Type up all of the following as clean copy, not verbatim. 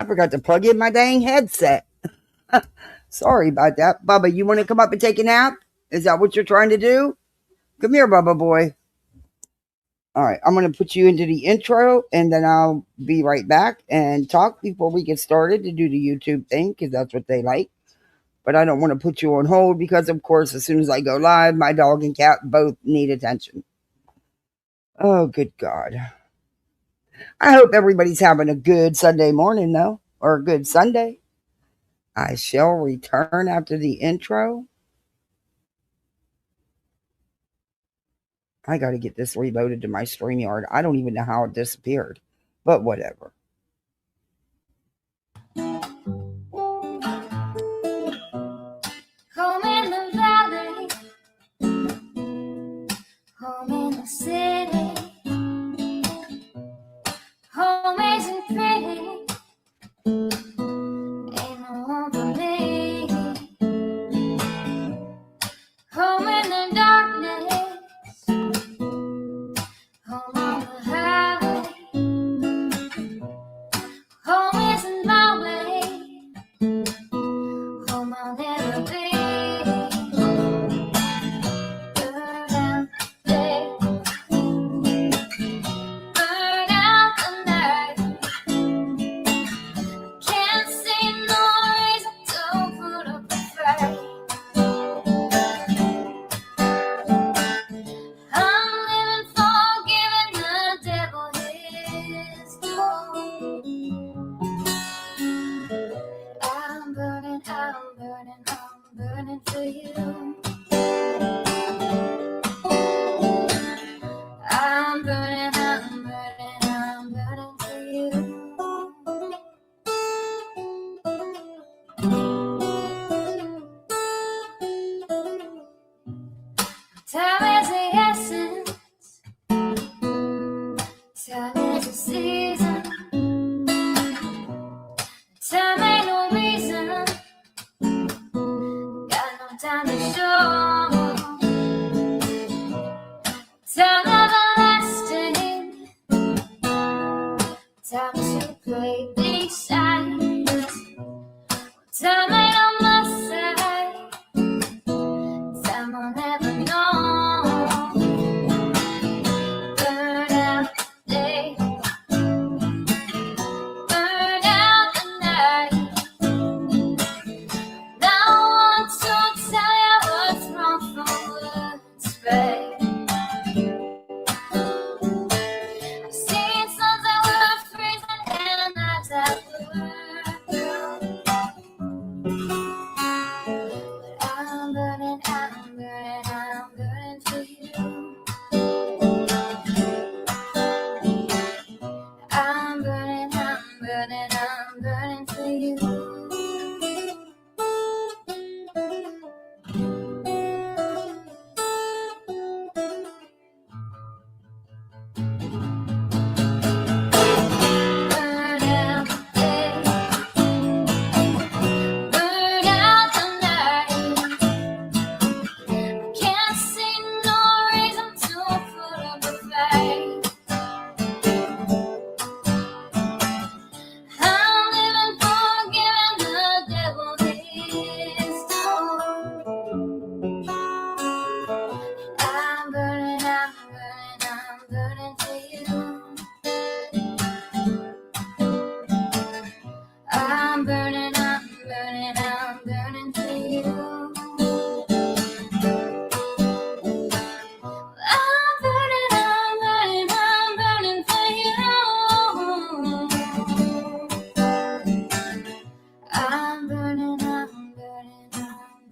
I forgot to plug in my dang headset. Sorry about that. Bubba, you want to come up and take a nap? Is that what you're trying to do? Come here, Bubba boy. All right, I'm going to put you into the intro and then I'll be right back and talk before we get started to do the YouTube thing because that's what they like. But I don't want to put you on hold because, of course, as soon as I go live, my dog and cat both need attention. Oh, good God. I hope everybody's having a good Sunday morning, though, or a good Sunday. I shall return after the intro. I got to get this reloaded to my StreamYard. I don't even know how it disappeared, but whatever. Home in the valley, home in the city, home isn't pretty, ain't no home for me. Home in the darkness, home on the highway, home isn't my way, home I'll never be. I'm burning for you. I'm burning for you. Time is the essence. Time is the season. Time ain't no reason. Got no time to show. Time everlasting. Time to play these sides. Time ain't on my side. Time will never know. Burn out the day. Burn out the night. Now I want to tell you what's wrong from words, babe. I've seen suns that were freezing and nights that were blue. But I'm burning for you. I'm burning for you. Burn out the day. Burn out the night. Can't see no reason to put up a fight. I'm living for giving the devil his due. I'm burning for you. I'm burning for you. I'm burning for you. I'm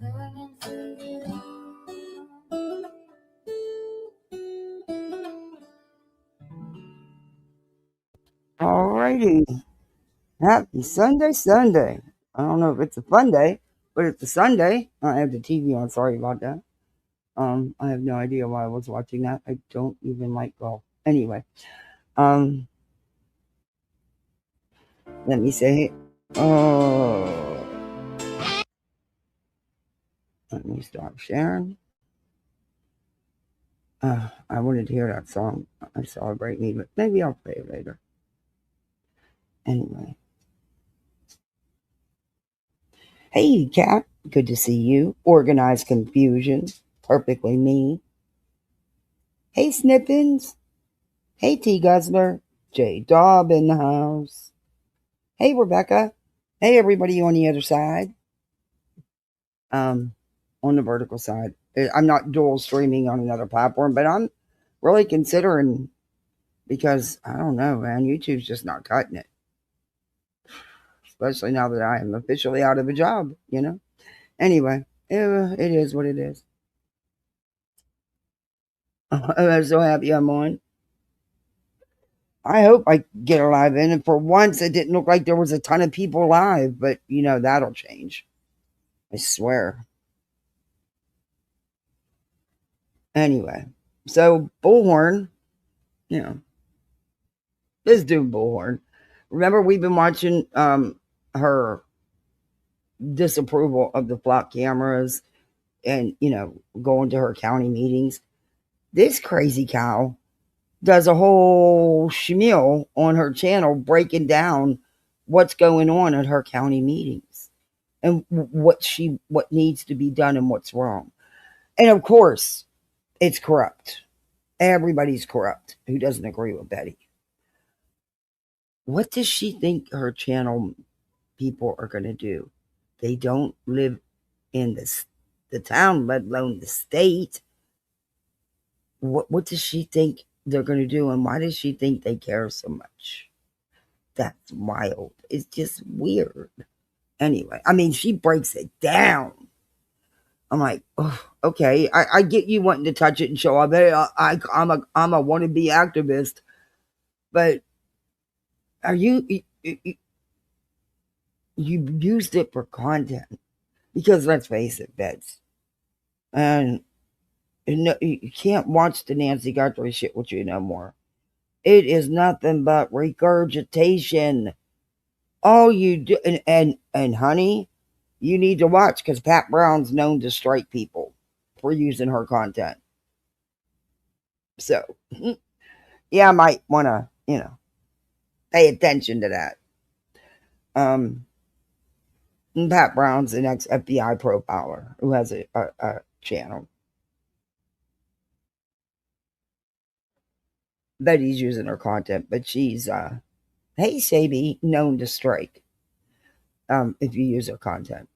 burning for you. Alrighty. Happy Sunday. I don't know if it's a fun day, but it's a Sunday. I have the TV on. Sorry about that. I have no idea why I was watching that. I don't even like golf. Anyway, let me say, oh, let me stop sharing. I wanted to hear that song. I Celebrate Me, but maybe I'll play it later. Anyway, Hey, Cat. Good to see you. Organized confusion. Perfectly me. Hey, Snippins. Hey, T Guzzler. J Dobb in the house. Hey, Rebecca. Hey, everybody on the other side. Um, on the vertical side. I'm not dual streaming on another platform, but I'm really considering because I don't know, man. YouTube's just not cutting it, especially now that I am officially out of a job. Anyway, it is what it is. I'm so happy I'm on. I hope I get a live in. And for once, it didn't look like there was a ton of people live, but that'll change. I swear. Anyway, so Bullhorn, you know, let's do Bullhorn. Remember, we've been watching her disapproval of the flock cameras and, going to her county meetings. This crazy cow does a whole schmeal on her channel breaking down what's going on at her county meetings and what needs to be done and what's wrong. And of course, it's corrupt. Everybody's corrupt who doesn't agree with Betty. What does she think her channel people are going to do? They don't live in the town, let alone the state. What does she think they're going to do, and why does she think they care so much? That's wild. It's just weird. Anyway, I mean, she breaks it down. I'm like, oh, okay, I get you wanting to touch it and show up. Hey, I'm a wannabe activist, but are you used it for content? Because let's face it, Beds, and you can't watch the Nancy Guthrie shit with you no more. It is nothing but regurgitation. All you do, and honey, you need to watch because Pat Brown's known to strike people for using her content. So, yeah, I might want to, pay attention to that. Pat Brown's an ex-FBI profiler who has a channel. Betty's using her content, but she's, hey, Shaby, known to strike if you use her content.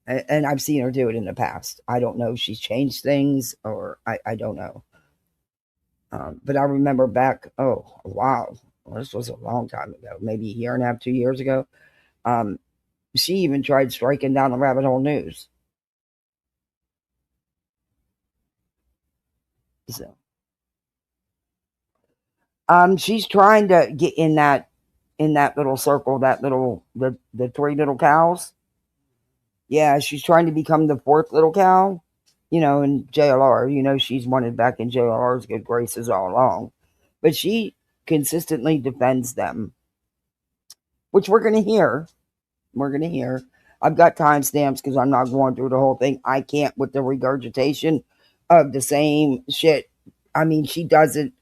And I've seen her do it in the past. I don't know if she's changed things or I don't know. But I remember back, oh, wow, well, this was a long time ago, maybe a year and a half, 2 years ago. She even tried striking down the Rabbit Hole News. So, she's trying to get in that little circle, the three little cows. Yeah, she's trying to become the fourth little cow. In JLR, she's wanted back in JLR's good graces all along. But she consistently defends them, which we're going to hear. We're going to hear. I've got timestamps because I'm not going through the whole thing. I can't with the regurgitation of the same shit. I mean, she does it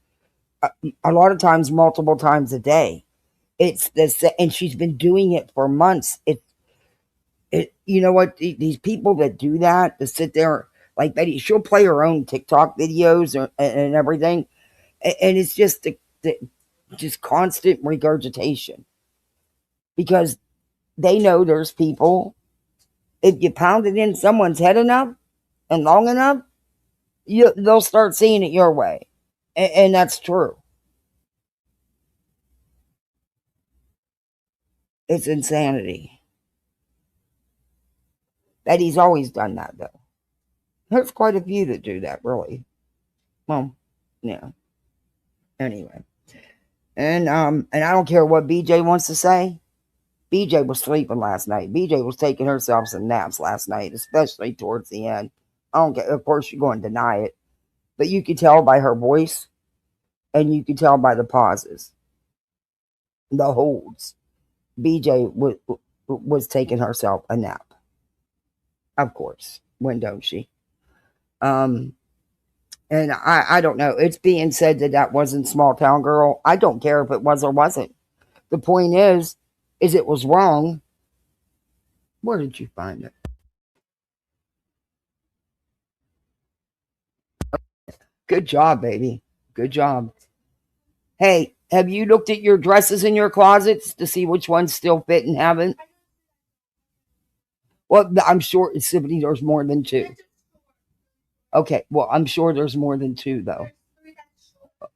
a lot of times, multiple times a day. It's this, and she's been doing it for months. You know what? These people that do that, to sit there like Betty, she'll play her own TikTok videos and everything, and it's just just constant regurgitation because they know there's people. If you pound it in someone's head enough and long enough, they'll start seeing it your way, and that's true. It's insanity. Betty's always done that, though. There's quite a few that do that, really. Well, yeah. Anyway, and I don't care what BJ wants to say. BJ was sleeping last night. BJ was taking herself some naps last night, especially towards the end. I don't care. Of course, you're going to deny it, but you could tell by her voice, and you could tell by the pauses, the holds. BJ was taking herself a nap. Of course, when don't she? And I don't know. It's being said that wasn't Small Town Girl. I don't care if it was or wasn't. The point is it was wrong. Where did you find it? Good job, baby. Good job. Hey, have you looked at your dresses in your closets to see which ones still fit and haven't? Well, I'm sure it's simply there's more than two. Okay, well, I'm sure there's more than two, though.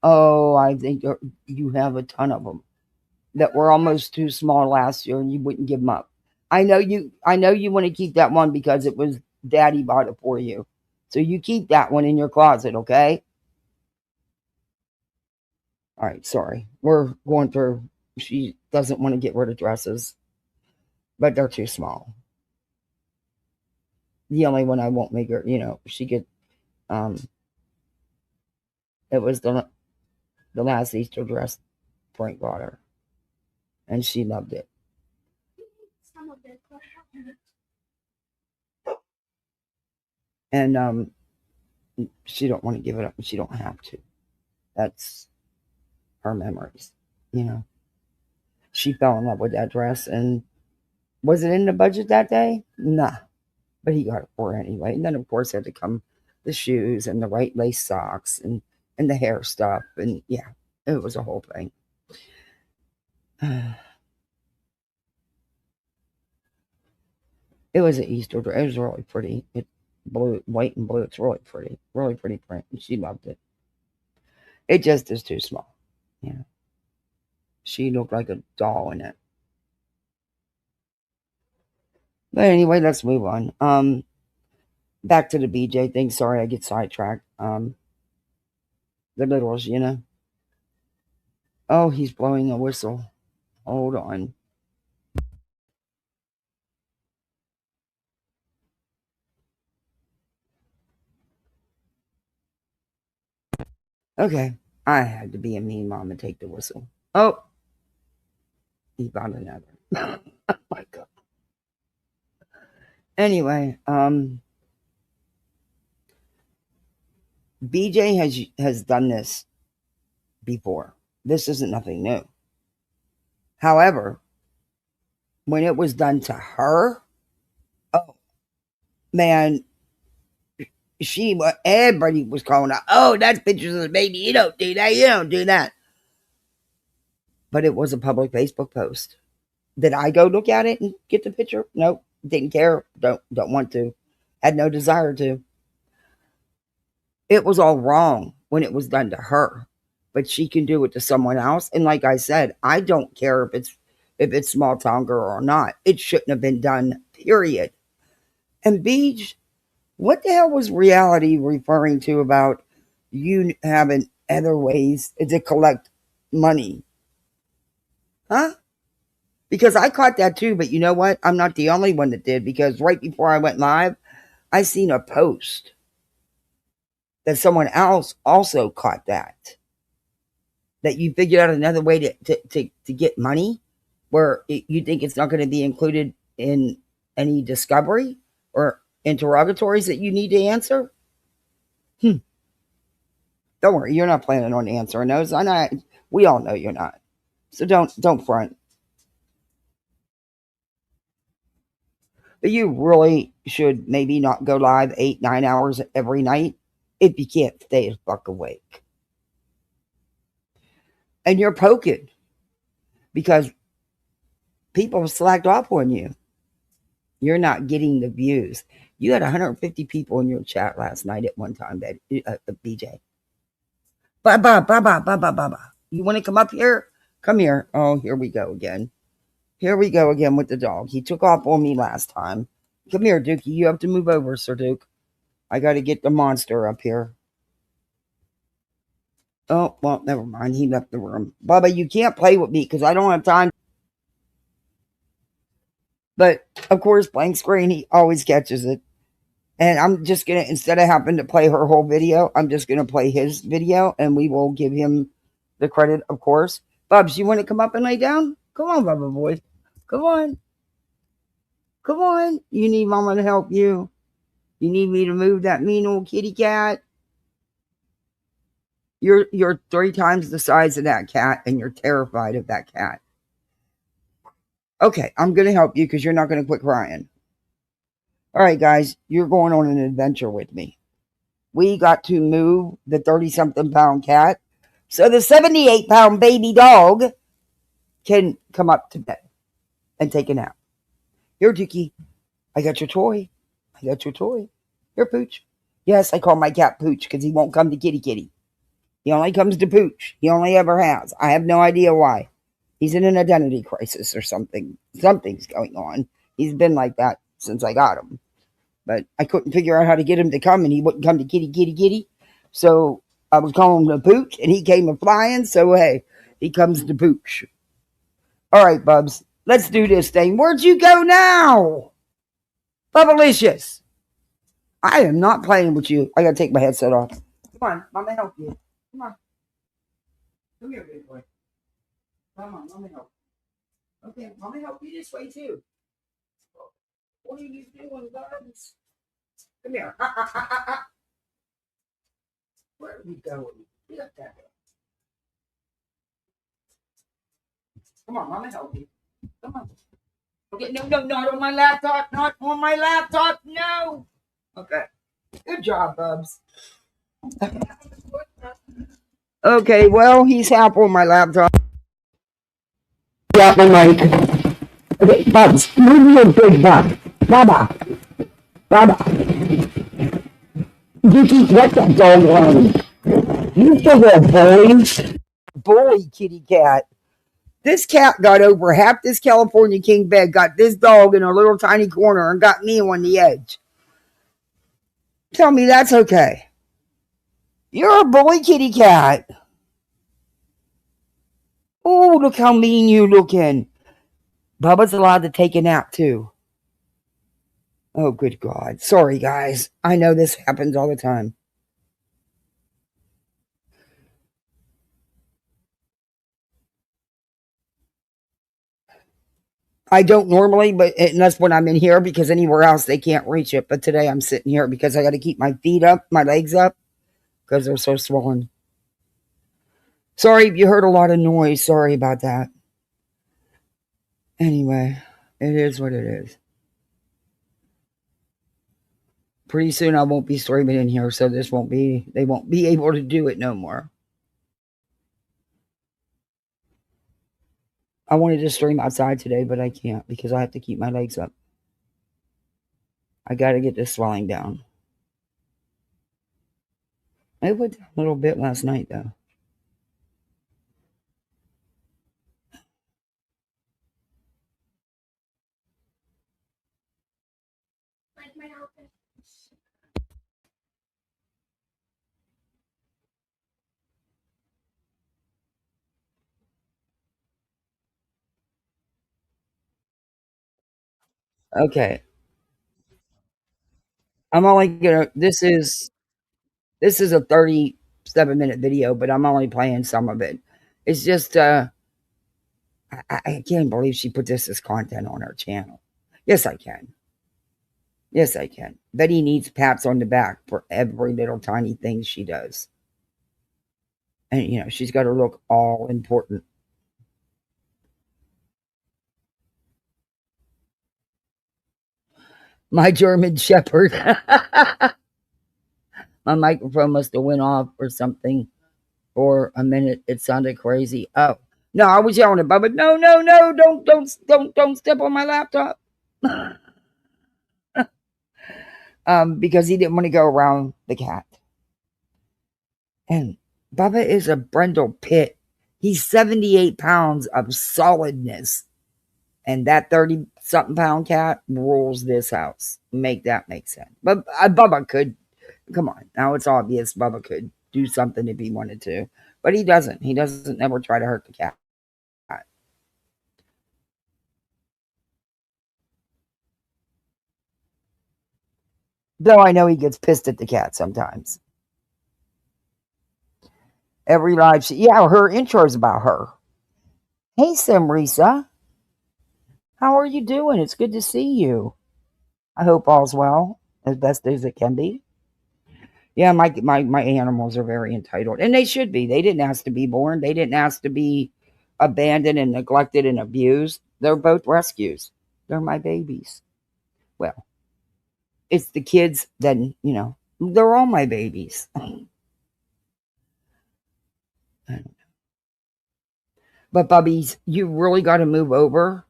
Oh, I think you have a ton of them that were almost too small last year, and you wouldn't give them up. I know you. I know you want to keep that one because it was Daddy bought it for you, so you keep that one in your closet, okay? All right. Sorry, we're going through. She doesn't want to get rid of dresses, but they're too small. The only one I won't make her, she could. Um, it was the last Easter dress Frank got her, and she loved it. And she don't want to give it up, and she don't have to. That's her memories, you know. She fell in love with that dress, and was it in the budget that day? Nah, but he got it for her anyway. And then of course had to come the shoes and the right lace socks and the hair stuff, and yeah, it was a whole thing. It was an Easter dress. It was really pretty. It blue, white and blue. It's really pretty print. And she loved it. It just is too small. Yeah, she looked like a doll in it. But anyway, let's move on. Back to the BJ thing. Sorry, I get sidetracked. The littles, you know. Oh, he's blowing a whistle. Hold on. Okay, I had to be a mean mom and take the whistle. Oh, he found another. Oh my god. Anyway, BJ has done this before. This isn't nothing new. However, when it was done to her, oh man, everybody was calling out, "Oh, that's pictures of the baby. You don't do that. You don't do that." But it was a public Facebook post. Did I go look at it and get the picture? Nope. Didn't care. Don't want to. Had no desire to. It was all wrong when it was done to her, but she can do it to someone else. And like I said, I don't care if it's small town girl or not. It shouldn't have been done. Period. And Beach, what the hell was reality referring to about you having other ways to collect money? Huh? Because I caught that too, but you know what? I'm not the only one that did, because right before I went live, I seen a post that someone else also caught that you figured out another way to get money where you think it's not going to be included in any discovery or interrogatories that you need to answer. Don't worry, you're not planning on answering those. I know, we all know you're not. So don't front. But you really should maybe not go live 8-9 hours every night if you can't stay the fuck awake. And you're poking because people have slacked off on you. You're not getting the views. You had 150 people in your chat last night at one time, BJ. Baba. You want to come up here? Come here. Oh, here we go again. Here we go again with the dog. He took off on me last time. Come here, Dookie. You have to move over, Sir Duke. I got to get the monster up here. Oh, well, never mind. He left the room. Bubba, you can't play with me because I don't have time. But, of course, blank screen, he always catches it. And I'm just going to, instead of having to play her whole video, I'm just going to play his video, and we will give him the credit, of course. Bubs, you want to come up and lay down? Come on, Bubba boy. Come on. Come on. You need Mama to help you. You need me to move that mean old kitty cat. You're 3 times the size of that cat, and you're terrified of that cat. Okay, I'm going to help you because you're not going to quit crying. All right, guys, you're going on an adventure with me. We got to move the 30-something pound cat so the 78-pound baby dog can come up to bed and take a nap. Here, Dookie, I got your toy. I got your toy. Here, Pooch. Yes, I call my cat Pooch because he won't come to Kitty Kitty. He only comes to Pooch. He only ever has. I have no idea why. He's in an identity crisis or something. Something's going on. He's been like that since I got him. But I couldn't figure out how to get him to come, and he wouldn't come to Kitty Kitty Kitty. So I was calling him to Pooch, and he came a flying. So hey, he comes to Pooch. All right, Bubs, let's do this thing. Where'd you go now? Bubblicious. I am not playing with you. I gotta take my headset off. Come on, Mama help you. Come on. Come here, big boy. Come on, Mama help. Okay, Mama help you this way too. What are you doing, Bubs? Come here. Where are we going? Get up that way. Come on, Mama help you. Come on. Okay, no, not on my laptop. Not on my laptop. No. Okay. Good job, Bubs. Okay, well, he's half on my laptop. Got my mic. Okay, Bubs, move your big butt. Baba. Dookie, let that dog alone. You still a bully? Bully kitty cat. This cat got over half this California king bed, got this dog in a little tiny corner, and got me on the edge. Tell me that's okay. You're a bully kitty cat. Oh, look how mean you looking. Bubba's allowed to take a nap too. Oh, good God. Sorry, guys. I know this happens all the time. I don't normally, but that's when I'm in here because anywhere else they can't reach it. But today I'm sitting here because I got to keep my feet up, my legs up, because they're so swollen. Sorry if you heard a lot of noise. Sorry about that. Anyway, it is what it is. Pretty soon I won't be streaming in here, so they won't be able to do it no more. I wanted to stream outside today, but I can't because I have to keep my legs up. I got to get this swelling down. It went down a little bit last night, though. Like my outfit. Okay. I'm only gonna. This is a 37-minute video, but I'm only playing some of it. It's just I can't believe she put this as content on her channel. Yes, I can. Yes, I can. Betty needs pats on the back for every little tiny thing she does. And, you know, she's got to look all important. My German Shepherd. My microphone must have went off or something for a minute. It sounded crazy. Oh, no, I was yelling at Bubba. No, don't step on my laptop. Because he didn't want to go around the cat. And Bubba is a Brindle Pit. He's 78 pounds of solidness. And that 30-something pound cat rules this house. Make that make sense. But Bubba could, come on. Now it's obvious Bubba could do something if he wanted to. But he doesn't. He doesn't ever try to hurt the cat. Though I know he gets pissed at the cat sometimes. Every live, yeah, her intro is about her. Hey, Simrisa. How are you doing? It's good to see you. I hope all's well, as best as it can be. Yeah, my animals are very entitled, and they should be. They didn't ask to be born. They didn't ask to be abandoned and neglected and abused. They're both rescues. They're my babies. Well, it's the kids that, they're all my babies. But Bubbies, you really got to move over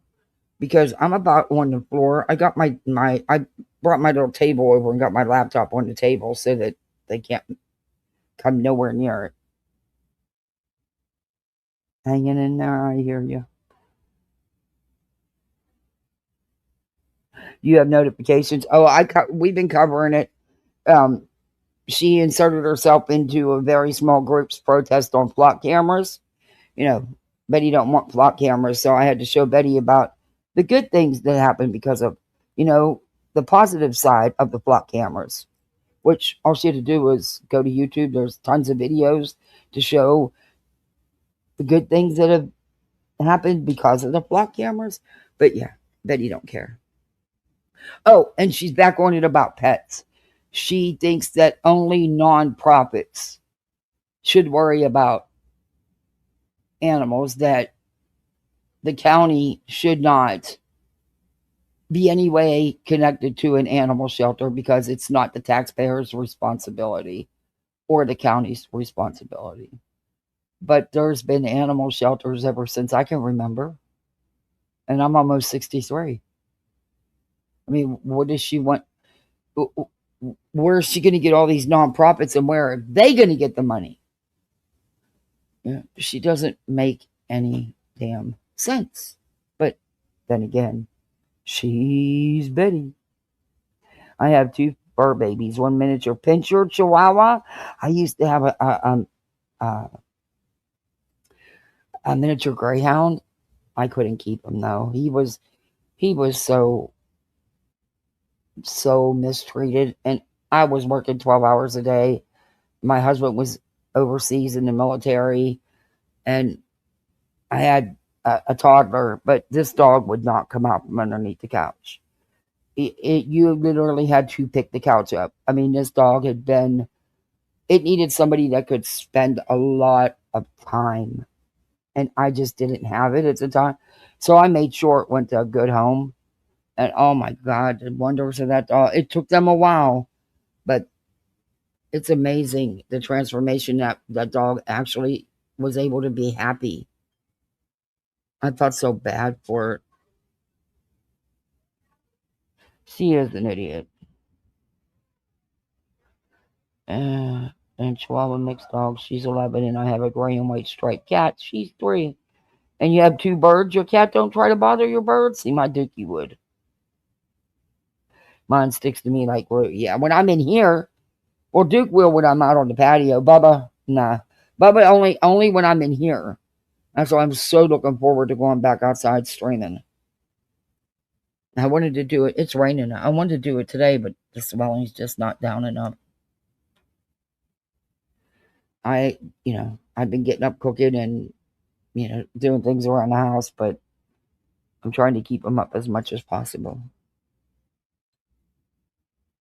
because I'm about on the floor. I got I brought my little table over and got my laptop on the table so that they can't come nowhere near it. Hanging in there, I hear you. You have notifications. Oh, we've been covering it. She inserted herself into a very small group's protest on flock cameras. Betty don't want flock cameras, so I had to show Betty about the good things that happen because of, the positive side of the flock cameras, which all she had to do was go to YouTube. There's tons of videos to show the good things that have happened because of the flock cameras. But yeah, Betty don't care. Oh, and she's back on it about pets. She thinks that only nonprofits should worry about animals, that the county should not be any way connected to an animal shelter because it's not the taxpayer's responsibility or the county's responsibility. But there's been animal shelters ever since I can remember. And I'm almost 63. I mean, what does she want? Where is she going to get all these nonprofits and where are they going to get the money? Yeah, she doesn't make any damn sense. But then again, she's Betty. I have 2 fur babies, 1 miniature pinscher chihuahua. I used to have a miniature greyhound. I couldn't keep him though. He was so mistreated, and I was working 12 hours a day. My husband was overseas in the military, and I had a toddler, but this dog would not come out from underneath the couch. You literally had to pick the couch up. I mean, this dog it needed somebody that could spend a lot of time, and I just didn't have it at the time. So I made sure it went to a good home. And oh my God, the wonders of that dog. It took them a while, but it's amazing the transformation that dog actually was able to be happy. I felt so bad for her. She is an idiot. And Chihuahua mixed dog. She's 11, and I have a gray and white striped cat. She's 3. And you have 2 birds. Your cat don't try to bother your birds. See, my Dookie would. Mine sticks to me like glue. Yeah, when I'm in here, or Duke will when I'm out on the patio. Bubba, nah. Bubba only when I'm in here. That's why I'm so looking forward to going back outside streaming. I wanted to do it. It's raining. I wanted to do it today, but the swelling's just not down enough. I've been getting up cooking and, doing things around the house, but I'm trying to keep them up as much as possible.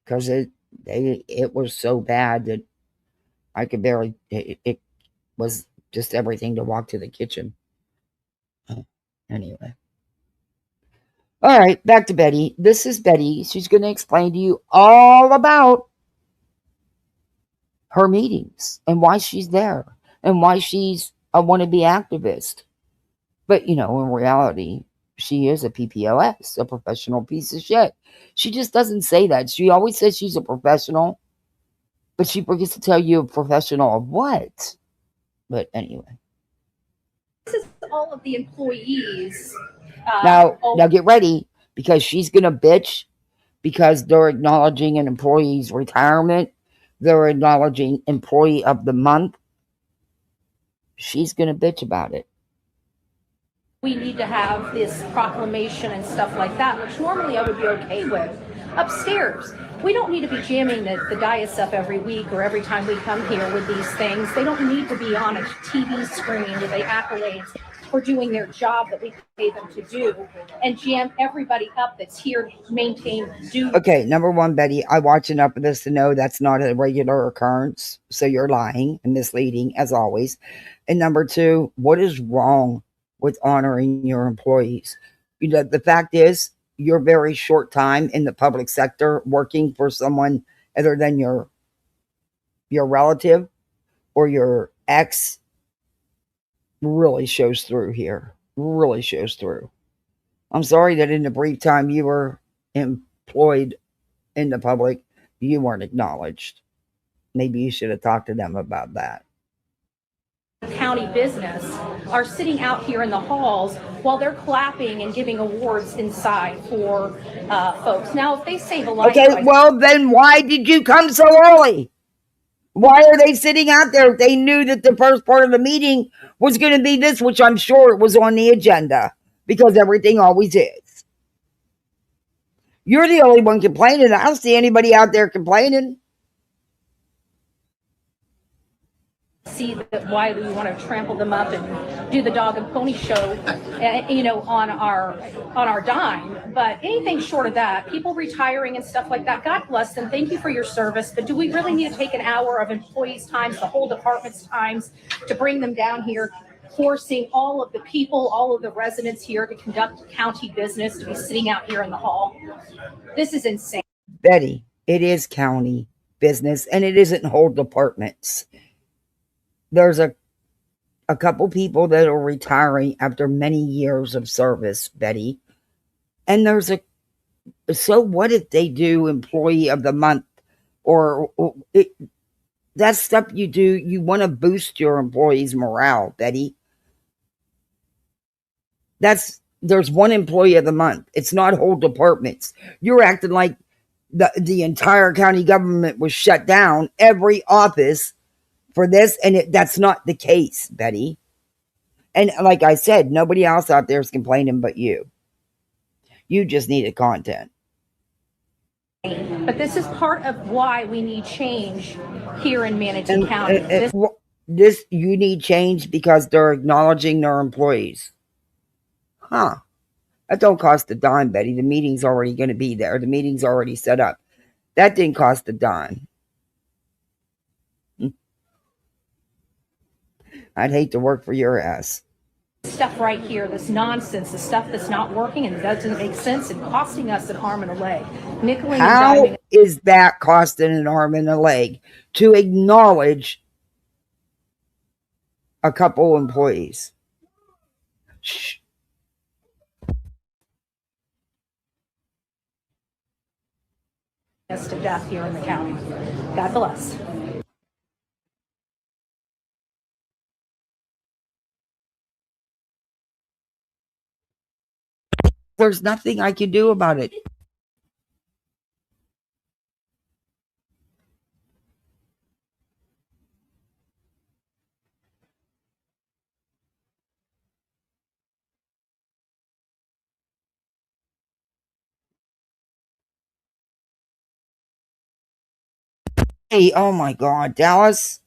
Because it was so bad that I could barely, it was just everything to walk to the kitchen. Anyway. All right, back to Betty. This is Betty. She's going to explain to you all about her meetings and why she's there and why she's a wannabe activist. But, in reality, she is a PPOS, a professional piece of shit. She just doesn't say that. She always says she's a professional, but she forgets to tell you a professional of what. But anyway. This is all of the employees. Now get ready, because she's going to bitch because they're acknowledging an employee's retirement. They're acknowledging employee of the month. She's going to bitch about it. We need to have this proclamation and stuff like that, which normally I would be okay with. Upstairs, we don't need to be jamming the dais up every week or every time we come here with these things. They don't need to be on a TV screen with the accolades for doing their job that we pay them to do, and jam everybody up that's here to maintain duty. Okay, number 1, Betty, I watch enough of this to know that's not a regular occurrence, so you're lying and misleading as always. And number 2, what is wrong with honoring your employees? The fact is, your very short time in the public sector working for someone other than your relative or your ex really shows through here. Really shows through. I'm sorry that in the brief time you were employed in the public, you weren't acknowledged. Maybe you should have talked to them about that. County business are sitting out here in the halls while they're clapping and giving awards inside for folks. Now, if they save a life, okay, well then why did you come so early? Why are they sitting out there if they knew that the first part of the meeting was going to be this, which I'm sure it was on the agenda, because everything always is. You're the only one complaining. I don't see anybody out there complaining. See that why we want to trample them up and do the dog and pony show, on our dime. But anything short of that, people retiring and stuff like that, God bless them. Thank you for your service. But do we really need to take an hour of employees' times, the whole department's times, to bring them down here, forcing all of the people, all of the residents here to conduct county business, to be sitting out here in the hall? This is insane. Betty, it is county business, and it isn't whole departments. There's a couple people that are retiring after many years of service, Betty. And there's so what if they do employee of the month or that's stuff you do. You want to boost your employees' morale, Betty. There's one employee of the month. It's not whole departments. You're acting like the entire county government was shut down, every office for this, and that's not the case, Betty. And like I said, nobody else out there is complaining but you. You just needed content. But this is part of why we need change here in Manatee County. You need change because they're acknowledging their employees. Huh. That don't cost a dime, Betty. The meeting's already going to be there. The meeting's already set up. That didn't cost a dime. I'd hate to work for your ass. Stuff right here, this nonsense, the stuff that's not working and doesn't make sense and costing us an arm and a leg. Nickeling How and diming. Is that costing an arm and a leg to acknowledge a couple employees? Shh. Us to death here in the county. God bless. There's nothing I can do about it. Hey, oh my God, Dallas.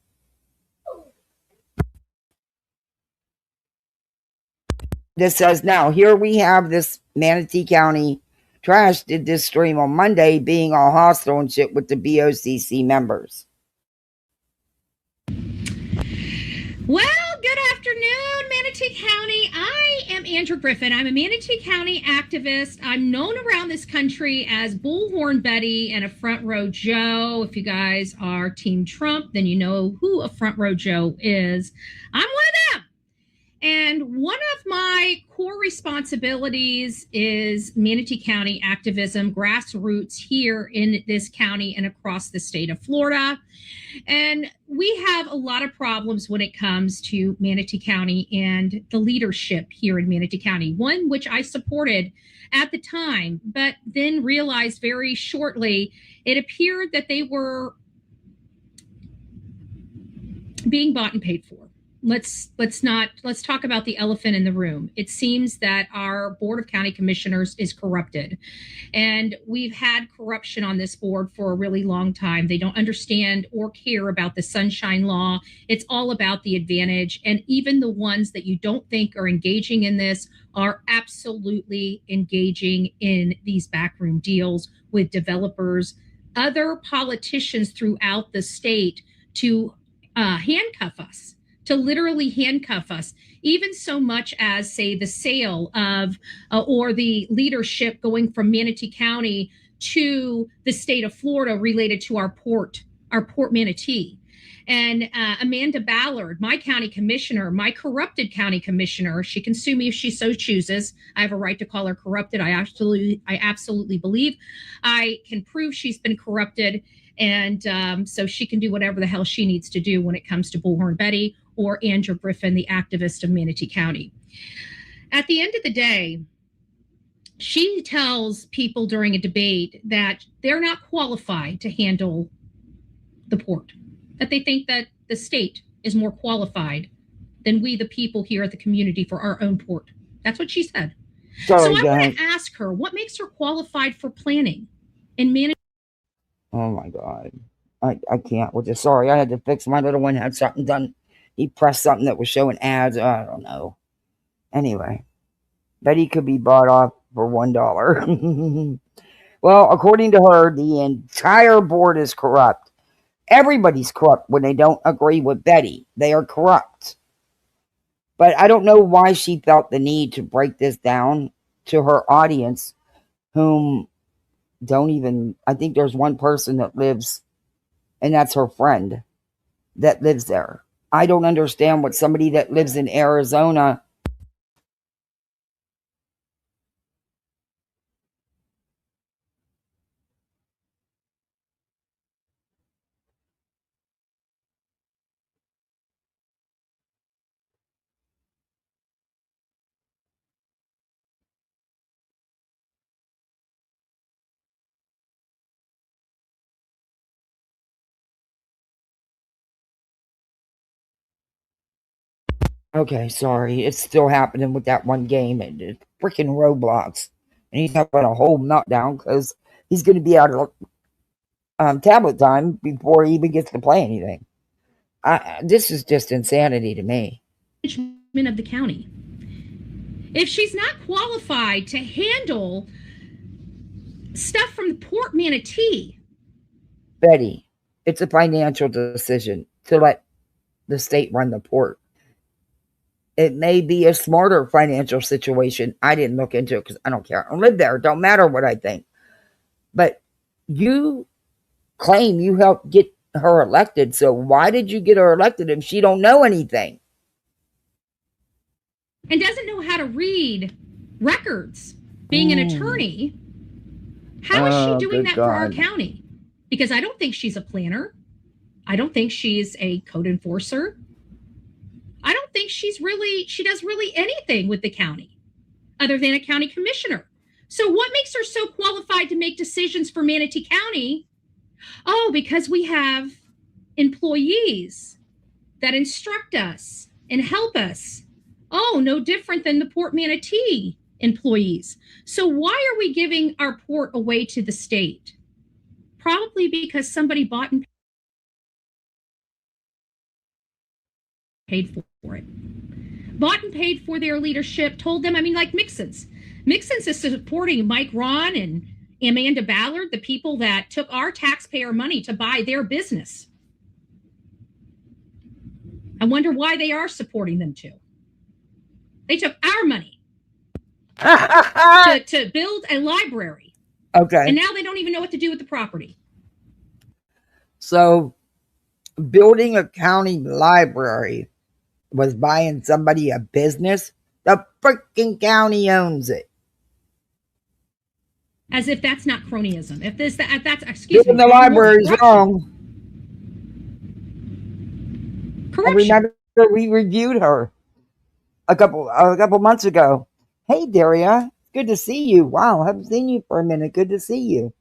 This says now, here we have this Manatee County Trash did this stream on Monday, being all hostile and shit with the BOCC members. Well, good afternoon, Manatee County. I am Andrew Griffin. I'm a Manatee County activist. I'm known around this country as Bullhornbetty and a Front Row Joe. If you guys are Team Trump, then you know who a Front Row Joe is. I'm one of them. And one of my core responsibilities is Manatee County activism, grassroots here in this county and across the state of Florida. And we have a lot of problems when it comes to Manatee County and the leadership here in Manatee County, one which I supported at the time, but then realized very shortly it appeared that they were being bought and paid for. Let's talk about the elephant in the room. It seems that our Board of County Commissioners is corrupted, and we've had corruption on this board for a really long time. They don't understand or care about the Sunshine Law. It's all about the advantage, and even the ones that you don't think are engaging in this are absolutely engaging in these backroom deals with developers, other politicians throughout the state to handcuff us, to literally handcuff us, even so much as, say, the sale of or the leadership going from Manatee County to the state of Florida related to our Port Manatee. And Amanda Ballard, my county commissioner, my corrupted county commissioner, she can sue me if she so chooses. I have a right to call her corrupted. I absolutely believe I can prove she's been corrupted. And so she can do whatever the hell she needs to do when it comes to Bullhornbetty or Andrew Griffin, the activist of Manatee County. At the end of the day, she tells people during a debate that they're not qualified to handle the port, that they think that the state is more qualified than we, the people here at the community, for our own port. That's what she said. Sorry, so I want to ask her, what makes her qualified for planning and management? Oh my God. I can't with this. Sorry, I had to fix my little one had something done. He pressed something that was showing ads. I don't know. Anyway, Betty could be bought off for $1. Well, according to her, the entire board is corrupt. Everybody's corrupt when they don't agree with Betty. They are corrupt. But I don't know why she felt the need to break this down to her audience, whom don't even, I think there's one person that lives, and that's her friend that lives there. I don't understand what somebody that lives in Arizona. Okay, sorry. It's still happening with that one game and freaking Roblox. And he's having a whole meltdown because he's going to be out of tablet time before he even gets to play anything. This is just insanity to me. Of the county. If she's not qualified to handle stuff from Port Manatee. Betty, it's a financial decision to let the state run the port. It may be a smarter financial situation. I didn't look into it because I don't care. I don't live there. It don't matter what I think. But you claim you helped get her elected. So why did you get her elected if she don't know anything? And doesn't know how to read records, being an attorney. How is she doing that for our county? Because I don't think she's a planner. I don't think she's a code enforcer. I don't think she does really anything with the county other than a county commissioner. So what makes her so qualified to make decisions for Manatee County? Oh, because we have employees that instruct us and help us. Oh, no different than the Port Manatee employees. So why are we giving our port away to the state? Probably because somebody bought and paid for it. Bought and paid for their leadership, told them, I mean, like Mixon's. Mixon's is supporting Mike Ron and Amanda Ballard, the people that took our taxpayer money to buy their business. I wonder why they are supporting them too. They took our money to build a library. Okay. And now they don't even know what to do with the property. So building a county library was buying somebody a business. The freaking county owns it. As if that's not cronyism. If that's excuse Building me. the library's wrong. Corruption. I remember we reviewed her a couple months ago. Hey, Daria, good to see you. Wow, I haven't seen you for a minute. Good to see you.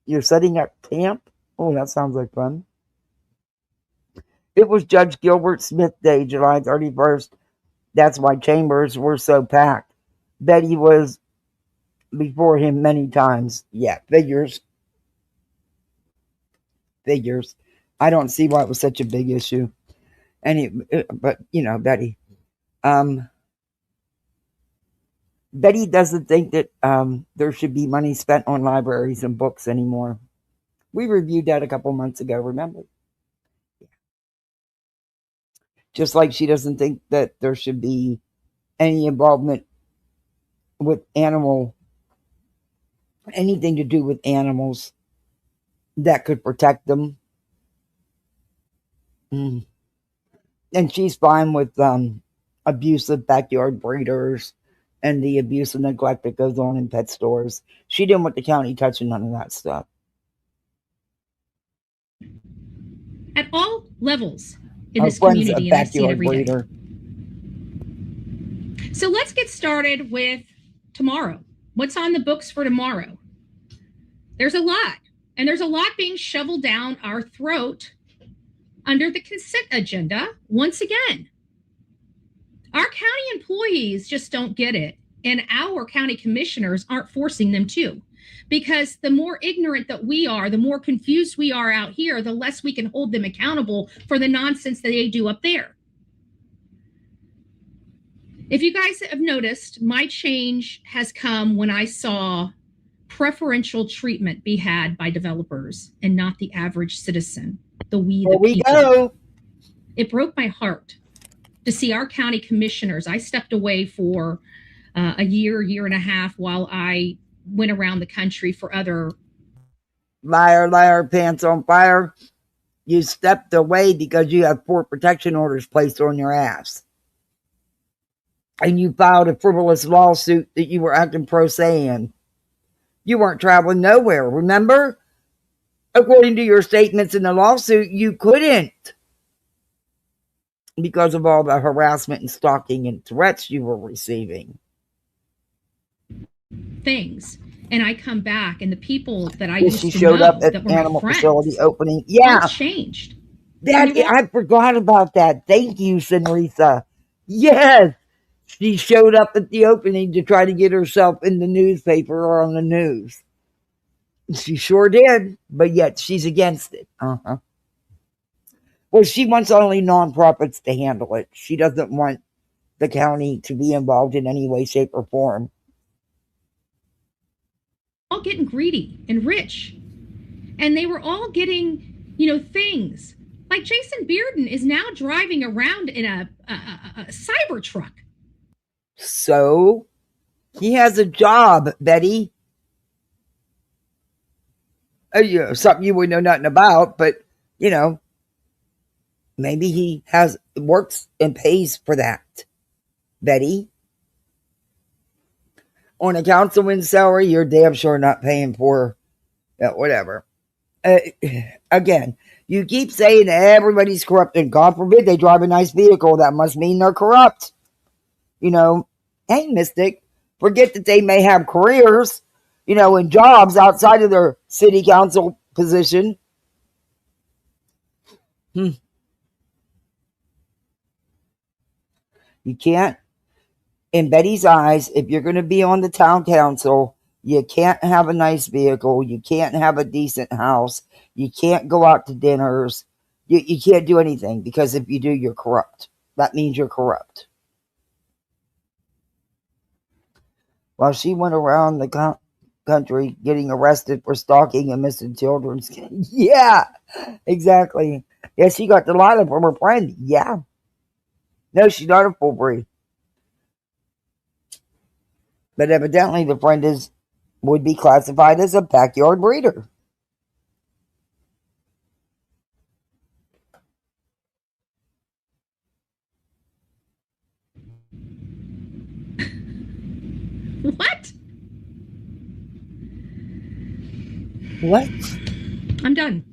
You're setting up camp? Oh, that sounds like fun. It was Judge Gilbert Smith Day, July 31st. That's why chambers were so packed. Betty was before him many times. Yeah, figures. I don't see why it was such a big issue. But you know, Betty. Betty doesn't think that there should be money spent on libraries and books anymore. We reviewed that a couple months ago, remember? Just like she doesn't think that there should be any involvement with anything to do with animals that could protect them. And she's fine with abusive backyard breeders and the abuse and neglect that goes on in pet stores. She didn't want the county touching none of that stuff. At all levels in Her this friend's community, a and I see it backyard every day. breeder. So let's get started with tomorrow. What's on the books for tomorrow? There's a lot, and there's a lot being shoveled down our throat under the consent agenda once again. Our county employees just don't get it, and our county commissioners aren't forcing them to, because the more ignorant that we are, the more confused we are out here, the less we can hold them accountable for the nonsense that they do up there. If you guys have noticed, my change has come when I saw preferential treatment be had by developers and not the average citizen, the There we go. It broke my heart to see our county commissioners. I stepped away for a year and a half while I went around the country for other. Liar, liar, pants on fire. You stepped away because you have 4 protection orders placed on your ass. And you filed a frivolous lawsuit that you were acting pro se in. You weren't traveling nowhere, remember? According to your statements in the lawsuit, you couldn't. Because of all the harassment and stalking and threats you were receiving. Things. And I come back, and the people that I Yeah, used she to showed know up at that the were my animal friends facility opening. all Yeah, changed. I forgot about that. Thank you, Senorita. Yes, she showed up at the opening to try to get herself in the newspaper or on the news. She sure did, but yet she's against it. Well, she wants only nonprofits to handle it. She doesn't want the county to be involved in any way, shape, or form. All getting greedy and rich. And they were all getting, things. Like Jason Bearden is now driving around in a cyber truck. So, he has a job, Betty. Something you would know nothing about, but, maybe he works and pays for that, Betty. On a councilman's salary, you're damn sure not paying for whatever. Again, you keep saying everybody's corrupt, and God forbid they drive a nice vehicle. That must mean they're corrupt. Hey, Mystic, forget that they may have careers, and jobs outside of their city council position. You can't, in Betty's eyes, if you're going to be on the town council, you can't have a nice vehicle. You can't have a decent house. You can't go out to dinners. You can't do anything, because if you do, you're corrupt. That means you're corrupt. While she went around the country getting arrested for stalking and missing children. Yeah, exactly. Yeah, she got the line from her friend. Yeah. No, she's not a full breed. But evidently the friend would be classified as a backyard breeder. What? What? I'm done.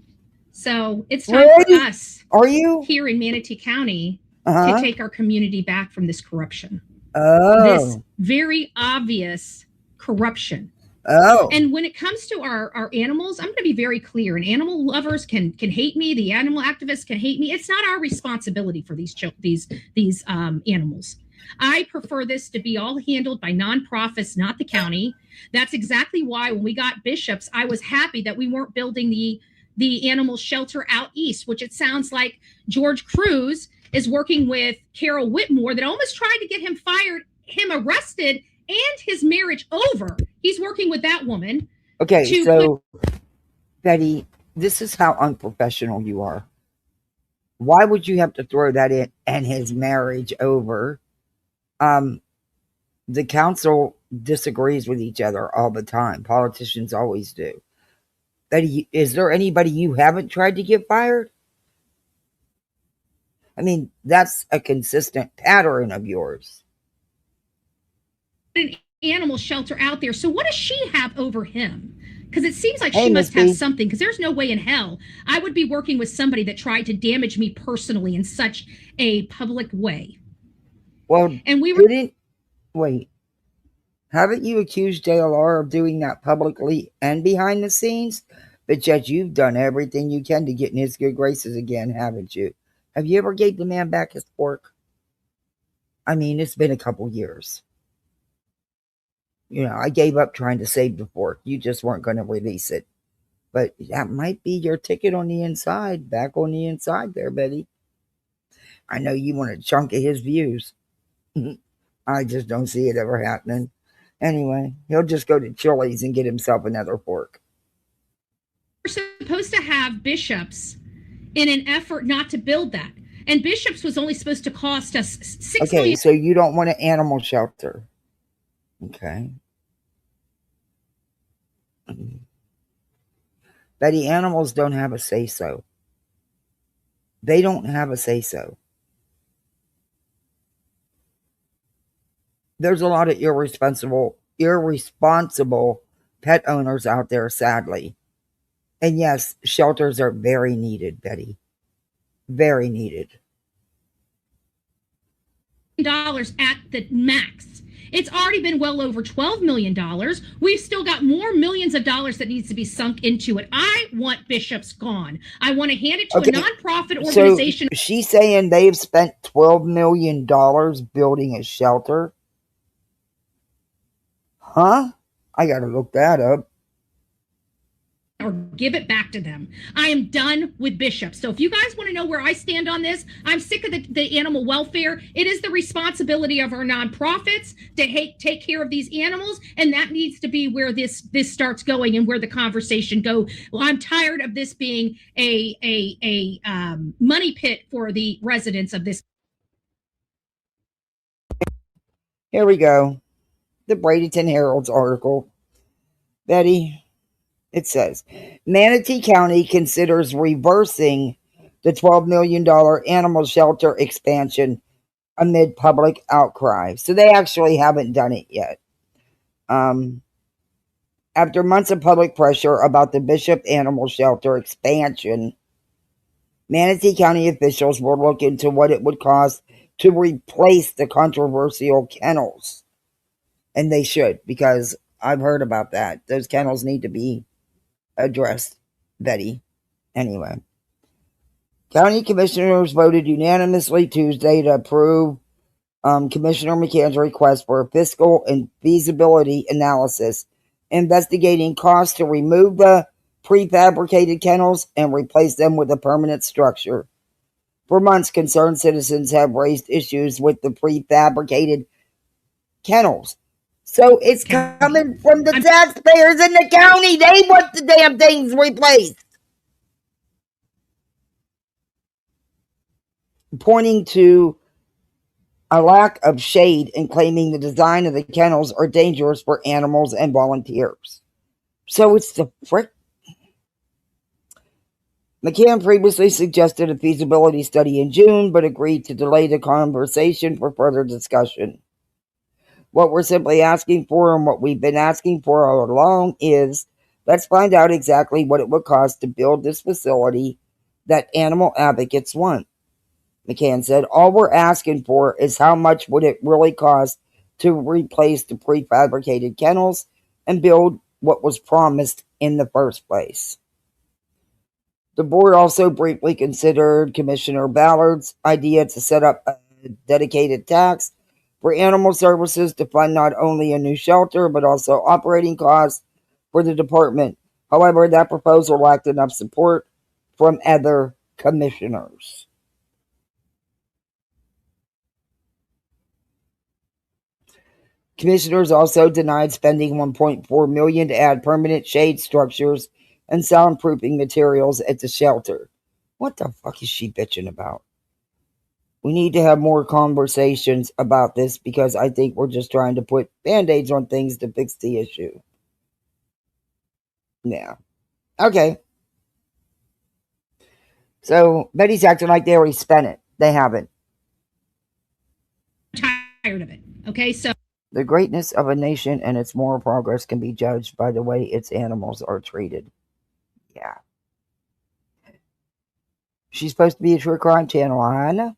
So it's time Really? for us Are you? here in Manatee County Uh-huh. to take our community back from this corruption. Oh. This very obvious corruption. Oh. And when it comes to our animals, I'm going to be very clear. And animal lovers can hate me. The animal activists can hate me. It's not our responsibility for these animals. I prefer this to be all handled by nonprofits, not the county. That's exactly why when we got bishops, I was happy that we weren't building the animal shelter out east, which it sounds like George Cruz is working with Carol Whitmore that almost tried to get him fired, him arrested, and his marriage over. He's working with that woman. Okay, so Betty, this is how unprofessional you are. Why would you have to throw that in and his marriage over? Um, the council disagrees with each other all the time. Politicians always do. Betty, is there anybody you haven't tried to get fired? I mean, that's a consistent pattern of yours. An animal shelter out there. So what does she have over him? Because it seems like Hey, she Miss must have B. something, because there's no way in hell I would be working with somebody that tried to damage me personally in such a public way. Well, And we were wait. Haven't you accused JLR of doing that publicly and behind the scenes? But yet you've done everything you can to get in his good graces again, haven't you? Have you ever gave the man back his fork? I mean, it's been a couple years. I gave up trying to save the fork. You just weren't going to release it. But that might be your ticket on the inside, back on the inside there, Betty. I know you want a chunk of his views. I just don't see it ever happening. Anyway, he'll just go to Chili's and get himself another fork. supposed to have bishops in an effort not to build that. And bishops was only supposed to cost us $6 million. So you don't want an animal shelter. Okay. Betty, animals don't have a say-so. They don't have a say-so. There's a lot of irresponsible pet owners out there, sadly. And yes, shelters are very needed, Betty. Very needed. $dollars at the max. It's already been well over $12 million. We've still got more millions of dollars that needs to be sunk into it. I want bishops gone. I want to hand it to a nonprofit organization. So she's saying they've spent $12 million building a shelter? Huh? I got to look that up. Or give it back to them. I am done with bishops. So if you guys want to know where I stand on this, I'm sick of the animal welfare. It is the responsibility of our nonprofits to take care of these animals, and that needs to be where this starts going and where the conversation go. Well, I'm tired of this being a money pit for the residents of this. Here we go. The Bradenton Herald's article. Betty, it says, Manatee County considers reversing the $12 million animal shelter expansion amid public outcry. So they actually haven't done it yet. After months of public pressure about the Bishop Animal Shelter expansion, Manatee County officials will look into what it would cost to replace the controversial kennels. And they should, because I've heard about that. Those kennels need to be addressed, Betty. Anyway, county commissioners voted unanimously Tuesday to approve Commissioner McCann's request for a fiscal and feasibility analysis investigating costs to remove the prefabricated kennels and replace them with a permanent structure. For months, concerned citizens have raised issues with the prefabricated kennels. So it's coming from the taxpayers in the county. They want the damn things replaced. Pointing to a lack of shade and claiming the design of the kennels are dangerous for animals and volunteers. So it's the frick. McCann previously suggested a feasibility study in June, but agreed to delay the conversation for further discussion. What we're simply asking for, and what we've been asking for all along, is let's find out exactly what it would cost to build this facility that animal advocates want. McCann said, all we're asking for is how much would it really cost to replace the prefabricated kennels and build what was promised in the first place. The board also briefly considered Commissioner Ballard's idea to set up a dedicated tax for animal services to fund not only a new shelter, but also operating costs for the department. However, that proposal lacked enough support from other commissioners. Commissioners also denied spending $1.4 million to add permanent shade structures and soundproofing materials at the shelter. What the fuck is she bitching about? We need to have more conversations about this because I think we're just trying to put band-aids on things to fix the issue. Yeah. Okay. So Betty's acting like they already spent it. They haven't. Tired of it. Okay, so the greatness of a nation and its moral progress can be judged by the way its animals are treated. Yeah. She's supposed to be a true crime channel. I know.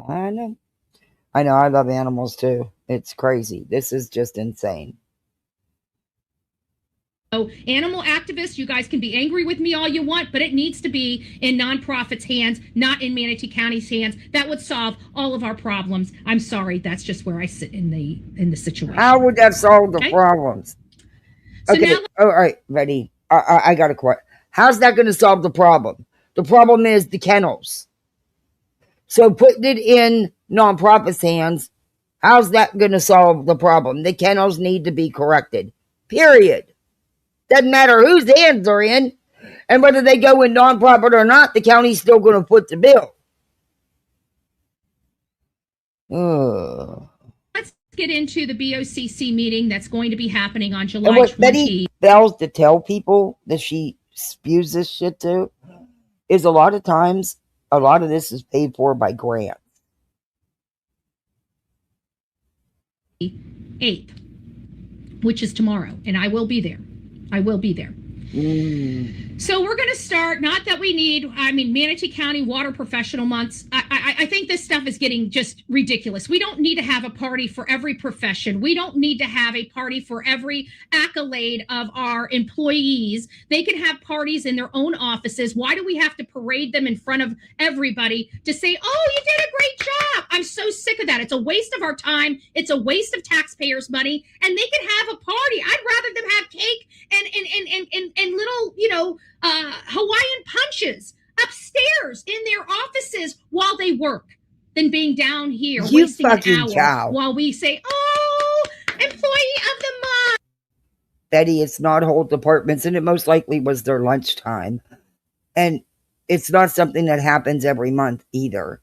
I know. I know. I love animals too. It's crazy. This is just insane. animal activists, you guys can be angry with me all you want, but it needs to be in nonprofits' hands, not in Manatee County's hands. That would solve all of our problems. I'm sorry, that's just where I sit in the situation. How would that solve the problems? So okay, now, all right, ready. I got a question. How's that going to solve the problem? The problem is the kennels. So putting it in nonprofits' hands, how's that going to solve the problem? The kennels need to be corrected. Period. Doesn't matter whose hands are in, and whether they go in nonprofit or not, the county's still going to foot the bill. Let's get into the BOCC meeting that's going to be happening on July 20th. Betty fails to tell people that she spews this shit to is a lot of times, a lot of this is paid for by grants. 8th, which is tomorrow, and I will be there. I will be there. So we're going to start, not that we need, Manatee County Water Professional Months. I think this stuff is getting just ridiculous. We don't need to have a party for every profession. We don't need to have a party for every accolade of our employees. They can have parties in their own offices. Why do we have to parade them in front of everybody to say, oh, you did a great job? I'm so sick of that. It's a waste of our time. It's a waste of taxpayers' money. And they can have a party. I'd rather them have cake and little, Hawaiian punches upstairs in their offices while they work than being down here wasting an hour while we say, oh, employee of the month. Betty, it's not whole departments, and it most likely was their lunchtime. And it's not something that happens every month either.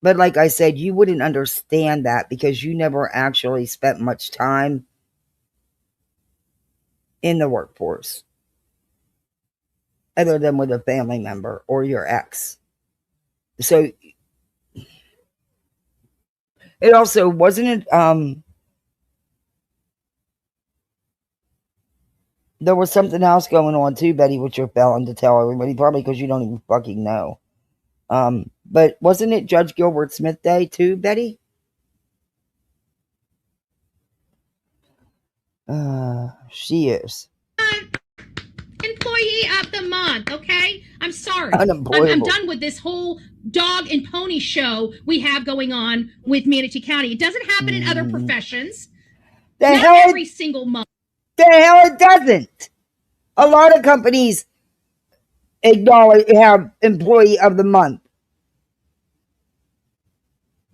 But like I said, you wouldn't understand that because you never actually spent much time in the workforce other than with a family member or your ex. So it also wasn't there was something else going on too, Betty, which you're failing to tell everybody, probably because you don't even fucking know. But wasn't it Judge Gilbert Smith Day too, Betty? She is. Employee of the month, okay? I'm sorry. I'm done with this whole dog and pony show we have going on with Manatee County. It doesn't happen in other professions. Not every single month. The hell it doesn't. A lot of companies have employee of the month.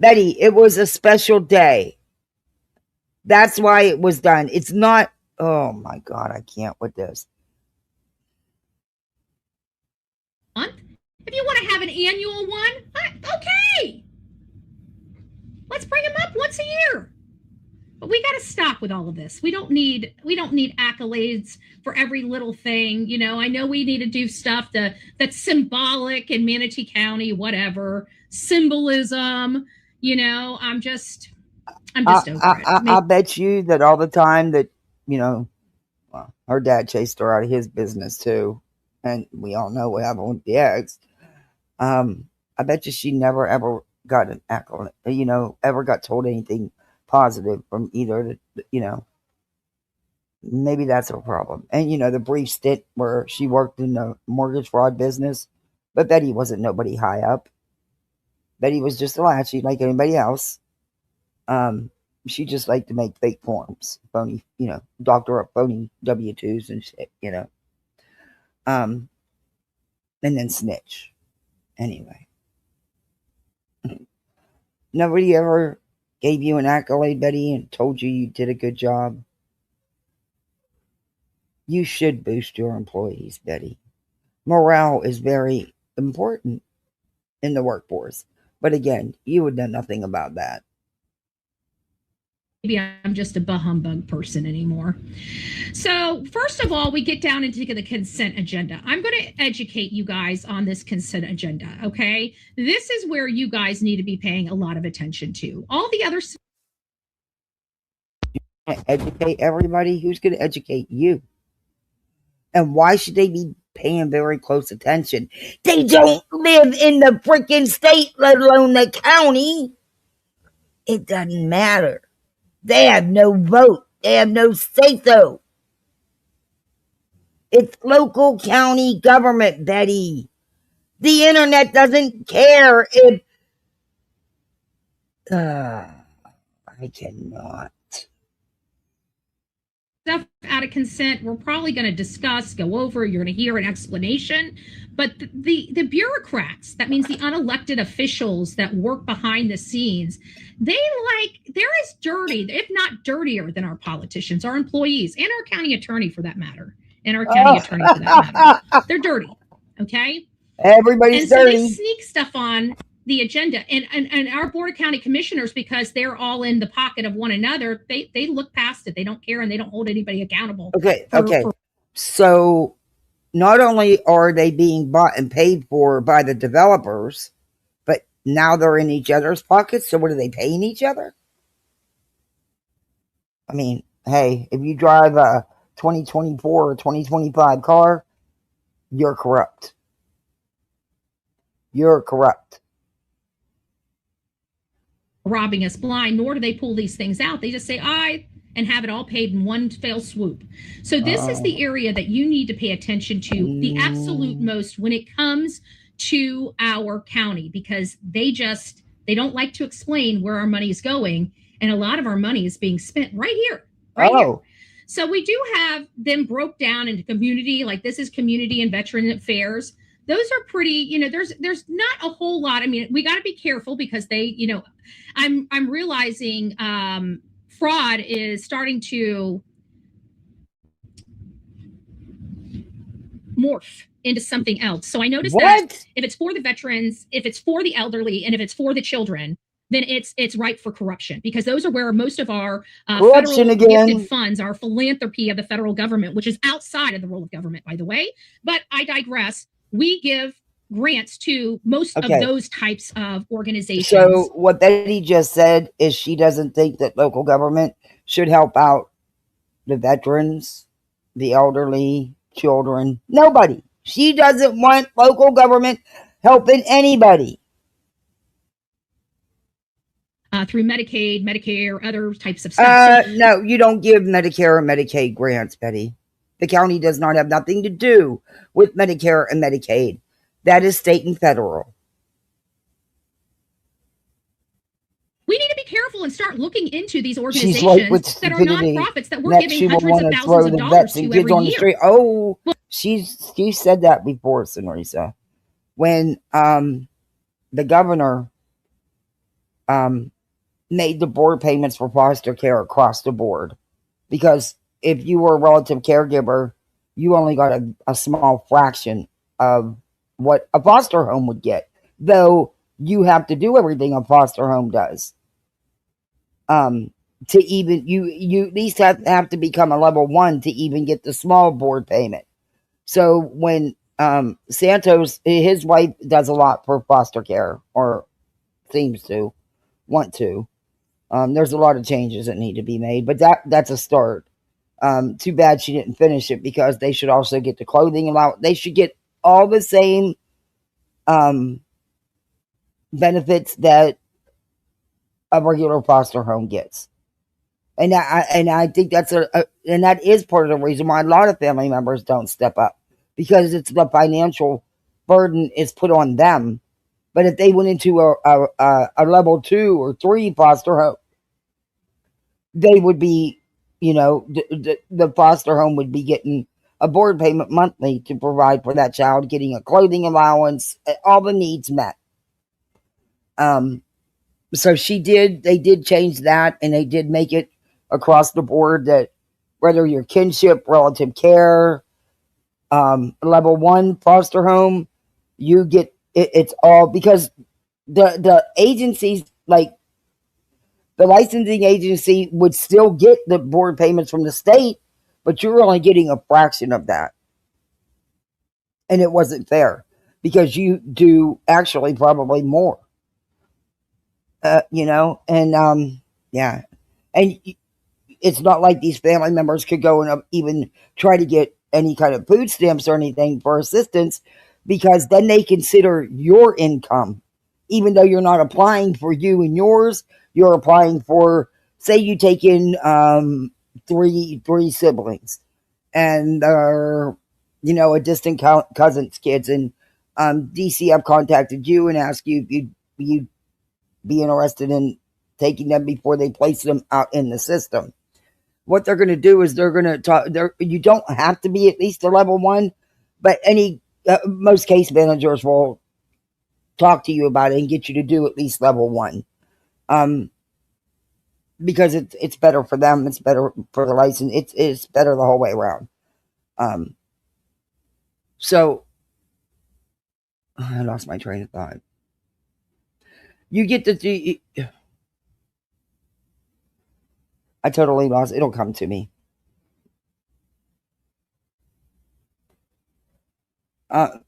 Betty, it was a special day. That's why it was done. It's not, oh my God, I can't with this. If you want to have an annual one, okay. Let's bring them up once a year. But we got to stop with all of this. We don't need accolades for every little thing. I know we need to do stuff that's symbolic in Manatee County, whatever. Symbolism, I'm just over it. I bet you that all the time that, her dad chased her out of his business too. And we all know what happened with the ex. I bet you she never ever got an accolade, ever got told anything positive from either, maybe that's her problem. And, the brief stint where she worked in the mortgage fraud business, but Betty wasn't nobody high up. Betty was just a latchie like anybody else. She just liked to make fake forms, phony, doctor up phony W-2s and shit, and then snitch. Anyway, nobody ever gave you an accolade, Betty, and told you did a good job. You should boost your employees, Betty. morale is very important in the workforce. But again, you would know nothing about that. Maybe I'm just a bah humbug person anymore. So, first of all, we get down into the consent agenda. I'm going to educate you guys on this consent agenda, okay? This is where you guys need to be paying a lot of attention to. All the other Educate everybody. Who's going to educate you? And why should they be paying very close attention? They don't live in the freaking state, let alone the county. It doesn't matter. They have no vote. They have no say-so. It's local county government, Betty. The internet doesn't care if... I cannot. Stuff out of consent, we're probably going to discuss, go over, you're going to hear an explanation. But the bureaucrats, that means the unelected officials that work behind the scenes, they're as dirty, if not dirtier than our politicians, our employees, and our county attorney for that matter. They're dirty, okay? Everybody's dirty. So they sneak stuff on the agenda, and our board of county commissioners, because they're all in the pocket of one another, they look past it. They don't care, and they don't hold anybody accountable. Okay. So not only are they being bought and paid for by the developers, but now they're in each other's pockets. So what are they paying each other? I mean, hey, if you drive a 2024 or 2025 car, you're corrupt. You're corrupt. Robbing us blind, nor do they pull these things out. They just say, and have it all paid in one fell swoop. So this is the area that you need to pay attention to the absolute most when it comes to our county, because they don't like to explain where our money is going. And a lot of our money is being spent right here. Here. So we do have them broke down into community, like this is community and veteran affairs. Those are pretty, there's not a whole lot. I mean, we got to be careful because they, I'm realizing fraud is starting to morph into something else. So I noticed that if it's for the veterans, if it's for the elderly, and if it's for the children, then it's ripe for corruption, because those are where most of our federal gifted funds, our philanthropy of the federal government, which is outside of the role of government, by the way. But I digress. We give grants to most of those types of organizations. So what Betty just said is she doesn't think that local government should help out the veterans, the elderly, children, nobody. She doesn't want local government helping anybody. Through Medicaid, Medicare, other types of stuff. No, you don't give Medicare or Medicaid grants, Betty. The county does not have nothing to do with Medicare and Medicaid. That is state and federal. We need to be careful and start looking into these organizations that are nonprofits that we're giving hundreds of thousands of dollars to every year. Oh, she said that before, Senrisa. When the governor made the board payments for foster care across the board, because if you were a relative caregiver, you only got a small fraction of what a foster home would get, though you have to do everything a foster home does. To even you at least have to become a level 1 to even get the small board payment. So when Santos, his wife does a lot for foster care, or seems to want to. There's a lot of changes that need to be made, but that's a start. Too bad she didn't finish it, because they should also get the clothing allowance. They should get all the same benefits that a regular foster home gets. And I think that's and that is part of the reason why a lot of family members don't step up, because it's the financial burden is put on them. But if they went into a level 2 or 3 foster home, they would be, the foster home would be getting a board payment monthly to provide for that child, getting a clothing allowance, all the needs met. So they did change that, and they did make it across the board that whether your kinship, relative care, Level 1 foster home, you get it's all because the agencies, like the licensing agency, would still get the board payments from the state, but you're only getting a fraction of that. And it wasn't fair because you do actually probably more, and yeah. And it's not like these family members could go and even try to get any kind of food stamps or anything for assistance, because then they consider your income, even though you're not applying for you and yours. You're applying for, say, you take in three siblings, and they're a distant cousin's kids, and DCF contacted you and asked you if you'd be interested in taking them before they place them out in the system. What they're going to do is they're going to talk. You don't have to be at least a level 1, but most case managers will talk to you about it and get you to do at least level 1, because it's better for them. It's better for the license. It's better the whole way around. So I lost my train of thought. You get to do. I totally lost. It'll come to me.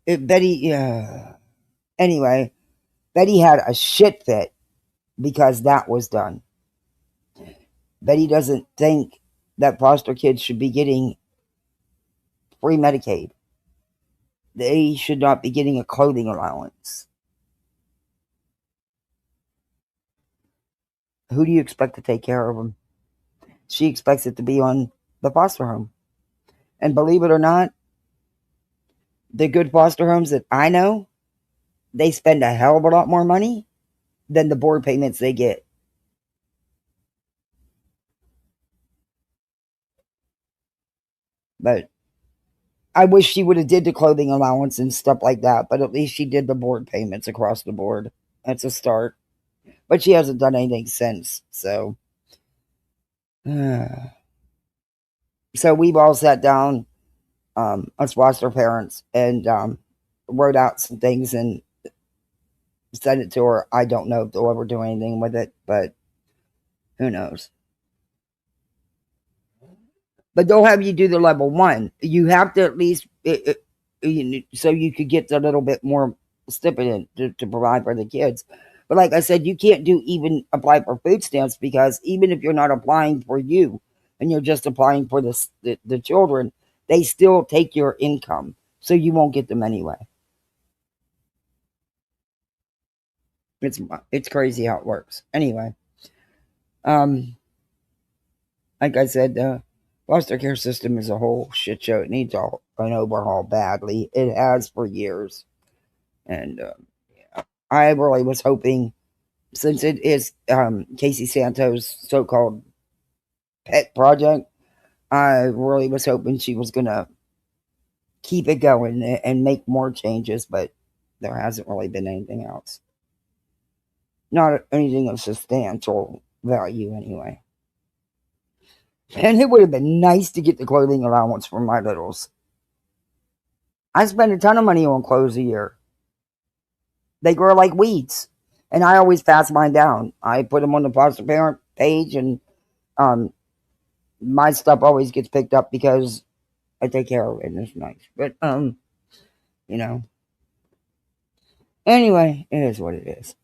Betty. Anyway, Betty had a shit fit because that was done. Betty doesn't think that foster kids should be getting free Medicaid. They should not be getting a clothing allowance. Who do you expect to take care of them? She expects it to be on the foster home. And believe it or not, the good foster homes that I know, they spend a hell of a lot more money than the board payments they get. But I wish she would have did the clothing allowance and stuff like that, but at least she did the board payments across the board. That's a start. But she hasn't done anything since, so. So we've all sat down, us foster parents, and wrote out some things and sent it to her. I don't know if they'll ever do anything with it, but who knows. But they'll have you do the level 1. You have to at least, so you could get a little bit more stipend to provide for the kids. But like I said, you can't even apply for food stamps, because even if you're not applying for you and you're just applying for the children, they still take your income, so you won't get them anyway. It's crazy how it works. Anyway, like I said, the foster care system is a whole shit show. It needs an overhaul badly. It has for years, and I really was hoping, since it is Casey Santos' so-called pet project, I really was hoping she was going to keep it going and make more changes, but there hasn't really been anything else. Not anything of substantial value, anyway. And it would have been nice to get the clothing allowance for my littles. I spend a ton of money on clothes a year. They grow like weeds, and I always pass mine down. I put them on the foster parent page, and my stuff always gets picked up because I take care of it, and it's nice. But anyway, it is what it is.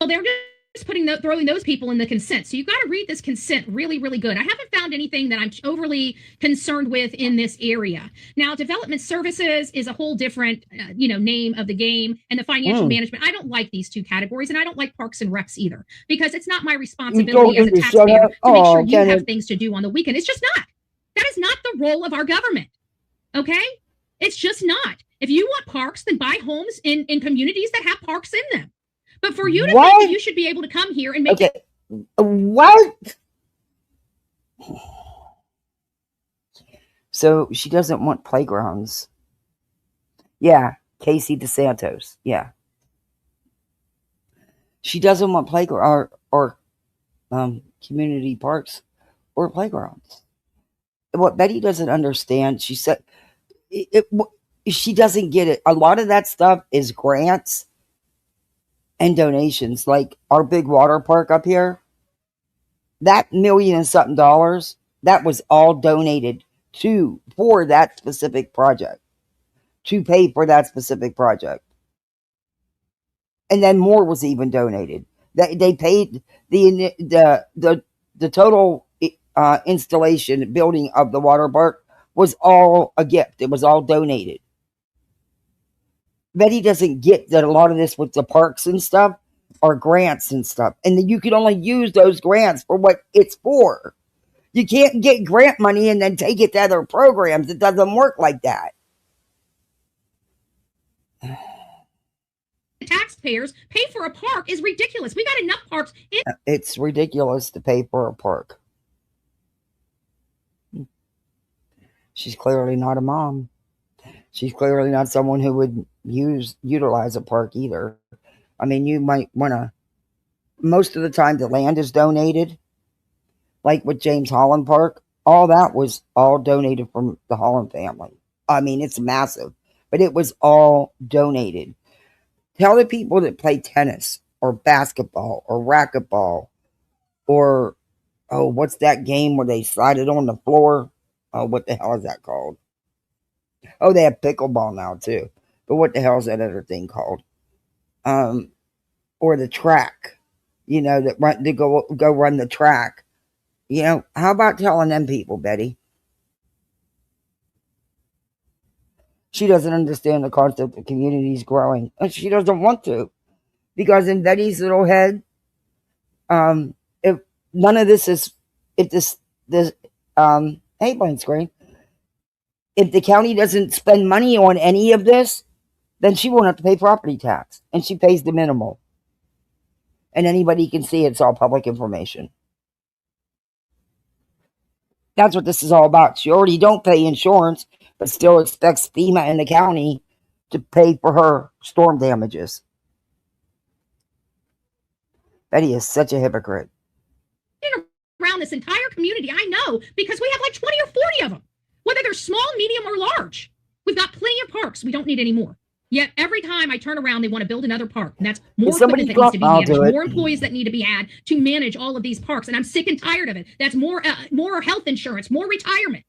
Well, they're just throwing those people in the consent. So you've got to read this consent really, really good. I haven't found anything that I'm overly concerned with in this area. Now, development services is a whole different, name of the game, and the financial management. I don't like these two categories, and I don't like parks and recs either, because it's not my responsibility as a taxpayer to make sure you have things to do on the weekend. It's just not. That is not the role of our government. Okay? It's just not. If you want parks, then buy homes in communities that have parks in them. But for you to think that you should be able to come here and make it. What? So she doesn't want playgrounds. Yeah, Casey DeSantos. Yeah. She doesn't want playground or community parks or playgrounds. What Betty doesn't understand, she said, she doesn't get it. A lot of that stuff is grants and donations. Like our big water park up here, that million and something dollars, that was all donated for that specific project, to pay for that specific project. And then more was even donated. They paid the total installation building of the water park was all a gift. It was all donated. Betty doesn't get that a lot of this with the parks and stuff are grants and stuff. And then you can only use those grants for what it's for. You can't get grant money and then take it to other programs. It doesn't work like that. Taxpayers pay for a park is ridiculous. We got enough parks. It's ridiculous to pay for a park. She's clearly not a mom. She's clearly not someone who would utilize a park either. I mean, you might want to. Most of the time, the land is donated. Like with James Holland Park, all that was all donated from the Holland family. I mean, it's massive, but it was all donated. Tell the people that play tennis or basketball or racquetball or, what's that game where they slide it on the floor? Oh, what the hell is that called? Oh, they have pickleball now too. But what the hell is that other thing called? Or the track, that go run the track. How about telling them people, Betty? She doesn't understand the concept of communities growing. And she doesn't want to. Because in Betty's little head, if none of this is, hey, blank screen. If the county doesn't spend money on any of this, then she won't have to pay property tax. And she pays the minimal. And anybody can see it's all public information. That's what this is all about. She already don't pay insurance, but still expects FEMA and the county to pay for her storm damages. Betty is such a hypocrite. Around this entire community, I know, because we have like 20 or 40 of them, whether they're small, medium, or large. We've got plenty of parks. We don't need any more. Yet every time I turn around, they want to build another park. And that's more equipment that needs to be managed, more employees that need to be had to manage all of these parks. And I'm sick and tired of it. That's more health insurance, more retirement,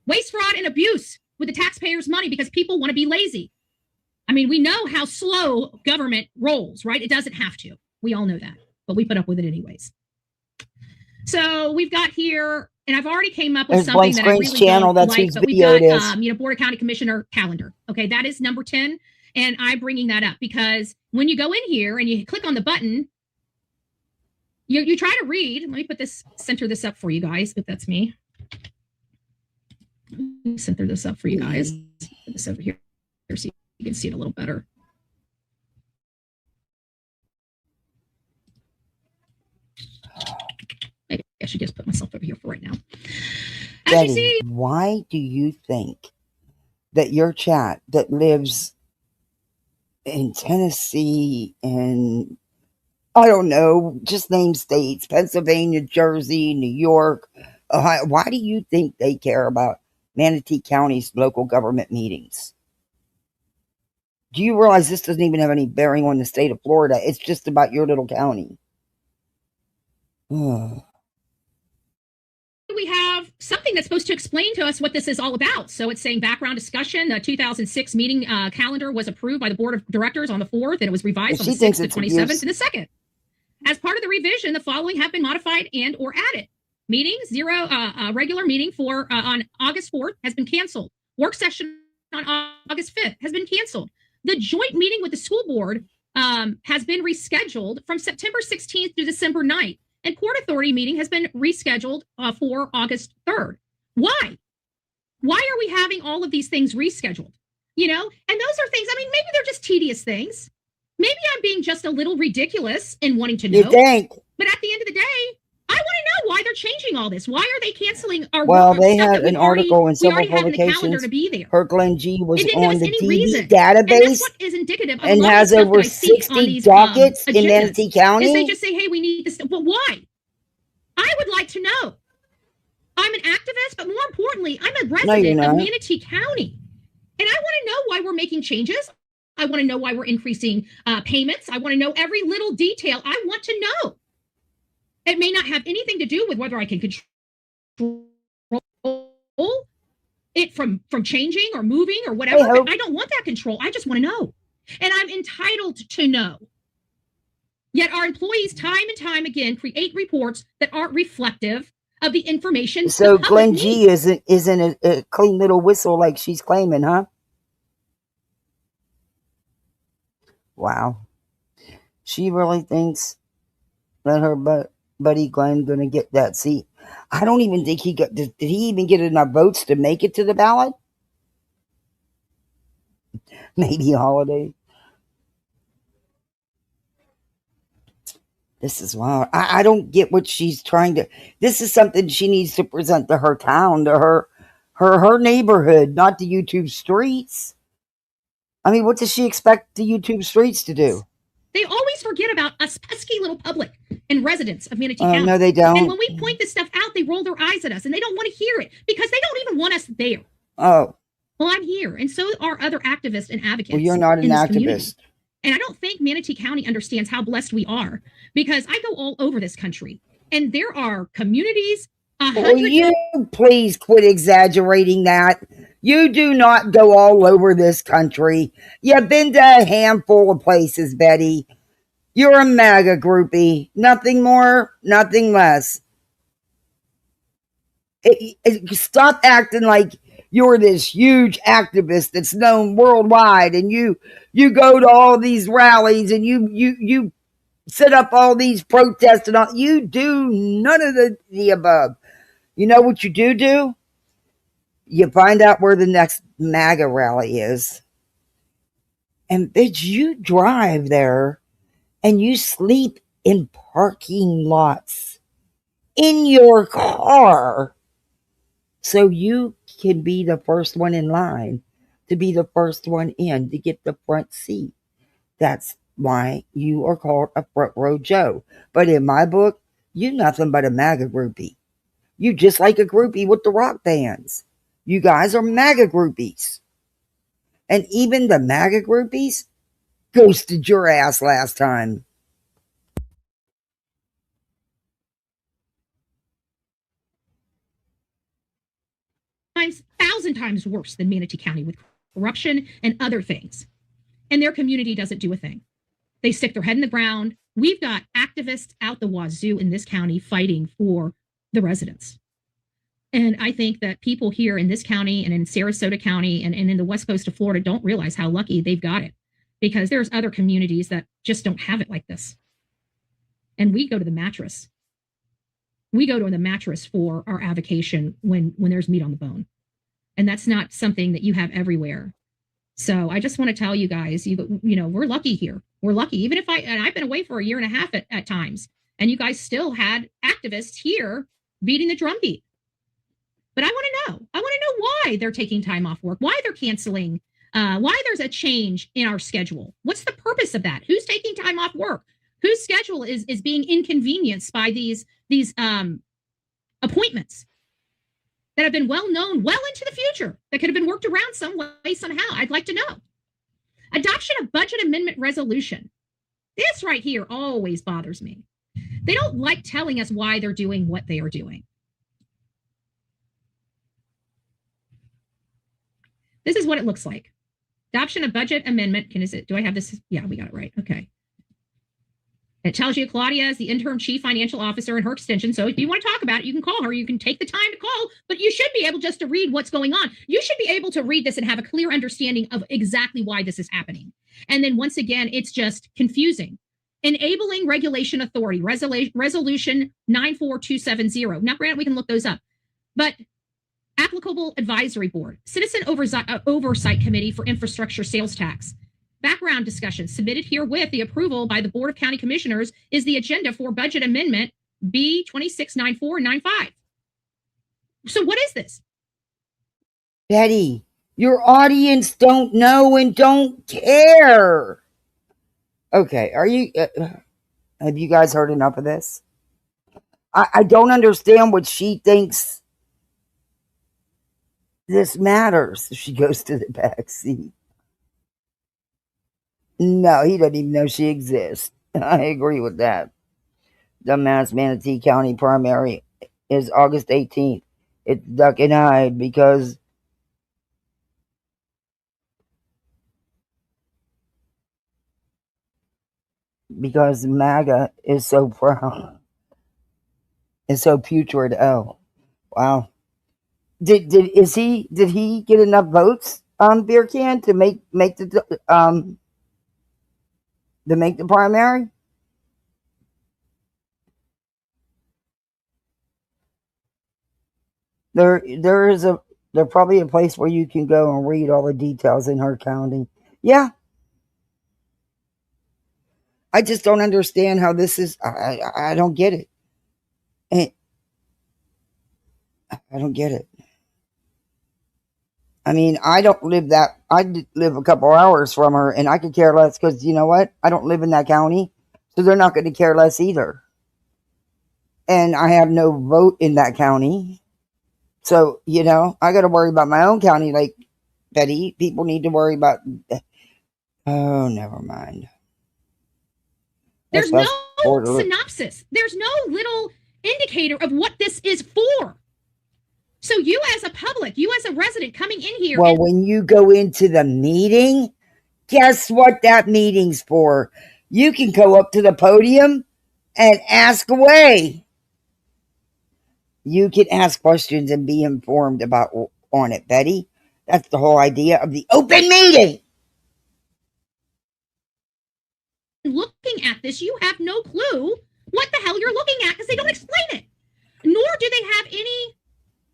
waste, fraud, and abuse with the taxpayers' money because people want to be lazy. I mean, we know how slow government rolls, right? It doesn't have to. We all know that, but we put up with it anyways. So we've got here, and I've already came up with something that I really channel, don't that's like, but we've video got, Board of County Commissioner calendar. Okay, that is number 10, and I'm bringing that up because when you go in here and you click on the button, you try to read. Let me center this up for you guys, if that's me. Let me center this up for you guys. Put this over here so you can see it a little better. Maybe I should just put myself over here for right now. As Betty, you see, why do you think that your chat that lives in Tennessee and I don't know, just name states, Pennsylvania, Jersey, New York, Ohio, why do you think they care about Manatee County's local government meetings? Do you realize this doesn't even have any bearing on the state of Florida? It's just about your little county. we have something that's supposed to explain to us what this is all about. So it's saying background discussion. The 2006 meeting calendar was approved by the board of directors on the 4th, and it was revised on the 6th, the 27th, and the 2nd. As part of the revision, the following have been modified and or added. Meeting regular meeting on August 4th has been canceled. Work session on August 5th has been canceled. The joint meeting with the school board has been rescheduled from September 16th to December 9th. And Port Authority meeting has been rescheduled for August 3rd. Why? Why are we having all of these things rescheduled? You know, and those are things, I mean, maybe they're just tedious things. Maybe I'm being just a little ridiculous in wanting to know. You think? But at the end of the day, I want to know why they're changing all this. Why are they canceling our Well, work? they had an article in several publications. To be there. Kirkland G was on the TV reason. database and that's what is indicative of and has over 60 dockets in Manatee County. Is they just say, hey, we need this. But why? I would like to know. I'm an activist, but more importantly, I'm a resident of Manatee County. And I want to know why we're making changes. I want to know why we're increasing payments. I want to know every little detail. I want to know. It may not have anything to do with whether I can control it from changing or moving or whatever. I don't want that control. I just want to know. And I'm entitled to know. Yet our employees time and time again create reports that aren't reflective of the information. So Glenn G isn't a clean little whistle like she's claiming, huh? Wow. She really thinks that her buddy Glenn gonna get that seat. I don't even think he got. Did he even get enough votes to make it to the ballot? Maybe Holiday. This is wild. I don't get what she's trying to. This is something she needs to present to her town, to her neighborhood, not the YouTube streets. I mean, what does she expect the YouTube streets to do? They always forget about us pesky little public and residents of Manatee County. No, they don't. And when we point this stuff out, they roll their eyes at us and they don't want to hear it because they don't even want us there. Oh. Well, I'm here. And so are other activists and advocates. Well, you're not an activist. Community. And I don't think Manatee County understands how blessed we are because I go all over this country and there are communities. Will you please quit exaggerating that? You do not go all over this country. You've been to a handful of places, Betty. You're a MAGA groupie. Nothing more, nothing less. Stop acting like you're this huge activist that's known worldwide and you go to all these rallies and you set up all these protests and all. You do none of the above. You know what you do? You find out where the next MAGA rally is. And bitch, you drive there and you sleep in parking lots in your car so you can be the first one in line, to be the first one in, to get the front seat. That's why you are called a front row Joe. But in my book, you're nothing but a MAGA groupie. You just like a groupie with the rock bands. You guys are MAGA groupies. And even the MAGA groupies ghosted your ass last time. Thousand times worse than Manatee County with corruption and other things. And their community doesn't do a thing. They stick their head in the ground. We've got activists out the wazoo in this county fighting for the residents. And I think that people here in this county and in Sarasota County and in the west coast of Florida don't realize how lucky they've got it because there's other communities that just don't have it like this. And we go to the mattress. We go to the mattress for our avocation when there's meat on the bone. And that's not something that you have everywhere. So I just want to tell you guys, you know, we're lucky here. We're lucky. Even if I've been away for a year and a half at times, and you guys still had activists here beating the drumbeat. But I want to know. I want to know why they're taking time off work, why they're canceling, why there's a change in our schedule. What's the purpose of that? Who's taking time off work? Whose schedule is being inconvenienced by these appointments that have been well known well into the future that could have been worked around some way, somehow? I'd like to know. Adoption of budget amendment resolution. This right here always bothers me. They don't like telling us why they're doing what they are doing. This is what it looks like. Adoption of budget amendment. Do I have this? Yeah, we got it right. Okay. It tells you Claudia is the interim chief financial officer and her extension. So if you want to talk about it, you can call her. You can take the time to call, but you should be able just to read what's going on. You should be able to read this and have a clear understanding of exactly why this is happening. And then once again, it's just confusing. Enabling Regulation Authority, Resolution 94270. Now, granted, we can look those up, but Applicable Advisory Board, Citizen Oversight Committee for Infrastructure Sales Tax. Background discussion submitted here with the approval by the Board of County Commissioners is the agenda for Budget Amendment B 269495. So what is this? Betty, your audience don't know and don't care. Okay, have you guys heard enough of this? I don't understand what she thinks this matters. She goes to the back seat. No, he doesn't even know she exists. I agree with that. Dumbass Manatee County primary is August 18th. It's duck and hide because MAGA is so proud. It's so putrid. Oh, wow. Did he get enough votes on Beer Can to make the primary? There's probably a place where you can go and read all the details in her county. Yeah. I just don't understand how this is. I don't get it. I don't get it. I mean, I don't live that. I live a couple hours from her, and I could care less because you know what? I don't live in that county, so they're not going to care less either. And I have no vote in that county, so you know I got to worry about my own county. Like Betty, people need to worry about. Oh, never mind. There's no synopsis. There's no little indicator of what this is for. So you as a public, you as a resident coming in here. Well, when you go into the meeting, guess what that meeting's for? You can go up to the podium and ask away. You can ask questions and be informed about on it, Betty. That's the whole idea of the open meeting. Looking at this, you have no clue what the hell you're looking at because they don't explain it. Nor do they have any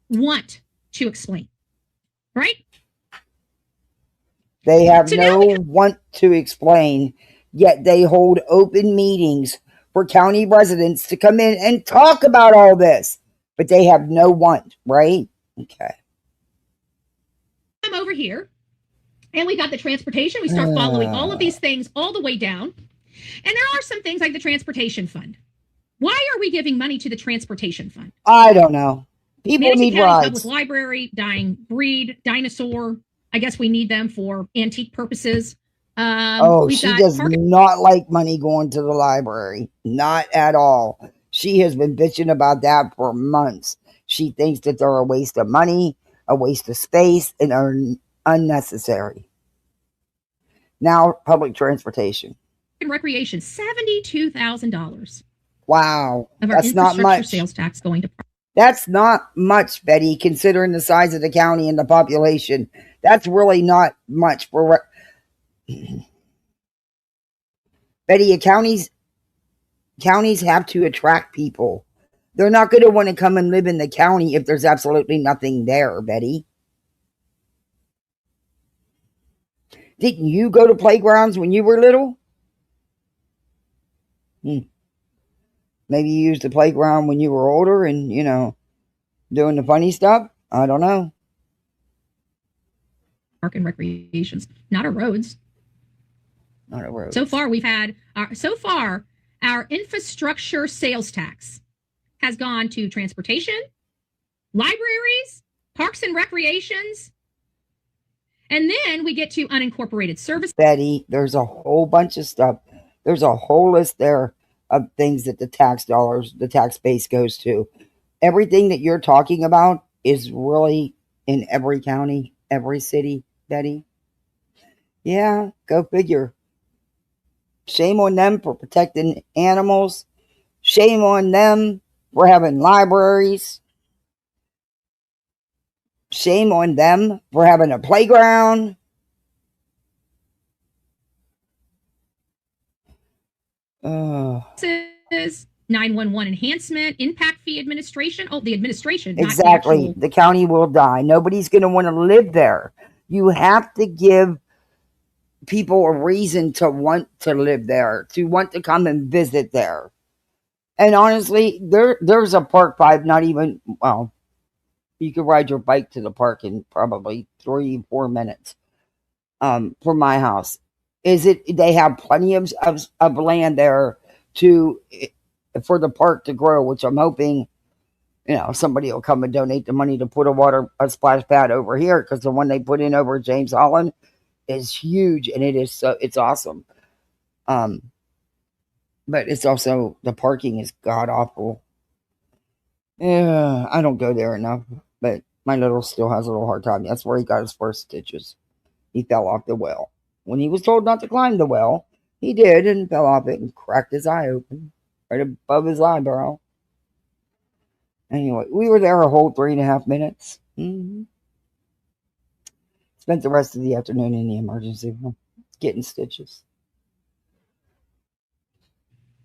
want to explain, right? They have no want to explain, yet they hold open meetings for county residents to come in and talk about all this. But they have no want, right? Okay. I'm over here, and we got the transportation. We start following all of these things all the way down. And there are some things like the transportation fund. Why are we giving money to the transportation fund? I don't know. People Manatee need County rides. Public Library, dying breed, dinosaur. I guess we need them for antique purposes. She does not like money going to the library. Not at all. She has been bitching about that for months. She thinks that they're a waste of money, a waste of space, and are unnecessary. Now, public transportation. And recreation, $72,000. Wow. Of our that's not much. Sales tax going to. That's not much, Betty, considering the size of the county and the population. That's really not much for. Betty, counties have to attract people. They're not going to want to come and live in the county if there's absolutely nothing there, Betty. Didn't you go to playgrounds when you were little? Maybe you used the playground when you were older and, you know, doing the funny stuff. I don't know. Park and recreations, not our roads. Not a road. So far, we've had our infrastructure sales tax has gone to transportation, libraries, parks and recreations, and then we get to unincorporated services. Betty, there's a whole bunch of stuff. There's a whole list there of things that the tax base goes to. Everything that you're talking about is really in every county, every city, Betty. Yeah, go figure. Shame on them for protecting animals. Shame on them for having libraries. Shame on them for having a playground. Is 911 enhancement, impact fee administration. Oh, the administration. Exactly. The county will die. Nobody's going to want to live there. You have to give people a reason to want to live there, to want to come and visit there. And honestly, there's a park 5, not even, well, you could ride your bike to the park in probably 3-4 minutes from my house. They have plenty of land there for the park to grow, which I'm hoping Somebody will come and donate the money to put a splash pad over here, because the one they put in over James Holland is huge, and it's awesome. But it's also, the parking is god awful. Yeah, I don't go there enough, but my little still has a little hard time. That's where he got his first stitches. He fell off the well. When he was told not to climb the well, he did and fell off it and cracked his eye open right above his eyebrow. Anyway, we were there a whole 3.5 minutes. Spent the rest of the afternoon in the emergency room getting stitches.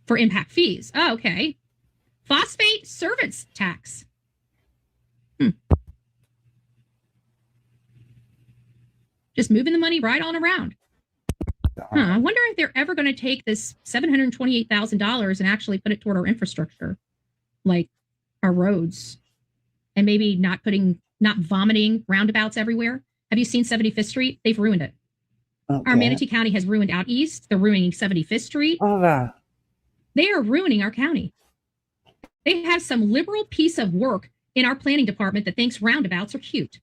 For impact fees. Oh, okay. Phosphate service tax. Just moving the money right on around. I wonder if they're ever going to take this $728,000 and actually put it toward our infrastructure, like our roads, and maybe not vomiting roundabouts everywhere. Have you seen 75th Street? They've ruined it. Okay. Our Manatee County has ruined out east. They're ruining 75th Street. They are ruining our county. They have some liberal piece of work in our planning department that thinks roundabouts are cute.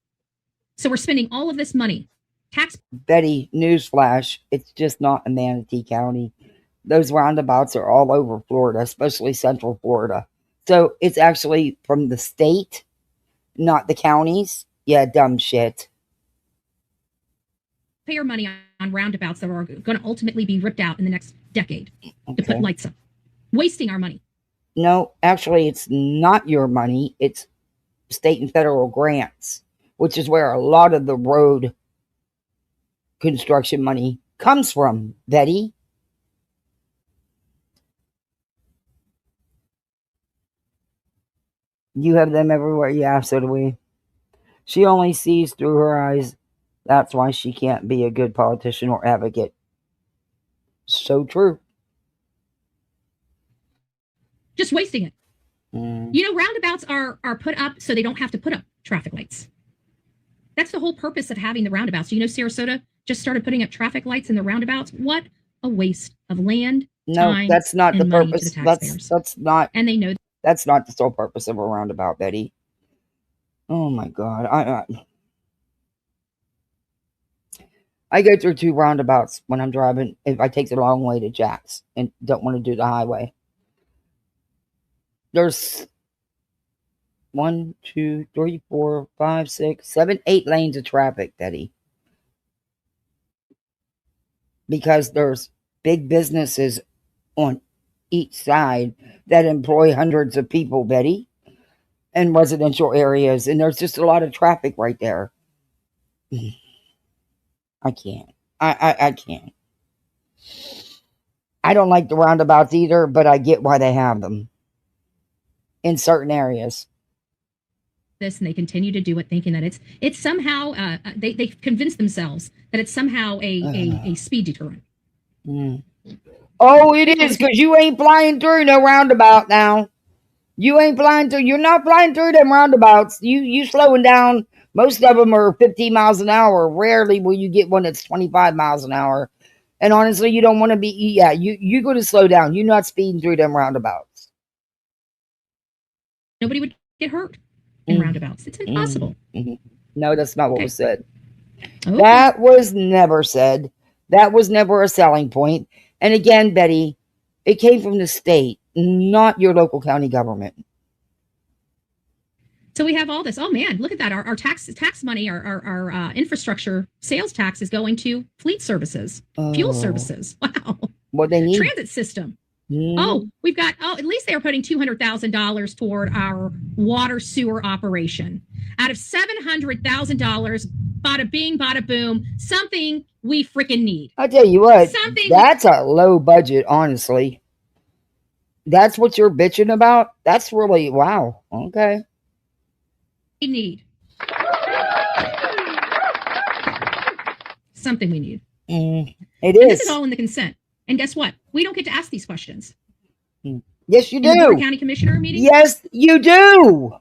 So we're spending all of this money. Betty, newsflash, it's just not in Manatee County. Those roundabouts are all over Florida, especially Central Florida. So it's actually from the state, not the counties. Yeah, dumb shit. Pay our money on roundabouts that are going to ultimately be ripped out in the next decade to put lights up. Wasting our money. No, actually, it's not your money. It's state and federal grants, which is where a lot of the road construction money comes from, Betty. You have them everywhere. Yeah, so do we. She only sees through her eyes. That's why she can't be a good politician or advocate. So true. Just wasting it. Roundabouts are put up so they don't have to put up traffic lights. That's the whole purpose of having the roundabouts. Sarasota just started putting up traffic lights in the roundabouts. What a waste of land. No, that's not the purpose. That's not. And they know that's not the sole purpose of a roundabout, Betty. Oh my God. I go through 2 roundabouts when I'm driving. If I take the long way to Jack's and don't want to do the highway. There's 1, 2, 3, 4, 5, 6, 7, 8 lanes of traffic, Betty. Because there's big businesses on each side that employ hundreds of people, Betty, in residential areas. And there's just a lot of traffic right there. I can't. I can't. I don't like the roundabouts either, but I get why they have them in certain areas. This, and they continue to do it, thinking that it's somehow they convince themselves that it's somehow a speed deterrent. Oh, it is, because you ain't flying through no roundabout now. You're not flying through them roundabouts. You slowing down. Most of them are 15 miles an hour. Rarely will you get one that's 25 miles an hour. And honestly, you don't want to be, you're going to slow down. You're not speeding through them roundabouts. Nobody would get hurt in roundabouts. It's impossible. No, that's not what was said. Okay. That was never said. That was never a selling point. And again, Betty, it came from the state, not your local county government. So we have all this. Oh man, look at that! Our tax money, our infrastructure sales tax is going to fleet services, fuel services. Wow. What they need? Transit system. Oh, we've got. Oh, at least they are putting $200,000 toward our water sewer operation out of $700,000. Bada bing, bada boom. Something we freaking need. I tell you what, that's a low budget. Honestly, that's what you're bitching about. That's really wow. Okay. Need something we need. It is. This is all in the consent. And guess what? We don't get to ask these questions. Yes, you do. In the county commissioner meeting? Yes, you do.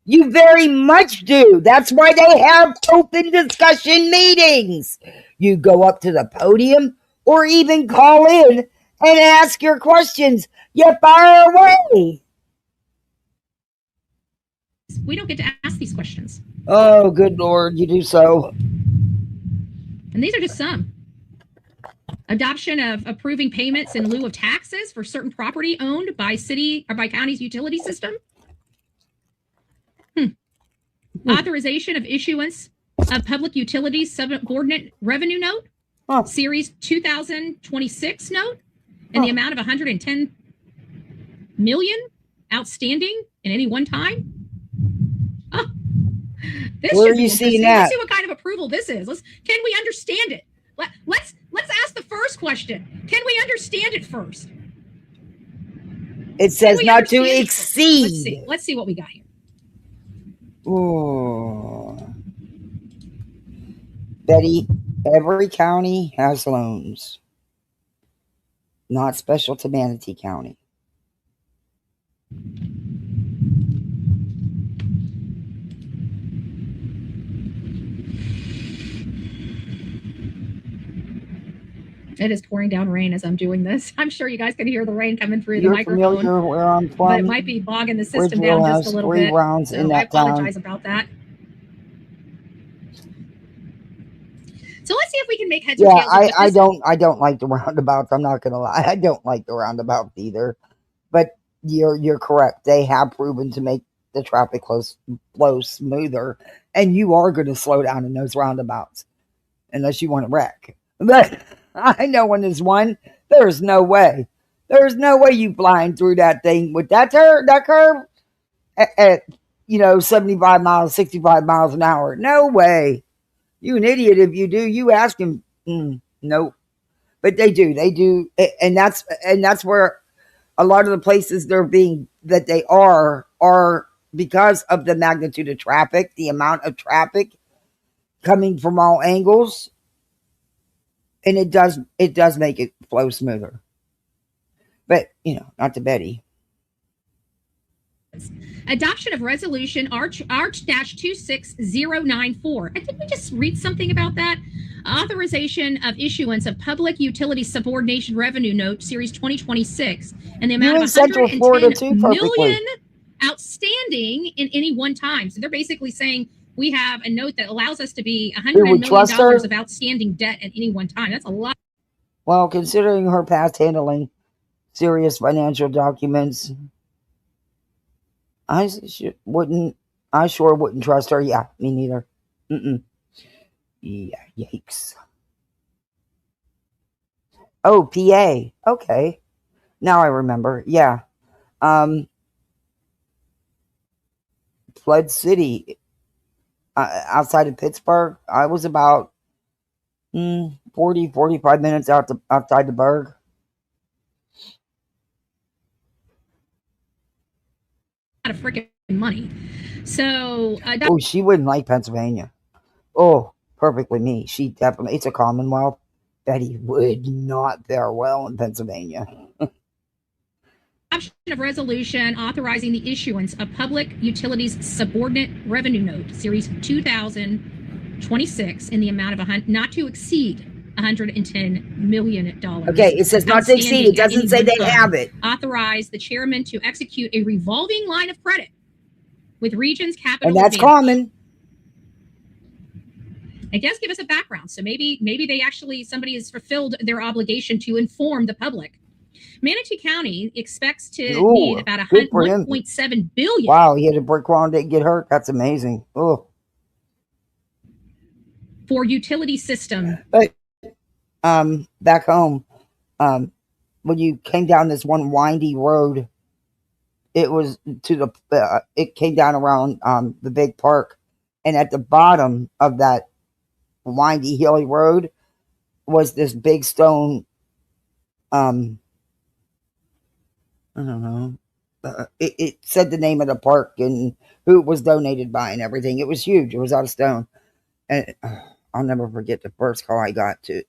You very much do. That's why they have open discussion meetings. You go up to the podium or even call in and ask your questions. You fire away. We don't get to ask these questions. Oh, good Lord, you do so. And these are just some. Adoption of approving payments in lieu of taxes for certain property owned by city or by county's utility system. Authorization of issuance of public utilities subordinate revenue note, series 2026 note, in the amount of 110 million outstanding in any one time. This Where should are be you seeing interesting. that? Let's see what kind of approval this is. Can we understand it? Let's ask the first question. Can we understand it first? It says not to exceed. Let's see what we got here. Oh. Betty, every county has loans. Not special to Manatee County. It is pouring down rain as I'm doing this. I'm sure you guys can hear the rain coming through You're the microphone. familiar where I'm from? But it might be bogging the system Bridgeville down just has a little 3 bit. rounds So in I that town. apologize about that. So let's see if we can make heads or Yeah, tails of what I this don't like the roundabouts. I'm not gonna lie. I don't like the roundabouts either. But you're correct. They have proven to make the traffic flow smoother, and you are going to slow down in those roundabouts unless you want to wreck. But I know when there's one, there's no way. There's no way you flying through that thing with that curve at 75 miles, 65 miles an hour. No way. You an idiot if you do. You ask him. Nope. But they do, and that's where a lot of the places they are because of the magnitude of traffic, the amount of traffic coming from all angles, and it does make it flow smoother. But not to Betty. Adoption of resolution Arch-26094. Did we just read something about that? Authorization of issuance of public utility subordination revenue note series 2026 and the amount of Central Florida too, million outstanding in any one time. So they're basically saying we have a note that allows us to be $100 million of outstanding debt at any one time. That's a lot. Well, considering her past handling serious financial documents, I sure wouldn't trust her. Yeah, me neither. Yeah, yikes. Oh, PA. Okay. Now I remember. Yeah. Flood City, outside of Pittsburgh. I was about 45 minutes outside the burg. Of freaking money. So she wouldn't like Pennsylvania. Oh, perfectly me. She definitely, it's a Commonwealth. Betty would not fare well in Pennsylvania. Adoption of resolution authorizing the issuance of public utilities subordinate revenue note series 2026 in the amount of not to exceed $110 million. Okay, it says not to exceed. It doesn't say they have it. Authorize the chairman to execute a revolving line of credit with Regions Capital. And that's common. I guess give us a background. So maybe somebody has fulfilled their obligation to inform the public. Manatee County expects to need about $1.7 billion. Wow, he had a brick wall and didn't get hurt. That's amazing. Oh. For utility system. But back home, when you came down this one windy road, it was it came down around the big park, and at the bottom of that windy hilly road was this big stone. I don't know. It said the name of the park and who it was donated by and everything. It was huge. It was out of stone, and I'll never forget the first call I got to.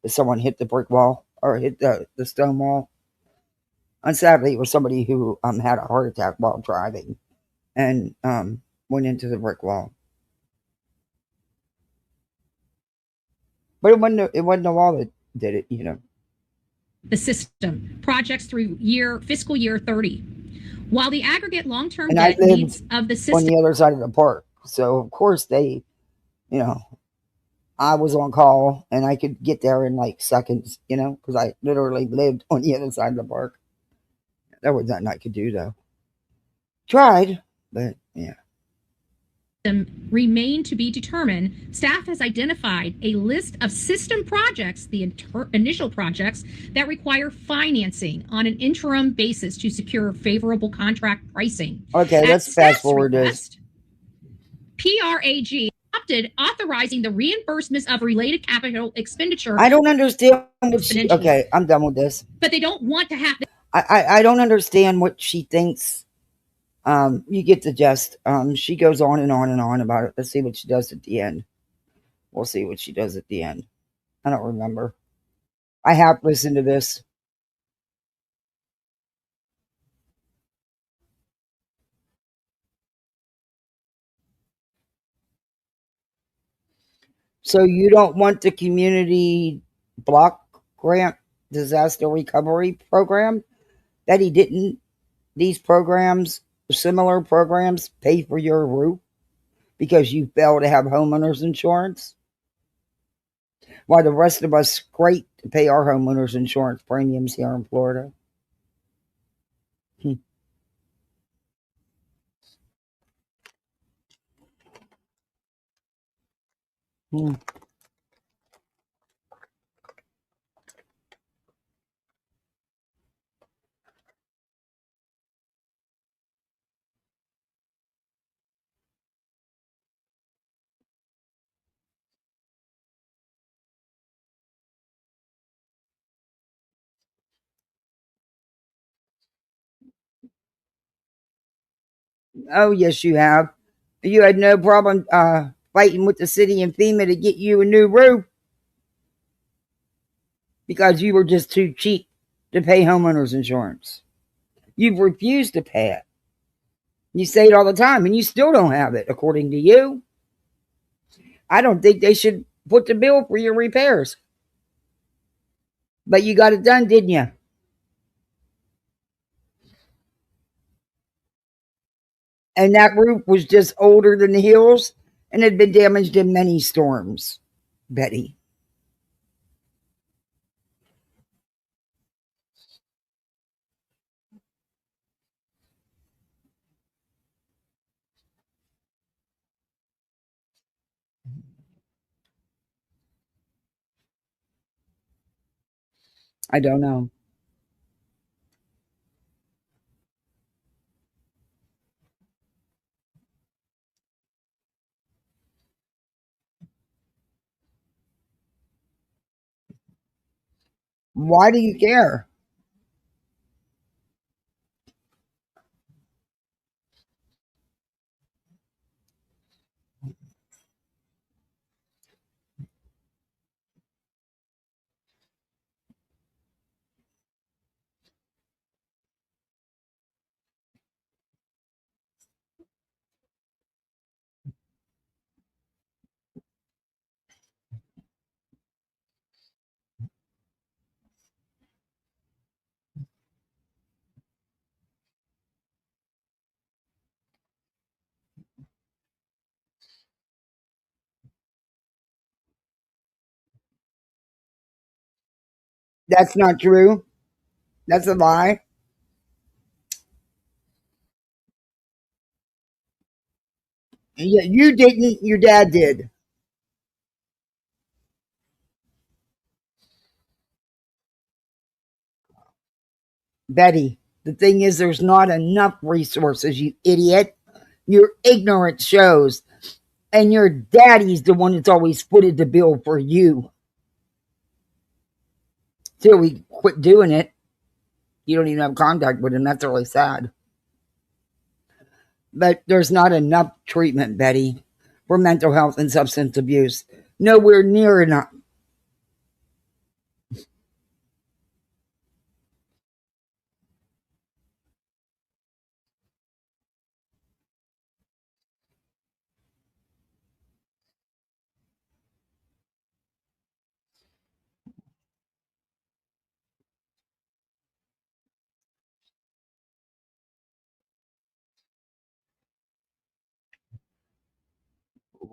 Someone hit the brick wall or hit the stone wall. And sadly, it was somebody who had a heart attack while driving and went into the brick wall. But it wasn't the wall that did it, The system projects through fiscal year 30. While the aggregate long-term And I debt needs lived of the on system the other side of the park. So, of course, they, you know, I was on call and I could get there in like seconds, because I literally lived on the other side of the park. There was nothing I could do, though. Tried, but yeah. remain to be determined, staff has identified a list of system projects, the initial projects, that require financing on an interim basis to secure favorable contract pricing. Okay, At let's fast staff's forward request, this. PRAG opted authorizing the reimbursements of related capital expenditure. I don't understand what she. Exponentially. Okay, I'm done with this. But they don't want to have. I don't understand what she thinks. You get the gist. She goes on and on and on about it. Let's see what she does at the end. We'll see what she does at the end. I don't remember. I have listened to this. So you don't want the community block grant disaster recovery program? That he didn't, these programs, similar programs, pay for your roof because you fail to have homeowners insurance? While the rest of us scrape to pay our homeowners insurance premiums here in Florida. Hmm. Hmm. Oh, yes, you have. You had no problem fighting with the city and FEMA to get you a new roof because you were just too cheap to pay homeowners insurance. You've refused to pay it. You say it all the time, and you still don't have it, according to you. I don't think they should put the bill for your repairs. But you got it done, didn't you? And that roof was just older than the hills and had been damaged in many storms, Betty. I don't know. Why do you care? That's not true. That's a lie. Yeah, you didn't. Your dad did. Betty, the thing is, there's not enough resources, you idiot. Your ignorance shows. And your daddy's the one that's always footed the bill for you. Till we quit doing it. You don't even have contact with him. That's really sad. But there's not enough treatment, Betty, for mental health and substance abuse. Nowhere near enough.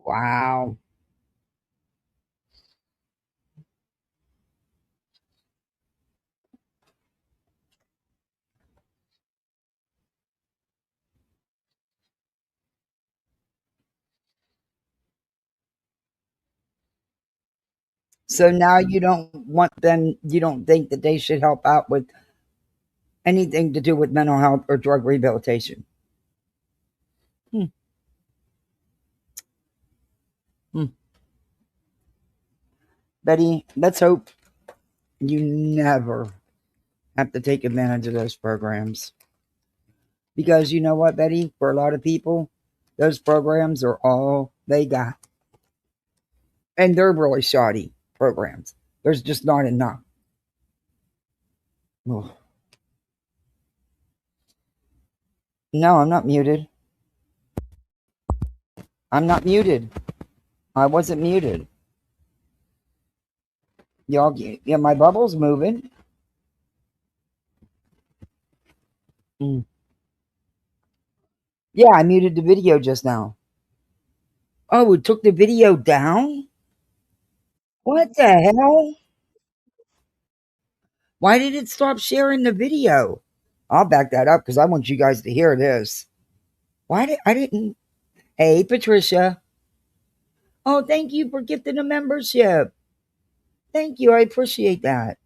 Wow. So now you don't want them, you don't think that they should help out with anything to do with mental health or drug rehabilitation? Hmm. Hmm. Betty, let's hope you never have to take advantage of those programs. Because you know what, Betty? For a lot of people, those programs are all they got. And they're really shoddy programs. There's just not enough. Ugh. No, I'm not muted. I'm not muted. I wasn't muted. Y'all, yeah, my bubble's moving. Mm. Yeah, I muted the video just now. Oh, it took the video down? What the hell? Why did it stop sharing the video? I'll back that up because I want you guys to hear this. Why did I didn't? Hey, Patricia. Oh, thank you for gifting a membership. Thank you. I appreciate that.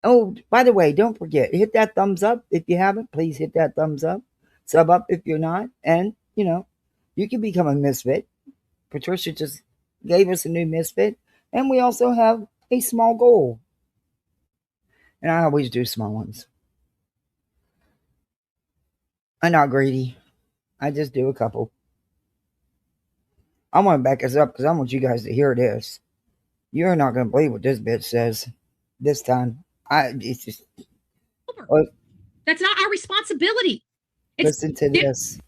Oh, by the way, don't forget, hit that thumbs up. If you haven't, please hit that thumbs up. Sub up if you're not. And, you can become a misfit. Patricia just gave us a new misfit. And we also have a small goal. And I always do small ones. I'm not greedy. I just do a couple. I want to back us up because I want you guys to hear this. You're not going to believe what this bitch says this time. It's just. That's not our responsibility. Listen to this.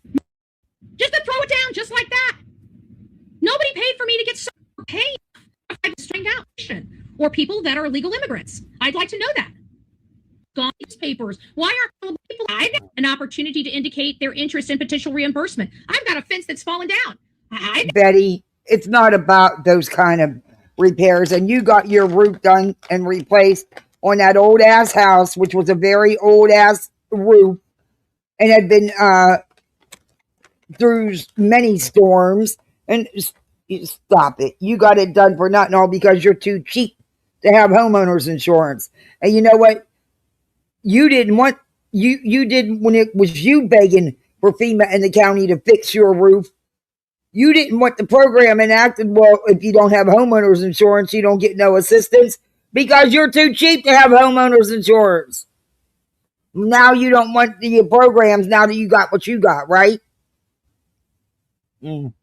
Just to throw it down just like that. Nobody paid for me to get so paid straightened out. Or people that are illegal immigrants. I'd like to know that. Gone newspapers. Why aren't people an opportunity to indicate their interest in potential reimbursement? I've got a fence that's fallen down. Betty, it's not about those kind of repairs. And you got your roof done and replaced on that old ass house, which was a very old ass roof and had been through many storms. And stop it. You got it done for nothing, all because you're too cheap to have homeowners insurance. And you know what? You didn't want, you did when it was you begging for FEMA and the county to fix your roof. You didn't want the program enacted. Well, if you don't have homeowners insurance, you don't get no assistance because you're too cheap to have homeowners insurance. Now you don't want the programs now that you got what you got, right? Never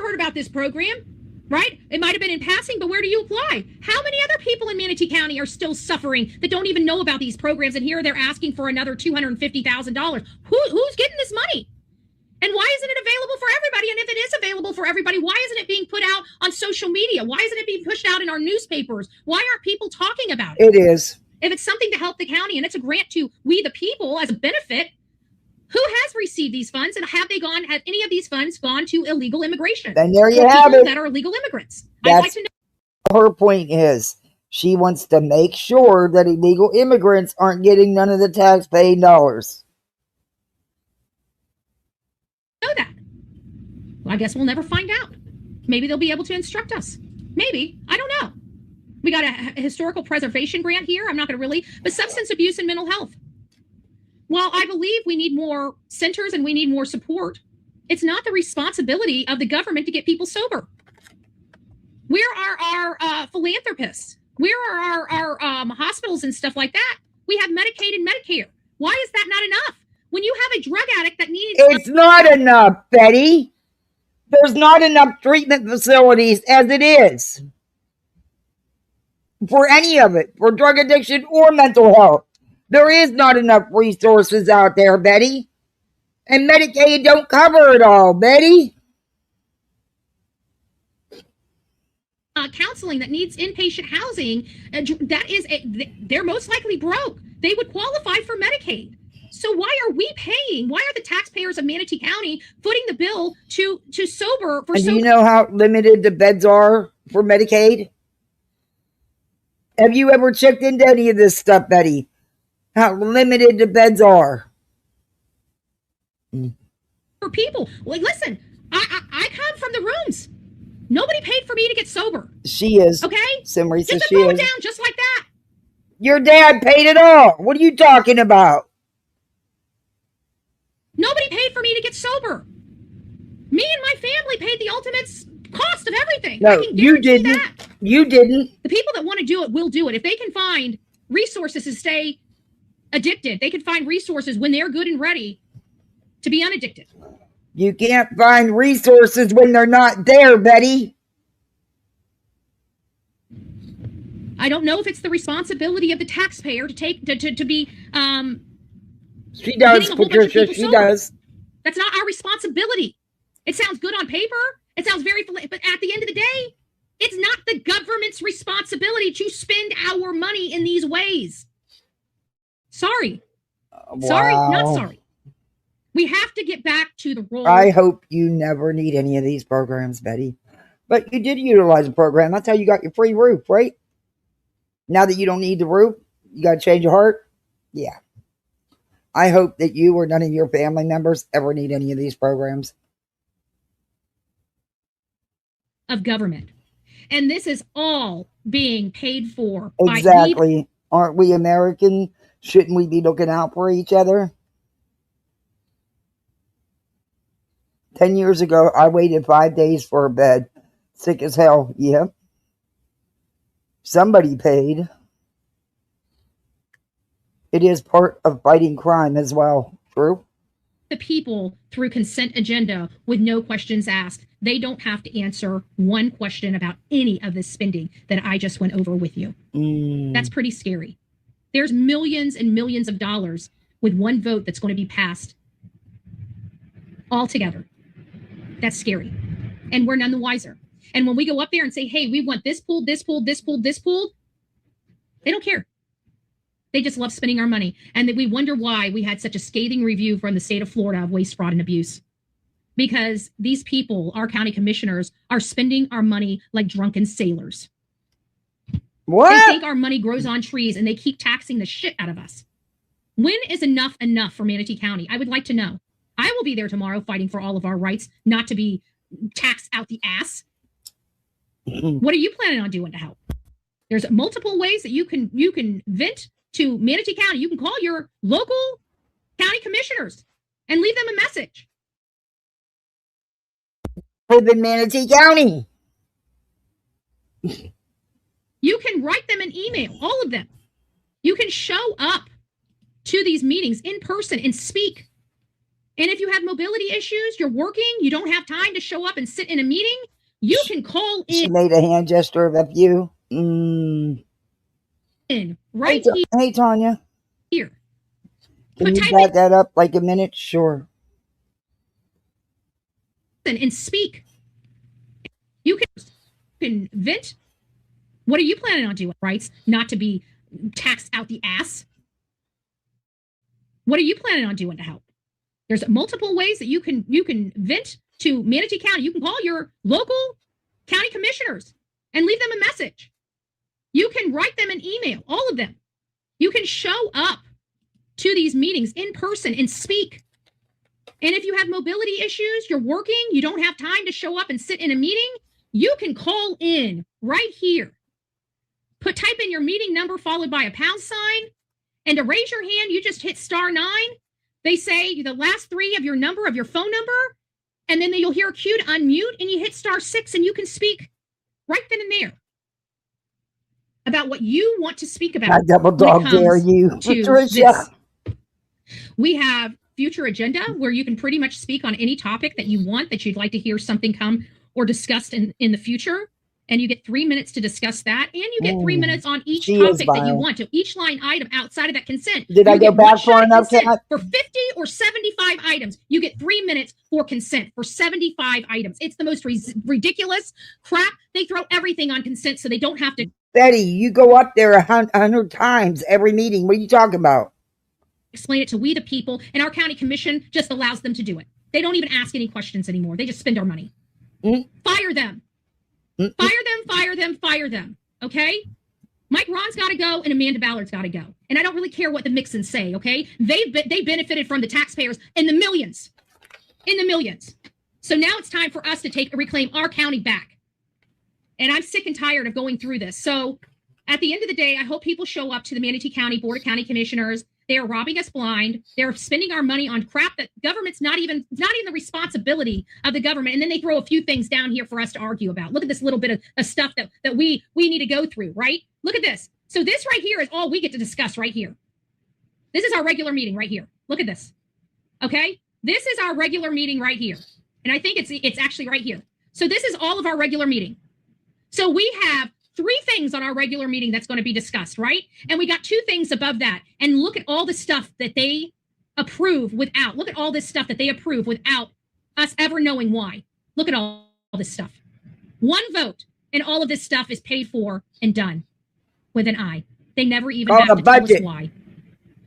heard about this program, right? It might have been in passing, but where do you apply? How many other people in Manatee County are still suffering that don't even know about these programs? And here they're asking for another $250,000. Who's getting this money? And why isn't it available for everybody? And if it is available for everybody, why isn't it being put out on social media? Why isn't it being pushed out in our newspapers? Why aren't people talking about it? It is. If it's something to help the county and it's a grant to we the people as a benefit, who has received these funds and have any of these funds gone to illegal immigration? And there you have it. That are illegal immigrants. That's I'd like to know. Her point is she wants to make sure that illegal immigrants aren't getting none of the tax-paying dollars. Know that. Well, I guess we'll never find out. Maybe they'll be able to instruct us. Maybe. I don't know. We got a historical preservation grant here. I'm not going to really, but substance abuse and mental health. While I believe we need more centers and we need more support, it's not the responsibility of the government to get people sober. Where are our philanthropists? Where are our hospitals and stuff like that? We have Medicaid and Medicare. Why is that not enough? When you have a drug addict that needs... It's not enough, Betty. There's not enough treatment facilities as it is. For any of it. For drug addiction or mental health. There is not enough resources out there, Betty. And Medicaid don't cover it all, Betty. Counseling that needs inpatient housing, they're most likely broke. They would qualify for Medicaid. So why are we paying? Why are the taxpayers of Manatee County footing the bill to sober for And do sober? you know how limited the beds are for Medicaid? Have you ever checked into any of this stuff, Betty? How limited the beds are. For people? Like, listen, I come from the rooms. Nobody paid for me to get sober. She is. Okay? Simri says Just to she throw it is. down just like that. Your dad paid it all. What are you talking about? Nobody paid for me to get sober. Me and my family paid the ultimate cost of everything. No, I can you guarantee didn't. that. You didn't. The people that want to do it will do it. If they can find resources to stay addicted, they can find resources when they're good and ready to be unaddicted. You can't find resources when they're not there, Betty. I don't know if it's the responsibility of the taxpayer to take to be She does, getting a whole bunch of Patricia. people She sober. does. That's not our responsibility. It sounds good on paper. It sounds very, but at the end of the day, it's not the government's responsibility to spend our money in these ways. Sorry. Sorry, not sorry. We have to get back to the role. I hope you never need any of these programs, Betty. But you did utilize a program. That's how you got your free roof, right? Now that you don't need the roof, you got to change your heart? Yeah. I hope that you or none of your family members ever need any of these programs. Of government. And this is all being paid for by Exactly. Aren't we American? Shouldn't we be looking out for each other? 10 years ago, I waited 5 days for a bed. Sick as hell. Yep. Somebody paid. It is part of fighting crime as well. True? the people through consent agenda with no questions asked. They don't have to answer one question about any of this spending that I just went over with you. That's pretty scary. There's millions and millions of dollars with one vote that's going to be passed all together. That's scary. And we're none the wiser. And when we go up there and say, hey, we want this pulled, this pulled, this pulled, this pulled, they don't care. They just love spending our money. And that we wonder why we had such a scathing review from the state of Florida of waste, fraud, and abuse. Because these people, our county commissioners, are spending our money like drunken sailors. What? They think our money grows on trees and they keep taxing the shit out of us. When is enough for Manatee County? I would like to know. I will be there tomorrow fighting for all of our rights, not to be taxed out the ass. What are you planning on doing to help? There's multiple ways that you can vent to Manatee County. You can call your local county commissioners and leave them a message. Live in Manatee County. You can write them an email, all of them. You can show up to these meetings in person and speak. And if you have mobility issues, you're working, you don't have time to show up and sit in a meeting, you can call in. She made a hand gesture of a few. Right Hey, Tanya. here. Can you back that up like a minute? Sure. And speak. You can vent. What are you planning on doing? Rights not to be taxed out the ass. What are you planning on doing to help? There's multiple ways that you can vent to Manatee County. You can call your local county commissioners and leave them a message. You can write them an email, all of them. You can show up to these meetings in person and speak. And if you have mobility issues, you're working, you don't have time to show up and sit in a meeting, you can call in right here. Type in your meeting number followed by a pound sign. And to raise your hand, you just hit *9. They say the last 3 of your number, of your phone number, and then you'll hear a cue to unmute, and you hit *6, and you can speak right then and there about what you want to speak about. I double dog dare you, Patricia. We have future agenda where you can pretty much speak on any topic that you want, that you'd like to hear something come or discussed in the future. And you get 3 minutes to discuss that. And you get 3 minutes on each topic that you want. So each line item outside of that consent. Did I go back far enough? For 50 or 75 items, you get 3 minutes for consent for 75 items. It's the most ridiculous crap. They throw everything on consent so they don't have to. Betty, you go up there 100 times every meeting. What are you talking about? explain it to we the people, and our county commission just allows them to do it. They don't even ask any questions anymore. They just spend our money. Fire them. Fire them. Okay? Mike Ron's got to go and Amanda Ballard's got to go. And I don't really care what the Mixons say, okay? They benefited from the taxpayers in the millions. So now it's time for us to reclaim our county back. And I'm sick and tired of going through this. So at the end of the day, I hope people show up to the Manatee County Board of County Commissioners. They are robbing us blind. They're spending our money on crap that government's not even the responsibility of the government. And then they throw a few things down here for us to argue about. Look at this little bit of stuff that we need to go through, right? Look at this. So this right here is all we get to discuss right here. This is our regular meeting right here. Look at this. Okay? This is our regular meeting right here. And I think it's actually right here. So this is all of our regular meeting. So we have 3 things on our regular meeting that's going to be discussed, right? And we got 2 things above that. And look at all the stuff that they approve without. Look at all this stuff that they approve without us ever knowing why. Look at all this stuff. 1 vote, and all of this stuff is paid for and done with an I. They never even have to tell us why.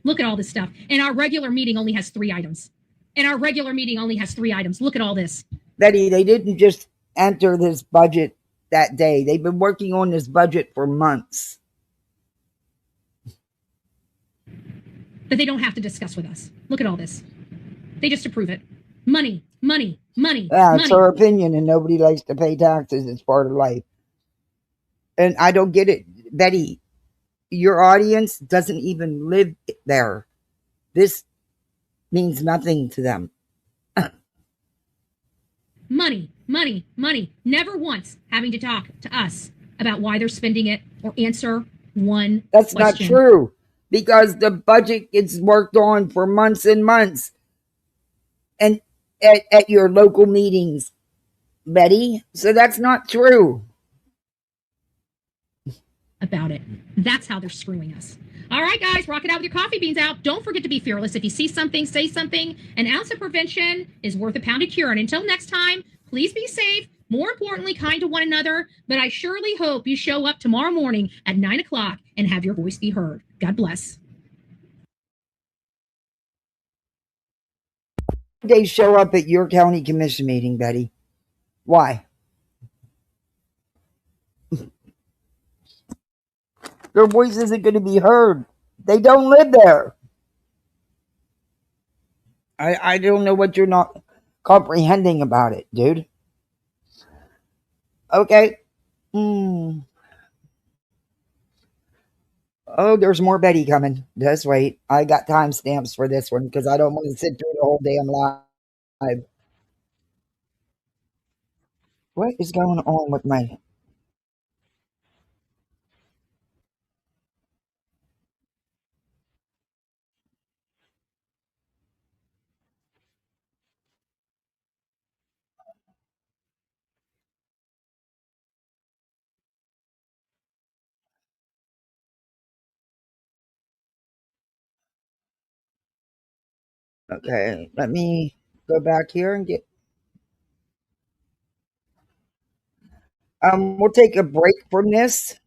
Look at all this stuff. And our regular meeting only has 3 items. Look at all this. Betty, they didn't just enter this budget that day. They've been working on this budget for months. That they don't have to discuss with us. Look at all this. They just approve it. Money. Yeah, it's our opinion, and nobody likes to pay taxes. It's part of life. And I don't get it. Betty, your audience doesn't even live there. This means nothing to them. Money. Never once having to talk to us about why they're spending it or answer one That's question. Not true, because the budget gets worked on for months and months. And at your local meetings, Betty. So that's not true. About it. That's how they're screwing us. All right, guys, rock it out with your coffee beans out. Don't forget to be fearless. If you see something, say something. An ounce of prevention is worth a pound of cure. And until next time, please be safe. More importantly, kind to one another. But I surely hope you show up tomorrow morning at 9 o'clock and have your voice be heard. God bless. They show up at your county commission meeting, Betty. Why? Their voice isn't going to be heard. They don't live there. I don't know what you're not comprehending about it, dude. Okay. Oh, there's more Betty coming. Just wait. I got timestamps for this one because I don't want to sit through the whole damn live. What is going on with my... Okay, let me go back here and get... We'll take a break from this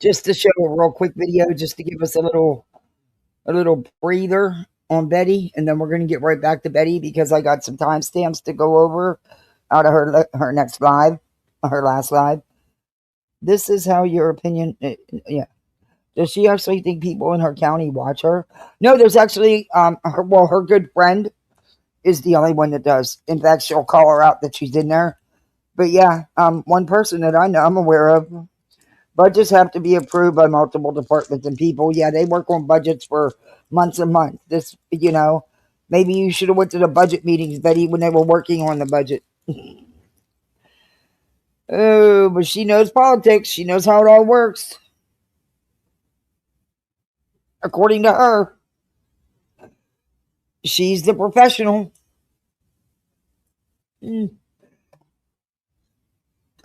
just to show a real quick video, just to give us a little breather on Betty, and then we're going to get right back to Betty because I got some timestamps to go over out of her next live, her last live. This is how your opinion... yeah. Does she actually think people in her county watch her? No, there's actually her good friend is the only one that does. In fact, she'll call her out that she's in there. But yeah, one person that I'm aware of. Budgets have to be approved by multiple departments and people. Yeah, they work on budgets for months and months. This, maybe you should have went to the budget meetings, Betty, when they were working on the budget. Oh, but she knows politics. She knows how it all works. According to her, she's the professional. A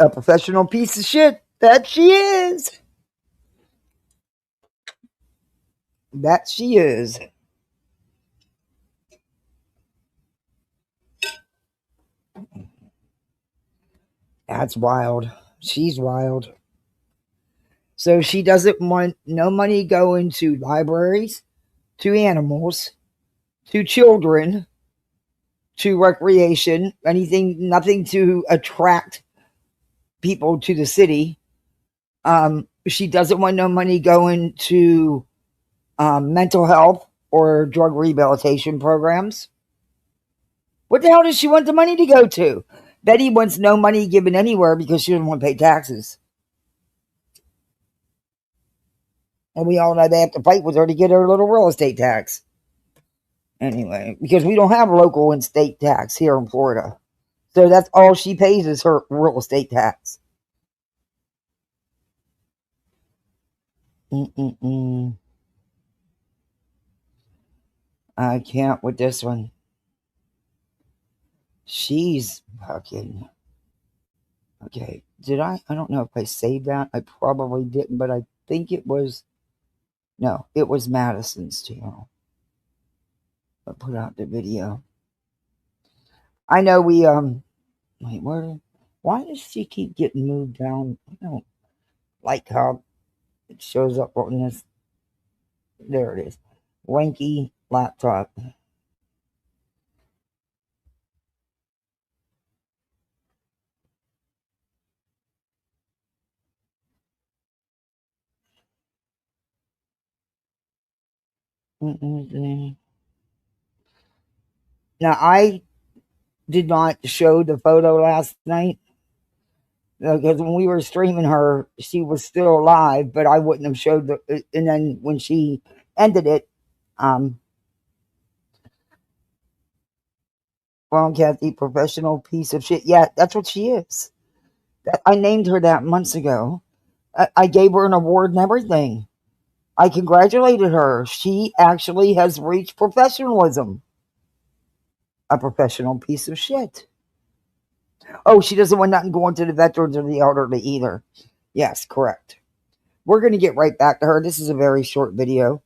professional piece of shit. That she is. That she is. That's wild. She's wild. So she doesn't want no money going to libraries, to animals, to children, to recreation, nothing to attract people to the city. She doesn't want no money going to mental health or drug rehabilitation programs. What the hell does she want the money to go to? Betty wants no money given anywhere because she doesn't want to pay taxes. And we all know they have to fight with her to get her little real estate tax. Anyway, because we don't have local and state tax here in Florida. So that's all she pays is her real estate tax. I can't with this one. She's fucking... Okay, did I don't know if I saved that. I probably didn't, but I think it was... No, it was Madison's channel. I put out the video. I know we, wait, why does she keep getting moved down? I don't like how it shows up on this. There it is. Wanky laptop. Now, I did not show the photo last night because when we were streaming her, she was still alive, but I wouldn't have showed the. And then when she ended it, well, Kathy, professional piece of shit. Yeah, that's what she is. I named her that months ago. I gave her an award and everything. I congratulated her. She actually has reached professionalism. A professional piece of shit. Oh, she doesn't want nothing going to the veterans or the elderly either. Yes, correct. We're going to get right back to her. This is a very short video.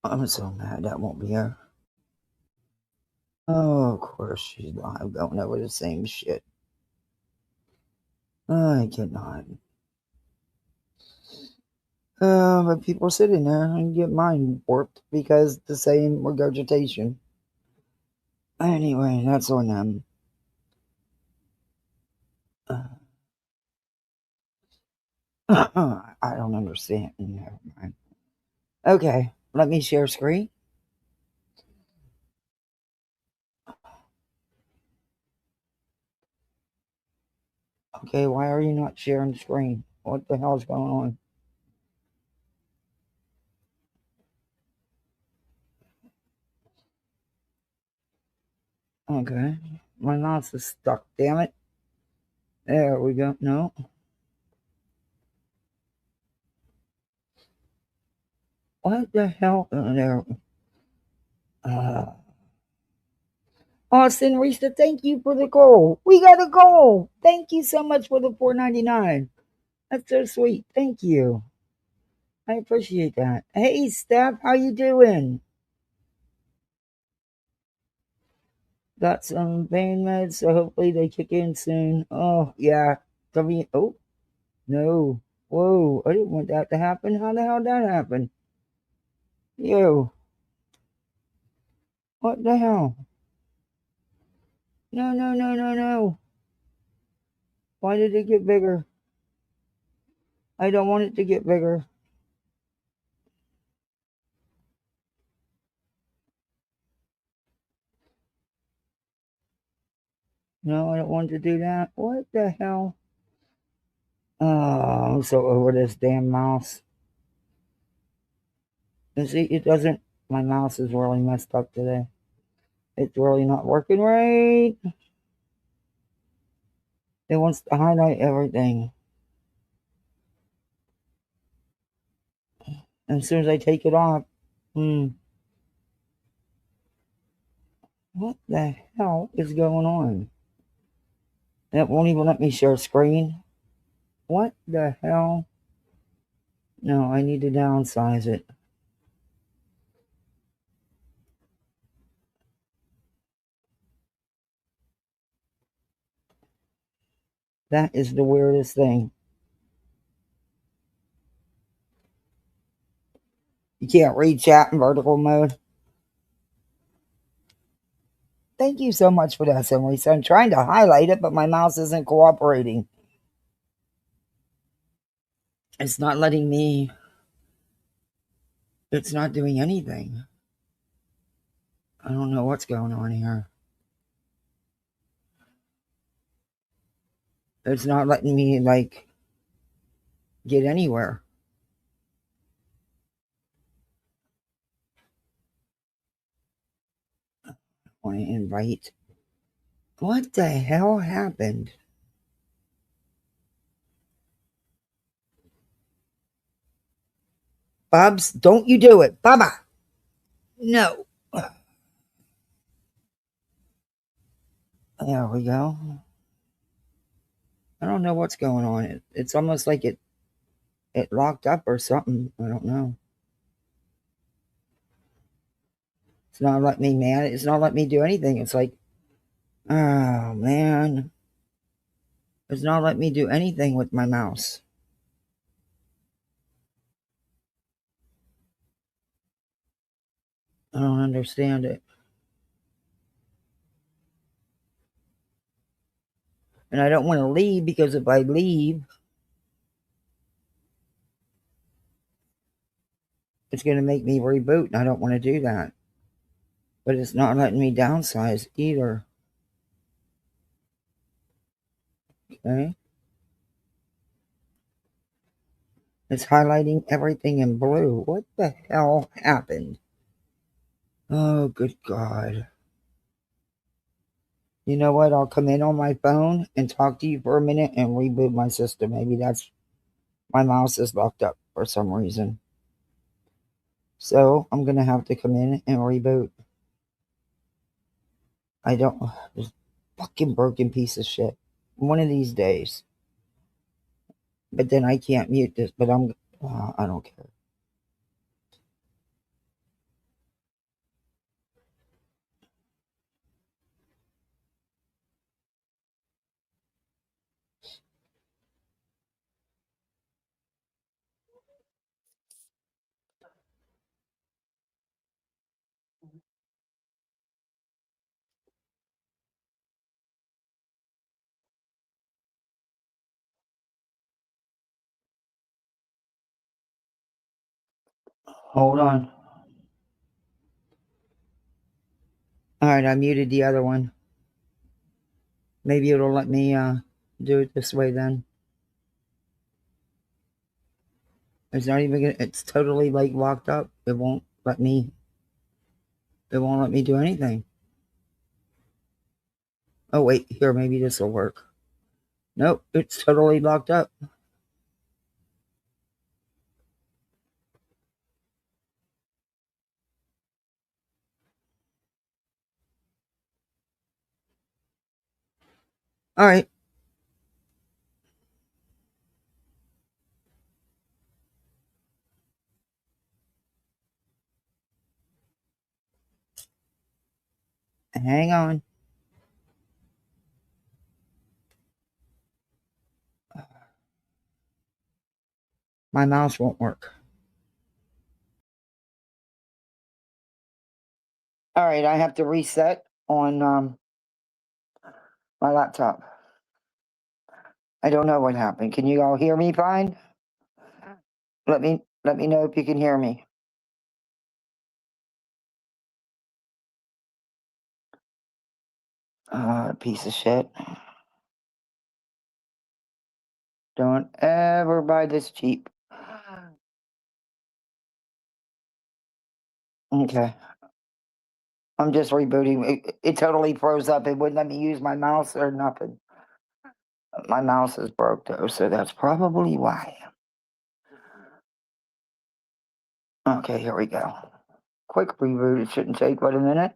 I'm so mad that won't be her. Oh, of course she's live going over the same shit. I cannot. But people sitting there and get mind warped because the same regurgitation. Anyway, that's on them. I don't understand. Never mind. Okay, let me share screen. Okay, why are you not sharing screen? What the hell is going on? Okay, my mouse is stuck, damn it. There we go. No. What the hell? There. Austin Rista, thank you for the goal. We got a goal. Thank you so much for the $4.99. That's so sweet. Thank you. I appreciate that. Hey, Steph, how you doing? Got some pain meds, so hopefully they kick in soon. Oh, yeah. Oh, no. Whoa, I didn't want that to happen. How the hell did that happen? Yo. What the hell? No, no, no, no, no. Why did it get bigger? I don't want it to get bigger. No, I don't want to do that. What the hell? Oh, I'm so over this damn mouse. You see, it doesn't. My mouse is really messed up today. It's really not working right. It wants to highlight everything. And as soon as I take it off, what the hell is going on? It won't even let me share screen. What the hell? No, I need to downsize it. That is the weirdest thing. You can't read chat in vertical mode. Thank you so much for that, Emily. So I'm trying to highlight it, but my mouse isn't cooperating. It's not letting me. It's not doing anything. I don't know what's going on here. It's not letting me, like, get anywhere. I want to invite. What the hell happened? Bubs, don't you do it. Baba. No. There we go. I don't know what's going on. It's almost like it locked up or something. I don't know. It's not letting me, man. It's not letting me do anything. It's like, oh, man. It's not letting me do anything with my mouse. I don't understand it. And I don't want to leave because if I leave, it's going to make me reboot. And I don't want to do that. But it's not letting me downsize either. Okay. It's highlighting everything in blue. What the hell happened? Oh, good God. You know what? I'll come in on my phone and talk to you for a minute and reboot my system. Maybe that's my mouse is locked up for some reason. So I'm going to have to come in and reboot. I don't. This fucking broken piece of shit. One of these days. But then I can't mute this, but I don't care. Hold on. All right, I muted the other one. Maybe it'll let me do it this way then. It's not even gonna, it's totally like locked up. It won't let me do anything. Oh wait, here, maybe this will work. Nope, it's totally locked up. All right. Hang on. My mouse won't work. All right, I have to reset on my laptop. I don't know what happened. Can you all hear me fine? Let me know if you can hear me. Piece of shit. Don't ever buy this cheap. Okay. I'm just rebooting. It totally froze up. It wouldn't let me use my mouse or nothing. My mouse is broke though, so that's probably why. Okay, here we go. Quick reboot. It shouldn't take but a minute.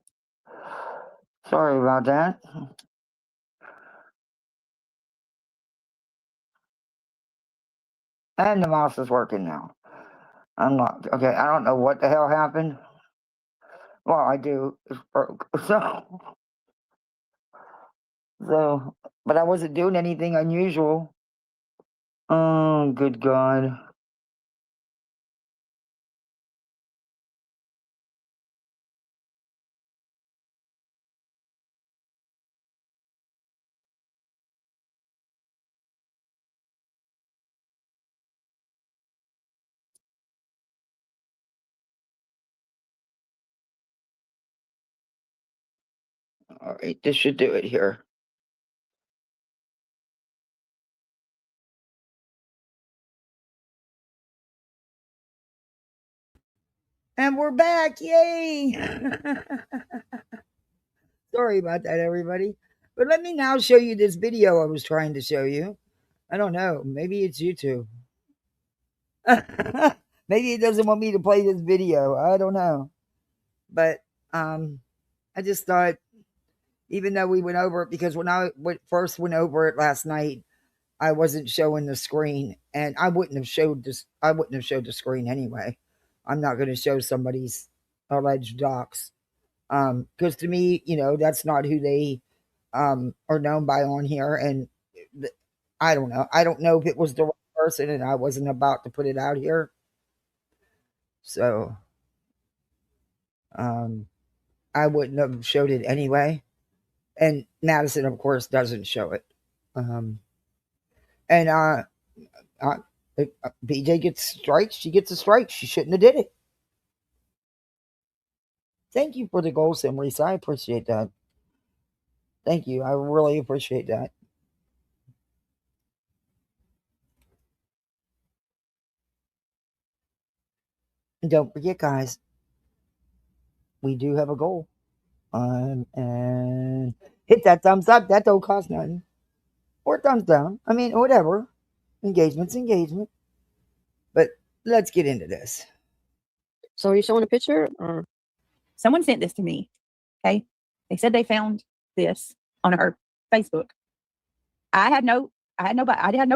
Sorry about that. And the mouse is working now. Unlocked. Okay, I don't know what the hell happened. Well, I do. It's broke. So So, but I wasn't doing anything unusual. Oh, good God. All right, this should do it here. And we're back. Yay. Sorry about that, everybody. But let me now show you this video I was trying to show you. I don't know. Maybe it's YouTube. Maybe it doesn't want me to play this video. I don't know. But I just thought, even though we went over it, because when I first went over it last night, I wasn't showing the screen, and I wouldn't have showed this. I wouldn't have showed the screen anyway. I'm not going to show somebody's alleged docs, because to me, that's not who they are known by on here, and I don't know. I don't know if it was the right person, and I wasn't about to put it out here. So, I wouldn't have showed it anyway. And Madison, of course, doesn't show it. And if BJ gets strikes, she gets a strike. She shouldn't have did it. Thank you for the goal, Simrisa. I appreciate that. Thank you. I really appreciate that. And don't forget, guys, we do have a goal. And hit that thumbs up. That don't cost nothing. Or thumbs down. I mean, whatever. Engagement's engagement. But let's get into this. So are you showing a picture or? Someone sent this to me. Okay. They said they found this on her Facebook. I had no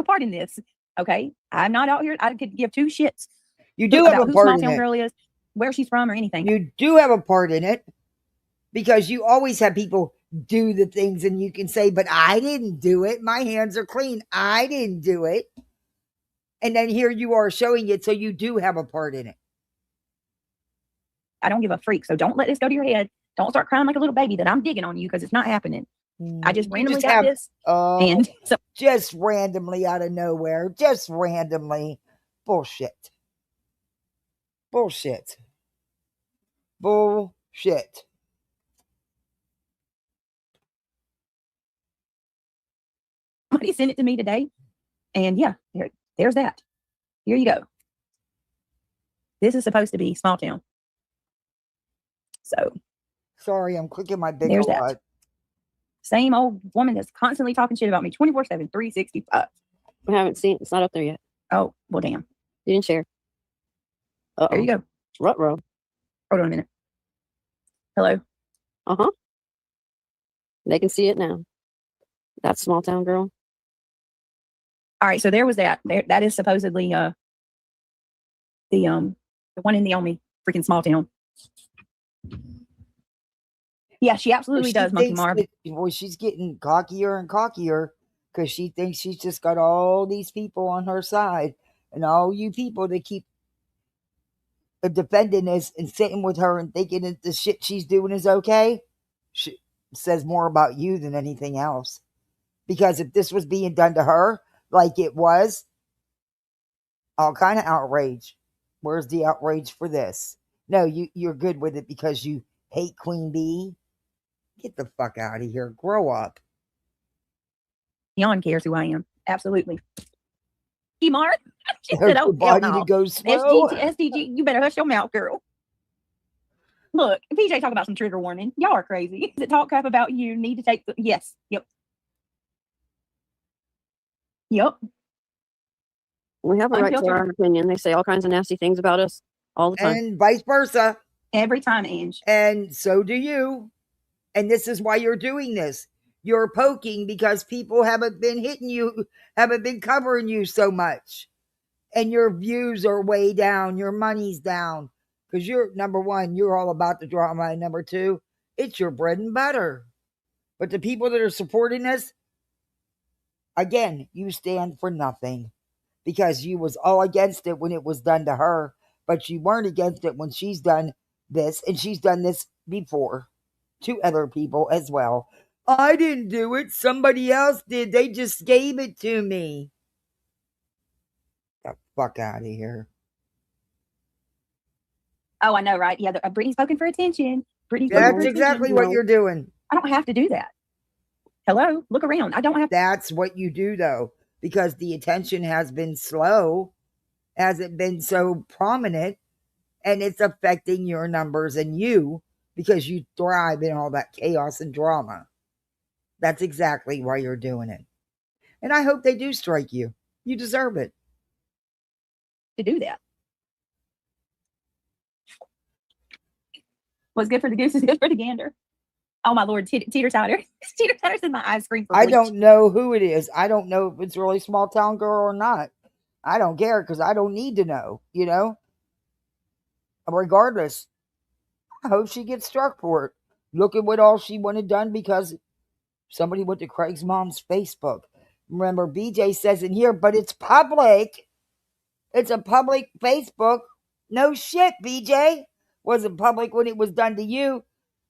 part in this. Okay. I'm not out here. I could give two shits. You do have a who part small in town it. girl is, where she's from, or anything. You do have a part in it, because you always have people do the things and you can say, but I didn't do it. My hands are clean. I didn't do it. And then here you are showing it. So you do have a part in it. I don't give a freak. So don't let this go to your head. Don't start crying like a little baby that I'm digging on you, because it's not happening. I just randomly got this. And so just randomly out of nowhere. Just randomly. Bullshit. Bullshit. Bullshit. somebody sent it to me today. And yeah, there's that. Here you go. This is supposed to be small town. So sorry, I'm clicking my big there's a lot. that. Same old woman that's constantly talking shit about me 24/7, 365. I haven't seen it. It's not up there yet. Oh, well, damn. You didn't share. There you go. Ruh-roh. Hold on a minute. Hello. Uh-huh. They can see it now. That's small town girl. All right, so there was that. That is supposedly the one in the only freaking small town. Yeah, she absolutely does, Monkey Marv. Well, she's getting cockier and cockier because she thinks she's just got all these people on her side, and all you people that keep defending this and sitting with her and thinking that the shit she's doing is okay, she says more about you than anything else. Because if this was being done to her like it was, all kind of outrage. Where's the outrage for this? No, you're good with it because you hate Queen Bee. Get the fuck out of here. Grow up. Beyond cares who I am. Absolutely. Mark. She There's said, "Oh, body hell no. to go slow. SDG, you better hush your mouth, girl." Look, PJ talk about some trigger warning. Y'all are crazy. That talk crap about you need to take the yes. Yep. Yep. We have a right to Unfiltered. our own opinion. They say all kinds of nasty things about us all the time. And vice versa. Every time, Ange. And so do you. And this is why you're doing this. You're poking because people haven't been hitting you, haven't been covering you so much. And your views are way down. Your money's down. Because you're, number one, you're all about the drama. And number two, it's your bread and butter. But the people that are supporting this, again, you stand for nothing because you was all against it when it was done to her, but you weren't against it when she's done this, and she's done this before to other people as well. I didn't do it. Somebody else did. They just gave it to me. Get the fuck out of here. Oh, I know, right? Yeah, Brittany's poking for attention. Brittany's poking for That's attention. exactly what you're doing. I don't have to do that. Hello, look around. I don't have. That's what you do, though, because the attention has been slow, hasn't been so prominent, and it's affecting your numbers and you because you thrive in all that chaos and drama. That's exactly why you're doing it. And I hope they do strike you. You deserve it. To do that. What's good for the goose is good for the gander. Oh my lord, Teeter Totter. Teeter Totter's in my ice cream for I bleach. don't know who it is. I don't know if it's really small town girl or not. I don't care because I don't need to know, you know? Regardless, I hope she gets struck for it. Look at what all she wanted done because somebody went to Craig's mom's Facebook. Remember, BJ says in here, but it's public. It's a public Facebook. No shit, BJ. Was it public when it was done to you?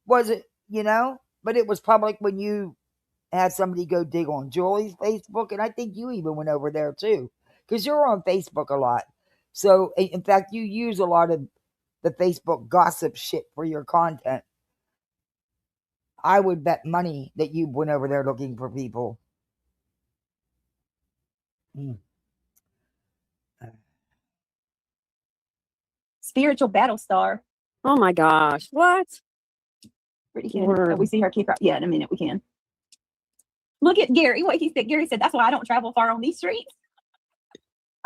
Was it, you know? But it was public when you had somebody go dig on Julie's Facebook. And I think you even went over there too. Because you're on Facebook a lot. So, in fact, you use a lot of the Facebook gossip shit for your content. I would bet money that you went over there looking for people. Spiritual battle star. Oh my gosh. What? Pretty good. Word. We see her kick her. Yeah, in a minute we can. Look at Gary. What he said. Gary said, that's why I don't travel far on these streets.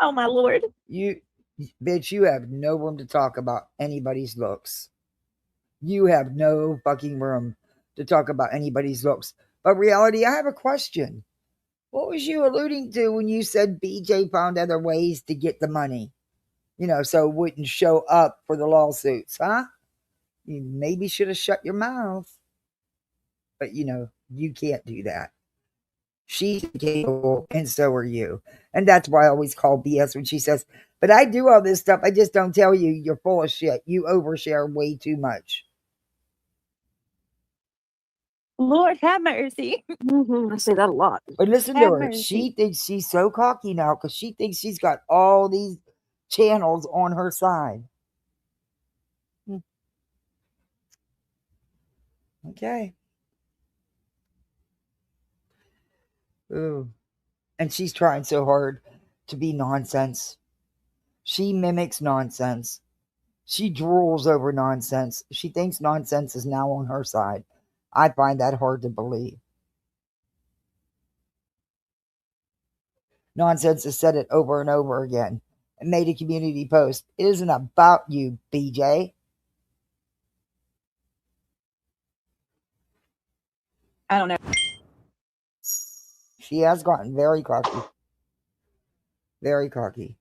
Oh my lord. You, bitch, you have no room to talk about anybody's looks. You have no fucking room to talk about anybody's looks. But reality, I have a question. What was you alluding to when you said BJ found other ways to get the money? You know, so it wouldn't show up for the lawsuits, huh? You maybe should have shut your mouth. But, you know, you can't do that. She's capable, and so are you. And that's why I always call BS when she says, but I do all this stuff. I just don't tell you. You're full of shit. You overshare way too much. Lord have mercy. I say that a lot. But listen to Have her. mercy. She thinks she's so cocky now because she thinks she's got all these channels on her side. Okay. Ooh. And she's trying so hard to be nonsense. She mimics nonsense. She drools over nonsense. She thinks nonsense is now on her side. I find that hard to believe. Nonsense has said it over and over again and made a community post. It isn't about you, BJ. I don't know. She has gotten very cocky. Very cocky.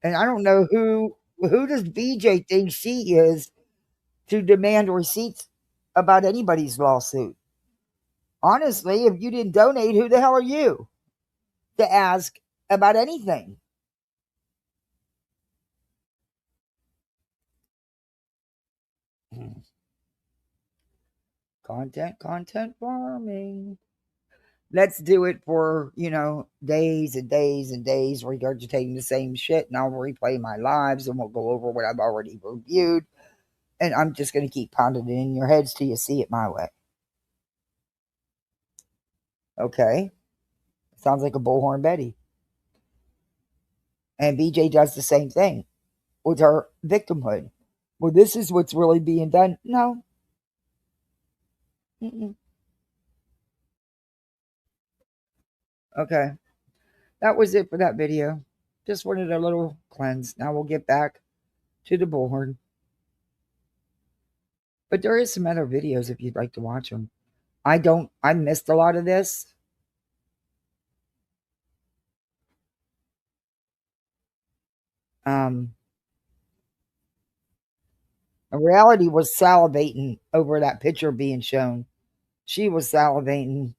And I don't know who does BJ think she is to demand receipts about anybody's lawsuit. Honestly, if you didn't donate, who the hell are you to ask about anything? Content farming. Let's do it for, days and days and days regurgitating the same shit, and I'll replay my lives and we'll go over what I've already reviewed. And I'm just going to keep pounding it in your heads till you see it my way. Okay? Sounds like a Bullhorn Betty. And BJ does the same thing with her victimhood. Well, this is what's really being done. No. Mm-mm. Okay. That was it for that video. Just wanted a little cleanse. Now we'll get back to the Bullhorn. But there is some other videos if you'd like to watch them. I missed a lot of this. And Reality was salivating over that picture being shown. She was salivating.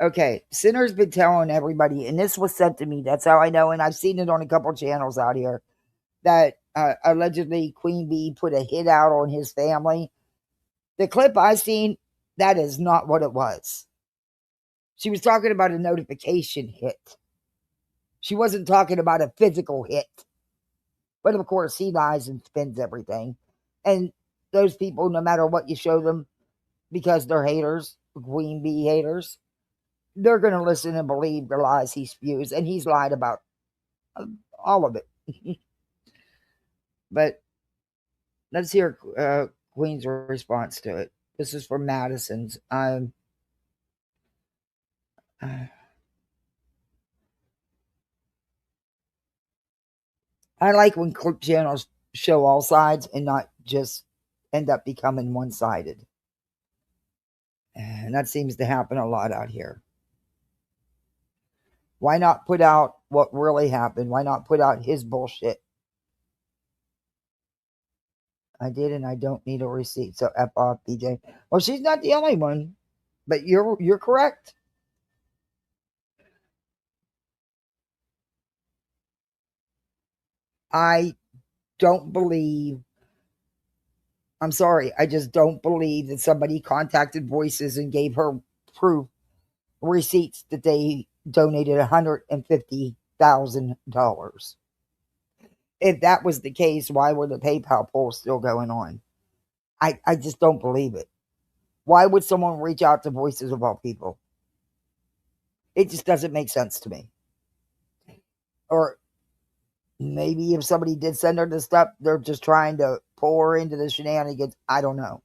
Okay, Sinner's been telling everybody, and this was sent to me. That's how I know, and I've seen it on a couple channels out here, that allegedly Queen Bee put a hit out on his family. The clip I seen, that is not what it was. She was talking about a notification hit. She wasn't talking about a physical hit. But of course, he lies and spins everything. And those people, no matter what you show them, because they're haters, Queen Bee haters, they're going to listen and believe the lies he spews. And he's lied about all of it. But let's hear Queen's response to it. This is from Madison's. I like when clip channels show all sides and not just end up becoming one-sided. And that seems to happen a lot out here. Why not put out what really happened? Why not put out his bullshit? I did, and I don't need a receipt. So F off, BJ. Well, she's not the only one, but you're correct. I don't believe. I'm sorry. I just don't believe that somebody contacted Voices and gave her proof, receipts that they donated $150,000. If that was the case, why were the PayPal polls still going on? I just don't believe it. Why would someone reach out to Voices of all people? It just doesn't make sense to me. Or maybe if somebody did send her this stuff, they're just trying to pull her into the shenanigans. I don't know.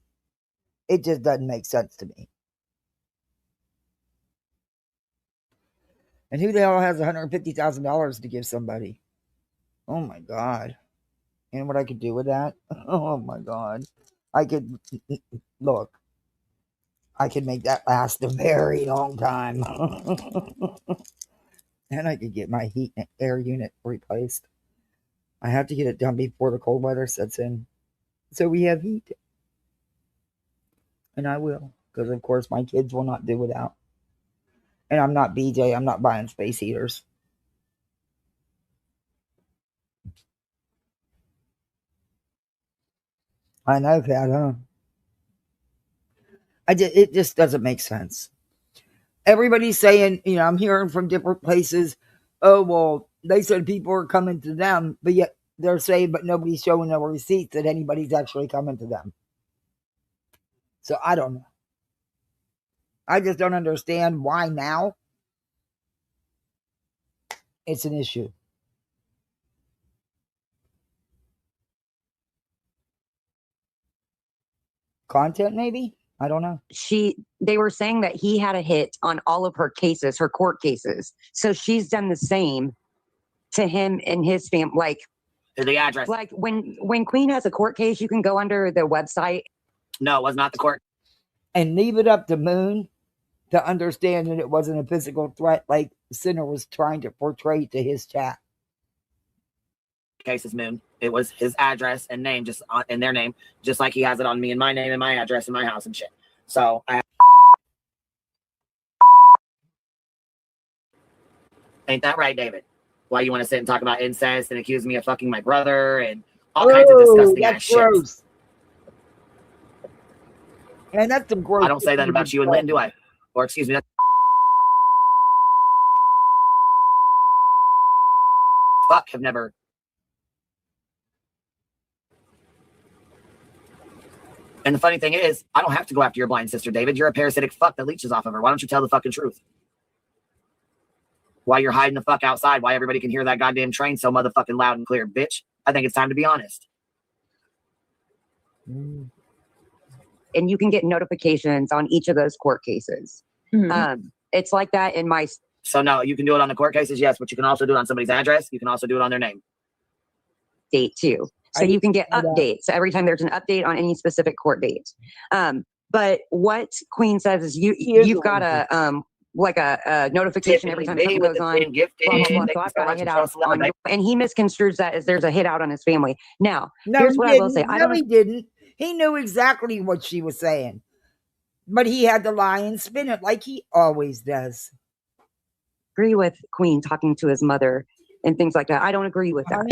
It just doesn't make sense to me. And who the hell has $150,000 to give somebody? Oh my God. And what I could do with that? Oh my God. I could, look, I could make that last a very long time. And I could get my heat and air unit replaced. I have to get it done before the cold weather sets in. So we have heat. And I will. Because, of course, my kids will not do without. And I'm not BJ. I'm not buying space heaters. I know that, huh? It just doesn't make sense. Everybody's saying, I'm hearing from different places, oh, well, they said people are coming to them, but yet they're saying, but nobody's showing no receipts that anybody's actually coming to them. So I don't know. I just don't understand why now it's an issue. Content, maybe? I don't know. They were saying that he had a hit on all of her cases, her court cases. So she's done the same to him and his family. Like the address. Like when Queen has a court case, you can go under the website. No, it was not the court. And leave it up to Moon to understand that it wasn't a physical threat like Sinner was trying to portray to his chat. Case is Moon. It was his address and name, just in their name, just like he has it on me and my name and my address and my house and shit. So ain't that right, David? Why you want to sit and talk about incest and accuse me of fucking my brother and all kinds of disgusting ass shit? And that's some gross. I don't say that about you and Lynn, do I? Or excuse me. Fuck, have never. And the funny thing is, I don't have to go after your blind sister, David. You're a parasitic fuck that leeches off of her. Why don't you tell the fucking truth? Why you're hiding the fuck outside? Why everybody can hear that goddamn train so motherfucking loud and clear, bitch? I think it's time to be honest. And you can get notifications on each of those court cases. Mm-hmm. It's like that in my... So no, you can do it on the court cases, yes, but you can also do it on somebody's address. You can also do it on their name. Date too. So you can get updates. So every time there's an update on any specific court date. But what Queen says is you've got to like a notification every time something goes on. Blah, blah, blah. So I've got a hit out on you. And he misconstrues that as there's a hit out on his family. Now, No, here's he what I will didn't. say. I No, don't he didn't. He knew exactly what she was saying. But he had to lie and spin it like he always does. agree with Queen talking to his mother and things like that. I don't agree with that.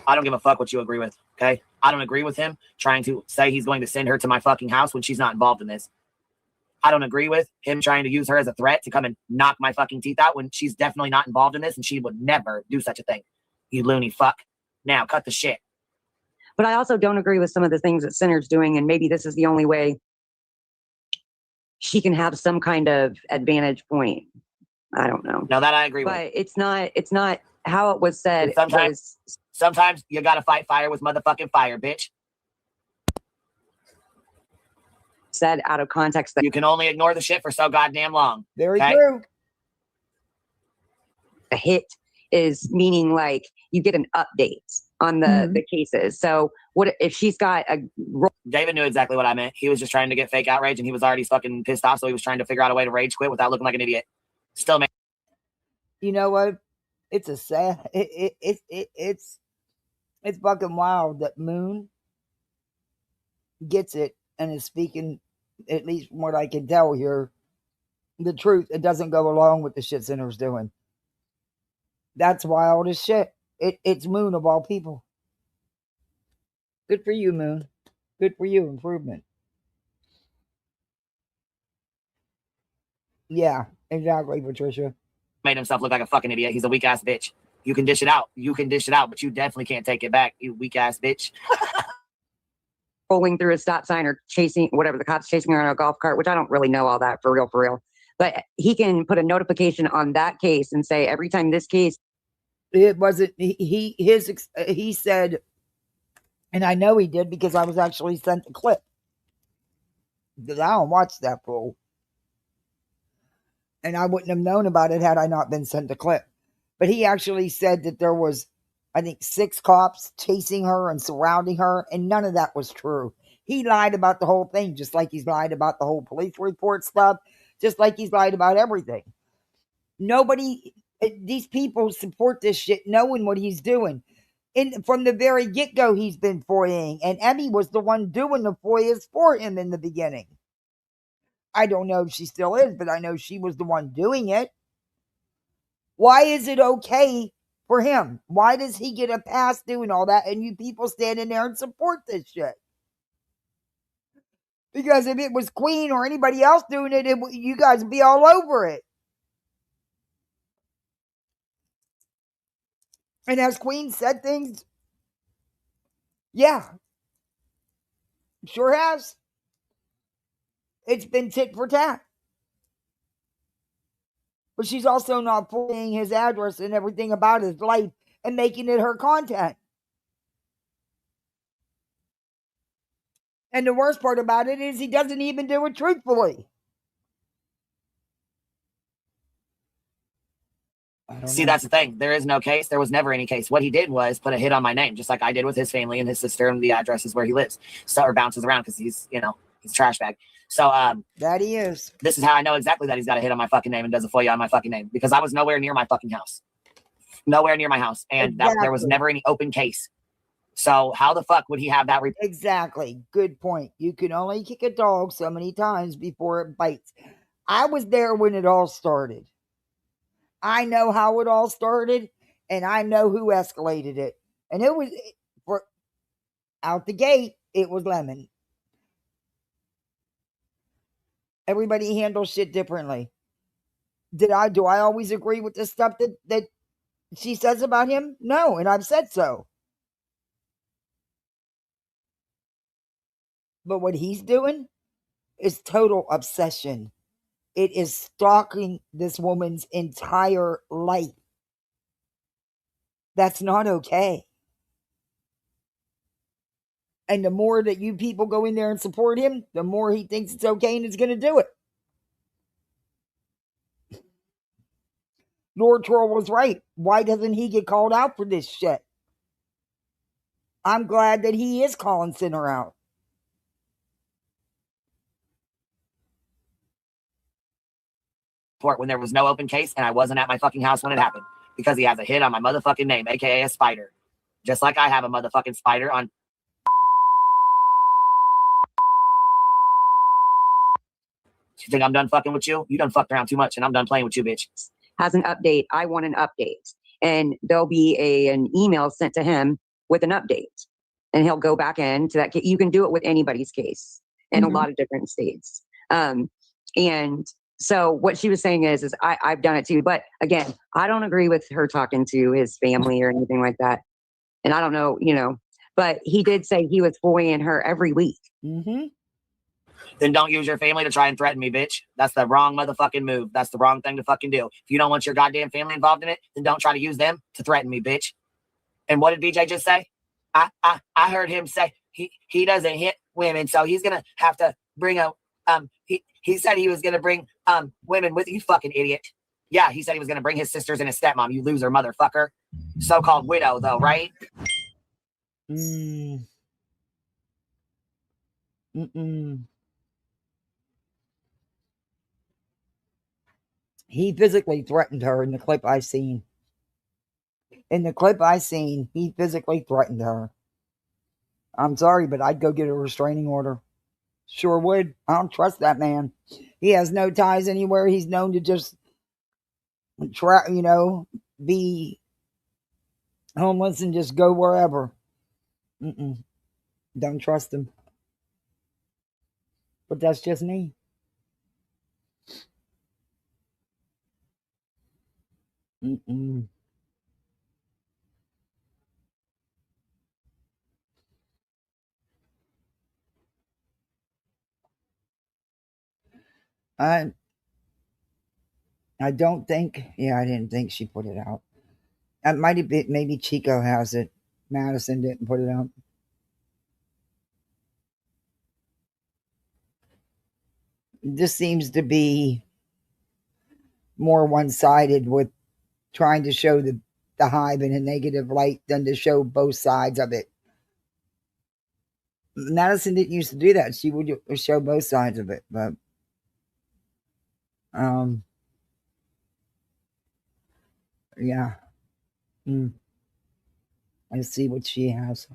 I don't give a fuck what you agree with, okay? I don't agree with him trying to say he's going to send her to my fucking house when she's not involved in this. I don't agree with him trying to use her as a threat to come and knock my fucking teeth out when she's definitely not involved in this and she would never do such a thing. You loony fuck. Now, cut the shit. But I also don't agree with some of the things that Sinner's doing, and maybe this is the only way she can have some kind of advantage point. I don't know. No, that I agree with. But it's not how it was said. Sometimes you gotta fight fire with motherfucking fire, bitch. Said out of context that you can only ignore the shit for so goddamn long. Very true. A hit is meaning like you get an update on the cases. So what if she's got a David knew exactly what I meant. He was just trying to get fake outrage and he was already fucking pissed off, so he was trying to figure out a way to rage quit without looking like an idiot. Still man. You know what? It's a sad it's fucking wild that Moon gets it and is speaking, at least from what I can tell here, the truth. It doesn't go along with the shit Sinner's doing. That's wild as shit. It's Moon of all people. Good for you, Moon. Good for you. Improvement. Yeah, exactly, Patricia. Made himself look like a fucking idiot. He's a weak ass bitch. You can dish it out. You can dish it out, but you definitely can't take it back, you weak ass bitch. rolling through a stop sign or chasing whatever, the cops chasing her on a golf cart, which I don't really know all that for real. But he can put a notification on that case and say every time this case. It wasn't he said, and I know he did because I was actually sent the clip. Because I don't watch that fool. And I wouldn't have known about it had I not been sent the clip. But he actually said that there was, I think, 6 cops chasing her and surrounding her, and none of that was true. He lied about the whole thing, just like he's lied about the whole police report stuff, just like he's lied about everything. These people support this shit knowing what he's doing. And from the very get-go, he's been FOIAing, and Emmy was the one doing the FOIAs for him in the beginning. I don't know if she still is, but I know she was the one doing it. Why is it okay for him? Why does he get a pass doing all that and you people standing there and support this shit? Because if it was Queen or anybody else doing it, you guys would be all over it. And as Queen said things, yeah, sure has. It's been tit for tat. But she's also not putting his address and everything about his life and making it her content. And the worst part about it is he doesn't even do it truthfully. See, that's the thing. There is no case. There was never any case. What he did was put a hit on my name, just like I did with his family and his sister and the addresses where he lives. So, or bounces around because he's a trash bag. So, that he is. This is how I know exactly that he's got a hit on my fucking name and does a FOIA on my fucking name, because I was nowhere near my fucking house. Nowhere near my house. And there was never any open case. So how the fuck would he have that? Exactly. Good point. You can only kick a dog so many times before it bites. I was there when it all started. I know how it all started, and I know who escalated it. And it was, out the gate, it was Lemon. Everybody handles shit differently. Do I always agree with the stuff that she says about him? No, and I've said so. But what he's doing is total obsession. It is stalking this woman's entire life. That's not okay. And the more that you people go in there and support him, the more he thinks it's okay and is going to do it. Lord Troll was right. Why doesn't he get called out for this shit? I'm glad that he is calling Sinner out. report when there was no open case and I wasn't at my fucking house when it happened because he has a hit on my motherfucking name, aka a spider. Just like I have a motherfucking spider on. You think I'm done fucking with you? You done fucked around too much and I'm done playing with you, bitch. Has an update. I want an update. And there'll be an email sent to him with an update. And he'll go back into that case. You can do it with anybody's case in a lot of different states. And so what she was saying is I've done it too. But again, I don't agree with her talking to his family or anything like that. And I don't know, but he did say he was bullying her every week. Then don't use your family to try and threaten me, bitch. That's the wrong motherfucking move. That's the wrong thing to fucking do. If you don't want your goddamn family involved in it, then don't try to use them to threaten me, bitch. And what did BJ just say? I heard him say he doesn't hit women, so he's gonna have to bring he said he was gonna bring women with you, fucking idiot. Yeah, he said he was gonna bring his sisters and his stepmom, you loser motherfucker. So-called widow though, right? He physically threatened her in the clip I seen. He physically threatened her. I'm sorry, but I'd go get a restraining order. Sure would. I don't trust that man. He has no ties anywhere. He's known to just be homeless and just go wherever. Don't trust him. But that's just me. I don't think, I didn't think she put it out. It might have been, maybe Chico has it. Madison didn't put it out. This seems to be more one-sided with trying to show the hive in a negative light than to show both sides of it. Madison didn't used to do that. She would show both sides of it, but yeah. Let's see what she has.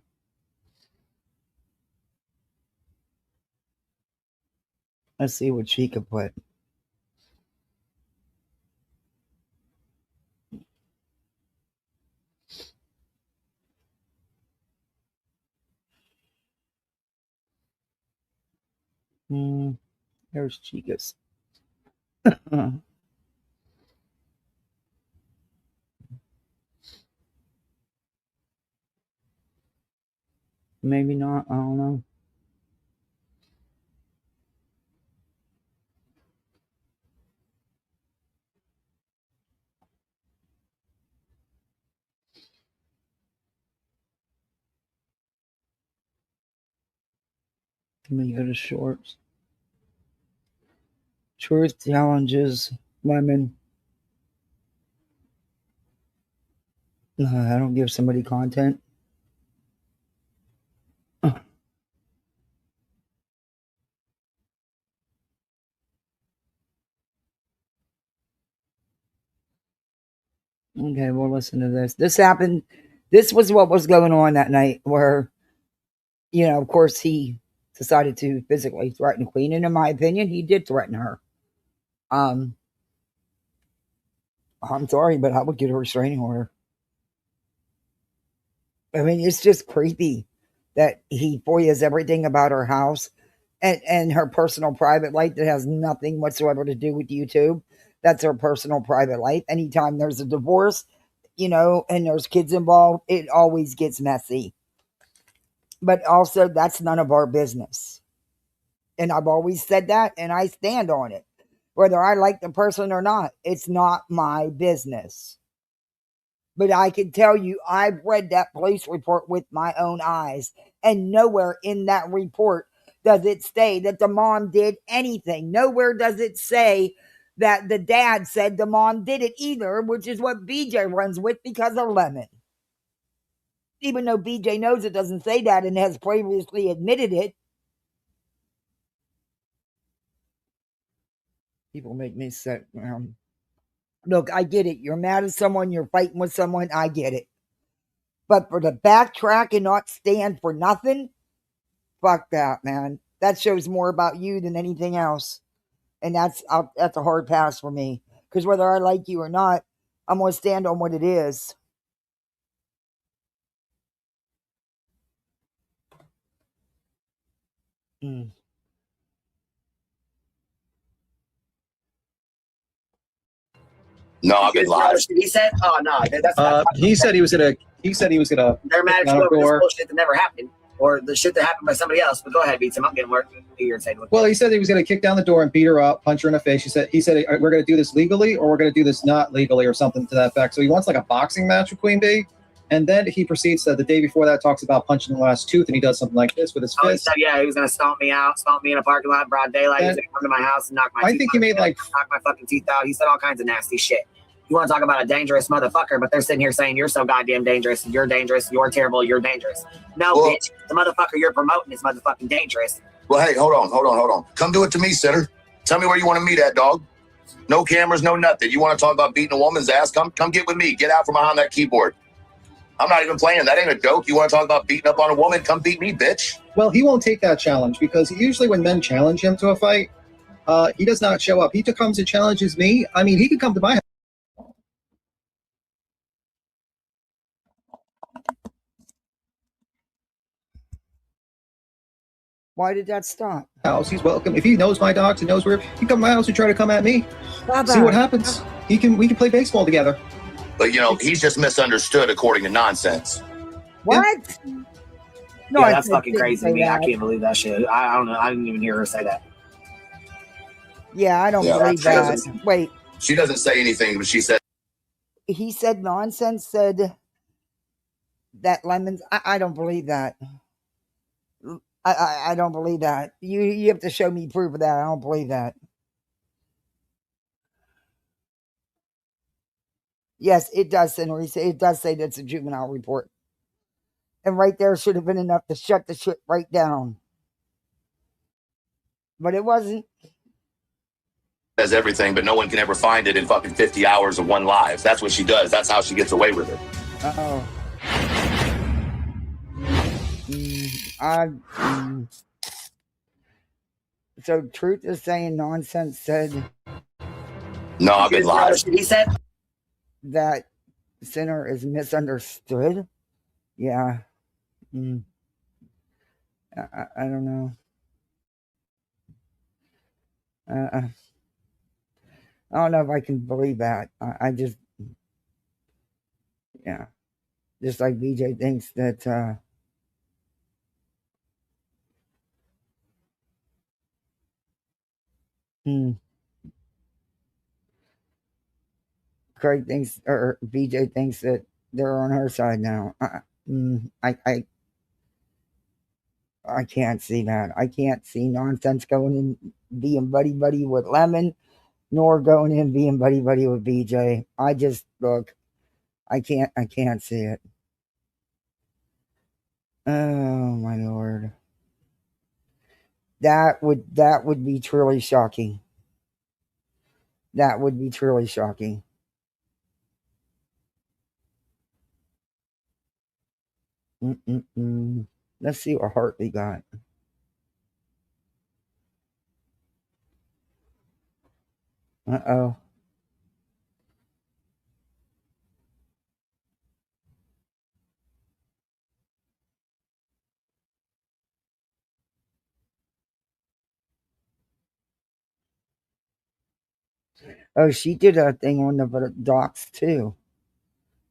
Let's see what she could put. There's Chica's. Maybe not. I don't know. Let me go to shorts. Truth challenges lemon. I don't give somebody content. Okay, we'll listen to this. This happened. This was what was going on that night where, of course, he decided to physically threaten Queen. And in my opinion, he did threaten her. I'm sorry, but I would get a restraining order. I mean, it's just creepy that he FOIAs everything about her house and her personal private life that has nothing whatsoever to do with YouTube. That's her personal private life. Anytime there's a divorce, and there's kids involved, it always gets messy. But also, that's none of our business. And I've always said that, and I stand on it. Whether I like the person or not, it's not my business. But I can tell you, I've read that police report with my own eyes. And nowhere in that report does it say that the mom did anything. Nowhere does it say that the dad said the mom did it either, which is what BJ runs with because of Lemon. Even though BJ knows it doesn't say that and has previously admitted it. People make me sick. Look, I get it. You're mad at someone. You're fighting with someone. I get it. But for the backtrack and not stand for nothing, fuck that, man. That shows more about you than anything else. And that's a hard pass for me. Because whether I like you or not, I'm going to stand on what it is. Mm. No, I've been live. He said, "Oh no, that's He said he was gonna. They're mad at you over this bullshit that never happened, or the shit that happened by somebody else." But go ahead, Beats him. I'm getting irritated with. Well, he said he was gonna kick down the door and beat her up, punch her in the face. He said we're gonna do this legally or we're gonna do this not legally or something to that effect. So he wants like a boxing match with Queen Bee, and then he proceeds to the day before that talks about punching the last tooth, and he does something like this with his fist. He said, yeah, he was gonna stomp me in a parking lot, broad daylight. He was gonna come to my house and knock my. I think he made knock my fucking teeth out. He said all kinds of nasty shit. You want to talk about a dangerous motherfucker, but they're sitting here saying you're so goddamn dangerous, you're terrible, you're dangerous. No, bitch, the motherfucker you're promoting is motherfucking dangerous. Well, hey, hold on. Come do it to me, Sinner. Tell me where you want to meet at, dog. No cameras, no nothing. You want to talk about beating a woman's ass? Come get with me. Get out from behind that keyboard. I'm not even playing. That ain't a joke. You want to talk about beating up on a woman? Come beat me, bitch. Well, he won't take that challenge because usually when men challenge him to a fight, he does not show up. He comes and challenges me. I mean, he could come to my house. Why did that stop? He's welcome. If he knows my dogs and knows where, he come to my house and try to come at me. See what happens. We can play baseball together. But he's just misunderstood according to nonsense. What? Yeah. No, that's fucking crazy to me. I can't believe that shit. I don't know. I didn't even hear her say that. Yeah, I don't believe that. Wait. She doesn't say anything, but she said. He said nonsense, said that lemons. I don't believe that. I don't believe that. You have to show me proof of that. I don't believe that. Yes, it does, Senator. It does say that's a juvenile report. And right there should have been enough to shut the shit right down. But it wasn't. Says everything, but no one can ever find it in fucking 50 hours of one live. That's what she does. That's how she gets away with it. Uh-oh. So Truth is saying nonsense said. No, I've been live. He said that Sinner is misunderstood. Yeah. I don't know. I don't know if I can believe that. I just, yeah. Just like BJ thinks that, Craig thinks, or BJ thinks that they're on her side now. I can't see that. I can't see nonsense going in being buddy with Lemon, nor going in being buddy with BJ. I just look. I can't see it. Oh my Lord. That would be truly shocking. That would be truly shocking. Let's see what Hartley got. Uh-oh. Oh, she did a thing on the Dox too.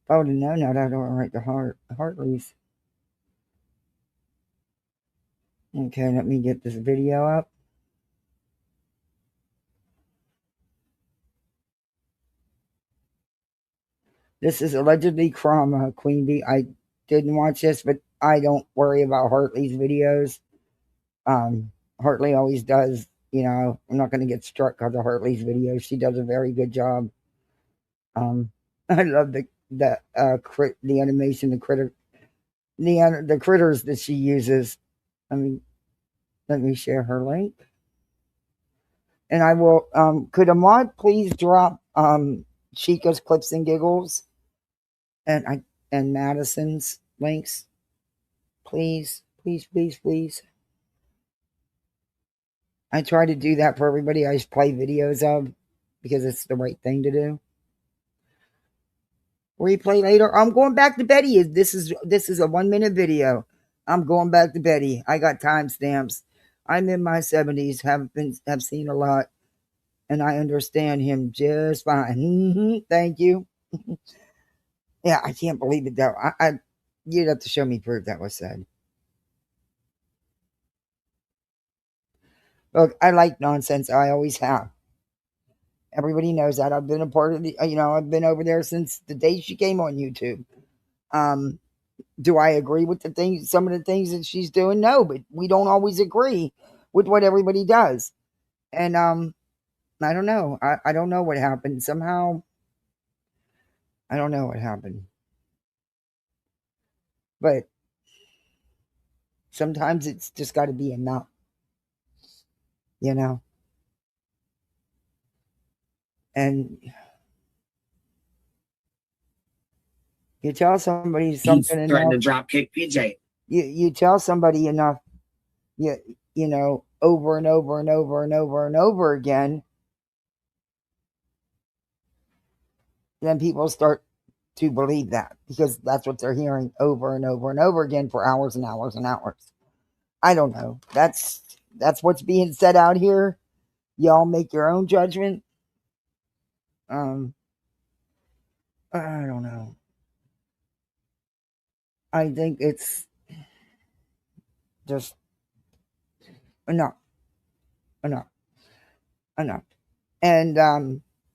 If I would have known that, I'd have write to Hartley's. Okay, let me get this video up. This is allegedly from Queen Bee. I didn't watch this, but I don't worry about Hartley's videos. Hartley always does. I'm not going to get struck because of Hartley's videos. She does a very good job. I love the animation, the critters that she uses. I mean, let me share her link. And I will, could a mod please drop Chica's clips and giggles and Madison's links? Please, please, please, please. I try to do that for everybody I play videos of because it's the right thing to do. Replay later. I'm going back to Betty. This is a 1-minute video. I'm going back to Betty. I got timestamps. I'm in my 70s. Have seen a lot, and I understand him just fine. Thank you. Yeah, I can't believe it though. You'd have to show me proof that was said. Look, I like nonsense. I always have. Everybody knows that. I've been a part of the, I've been over there since the day she came on YouTube. Do I agree with some of the things that she's doing? No, but we don't always agree with what everybody does. And I don't know. I don't know what happened. Somehow, I don't know what happened. But sometimes it's just got to be enough. And you tell somebody something He's threatened to drop kick PJ. You tell somebody enough, over and over and over and over and over again, then people start to believe that because that's what they're hearing over and over and over again for hours and hours and hours. I don't know. That's what's being said out here. Y'all make your own judgment. I don't know. I think it's just enough. And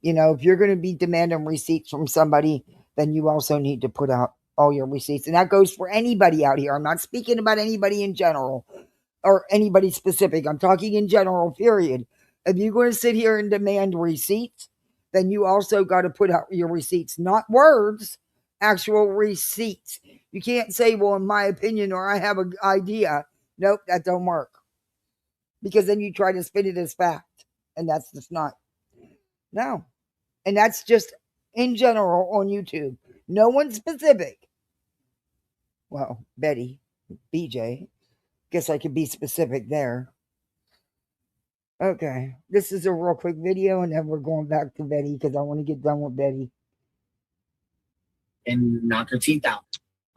if you're going to be demanding receipts from somebody, then you also need to put out all your receipts. And that goes for anybody out here. I'm not speaking about anybody in general or anybody specific. I'm talking in general, period. If you're going to sit here and demand receipts, then you also got to put out your receipts, not words, actual receipts. You can't say, well, in my opinion, or I have an idea. Nope, that don't work. Because then you try to spin it as fact. And that's just not. No. And that's just in general on YouTube. No one specific. Well, Betty, BJ. Guess I could be specific there. Okay. This is a real quick video, and then we're going back to Betty because I want to get done with Betty. And knock her teeth out.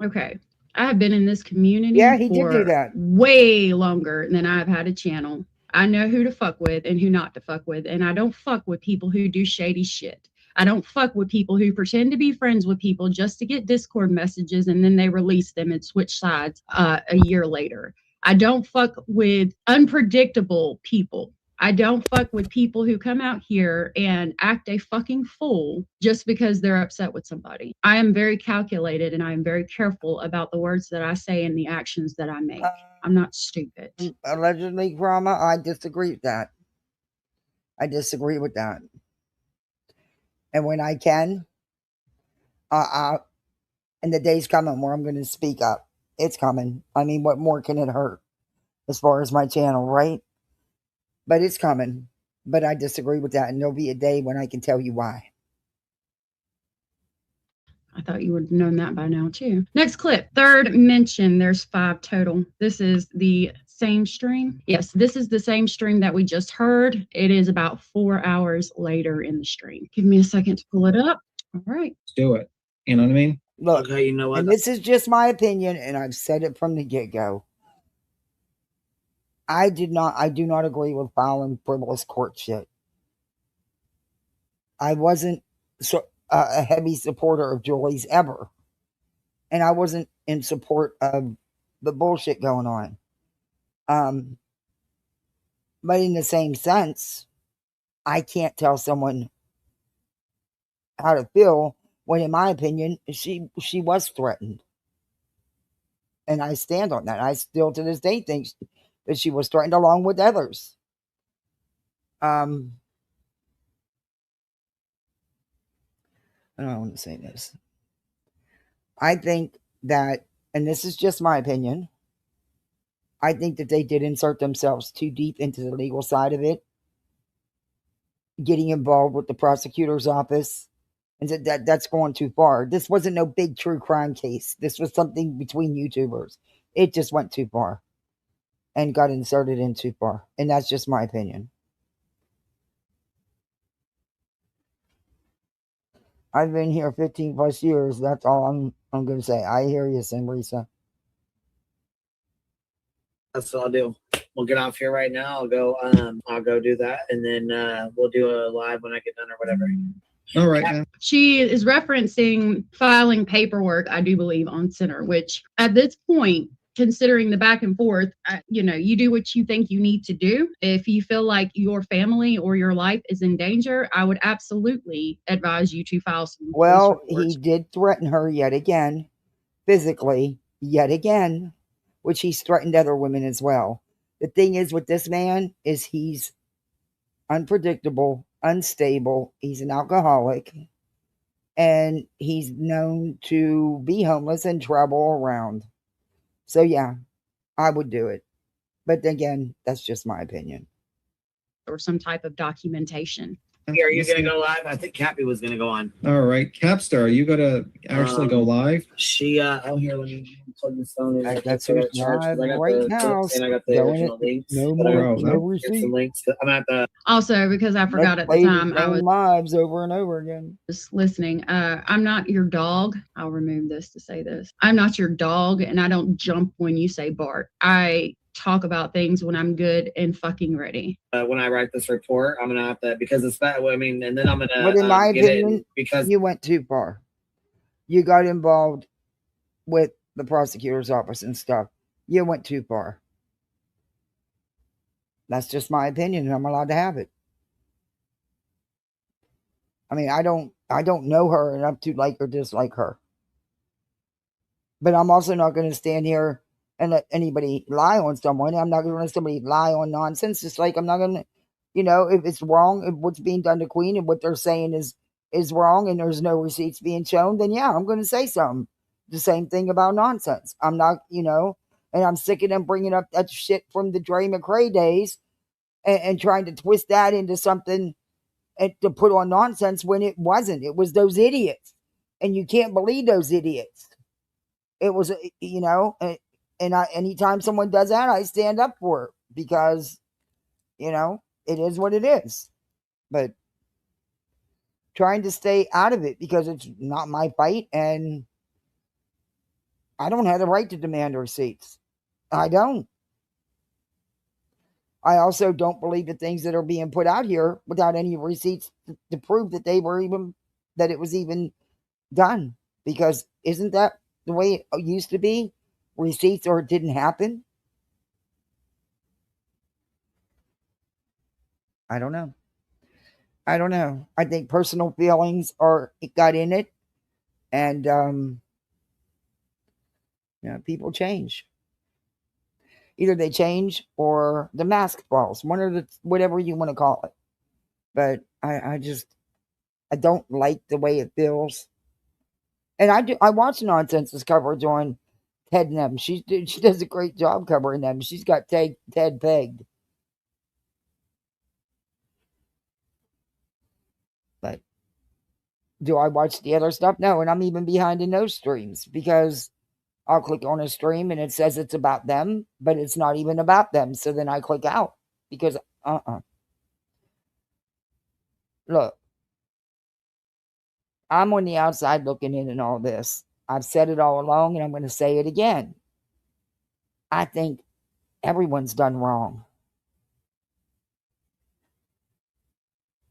Okay. I have been in this community he did do that. way longer than I've had a channel. I know who to fuck with and who not to fuck with. And I don't fuck with people who do shady shit. I don't fuck with people who pretend to be friends with people just to get Discord messages and then they release them and switch sides a year later. I don't fuck with unpredictable people. I don't fuck with people who come out here and act a fucking fool just because they're upset with somebody. I am very calculated and I am very careful about the words that I say and the actions that I make. I'm not stupid. Allegedly, Grandma, I disagree with that. I disagree with that. And when I can, and the day's coming where I'm going to speak up. It's coming. I mean, what more can it hurt as far as my channel, right? But it's coming. But I disagree with that. And there'll be a day when I can tell you why. I thought you would have known that by now, too. Next clip. Third mention. There's 5 total. This is the same stream. Yes, this is the same stream that we just heard. It is about 4 hours later in the stream. Give me a second to pull it up. All right. Let's do it. You know what I mean? Look, Okay, you know what? And this is just my opinion, and I've said it from the get-go. I do not agree with filing frivolous court shit. I wasn't a heavy supporter of Julie's ever. And I wasn't in support of the bullshit going on. But in the same sense, I can't tell someone how to feel when, in my opinion, she was threatened. And I stand on that. I still to this day think that she was threatened along with others. I don't want to say this. I think that, and this is just my opinion, I think that they did insert themselves too deep into the legal side of it. getting involved with the prosecutor's office, and said that's going too far. This wasn't no big true crime case. This was something between YouTubers. It just went too far and got inserted in too far. And that's just my opinion. I've been here 15 plus years. That's all I'm going to say. I hear you, Simrisa. That's what I'll do. We'll get off here right now. I'll go do that, and then we'll do a live when I get done or whatever. All right, man. She is referencing filing paperwork, I do believe, on Center, which at this point, considering the back and forth, you do what you think you need to do. If you feel like your family or your life is in danger, I would absolutely advise you to file some. Well, he did threaten her yet again, physically, yet again, which he's threatened other women as well. The thing is with this man is he's unpredictable, unstable. He's an alcoholic, and he's known to be homeless and travel around. So yeah, I would do it. But again, that's just my opinion. Or some type of documentation. Are you going to go live? I think Cappy was going to go on. All right, Capstar, are you going to actually go live? She, oh, here, let me plug this phone in. That's who's live right now. And I got the original links. No more, no receipt. Links. I'm at the. Also, because I forgot at the time, I was lives over and over again. Just listening. I'm not your dog. I'll remove this to say this. I'm not your dog, and I don't jump when you say bark. I talk about things when I'm good and fucking ready. When I write this report, I'm gonna have to, because it's that. I mean, and then I'm gonna. But in my opinion, because you went too far. You got involved with the prosecutor's office and stuff. You went too far. That's just my opinion, and I'm allowed to have it. I mean, I don't know her enough to like or dislike her. But I'm also not going to stand here and let anybody lie on someone. I'm not going to let somebody lie on nonsense. Just like I'm not going to, if it's wrong, if what's being done to Queen and what they're saying is wrong and there's no receipts being shown, then yeah, I'm going to say something. The same thing about nonsense. I'm not, and I'm sick of them bringing up that shit from the Dre McRae days and trying to twist that into something and to put on nonsense when it wasn't. It was those idiots. And you can't believe those idiots. It was, and anytime someone does that, I stand up for it because, it is what it is. But trying to stay out of it because it's not my fight and I don't have the right to demand receipts. I don't. I also don't believe the things that are being put out here without any receipts to prove that that it was even done. Because isn't that the way it used to be? Receipts or it didn't happen? I don't know. I think personal feelings got in it, and people change. Either they change or the mask falls. One of the whatever you want to call it. But I don't like the way it feels. And I watch Nonsense's coverage on Ted and them. She does a great job covering them. She's got Ted pegged. But do I watch the other stuff? No, and I'm even behind in those streams because I'll click on a stream and it says it's about them, but it's not even about them. So then I click out because Look, I'm on the outside looking in and all this. I've said it all along and I'm going to say it again. I think everyone's done wrong.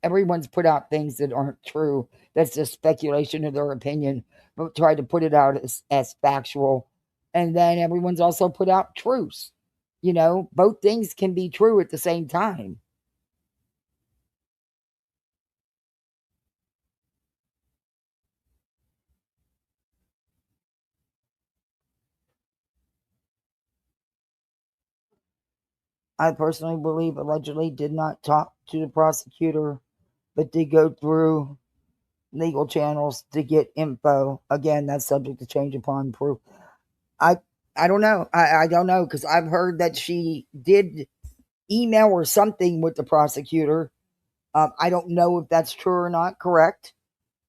Everyone's put out things that aren't true. That's just speculation of their opinion, but try to put it out as factual. And then everyone's also put out truths. Both things can be true at the same time. I personally believe allegedly did not talk to the prosecutor, but did go through legal channels to get info. Again, that's subject to change upon proof. I don't know. I don't know because I've heard that she did email or something with the prosecutor I don't know if that's true or not correct.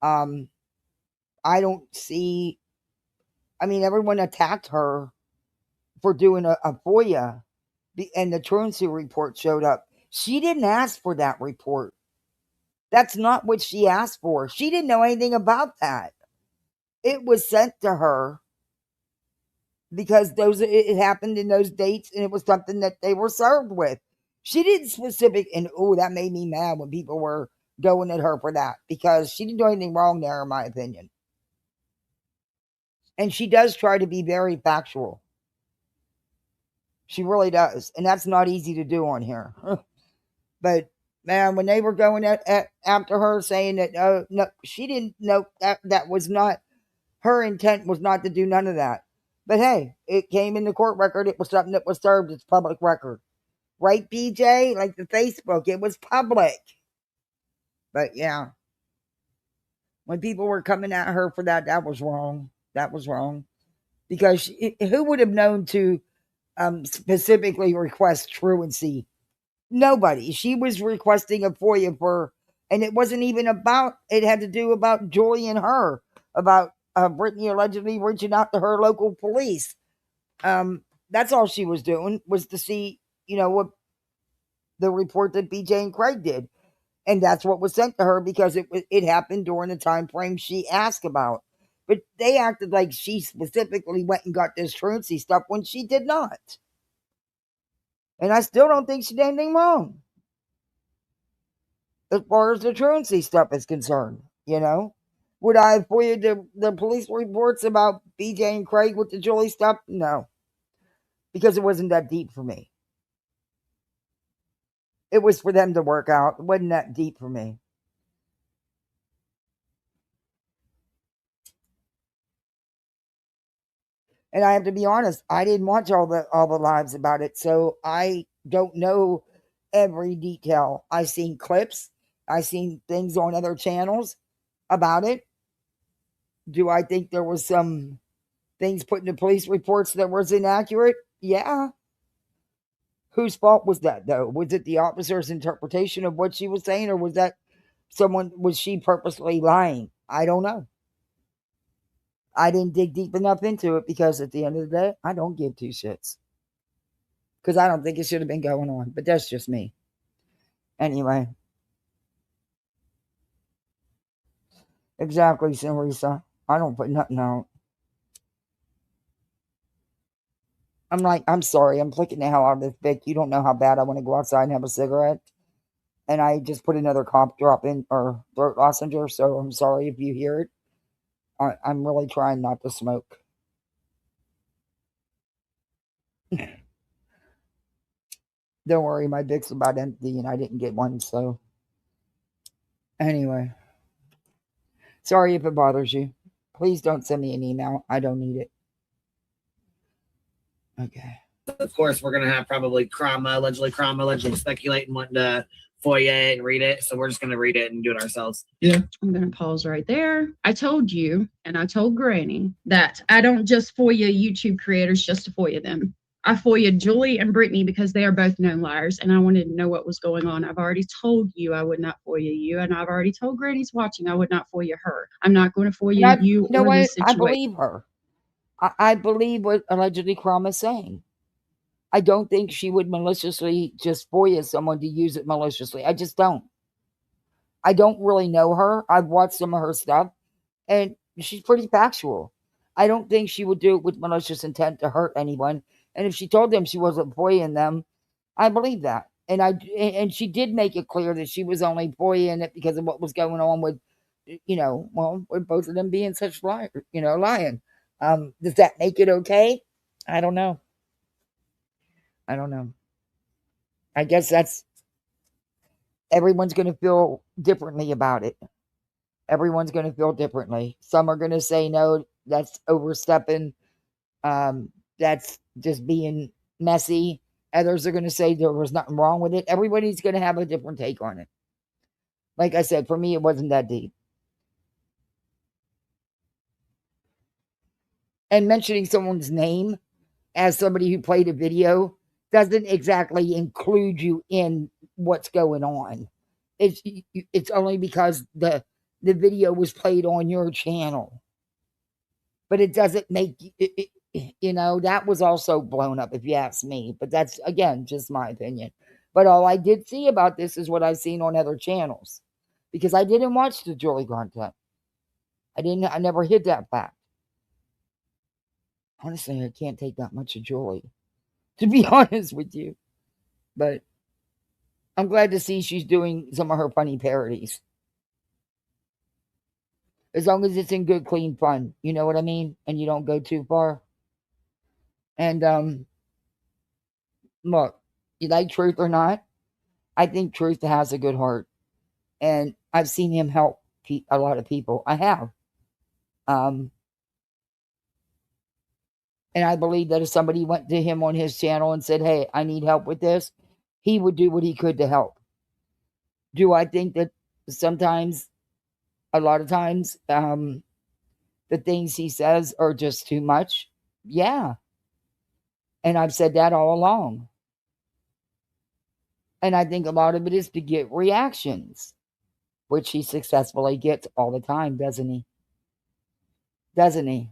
I don't see, I mean, everyone attacked her for doing a FOIA, and the truancy report showed up. She didn't ask for that report. That's not what she asked for. She didn't know anything about that. It was sent to her because it happened in those dates, and it was something that they were served with. She didn't specific, and that made me mad when people were going at her for that, because she didn't do anything wrong there, in my opinion. And she does try to be very factual. She really does, and that's not easy to do on here. But man, when they were going after her, saying that no, she didn't know that was not her intent, was not to do none of that. But hey, it came in the court record. It was something that was served. It's public record, right, BJ? Like the Facebook, it was public. But yeah, when people were coming at her for that, that was wrong. That was wrong, because who would have known to specifically request truancy? Nobody. She was requesting a FOIA for, and it wasn't even about, it had to do about Joy and her, about Brittany allegedly reaching out to her local police. That's all she was doing, was to see, what the report that BJ and Craig did. And that's what was sent to her, because it happened during the time frame she asked about. But they acted like she specifically went and got this truancy stuff when she did not. And I still don't think she did anything wrong, as far as the truancy stuff is concerned. Would I have FOIA'd the police reports about BJ and Craig with the Julie stuff? No, because it wasn't that deep for me. It was for them to work out. It wasn't that deep for me. And I have to be honest, I didn't watch all the lives about it, so I don't know every detail. I've seen clips. I've seen things on other channels about it. Do I think there was some things put in the police reports that was inaccurate? Yeah. Whose fault was that, though? Was it the officer's interpretation of what she was saying, or was she purposely lying? I don't know. I didn't dig deep enough into it, because at the end of the day, I don't give two shits. Because I don't think it should have been going on. But that's just me. Anyway. Exactly, Senrisa. I don't put nothing out. I'm sorry. I'm flicking the hell out of this Vic. You don't know how bad I want to go outside and have a cigarette. And I just put another cough drop in, or throat lozenge, so I'm sorry if you hear it. I'm really trying not to smoke. Don't worry, my Vic's about empty, and I didn't get one, so. Anyway. Sorry if it bothers you. Please don't send me an email. I don't need it. Okay. Of course, we're going to have probably allegedly speculating, wanting to FOIA and read it. So we're just going to read it and do it ourselves. Yeah. I'm going to pause right there. I told you, and I told Granny, that I don't just FOIA YouTube creators just to FOIA them. I FOIA'd Julie and Brittany because they are both known liars, and I wanted to know what was going on. I've already told you I would not FOIA you, and I've already told Granny's watching I would not FOIA her. I'm not going to FOIA you or the situation. I believe her. I believe what allegedly Crom is saying. I don't think she would maliciously just FOIA someone to use it maliciously. I just don't. I don't really know her. I've watched some of her stuff, and she's pretty factual. I don't think she would do it with malicious intent to hurt anyone. And if she told them she wasn't FOIAing them, I believe that. And she did make it clear that she was only FOIAing it because of what was going on with, with both of them being such lying. Does that make it okay? I don't know. I guess everyone's going to feel differently about it. Everyone's going to feel differently. Some are going to say, no, that's overstepping. That's just being messy. Others are going to say there was nothing wrong with it. Everybody's going to have a different take on it. Like I said, for me, it wasn't that deep. And mentioning someone's name as somebody who played a video doesn't exactly include you in what's going on. It's only because the video was played on your channel, but it doesn't make that was also blown up, if you ask me. But that's, again, just my opinion. But all I did see about this is what I've seen on other channels, because I didn't watch the Julie content. I never hid that fact. Honestly, I can't take that much of Julie, to be honest with you. But I'm glad to see she's doing some of her funny parodies. As long as it's in good, clean fun. You know what I mean? And you don't go too far. And look, you like Truth or not, I think Truth has a good heart. And I've seen him help a lot of people. I have. And I believe that if somebody went to him on his channel and said, hey, I need help with this, he would do what he could to help. Do I think that sometimes, a lot of times, the things he says are just too much? Yeah. And I've said that all along. And I think a lot of it is to get reactions, which he successfully gets all the time, doesn't he? Doesn't he?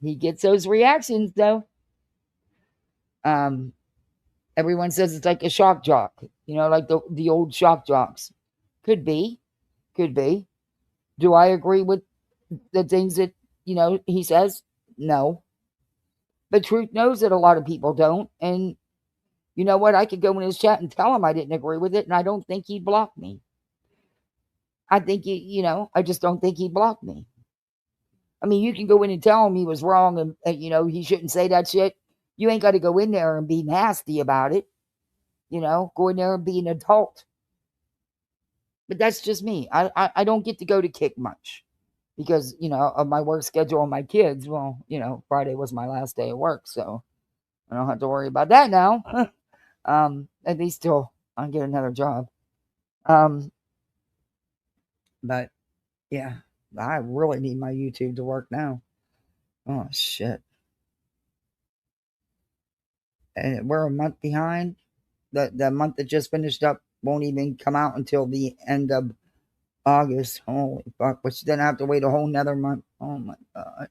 He gets those reactions, though. Everyone says it's like a shock jock, like the old shock jocks. Could be. Could be. Do I agree with the things that, he says? No. But Truth knows that a lot of people don't. And you know what? I could go in his chat and tell him I didn't agree with it, and I don't think he'd block me. I think, I just don't think he'd block me. I mean, you can go in and tell him he was wrong and he shouldn't say that shit. You ain't got to go in there and be nasty about it. Go in there and be an adult. But that's just me. I don't get to go to Kick much because, of my work schedule and my kids. Well, Friday was my last day of work, so I don't have to worry about that now. At least till I get another job. But yeah, I really need my YouTube to work now. Oh shit. And we're a month behind. The month that just finished up won't even come out until the end of August. Holy fuck. Which then I have to wait a whole nother month. Oh my god.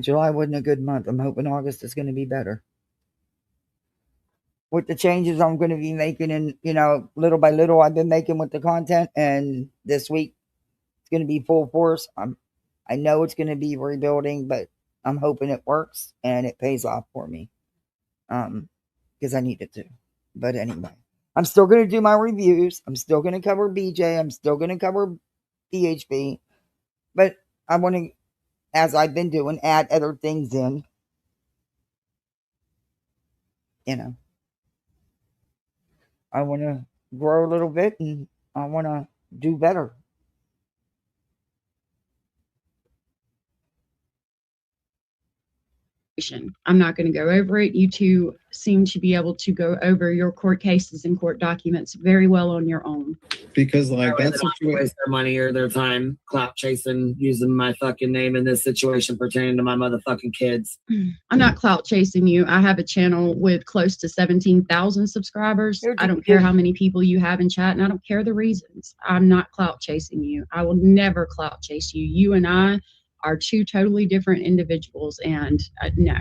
July wasn't a good month. I'm hoping August is going to be better. With the changes I'm going to be making, and little by little I've been making with the content, and this week it's going to be full force. I know it's going to be rebuilding, but I'm hoping it works and it pays off for me, because I need it to. But anyway, I'm still going to do my reviews. I'm still going to cover BJ. I'm still going to cover BHB, but I want to, as I've been doing, add other things in. I want to grow a little bit, and I want to do better. I'm not going to go over it. You two seem to be able to go over your court cases and court documents very well on your own. Because that's what you waste their money or their time clout chasing, using my fucking name in this situation pertaining to my motherfucking kids. I'm not clout chasing you. I have a channel with close to 17,000 subscribers. I don't care how many people you have in chat, and I don't care the reasons. I'm not clout chasing you. I will never clout chase you. You and I are two totally different individuals, and no,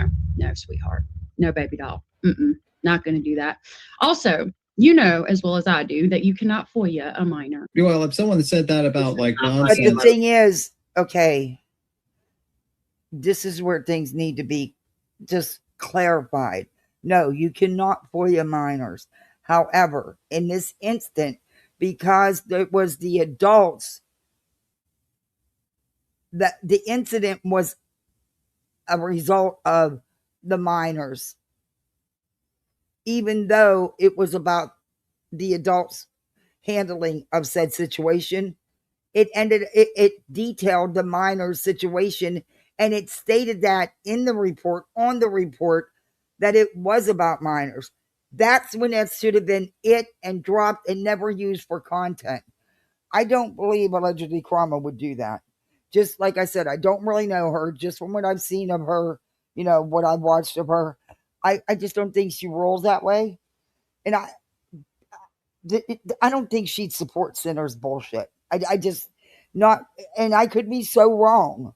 sweetheart, no, baby doll, not going to do that. Also, as well as I do, that you cannot FOIA a minor. Well, if someone said that about but the thing is, okay, this is where things need to be just clarified. No, you cannot FOIA minors. However, in this instant, because it was the adults, that the incident was a result of the minors, even though it was about the adults handling of said situation. It detailed the minors situation, and it stated that in the report, on the report, that it was about minors. That's when that should have been it and dropped and never used for content. I don't believe allegedly Karama would do that. Just like I said, I don't really know her. Just from what I've seen of her, what I've watched of her, I just don't think she rolls that way. And I don't think she'd support Sinner's bullshit. I just not, and I could be so wrong.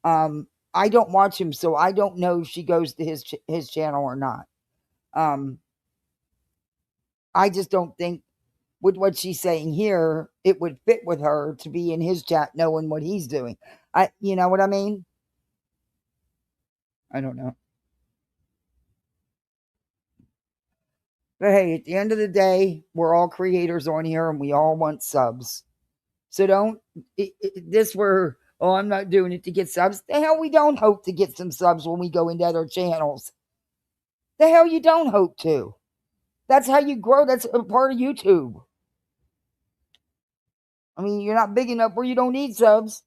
I don't watch him, so I don't know if she goes to his channel or not. I just don't think with what she's saying here, it would fit with her to be in his chat knowing what he's doing. You know what I mean? I don't know. But hey, at the end of the day, we're all creators on here and we all want subs. So don't, this where, oh, I'm not doing it to get subs. The hell we don't hope to get some subs when we go into other channels. The hell you don't hope to. That's how you grow. That's a part of YouTube. I mean, you're not big enough where you don't need subs.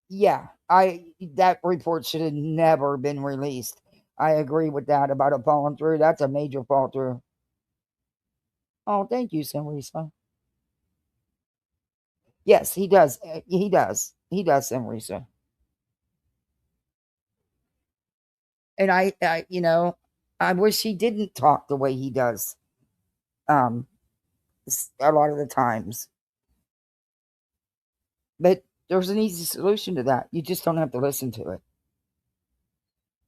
Yeah, that report should have never been released. I agree with that about it falling through. That's a major fall through. Oh, thank you, Simrisa. Yes, he does. He does. He does, Simrisa. And I, you know, I wish he didn't talk the way he does. A lot of the times. But there's an easy solution to that. You just don't have to listen to it.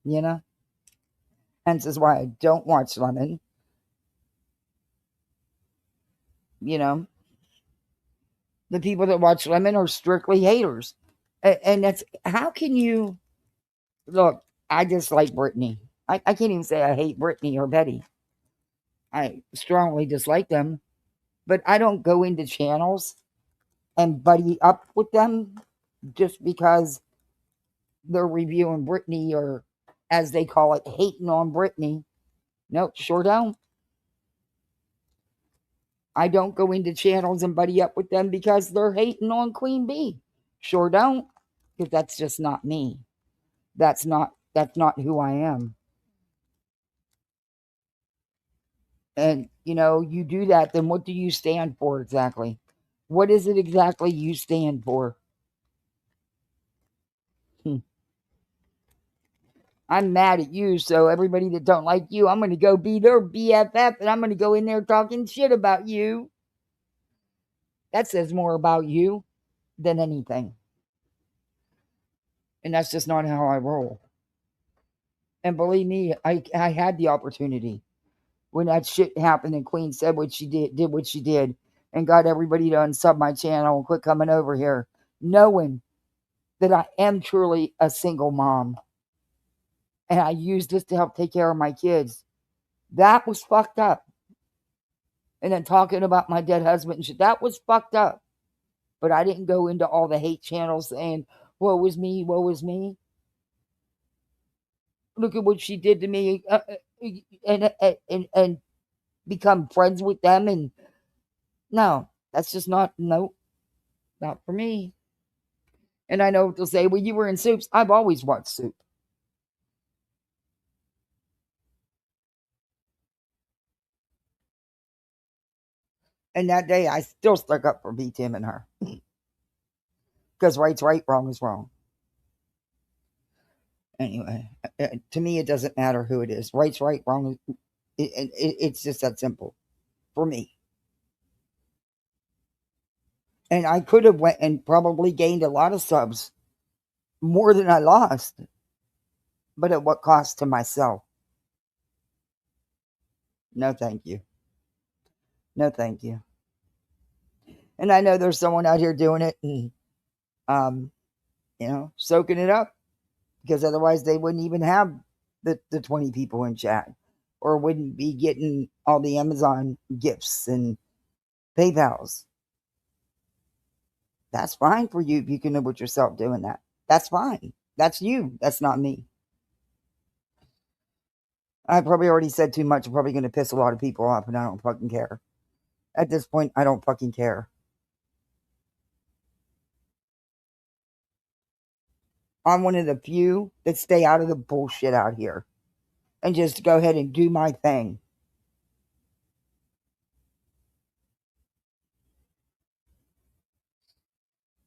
You know? Hence is why I don't watch Lemon. You know? The people that watch Lemon are strictly haters. And that's, how can you, look, I dislike Brittany. I can't even say I hate Brittany or Betty. I strongly dislike them. But I don't go into channels and buddy up with them just because they're reviewing Brittany, or as they call it, hating on Brittany. Nope, sure don't. I don't go into channels and buddy up with them because they're hating on Queen Bee. Sure don't. Because that's just not me. That's not who I am. And, you know, you do that, then what do you stand for exactly? What is it exactly you stand for? I'm mad at you, so everybody that don't like you, I'm going to go be their BFF, and I'm going to go in there talking shit about you. That says more about you than anything. And that's just not how I roll. And believe me, I had the opportunity when that shit happened and Queen said what she did what she did, and got everybody to unsub my channel and quit coming over here, knowing that I am truly a single mom. And I use this to help take care of my kids. That was fucked up. And then talking about my dead husband and shit, that was fucked up. But I didn't go into all the hate channels saying, woe was me, woe was me. Look at what she did to me. And become friends with them. And no, that's just not for me. And I know they'll say, well, you were in Soups. I've always watched Soup. And that day, I still stuck up for B. Tim and her. Because right's right, wrong is wrong. Anyway, to me, it doesn't matter who it is. Right's right, wrong is... It's just that simple for me. And I could have went and probably gained a lot of subs, more than I lost. But at what cost to myself? No, thank you. No, thank you. And I know there's someone out here doing it and, you know, soaking it up, because otherwise they wouldn't even have the 20 people in chat, or wouldn't be getting all the Amazon gifts and PayPals. That's fine for you if you can live with yourself doing that. That's fine. That's you. That's not me. I probably already said too much. I'm probably going to piss a lot of people off, and I don't fucking care. At this point, I don't fucking care. I'm one of the few that stay out of the bullshit out here and just go ahead and do my thing.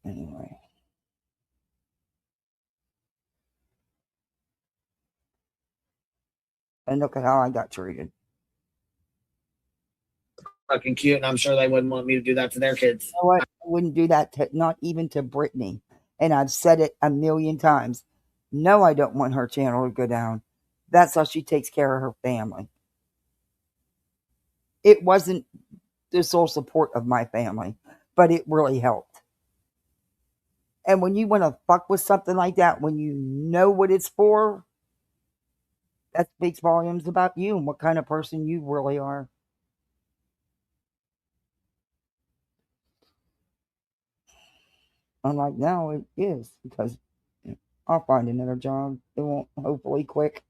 Anyway. And look at how I got treated. fucking cute, and I'm sure they wouldn't want me to do that to their kids. You know what? I wouldn't do that to, not even to Brittany. And I've said it a million times. No, I don't want her channel to go down. That's how she takes care of her family. It wasn't the sole support of my family, but it really helped. And when you want to fuck with something like that, when you know what it's for, that speaks volumes about you and what kind of person you really are. Unlike now, it is because I'll find another job. It won't, hopefully, quick.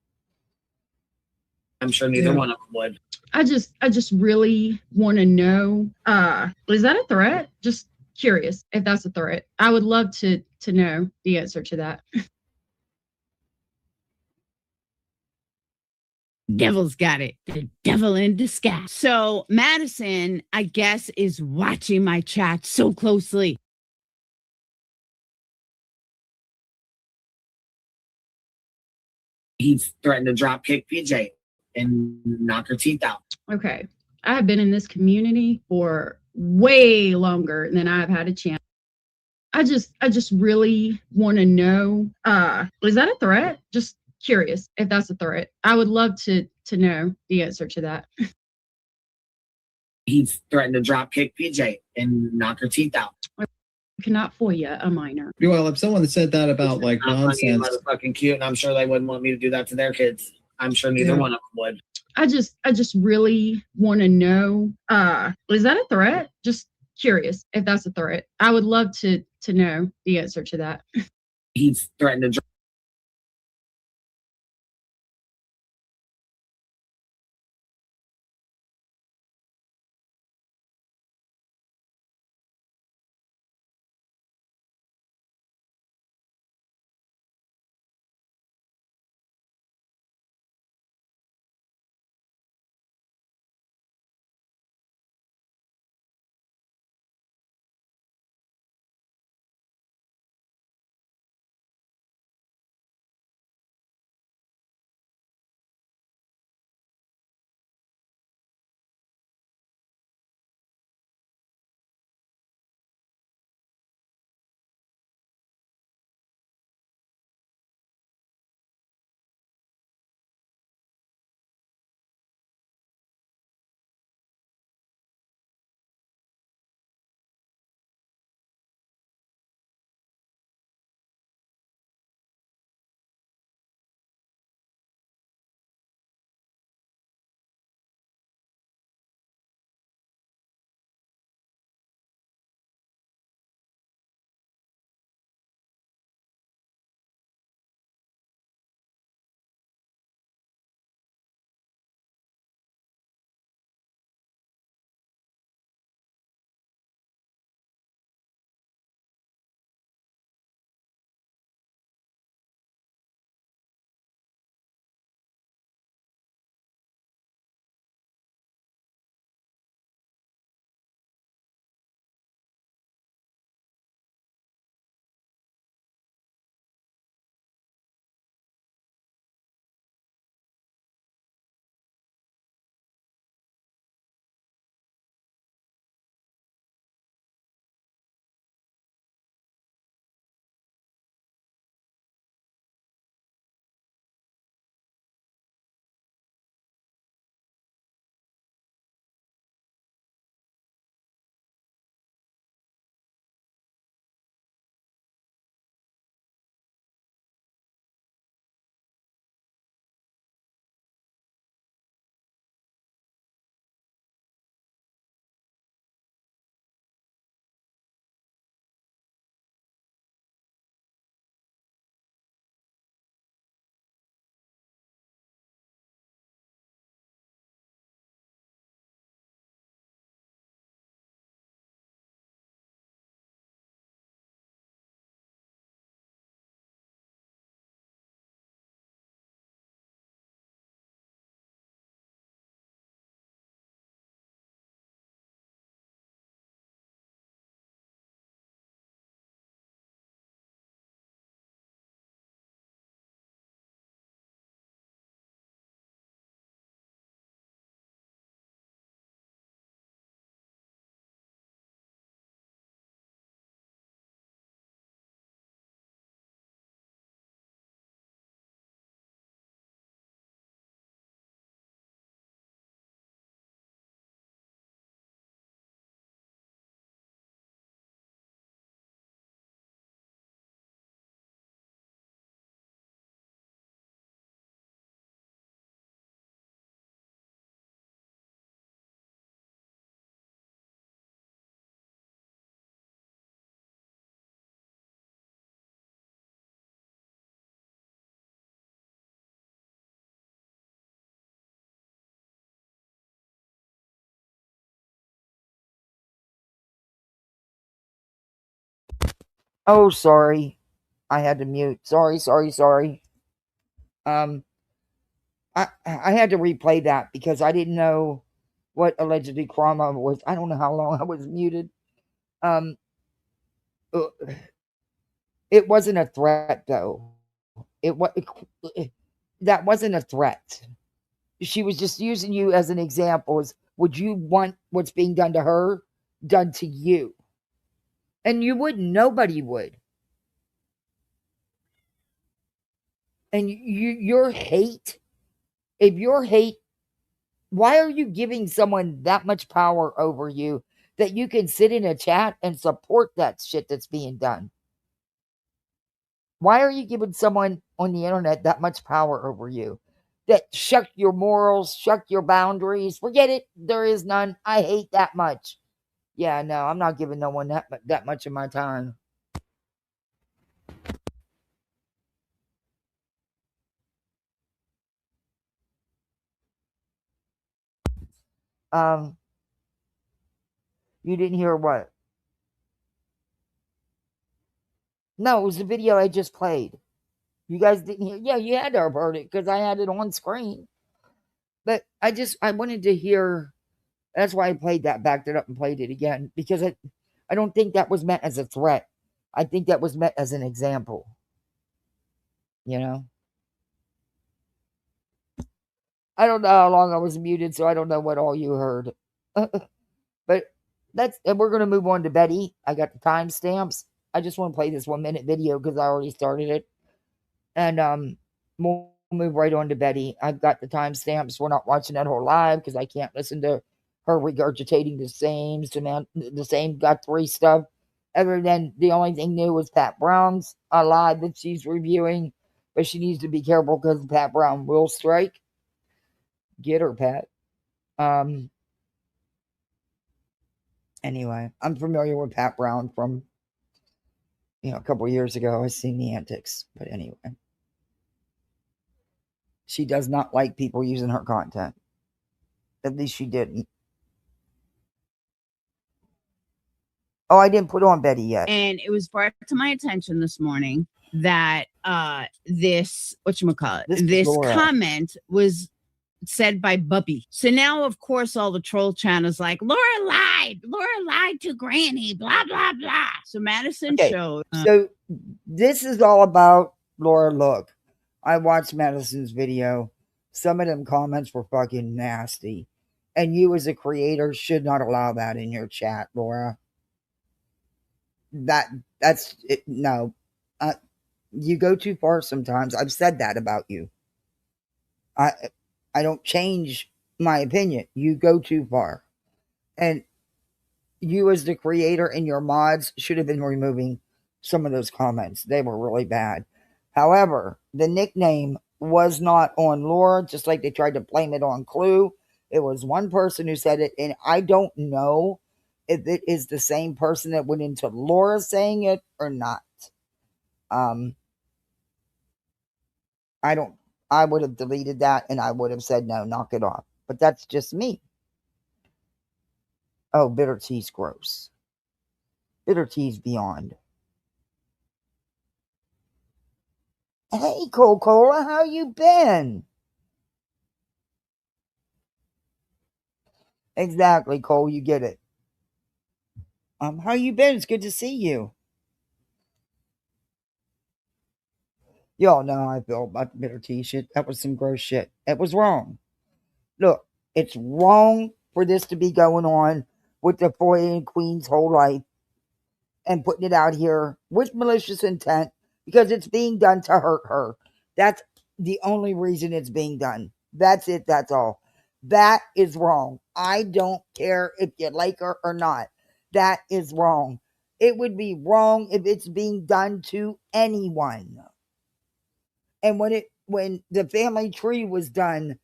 I'm sure neither one of them would. I just really want to know, is that a threat? Just curious if that's a threat. I would love to know the answer to that. Devil's got it. The devil in disguise. So Madison, I guess, is watching my chat so closely. He's threatened to drop kick PJ and knock her teeth out. Okay. I have been in this community for way longer than I've had a chance. I just really want to know, is that a threat? Just curious if that's a threat. I would love to know the answer to that. He's threatened to drop kick PJ and knock her teeth out. I cannot FOIA a minor. Well, if someone said that about like I'm funny and nonsense, motherfucking cute, and I'm sure they wouldn't want me to do that to their kids. I'm sure neither one of them would. I just really want to know, is that a threat? Just curious if that's a threat. I would love to know the answer to that. He's threatened to drop Oh, sorry. I had to mute. Sorry. I had to replay that because I didn't know what allegedly Krama was. I don't know how long I was muted. Uh, It wasn't a threat, though. That wasn't a threat. She was just using you as an example. Would you want what's being done to her done to you? And you wouldn't. Nobody would. And your hate, if your hate, why are you giving someone that much power over you that you can sit in a chat and support that shit that's being done? Why are you giving someone on the internet that much power over you? That shuck your morals, shuck your boundaries. Forget it. There is none. I hate that much. Yeah, no, I'm not giving no one that much of my time. You didn't hear what? No, it was the video I just played. You guys didn't hear? Yeah, you had to have heard it because I had it on screen. But I wanted to hear. That's why I played that, backed it up, and played it again because I don't think that was meant as a threat. I think that was meant as an example. You know. I don't know how long I was muted, so I don't know what all you heard. But we're gonna move on to Betty. I got the timestamps. I just want to play this 1 minute video because I already started it. And we'll move right on to Betty. I've got the timestamps. We're not watching that whole live because I can't listen to her regurgitating the same got 3 stuff. Other than the only thing new was Pat Brown's live that she's reviewing, but she needs to be careful because Pat Brown will strike. Get her, Pat. Anyway, I'm familiar with Pat Brown from a couple of years ago. I've seen the antics, but anyway. She does not like people using her content. At least she didn't. Oh, I didn't put on Betty yet. And it was brought to my attention this morning that this comment was said by Bubby. So now, of course, all the troll channels like Laura lied to Granny, blah blah blah. So Madison showed. So this is all about Laura. Look, I watched Madison's video. Some of them comments were fucking nasty, and you as a creator should not allow that in your chat, Laura. That's it. No, you go too far sometimes. I've said that about you. I don't change my opinion. You go too far. And you as the creator and your mods should have been removing some of those comments. They were really bad. However, the nickname was not on Laura, just like they tried to blame it on Clue. It was one person who said it, and I don't know if it is the same person that went into Laura saying it or not. I would have deleted that and I would have said, no, knock it off. But that's just me. Oh, bitter tea's gross. Bitter tea's beyond. Hey, Coca-Cola, how you been? Exactly, Cole, you get it. How you been? It's good to see you. Y'all know how I feel about the bitter tea shit. That was some gross shit. It was wrong. Look, it's wrong for this to be going on with the Foyer and Queen's whole life and putting it out here with malicious intent because it's being done to hurt her. That's the only reason it's being done. That's it. That's all. That is wrong. I don't care if you like her or not. That is wrong. It would be wrong if it's being done to anyone. And when the family tree was done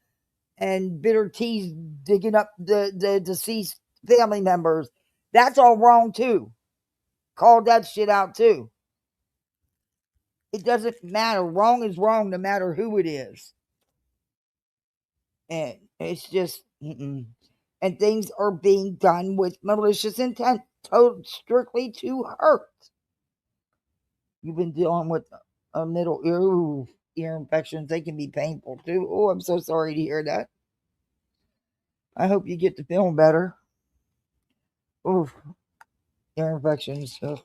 and bitter tea's digging up the deceased family members, that's all wrong too. Called that shit out too. It doesn't matter. Wrong is wrong no matter who it is. And it's just, and things are being done with malicious intent, strictly to hurt. You've been dealing with a middle ear infections. They can be painful too. Oh, I'm so sorry to hear that. I hope you get to feeling better. Oof, ear infections. Ugh.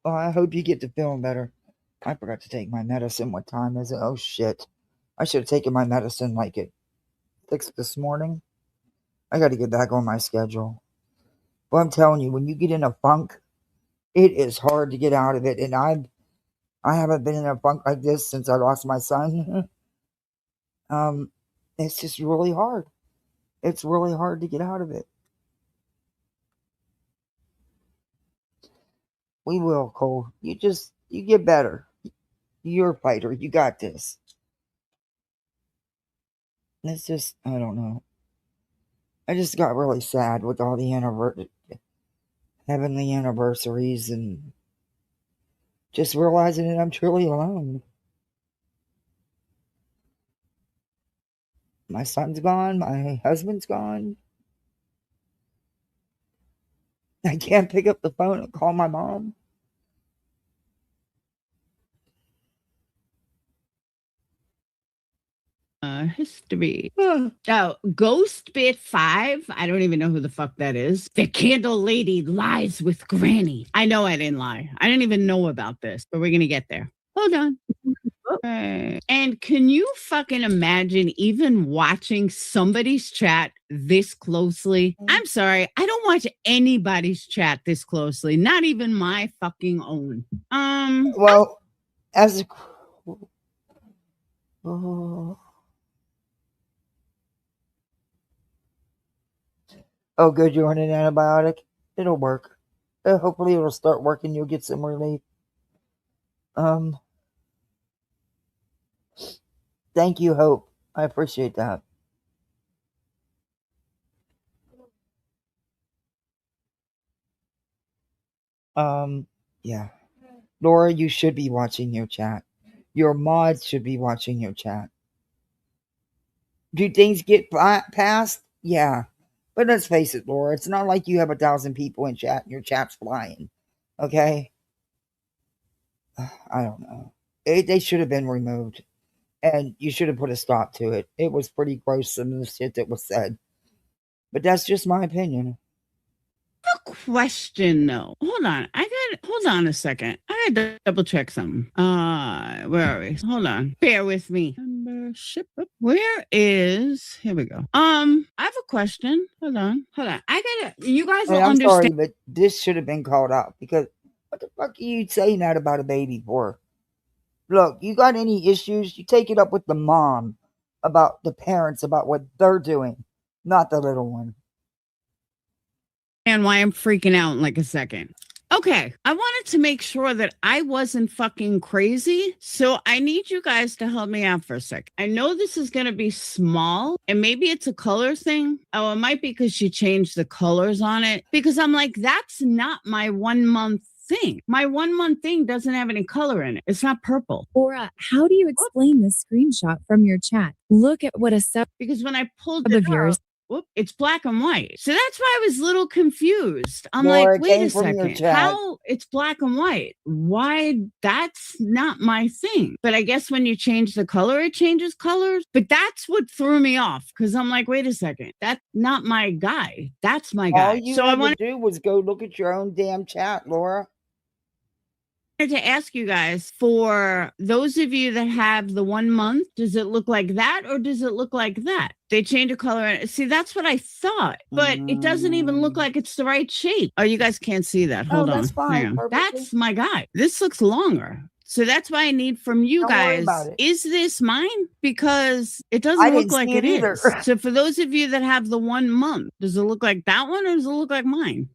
Oh, I hope you get to feeling better. I forgot to take my medicine. What time is it? Oh shit! I should have taken my medicine like at 6 this morning. I got to get back on my schedule. But I'm telling you, when you get in a funk, it is hard to get out of it. And I haven't been in a funk like this since I lost my son. It's just really hard. It's really hard to get out of it. We will, Cole. You get better. You're a fighter. You got this. It's just, I don't know. I just got really sad with all the heavenly anniversaries and just realizing that I'm truly alone. My son's gone. My husband's gone. I can't pick up the phone and call my mom. History. Oh, Ghost Bit 5. I don't even know who the fuck that is. The candle lady lies with Granny. I know I didn't lie. I didn't even know about this, but we're going to get there. Hold on. Okay. And can you fucking imagine even watching somebody's chat this closely? I'm sorry. I don't watch anybody's chat this closely. Not even my fucking own. Well, as a... Oh, good. You're on an antibiotic. It'll work. Hopefully, it'll start working. You'll get some relief. Thank you, Hope. I appreciate that. Yeah. Laura, you should be watching your chat. Your mods should be watching your chat. Do things get passed? Yeah. But let's face it, Laura, it's not like you have 1,000 people in chat and your chat's flying. Okay? I don't know. They should have been removed. And you should have put a stop to it. It was pretty gross, some of the shit that was said. But that's just my opinion. A question though. Hold on a second. I gotta double check something. Where are we? Hold on. Bear with me. Membership. Where is here we go. I have a question. Hold on. You guys will I'm understand. sorry, but this should have been called out because what the fuck are you saying that about a baby for? Look, you got any issues, you take it up with the mom, about the parents, about what they're doing, not the little one. And why I'm freaking out in like a second. Okay, I wanted to make sure that I wasn't fucking crazy, so I need you guys to help me out for a sec. I know this is going to be small, and maybe it's a color thing. Oh, it might be because she changed the colors on it, because I'm like, that's not my 1 month thing. My 1 month thing doesn't have any color in it. It's not purple. Laura, how do you explain this screenshot from your chat? Look at what a sub Because when I pulled it up, it's black and white. So that's why I was a little confused. I'm Laura, like, wait a second. How it's black and white? Why? That's not my thing. But I guess when you change the color, it changes colors. But that's what threw me off because I'm like, wait a second. That's not my guy. That's my guy. All you had to do was go look at your own damn chat, Laura. To ask you guys, for those of you that have the 1 month, does it look like that or does it look like that? They change a color. See, that's what I thought, but it doesn't even look like it's the right shape. Oh, you guys can't see that. Hold on. That's fine. That's my guy. This looks longer. So that's why I need from you guys. Is this mine? Because it doesn't look like it is. So for those of you that have the 1 month, does it look like that one or does it look like mine?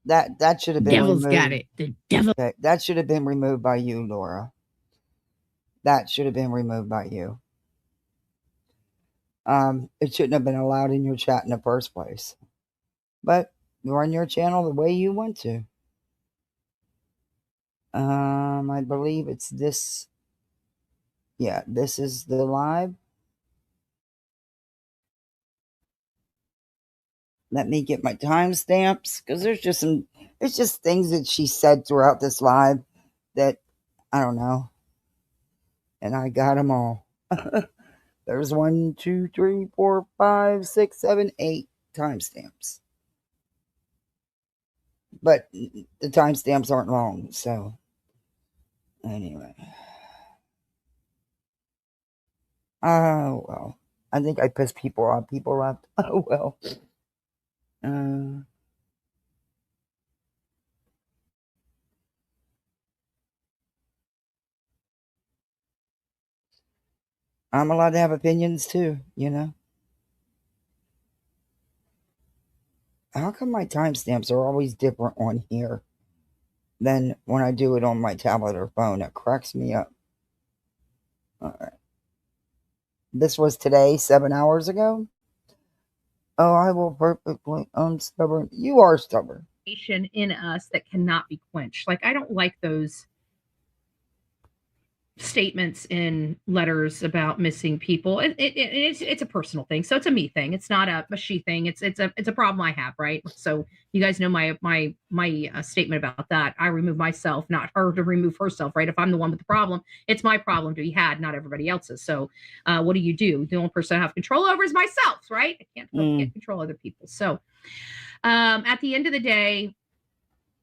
That should have been Devil's removed. got it. The devil. That should have been removed by you, Laura. That should have been removed by you. It shouldn't have been allowed in your chat in the first place. But you run your channel the way you want to. I believe it's this Yeah, this is the live. Let me get my timestamps because there's just some, it's just things that she said throughout this live that I don't know. And I got them all. There's 1, 2, 3, 4, 5, 6, 7, 8 timestamps. But the timestamps aren't long, so anyway. Oh well. I think I pissed people off. People left. Oh well. I'm allowed to have opinions too, you know? How come my timestamps are always different on here than when I do it on my tablet or phone? It cracks me up. All right. This was today, 7 hours ago. Oh, I will perfectly. I'm stubborn. You are stubborn. In us that cannot be quenched. Like, I don't like those statements in letters about missing people. It's a personal thing, so it's a me thing. It's not a she thing. It's a problem I have, right? So you guys know my statement about that. I remove myself, not her to remove herself, right? If I'm the one with the problem, it's my problem to be had, not everybody else's. So what do? The only person I have control over is myself, right? I can't control other people. So at the end of the day,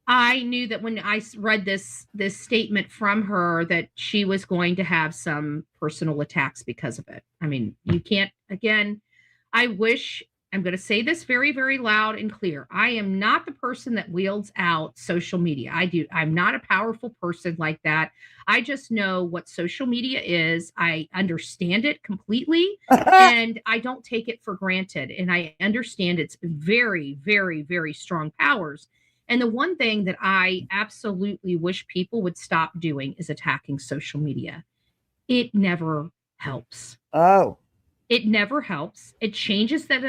I knew that when I read this statement from her that she was going to have some personal attacks because of it. I mean, you can't, again, I wish, I'm going to say this very, very loud and clear. I am not the person that wields out social media. I'm not a powerful person like that. I just know what social media is. I understand it completely and I don't take it for granted. And I understand its very, very, very strong powers. And the one thing that I absolutely wish people would stop doing is attacking social media. It never helps. Oh. It never helps. It changes the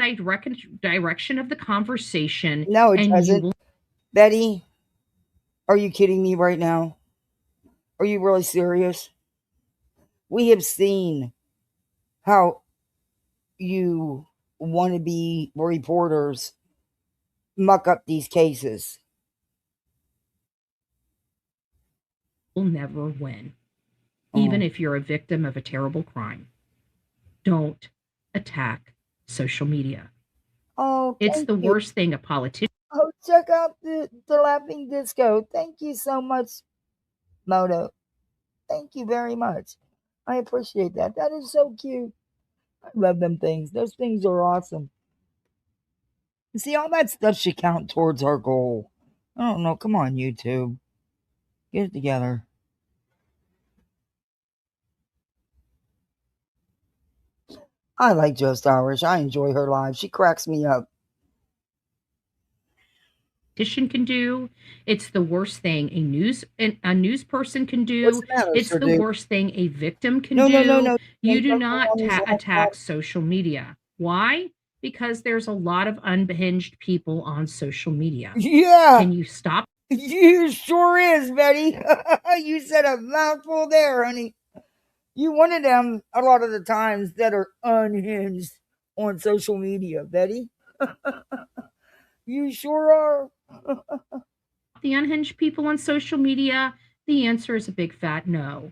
direction of the conversation. No, it doesn't. Betty, are you kidding me right now? Are you really serious? We have seen how you wannabe reporters muck up these cases. Will never win. Even if you're a victim of a terrible crime. Don't attack social media. Oh, it's the worst thing a politician. Oh, check out the laughing disco. Thank you so much, Moto. Thank you very much. I appreciate that. That is so cute. I love them things. Those things are awesome. See, all that stuff should count towards our goal. I don't know. Come on, YouTube. Get it together. I like Just Irish. I enjoy her live. She cracks me up. Can do. It's the worst thing a news person can do. It's the worst thing a victim can do. No. You do not attack social media. Why? Because there's a lot of unhinged people on social media. Yeah. Can you stop? You sure is, Betty. You said a mouthful there, honey. You one of them a lot of the times that are unhinged on social media, Betty. You sure are. The unhinged people on social media, the answer is a big fat no.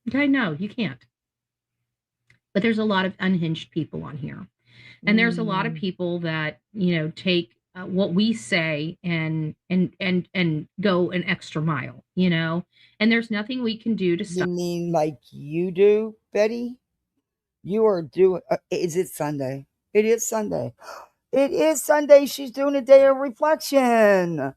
Okay, no, you can't. But there's a lot of unhinged people on here. And there's a lot of people that, take what we say and go an extra mile, and there's nothing we can do to stop. You mean like you do, Betty? You are doing, is it Sunday? It is Sunday. It is Sunday. She's doing a day of reflection.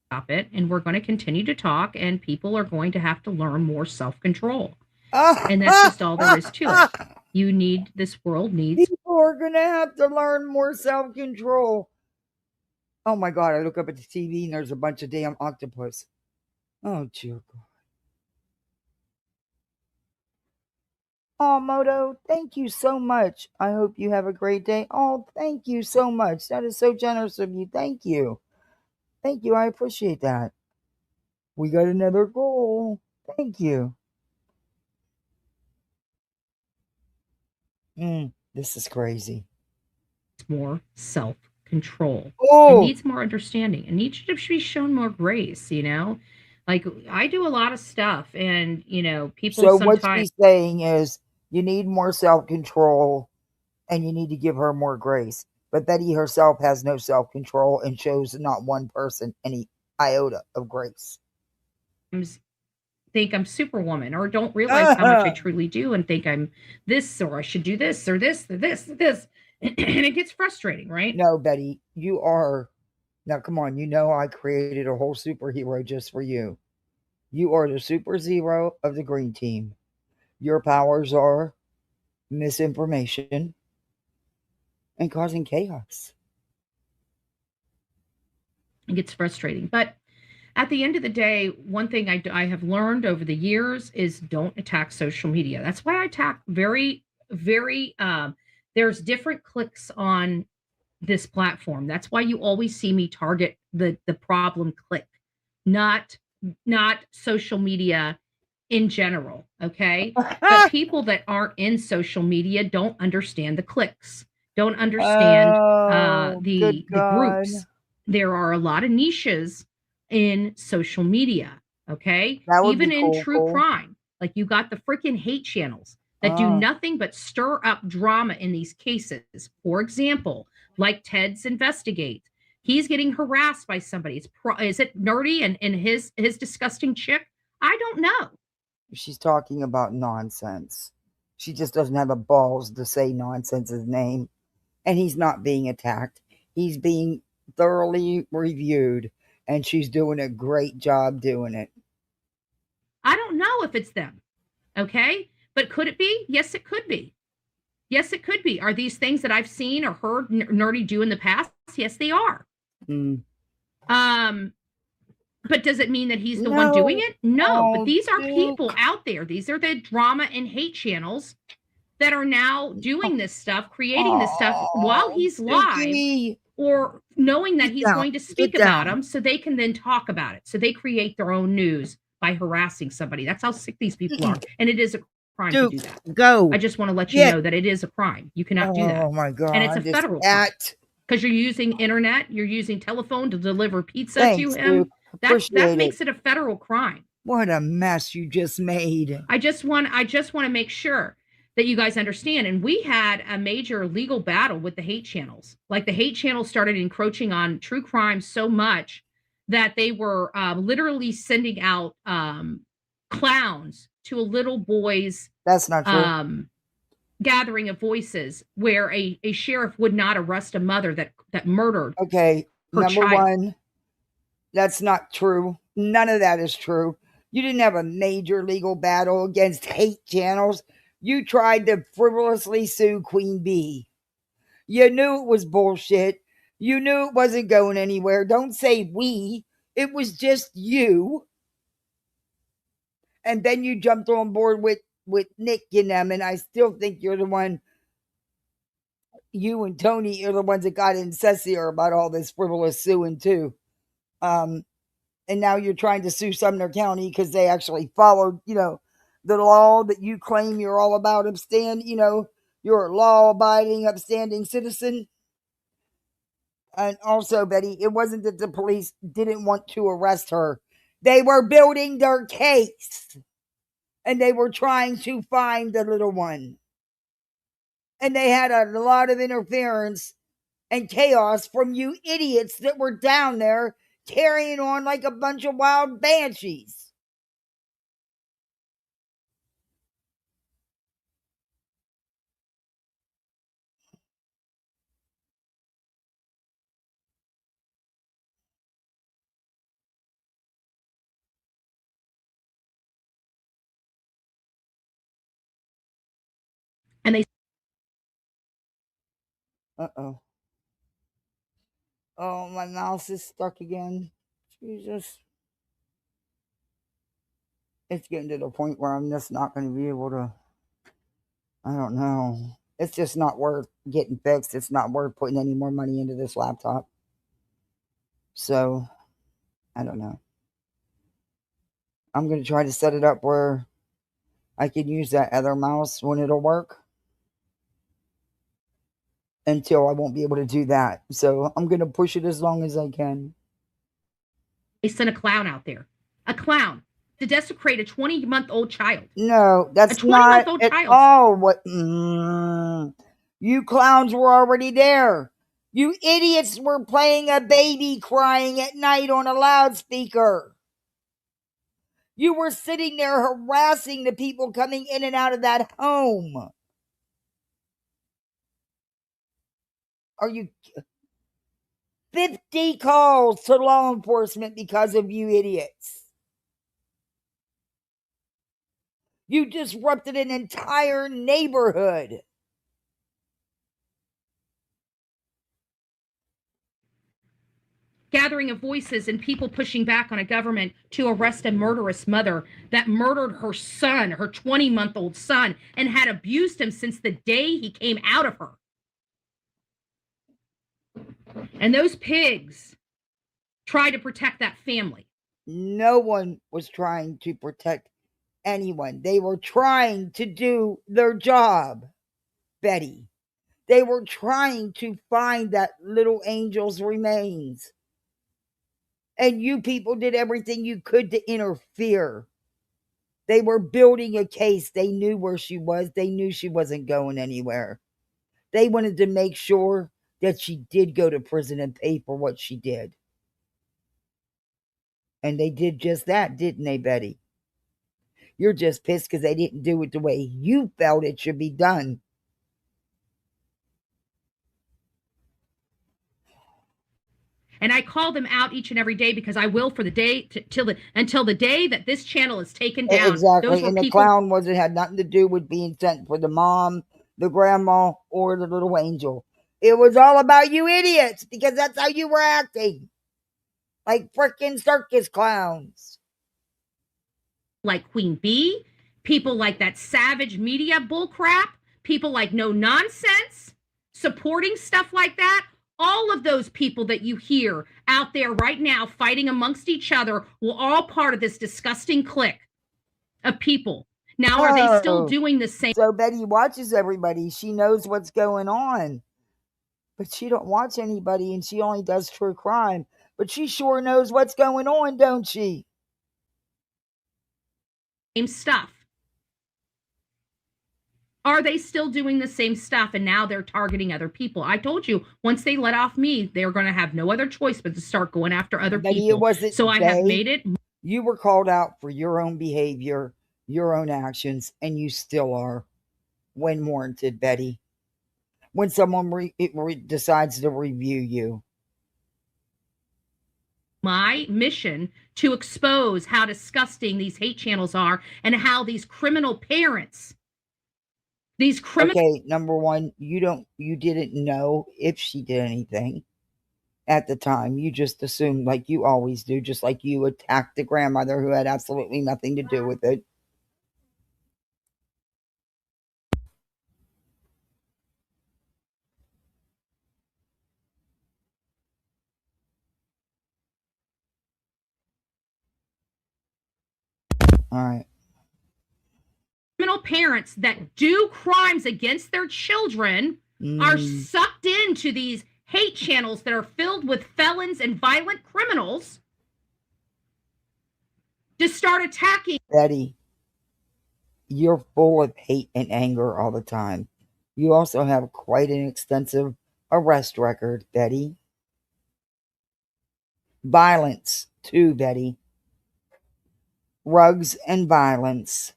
Stop it. And we're going to continue to talk, and people are going to have to learn more self-control. And that's just all there is to it. This world needs. People are going to have to learn more self-control. Oh my God, I look up at the TV and there's a bunch of damn octopus. Oh, dear God. Oh, Moto, thank you so much. I hope you have a great day. Oh, thank you so much. That is so generous of you. Thank you. Thank you. I appreciate that. We got another goal. Thank you. This is crazy. More self-control. It Oh, needs more understanding. It needs to be shown more grace, you know? Like, I do a lot of stuff, and, you know, people so what sometimes she's saying is you need more self-control and you need to give her more grace. But Betty herself has no self-control and shows not one person any iota of grace. think I'm Superwoman, or don't realize how much I truly do and think I'm this, or I should do this, or this, or this, or this. And it gets frustrating, right? No, Betty, you are. Now, come on. You know I created a whole superhero just for you. You are the super zero of the green team. Your powers are misinformation and causing chaos. It gets frustrating. But at the end of the day, one thing I have learned over the years is don't attack social media. That's why I attack very, very, there's different clicks on this platform. That's why you always see me target the problem click, not social media in general, okay? But people that aren't in social media don't understand the clicks, don't understand the groups. There are a lot of niches in social media, okay? That would Even be in cool, true crime. Like, you got the freaking hate channels that do nothing but stir up drama in these cases. For example, like Ted's Investigate. He's getting harassed by somebody. Is it Nerdy and his disgusting chick? I don't know. She's talking about nonsense. She just doesn't have the balls to say nonsense's name. And he's not being attacked. He's being thoroughly reviewed. And she's doing a great job doing it. I don't know if it's them. Okay? But could it be? Yes, it could be. Yes, it could be. Are these things that I've seen or heard Nerdy do in the past? Yes, they are. But does it mean that he's the one doing it? No, but these are people out there. These are the drama and hate channels that are now doing this stuff, creating this stuff while he's live, or knowing that he's going to speak about them, so they can then talk about it. So they create their own news by harassing somebody. That's how sick these people are. And it is a crime to do that. Go. I just want to let you know that it is a crime. You cannot do that. Oh my God. And it's a federal crime. Because you're using internet, you're using telephone to deliver pizza to him. That makes it a federal crime. What a mess you just made. I just want to make sure that you guys understand. And we had a major legal battle with the hate channels. Like, the hate channels started encroaching on true crime so much that they were literally sending out clowns to a little boy's That's not true. Gathering of voices, where a sheriff would not arrest a mother that murdered her number child. One, that's not true. None of that is true. You didn't have a major legal battle against hate channels. You tried to frivolously sue Queen Bee. You knew it was bullshit. You knew it wasn't going anywhere. Don't say we. It was just you. And then you jumped on board with Nick and them, and I still think you're the one. You and Tony are the ones that got insincere about all this frivolous suing too. And now you're trying to sue Sumner County because they actually followed, the law that you claim you're all about. You're a law-abiding, upstanding citizen. And also, Betty, it wasn't that the police didn't want to arrest her. They were building their case. And they were trying to find the little one. And they had a lot of interference and chaos from you idiots that were down there carrying on like a bunch of wild banshees. And they Uh-oh. Oh, my mouse is stuck again. Jesus. It's getting to the point where I'm just not going to be able to, I don't know. It's just not worth getting fixed. It's not worth putting any more money into this laptop. So, I don't know. I'm going to try to set it up where I can use that other mouse when it'll work. until I won't be able to do that. So I'm going to push it as long as I can. They sent a clown out there. A clown to desecrate a 20-month-old child. No, that's not at all what. You clowns were already there. You idiots were playing a baby crying at night on a loudspeaker. You were sitting there harassing the people coming in and out of that home. Are you 50 calls to law enforcement because of you idiots? You disrupted an entire neighborhood. Gathering of voices and people pushing back on a government to arrest a murderous mother that murdered her son, her 20-month-old son, and had abused him since the day he came out of her. And those pigs try to protect that family. No one was trying to protect anyone. They were trying to do their job, Betty. They were trying to find that little angel's remains. And you people did everything you could to interfere. They were building a case. They knew where she was. They knew she wasn't going anywhere. They wanted to make sure that she did go to prison and pay for what she did. And they did just that, didn't they, Betty? You're just pissed because they didn't do it the way you felt it should be done. And I call them out each and every day because I will for the day until the day that this channel is taken down. Exactly. And the clown had nothing to do with being sent for the mom, the grandma, or the little angel. It was all about you idiots because that's how you were acting. Like freaking circus clowns. Like Queen Bee, people like that savage media bullcrap, people like No Nonsense, supporting stuff like that. All of those people that you hear out there right now fighting amongst each other were all part of this disgusting clique of people. Now, are they still doing the same? So Betty watches everybody. She knows what's going on. But she don't watch anybody, and she only does true crime. But she sure knows what's going on, don't she? Same stuff. Are they still doing the same stuff and now they're targeting other people? I told you, once they let off me, they're going to have no other choice but to start going after other people. So I have made it. You were called out for your own behavior, your own actions, and you still are when warranted, Betty. When someone decides to review you. My mission to expose how disgusting these hate channels are and how these criminal parents, Okay, number one, you didn't know if she did anything at the time. You just assumed, like you always do, just like you attacked the grandmother who had absolutely nothing to do with it. All right. Criminal parents that do crimes against their children are sucked into these hate channels that are filled with felons and violent criminals to start attacking. Betty, you're full of hate and anger all the time. You also have quite an extensive arrest record, Betty. Violence, too, Betty. Rugs and violence.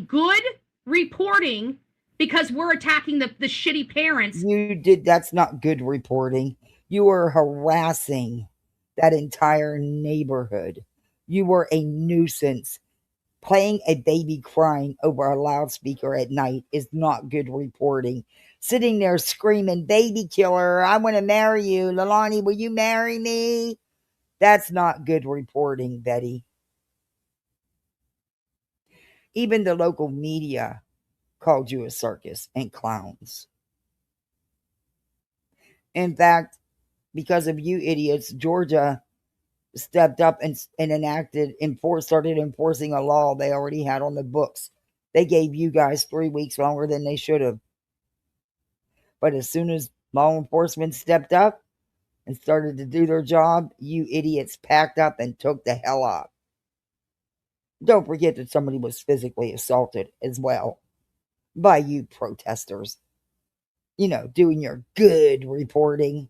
Good reporting because we're attacking the shitty parents. That's not good reporting. You were harassing that entire neighborhood. You were a nuisance. Playing a baby crying over a loudspeaker at night is not good reporting. Sitting there screaming, baby killer, I want to marry you. Lalani, will you marry me? That's not good reporting, Betty. Even the local media called you a circus and clowns. In fact, because of you idiots, Georgia stepped up and started enforcing a law they already had on the books. They gave you guys 3 weeks longer than they should have. But as soon as law enforcement stepped up and started to do their job, you idiots packed up and took the hell off. Don't forget that somebody was physically assaulted as well by you protesters. Doing your good reporting.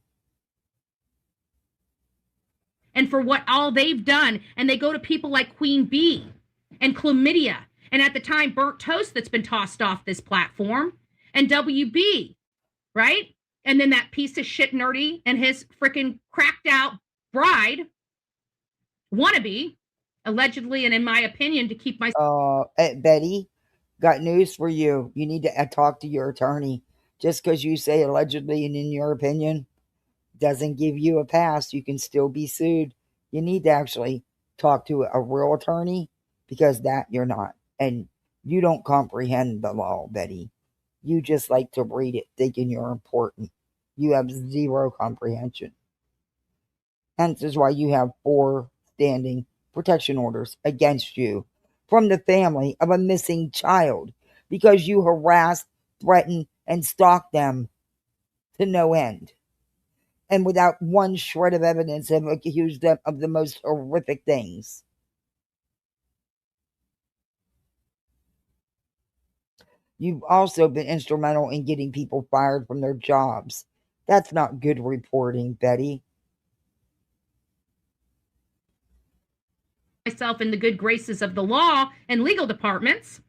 And for what all they've done, and they go to people like Queen Bee and Chlamydia, and at the time, Burnt Toast that's been tossed off this platform, and WB, right? And then that piece of shit Nerdy and his freaking cracked out bride, wannabe, allegedly, and in my opinion, to keep my... Betty, got news for you. You need to talk to your attorney. Just because you say allegedly and in your opinion doesn't give you a pass. You can still be sued. You need to actually talk to a real attorney, because that you're not. And you don't comprehend the law, Betty. You just like to read it thinking you're important. You have zero comprehension. And this is why you have 4 standing protection orders against you from the family of a missing child, because you harassed, threatened, and stalked them to no end. And without one shred of evidence, have accused them of the most horrific things. You've also been instrumental in getting people fired from their jobs. That's not good reporting, Betty. Myself in the good graces of the law and legal departments.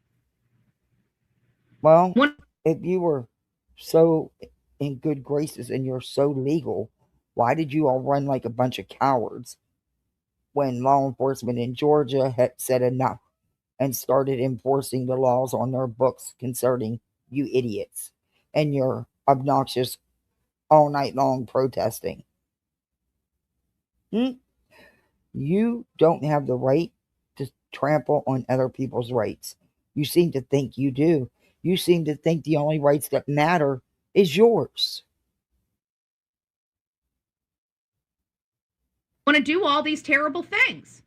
Well, if you were so in good graces and you're so legal, why did you all run like a bunch of cowards when law enforcement in Georgia had said enough and started enforcing the laws on their books concerning you idiots and your obnoxious all night long protesting? You don't have the right to trample on other people's rights. You seem to think you do. You seem to think the only rights that matter is yours. Want to do all these terrible things.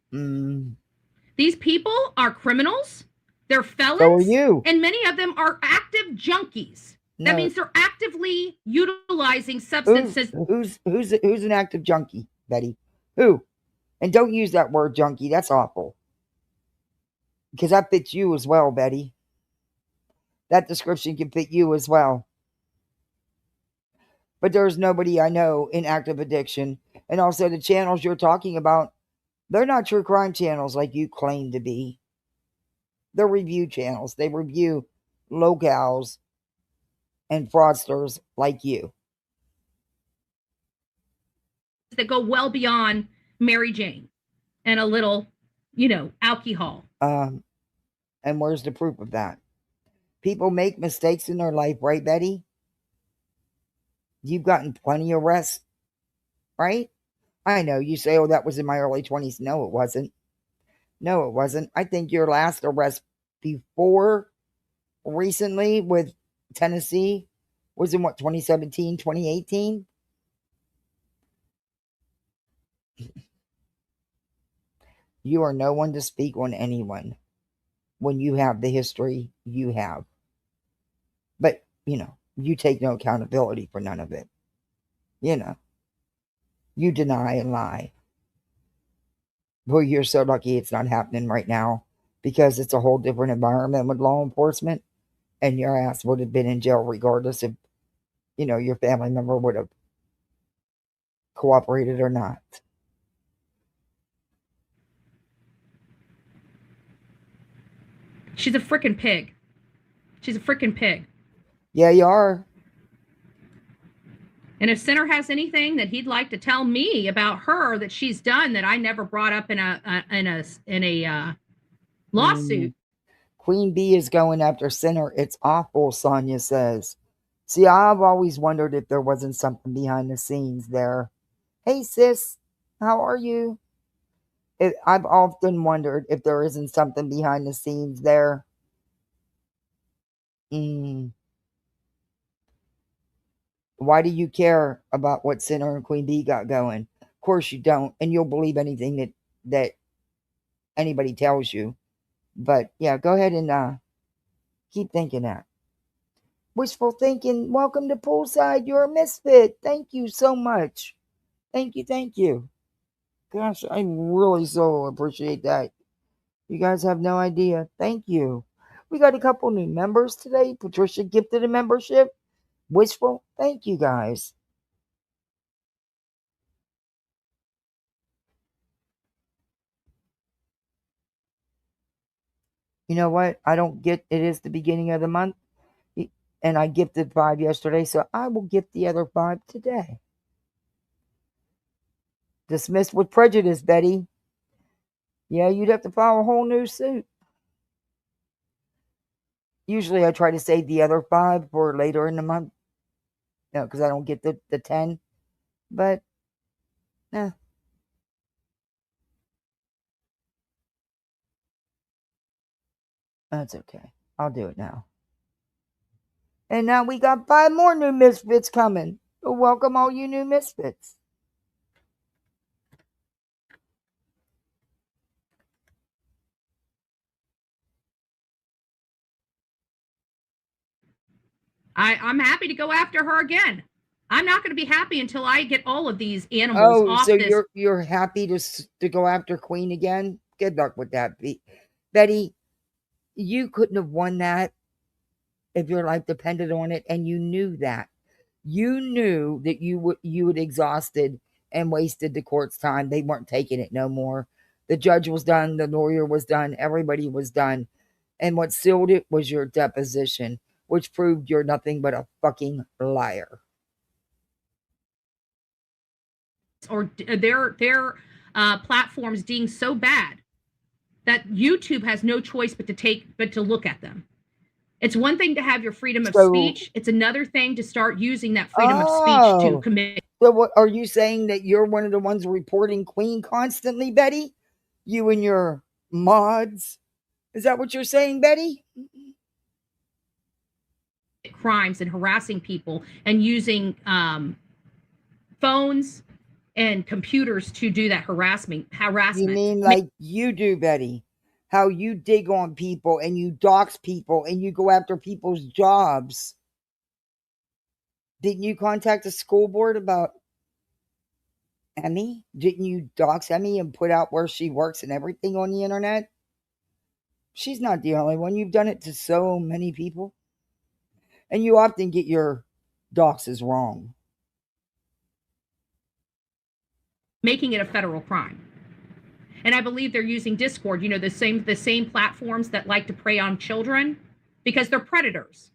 These people are criminals. They're felons. So are you. And many of them are active junkies. No. That means they're actively utilizing substances. Who's an active junkie, Betty? Who? And don't use that word junkie. That's awful. Because that fits you as well, Betty. That description can fit you as well. But there's nobody I know in active addiction. And also the channels you're talking about, they're not true crime channels like you claim to be. They're review channels. They review locals and fraudsters like you. That go well beyond Mary Jane and a little, alcohol. And where's the proof of that? People make mistakes in their life, right, Betty? You've gotten plenty of arrests, right? I know you say, oh, that was in my early 20s. No, it wasn't. No, it wasn't. I think your last arrest before recently with Tennessee was in 2017, 2018? You are no one to speak on anyone when you have the history you have. But, you take no accountability for none of it. You deny and lie. Well, you're so lucky it's not happening right now, because it's a whole different environment with law enforcement, and your ass would have been in jail regardless if, your family member would have cooperated or not. She's a freaking pig. She's a freaking pig. Yeah, you are. And if Sinner has anything that he'd like to tell me about her that she's done that I never brought up in a lawsuit. Queen Bee is going after Sinner. It's awful, Sonia says. See, I've always wondered if there wasn't something behind the scenes there. Hey, sis, how are you? I've often wondered if there isn't something behind the scenes there. Why do you care about what Sinner and Queen Bee got going? Of course you don't, and you'll believe anything that anybody tells you. But yeah, go ahead and keep thinking that. Wishful thinking, welcome to Poolside. You're a misfit. Thank you so much. Thank you, thank you. Gosh, I really so appreciate that. You guys have no idea. Thank you. We got a couple new members today. Patricia gifted a membership. Wishful, thank you guys. You know what? I don't get it is the beginning of the month. And I gifted 5 yesterday, so I will gift the other 5 today. Dismissed with prejudice, Betty. Yeah, you'd have to file a whole new suit. Usually I try to save the other 5 for later in the month. No, because I don't get the 10. But, that's okay. I'll do it now. And now we got 5 more new misfits coming. Welcome all you new misfits. I'm happy to go after her again. I'm not going to be happy until I get all of these animals off so this. you're happy to go after Queen again? Good luck with that, Betty. You couldn't have won that if your life depended on it, and you knew that. You knew that you had exhausted and wasted the court's time. They weren't taking it no more. The judge was done. The lawyer was done. Everybody was done. And what sealed it was your deposition, which proved you're nothing but a fucking liar. Or their platforms being so bad that YouTube has no choice but to look at them. It's one thing to have your freedom of speech. It's another thing to start using that freedom of speech to commit. So what are you saying, that you're one of the ones reporting Queen constantly, Betty? You and your mods? Is that what you're saying, Betty? Crimes and harassing people and using phones and computers to do that harassment. You mean like you do, Betty? How you dig on people and you dox people and you go after people's jobs. Didn't you contact the school board about Emmy? Didn't you dox Emmy and put out where she works and everything on the internet? She's not the only one. You've done it to so many people. And you often get your doxes wrong. Making it a federal crime. And I believe they're using Discord, the same platforms that like to prey on children, because they're predators.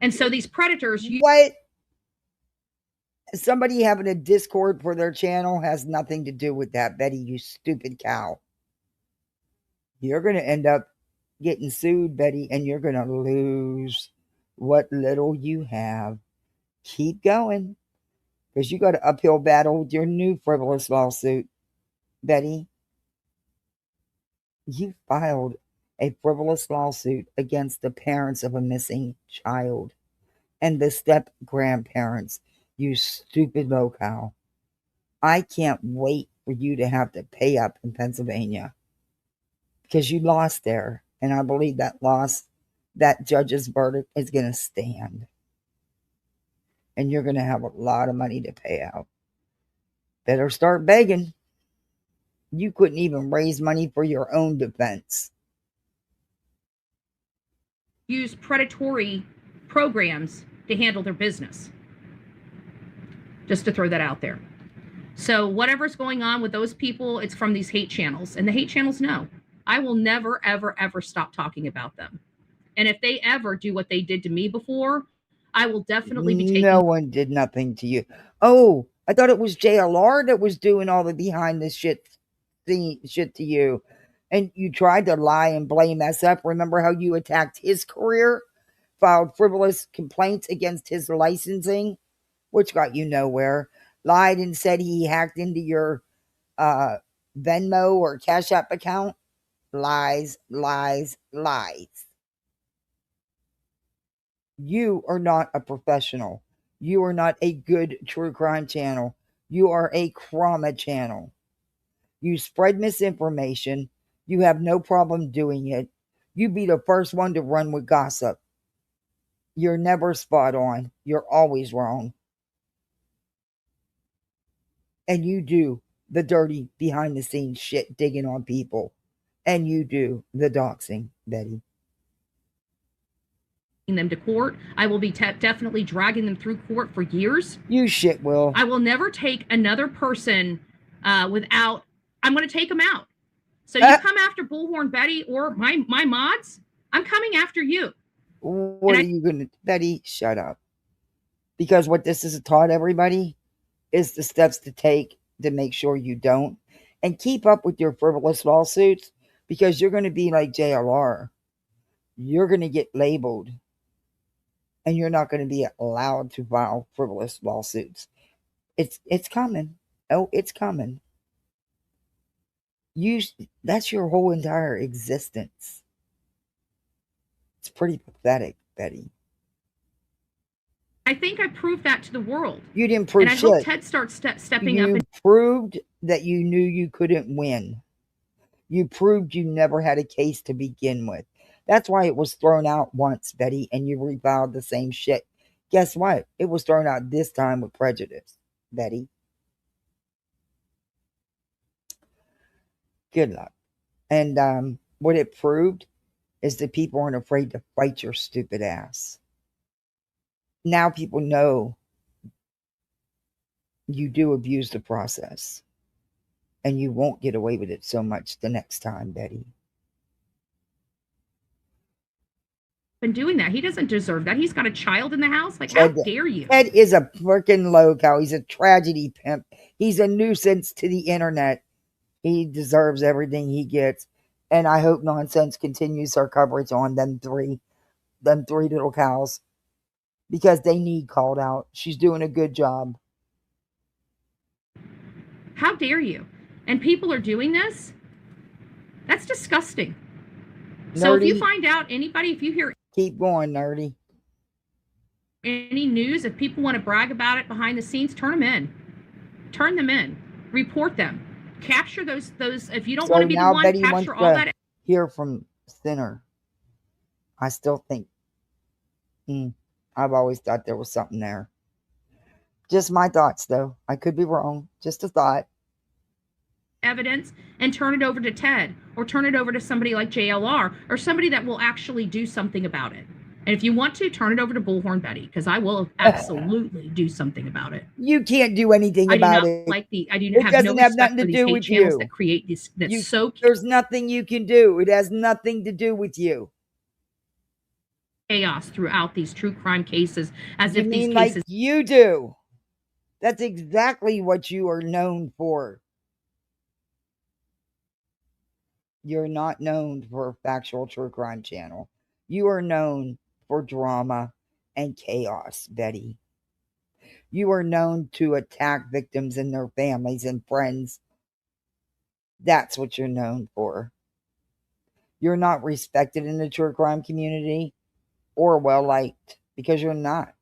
And so these predators... What? Somebody having a Discord for their channel has nothing to do with that, Betty, you stupid cow. You're going to end up getting sued, Betty, and you're going to lose what little you have. Keep going, because you got an uphill battle with your new frivolous lawsuit, Betty. You filed a frivolous lawsuit against the parents of a missing child and the step-grandparents, you stupid locale. I can't wait for you to have to pay up in Pennsylvania, because you lost there, and I believe that judge's verdict is going to stand. And you're going to have a lot of money to pay out. Better start begging. You couldn't even raise money for your own defense. Use predatory programs to handle their business. Just to throw that out there. So whatever's going on with those people, it's from these hate channels. And the hate channels know. I will never, ever, ever stop talking about them. And if they ever do what they did to me before, I will definitely be taking... No one did nothing to you. Oh, I thought it was JLR that was doing all the behind the shit to you. And you tried to lie and blame SF. Remember how you attacked his career? Filed frivolous complaints against his licensing, which got you nowhere. Lied and said he hacked into your Venmo or Cash App account. Lies, lies, lies. You are not a professional. You are not a good true crime channel. You are a trauma channel. You spread misinformation. You have no problem doing it. You be the first one to run with gossip. You're never spot on. You're always wrong. And you do the dirty behind the scenes shit digging on people. And you do the doxing, Betty. Them to court. I will be definitely dragging them through court for years. You shit will. I will never take another person without. I'm going to take them out. So you come after Bullhorn Betty or my mods, I'm coming after you. What are you going to, Betty? Shut up. Because what this has taught everybody is the steps to take to make sure you don't. And keep up with your frivolous lawsuits, because you're going to be like JLR. You're going to get labeled. And you're not going to be allowed to file frivolous lawsuits. It's coming. Oh, it's coming. That's your whole entire existence. It's pretty pathetic, Betty. I think I proved that to the world. You didn't prove shit. And I hope Ted starts stepping up. You proved that you knew you couldn't win. You proved you never had a case to begin with. That's why it was thrown out once, Betty, and you refiled the same shit. Guess what? It was thrown out this time with prejudice, Betty. Good luck. And what it proved is that people aren't afraid to fight your stupid ass. Now people know you do abuse the process. And you won't get away with it so much the next time, Betty. Been doing that. He doesn't deserve that. He's got a child in the house. Like, how dare you? Ted is a freaking low cow. He's a tragedy pimp. He's a nuisance to the internet. He deserves everything he gets. And I hope Nonsense continues her coverage on them three little cows, because they need called out. She's doing a good job. How dare you? And people are doing this? That's disgusting. Nerdy. So if you find out anybody, if you hear... Keep going, Nerdy. Any news, if people want to brag about it behind the scenes, turn them in. Turn them in. Report them. Capture those. If you don't want to be the one, Betty capture all that. Hear from Sinner. I still think... I've always thought there was something there. Just my thoughts, though. I could be wrong. Just a thought. Evidence and turn it over to Ted, or turn it over to somebody like JLR, or somebody that will actually do something about it. And if you want to, turn it over to Bullhorn Betty, because I will absolutely do something about it. You can't do anything about it. I do not have no respect for these hate channels that create this. There's nothing you can do. It has nothing to do with you. Chaos throughout these true crime cases, as you if mean these cases. Like you do. That's exactly what you are known for. You're not known for a factual true crime channel. You are known for drama and chaos, Betty. You are known to attack victims and their families and friends. That's what you're known for. You're not respected in the true crime community or well liked, because you're not.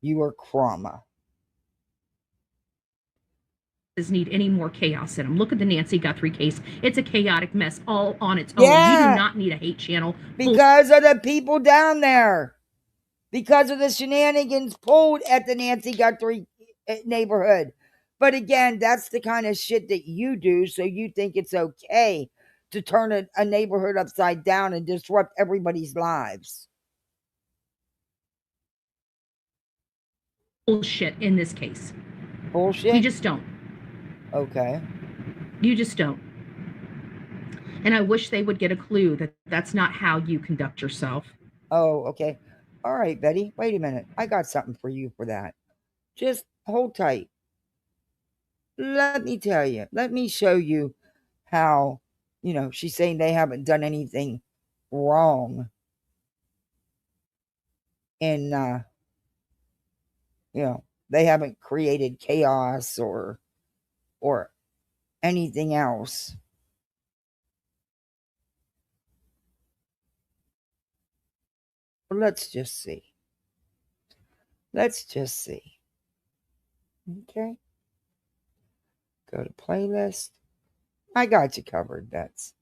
You are trauma. Need any more chaos in them. Look at the Nancy Guthrie case. It's a chaotic mess all on its own. Yeah. You do not need a hate channel. Because of the people down there. Because of the shenanigans pulled at the Nancy Guthrie neighborhood. But again, that's the kind of shit that you do, so you think it's okay to turn a neighborhood upside down and disrupt everybody's lives. Bullshit in this case. Bullshit? You just don't. Okay. You just don't. And I wish they would get a clue that that's not how you conduct yourself. Oh, okay. All right, Betty. Wait a minute. I got something for you for that. Just hold tight. Let me tell you. Let me show you how, she's saying they haven't done anything wrong. And, they haven't created chaos or anything else. Let's just see. Okay. Go to playlist. I got you covered, Bets.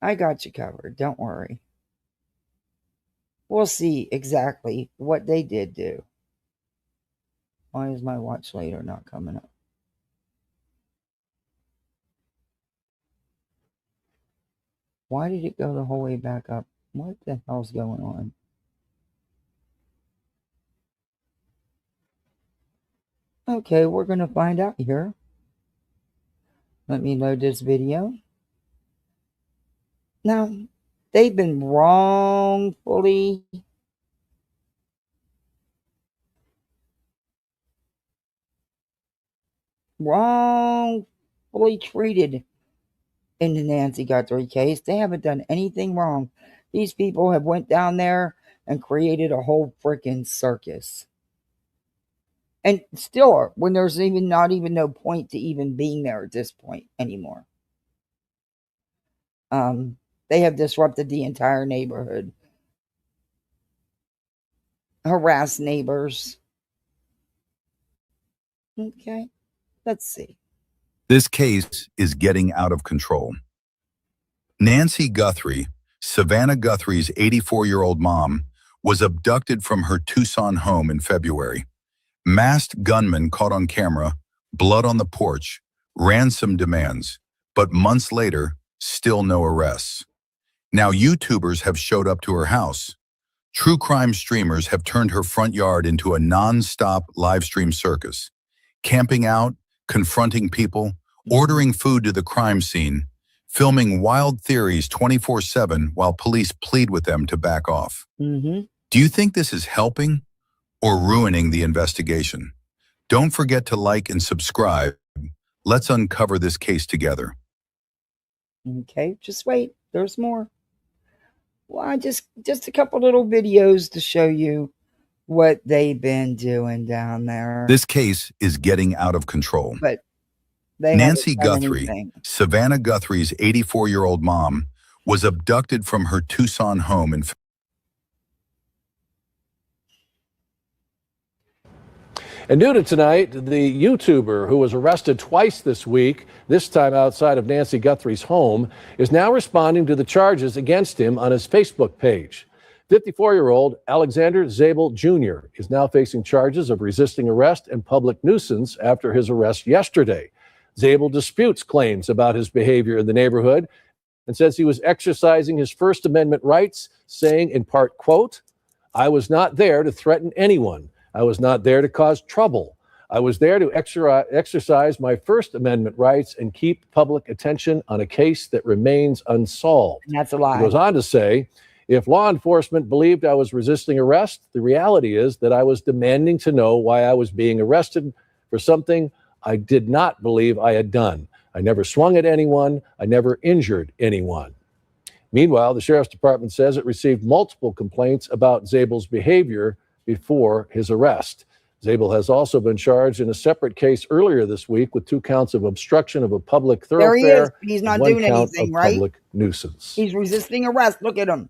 I got you covered. Don't worry. we'll see exactly what they did do. Why is my watch later not coming up? Why did it go the whole way back up? What the hell's going on? Okay, we're going to find out here. Let me load this video. Now, they've been wrongfully treated in the Nancy Guthrie case. They haven't done anything wrong. These people have went down there and created a whole freaking circus. And still, when there's not even no point to even being there at this point anymore. They have disrupted the entire neighborhood. Harassed neighbors. Okay, let's see. This case is getting out of control. Nancy Guthrie, Savannah Guthrie's 84-year-old mom, was abducted from her Tucson home in February. Masked gunmen caught on camera, blood on the porch, ransom demands, but months later, still no arrests. Now YouTubers have showed up to her house. True crime streamers have turned her front yard into a non-stop live stream circus, camping out, confronting people, ordering food to the crime scene, filming wild theories 24/7 while police plead with them to back off. Do you think this is helping or ruining the investigation? Don't forget to like and subscribe. Let's uncover this case together. Okay, just wait. There's more. Well, just a couple little videos to show you what they've been doing down there. This case is getting out of control. But they Nancy Guthrie, Savannah Guthrie's 84-year-old mom, was abducted from her Tucson home in And new to tonight, the YouTuber who was arrested twice this week, this time outside of Nancy Guthrie's home, is now responding to the charges against him on his Facebook page. 54-year-old Alexander Zabel Jr. is now facing charges of resisting arrest and public nuisance after his arrest yesterday. Zabel disputes claims about his behavior in the neighborhood and says he was exercising his First Amendment rights, saying in part, quote, "I was not there to threaten anyone. I was not there to cause trouble. I was there to exercise my First Amendment rights and keep public attention on a case that remains unsolved." And that's a lie. He goes on to say, if law enforcement believed I was resisting arrest, the reality is that I was demanding to know why I was being arrested for something I did not believe I had done. I never swung at anyone. I never injured anyone. Meanwhile, the Sheriff's Department says it received multiple complaints about Zabel's behavior before his arrest. Zabel has also been charged in a separate case earlier this week with 2 counts of obstruction of a public thoroughfare. There he is. He's not and 1 doing count anything, of right? Public nuisance. He's resisting arrest. Look at him.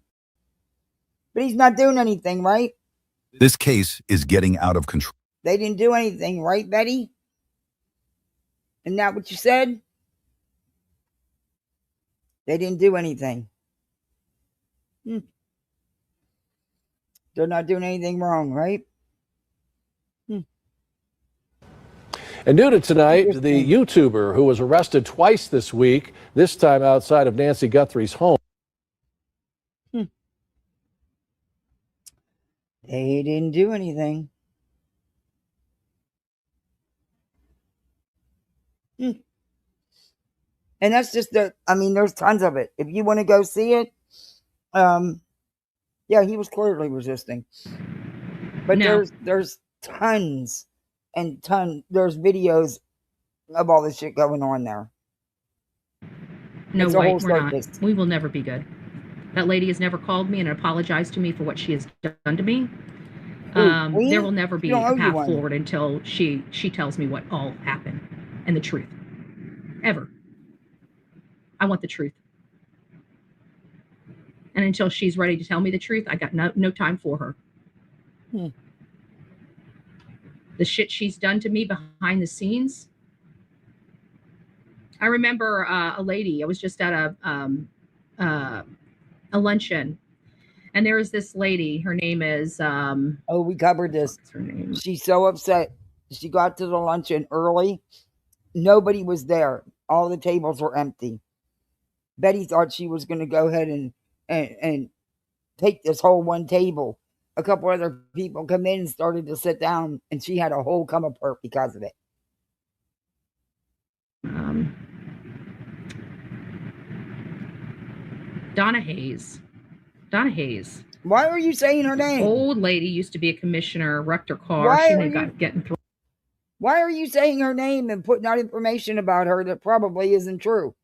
But he's not doing anything, right? This case is getting out of control. They didn't do anything, right, Betty? Isn't that what you said? They didn't do anything. They're not doing anything wrong, right? And new to tonight, the YouTuber who was arrested twice this week, this time outside of Nancy Guthrie's home. They didn't do anything. And that's just there's tons of it. If you want to go see it, yeah, he was clearly resisting. But there's tons and there's videos of all this shit going on there. No, It's a whole White, we're not. circus. We will never be good. That lady has never called me and apologized to me for what she has done to me. There will never be a path forward until she tells me what all happened and the truth. Ever. I want the truth. And until she's ready to tell me the truth, I got no time for her. The shit she's done to me behind the scenes. I remember a lady, I was just at a luncheon, And there is this lady. Her name is. Oh, we covered this. Her name. She's so upset. She got to the luncheon early. Nobody was there. All the tables were empty. Betty thought she was going to go ahead and take this whole one table. A couple other people come in and started to sit down, and she had a whole come apart because of it. Donna Hayes. Donna Hayes. Why are you saying her name? Old lady used to be a commissioner, wrecked her car. Why She are may you- got getting through. Why are you saying her name and putting out information about her that probably isn't true?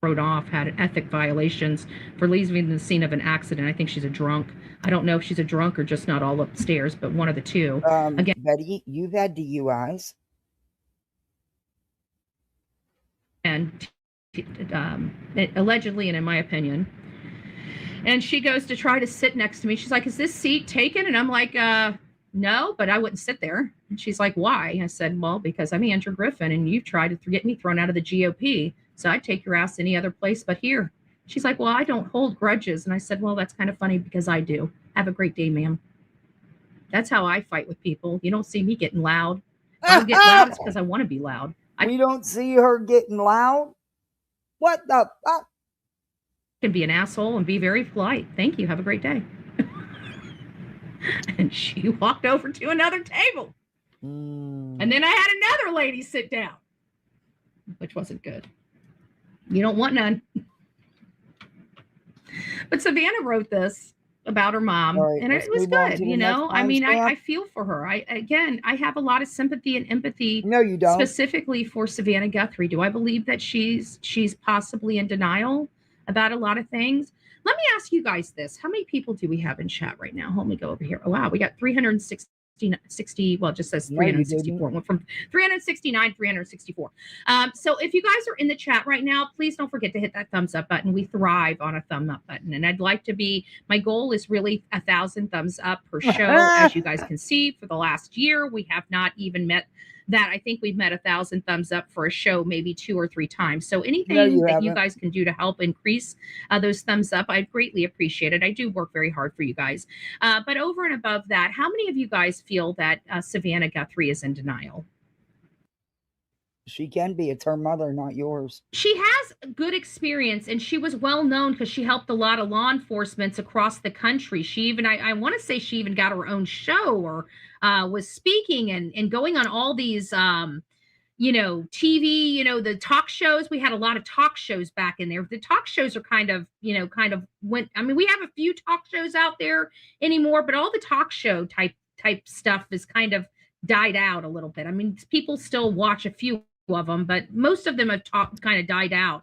Wrote off, had ethic violations for leaving the scene of an accident. I think she's a drunk. I don't know if she's a drunk or just not all upstairs, but one of the two. Again, Betty, you've had DUIs. And allegedly, and in my opinion. And she goes to try to sit next to me. She's like, "Is this seat taken?" And I'm like, no, but I wouldn't sit there. And she's like, "Why?" I said, "Well, because I'm Andrew Griffin and you've tried to get me thrown out of the GOP. So I'd take your ass any other place but here." She's like, "Well, I don't hold grudges." And I said, "Well, that's kind of funny because I do. Have a great day, ma'am." That's how I fight with people. You don't see me getting loud. If I get loud, it's because I want to be loud. We don't see her getting loud? What the fuck? Can be an asshole and be very polite. Thank you. Have a great day. And she walked over to another table. And then I had another lady sit down, which wasn't good. You don't want none. But Savannah wrote this about her mom, Right, and let's it was move on good. to the You know, next I mean, timestamp. I feel for her. I have a lot of sympathy and empathy. No, you don't. Specifically for Savannah Guthrie. Do I believe that she's possibly in denial about a lot of things? Let me ask you guys this. How many people do we have in chat right now? Let me go over here. Oh, wow. We got 360, well, it just says No, you 364. Went from 369, 364. So if you guys are in the chat right now, please don't forget to hit that thumbs up button. We thrive on a thumb up button. And I'd like to be, my goal is really 1,000 thumbs up per show. As you guys can see, for the last year, we have not even met that. I think we've met 1,000 thumbs up for a show, maybe 2 or 3 times. So anything that you haven't. guys can do to help increase those thumbs up, I'd greatly appreciate it. I do work very hard for you guys. But over and above that, how many of you guys feel that Savannah Guthrie is in denial? She can be. It's her mother, not yours. She has good experience, and she was well known because she helped a lot of law enforcement across the country. She even, I want to say she even got her own show or was speaking and going on all these, you know, TV, you know, the talk shows. We had a lot of talk shows back in there. The talk shows are kind of went, I mean, we have a few talk shows out there anymore, but all the talk show type stuff is kind of died out a little bit. I mean, people still watch a few of them, but most of them have kind of died out.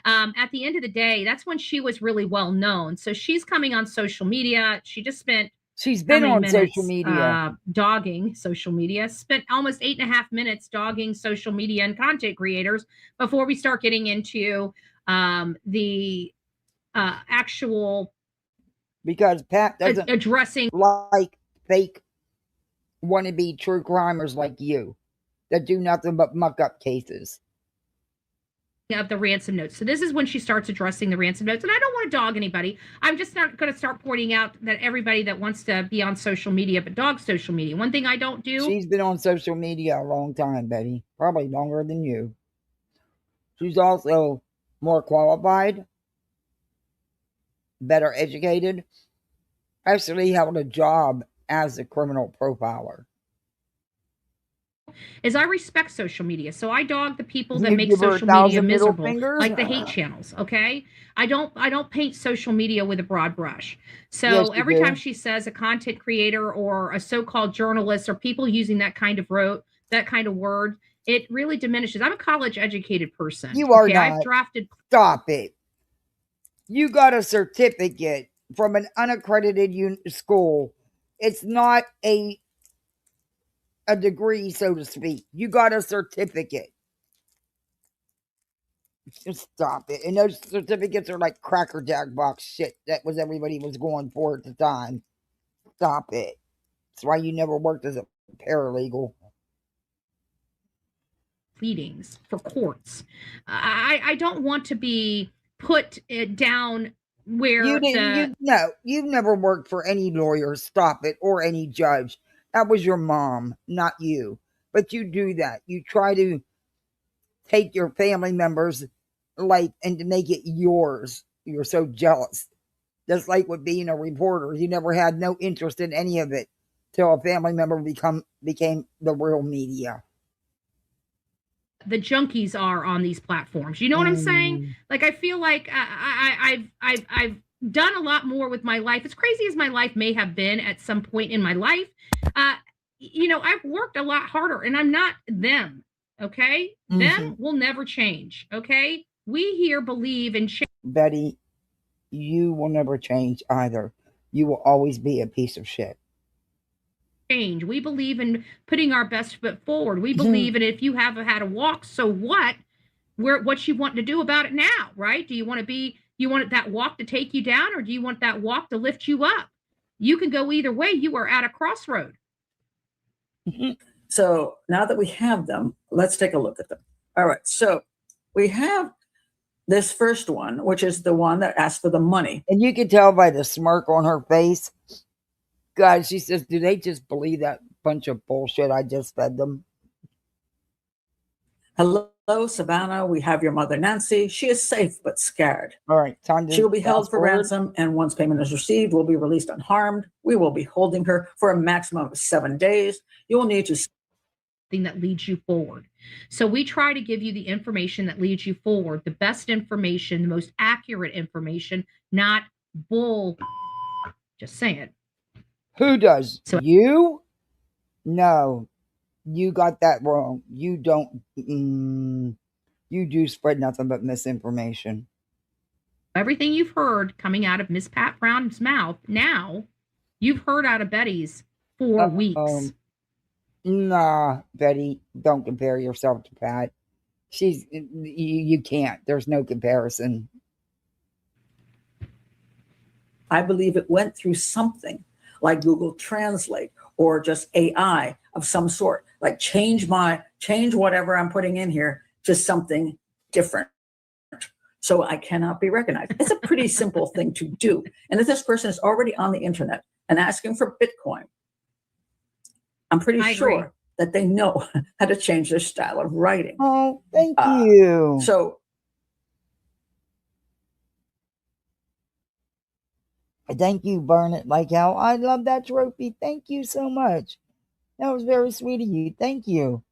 At the end of the day, that's when she was really well known. So she's coming on social media. She just spent She's been on social media. Dogging social media. Spent almost 8.5 minutes dogging social media and content creators before we start getting into the actual, because Pat doesn't addressing like fake wannabe true crimers like you that do nothing but muck up cases. Of the ransom notes. So this is when she starts addressing the ransom notes. And I don't want to dog anybody. I'm just not going to start pointing out that everybody that wants to be on social media, but dog social media. One thing I don't do. She's been on social media a long time, Betty. Probably longer than you. She's also more qualified, better educated, actually held a job as a criminal profiler. Is I respect social media. So I dog the people that You make give her social media 1,000 middle miserable, fingers? like the hate channels. Okay. I don't paint social media with a broad brush. So Yes, you every do. time she says a content creator or a so-called journalist or people using that kind of word, it really diminishes. I'm a college educated person. You are okay? not. I've drafted. Stop it. You got a certificate from an unaccredited school. It's not a degree, so to speak. You got a certificate. Just stop it. And those certificates are like Cracker Jack box shit. That was everybody was going for at the time. Stop it. That's why you never worked as a paralegal. Pleadings for courts. I don't want to be put down where You didn't. You've never worked for any lawyer. Stop it, or any judge. That was your mom, not you. But you do that. You try to take your family members' life and to make it yours. You're so jealous. Just like with being a reporter, you never had no interest in any of it till a family member became the real media. the junkies are on these platforms. You know what I'm saying? Like, I feel like I've done a lot more with my life. As crazy as my life may have been at some point in my life, I've worked a lot harder, and I'm not them. Okay, them will never change. Okay, we here believe in change. Betty, you will never change either. You will always be a piece of shit. Change. We believe in putting our best foot forward. We believe in if you have had a walk, so what? What you want to do about it now, right? Do you want that walk to take you down, or do you want that walk to lift you up? You can go either way. You are at a crossroad. So now that we have them, let's take a look at them. All right. So we have this first one, which is the one that asked for the money. And you can tell by the smirk on her face. God, she says, do they just believe that bunch of bullshit I just fed them? Hello, Savannah. We have your mother, Nancy. She is safe but scared. All right, time to She will be held fast for forward. ransom, and once payment is received, will be released unharmed. We will be holding her for a maximum of 7 days. You will need to Thing that leads you forward. So we try to give you the information that leads you forward, the best information, the most accurate information, not bull. Just saying. Who does? You? No, you got that wrong. You don't. You do spread nothing but misinformation. Everything you've heard coming out of Miss Pat Brown's mouth, now you've heard out of Betty's for weeks. Nah, Betty, don't compare yourself to Pat. You can't. There's no comparison. I believe it went through something like Google Translate or just AI of some sort, like change whatever I'm putting in here to something different. So I cannot be recognized. It's a pretty simple thing to do. And if this person is already on the internet and asking for Bitcoin, I'm pretty sure that they know how to change their style of writing. Oh, thank you. So thank you, Burn It Like Hell. I love that trophy. Thank you so much. That was very sweet of you. Thank you.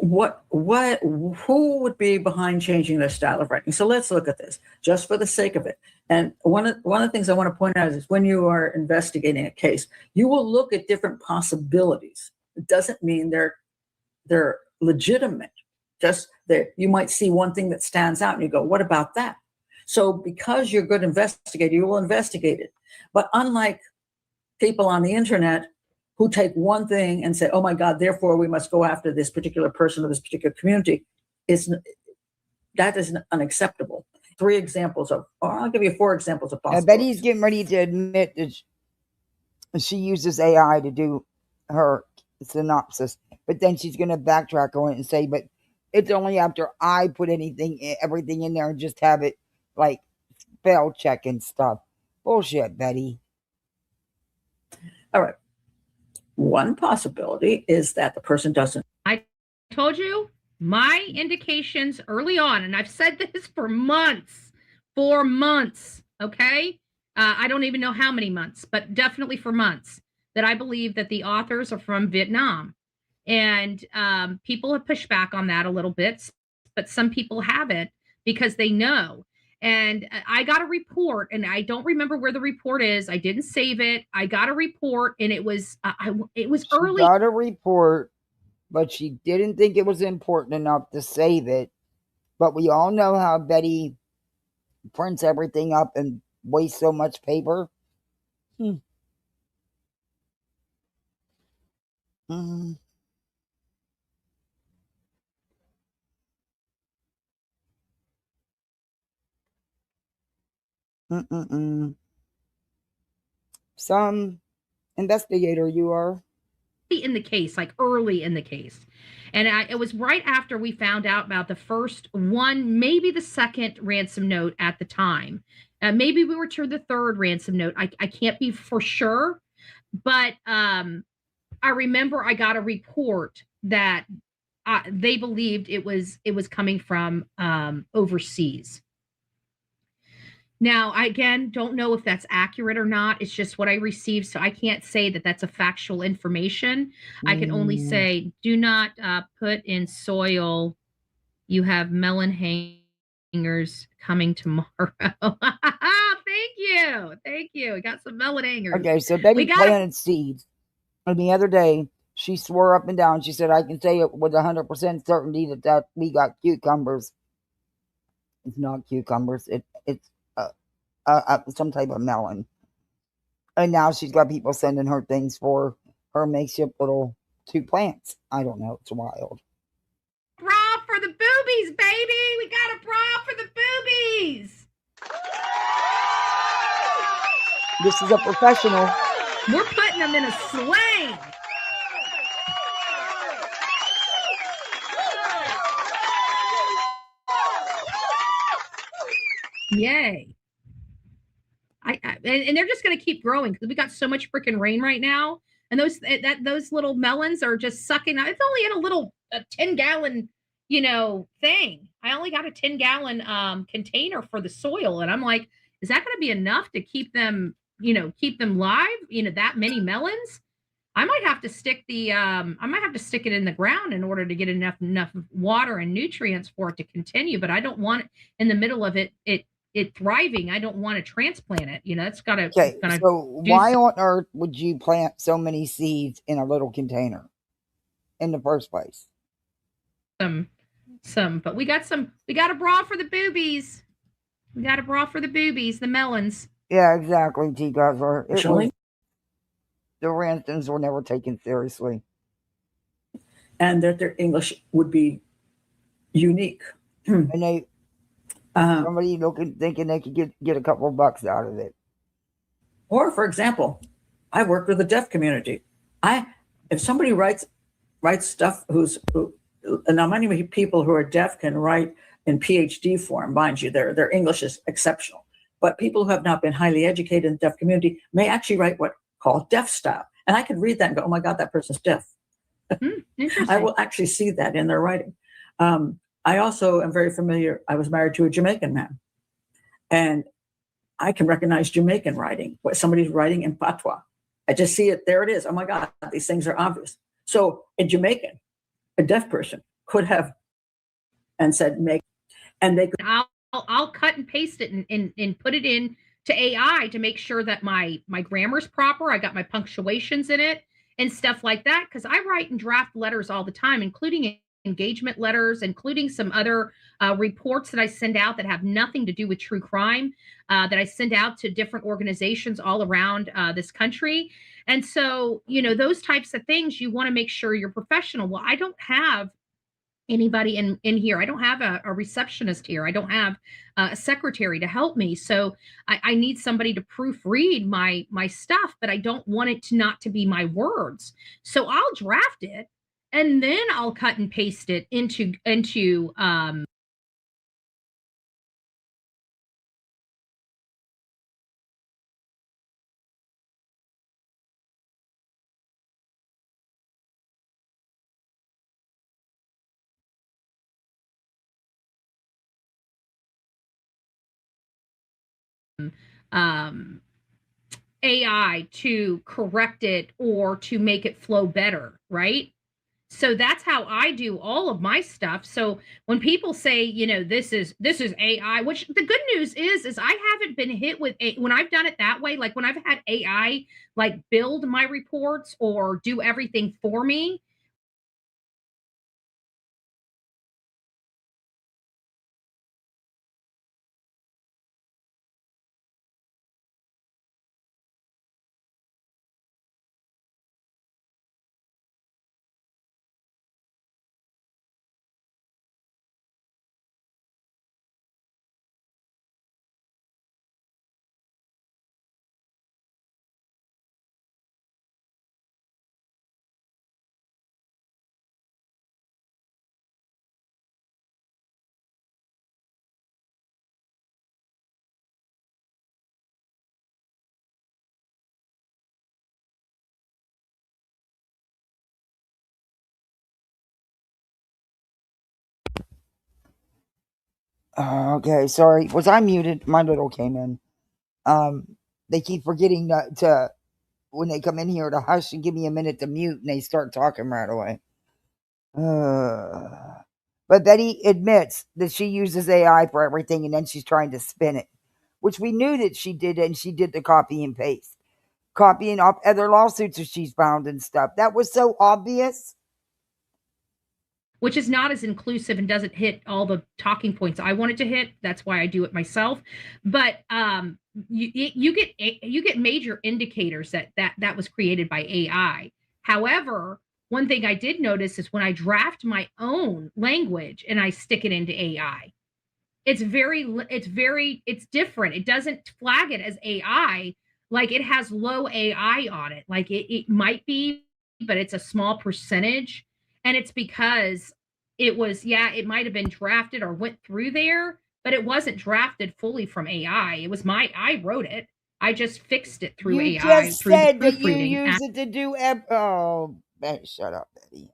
Who would be behind changing their style of writing? So let's look at this just for the sake of it. And one of the things I want to point out is when you are investigating a case, you will look at different possibilities. It doesn't mean they're legitimate. Just that you might see one thing that stands out and you go, what about that? So because you're a good investigator, you will investigate it. But unlike people on the internet who take one thing and say, oh my God, therefore we must go after this particular person or this particular community, that is unacceptable. 3 examples of, or I'll give you 4 examples of possibilities. Betty's getting ready to admit that she uses AI to do her synopsis, but then she's going to backtrack on it and say, but it's only after I put everything in there and just have it like spell check and stuff. Bullshit, Betty. All right. One possibility is that the person doesn't. I told you my indications early on, and I've said this for months, okay? I don't even know how many months, but definitely for months, that I believe that the authors are from Vietnam. And people have pushed back on that a little bit, but some people haven't because they know. And I got a report, and I don't remember where the report is. I didn't save it. I got a report, and it was early. She got a report, but she didn't think it was important enough to save it. But we all know how Betty prints everything up and wastes so much paper. Some investigator you are. in the case, like early in the case. And it was right after we found out about the first one, maybe the second ransom note at the time. Maybe we were to the third ransom note. I can't be for sure, but I remember I got a report that they believed it was coming from overseas. Now, I again don't know if that's accurate or not. It's just what I received, so I can't say that that's a factual information. I can only say, do not put in soil. You have melon hangers coming tomorrow. Thank you. We got some melon hangers. Okay, so Betty We got planted seeds. And the other day, she swore up and down. She said, I can say it with 100% certainty that we got cucumbers. It's not cucumbers. It's some type of melon. And now she's got people sending her things for her makeshift little 2 plants. I don't know. It's wild. bra for the boobies, baby. We got a bra for the boobies. This is a professional. We're putting them in a sling. Yay. And they're just going to keep growing because we got so much freaking rain right now. And those little melons are just sucking. It's only in a little 10-gallon, thing. I only got a 10-gallon container for the soil. And I'm like, is that going to be enough to keep them, keep them live? That many melons? I might have to stick it in the ground in order to get enough water and nutrients for it to continue. But I don't want it in the middle of it thriving. I don't want to transplant it. It's got to. Okay, so why on earth would you plant so many seeds in a little container in the first place? But we got a bra for the boobies. We got a bra for the boobies, the melons. Yeah, exactly, T. Guzzler. The ransoms were never taken seriously. And that their English would be unique. And they, somebody thinking they could get a couple of bucks out of it. Or, for example, I work with the deaf community. If somebody writes stuff now many people who are deaf can write in PhD form, mind you, their English is exceptional. But people who have not been highly educated in the deaf community may actually write what called deaf style. And I can read that and go, oh my God, that person's deaf. I will actually see that in their writing. I also am very familiar. I was married to a Jamaican man, and I can recognize Jamaican writing, what somebody's writing in patois. I just see it. There it is. Oh my God, these things are obvious. So a Jamaican, a deaf person could have and said, make, and they could. I'll cut and paste it and put it in to AI to make sure that my grammar's proper. I got my punctuations in it and stuff like that. Cause I write and draft letters all the time, including engagement letters, including some other reports that I send out that have nothing to do with true crime, that I send out to different organizations all around this country. And so, those types of things, you want to make sure you're professional. Well, I don't have anybody in here. I don't have a receptionist here. I don't have a secretary to help me. So I need somebody to proofread my stuff, but I don't want it not to be my words. So I'll draft it and then I'll cut and paste it into AI to correct it or to make it flow better, right? So that's how I do all of my stuff. So when people say, this is AI, which the good news is I haven't been hit with when I've done it that way, like when I've had AI like build my reports or do everything for me, Okay, sorry. Was I muted? My little came in. They keep forgetting to when they come in here to hush and give me a minute to mute, and they start talking right away. But Betty admits that she uses AI for everything, and then she's trying to spin it, which we knew that she did, and she did the copy and paste, copying off other lawsuits that she's found and stuff. That was so obvious. Which is not as inclusive and doesn't hit all the talking points I wanted to hit. That's why I do it myself. But you get major indicators that was created by AI. However, one thing I did notice is when I draft my own language and I stick it into AI, it's different. It doesn't flag it as AI. Like it has low AI on it. Like it might be, but it's a small percentage. And it's because it it might have been drafted or went through there, but it wasn't drafted fully from AI. It was I wrote it. I just fixed it through You AI. just through said the that you proofreading use it to do. Shut up, Betty.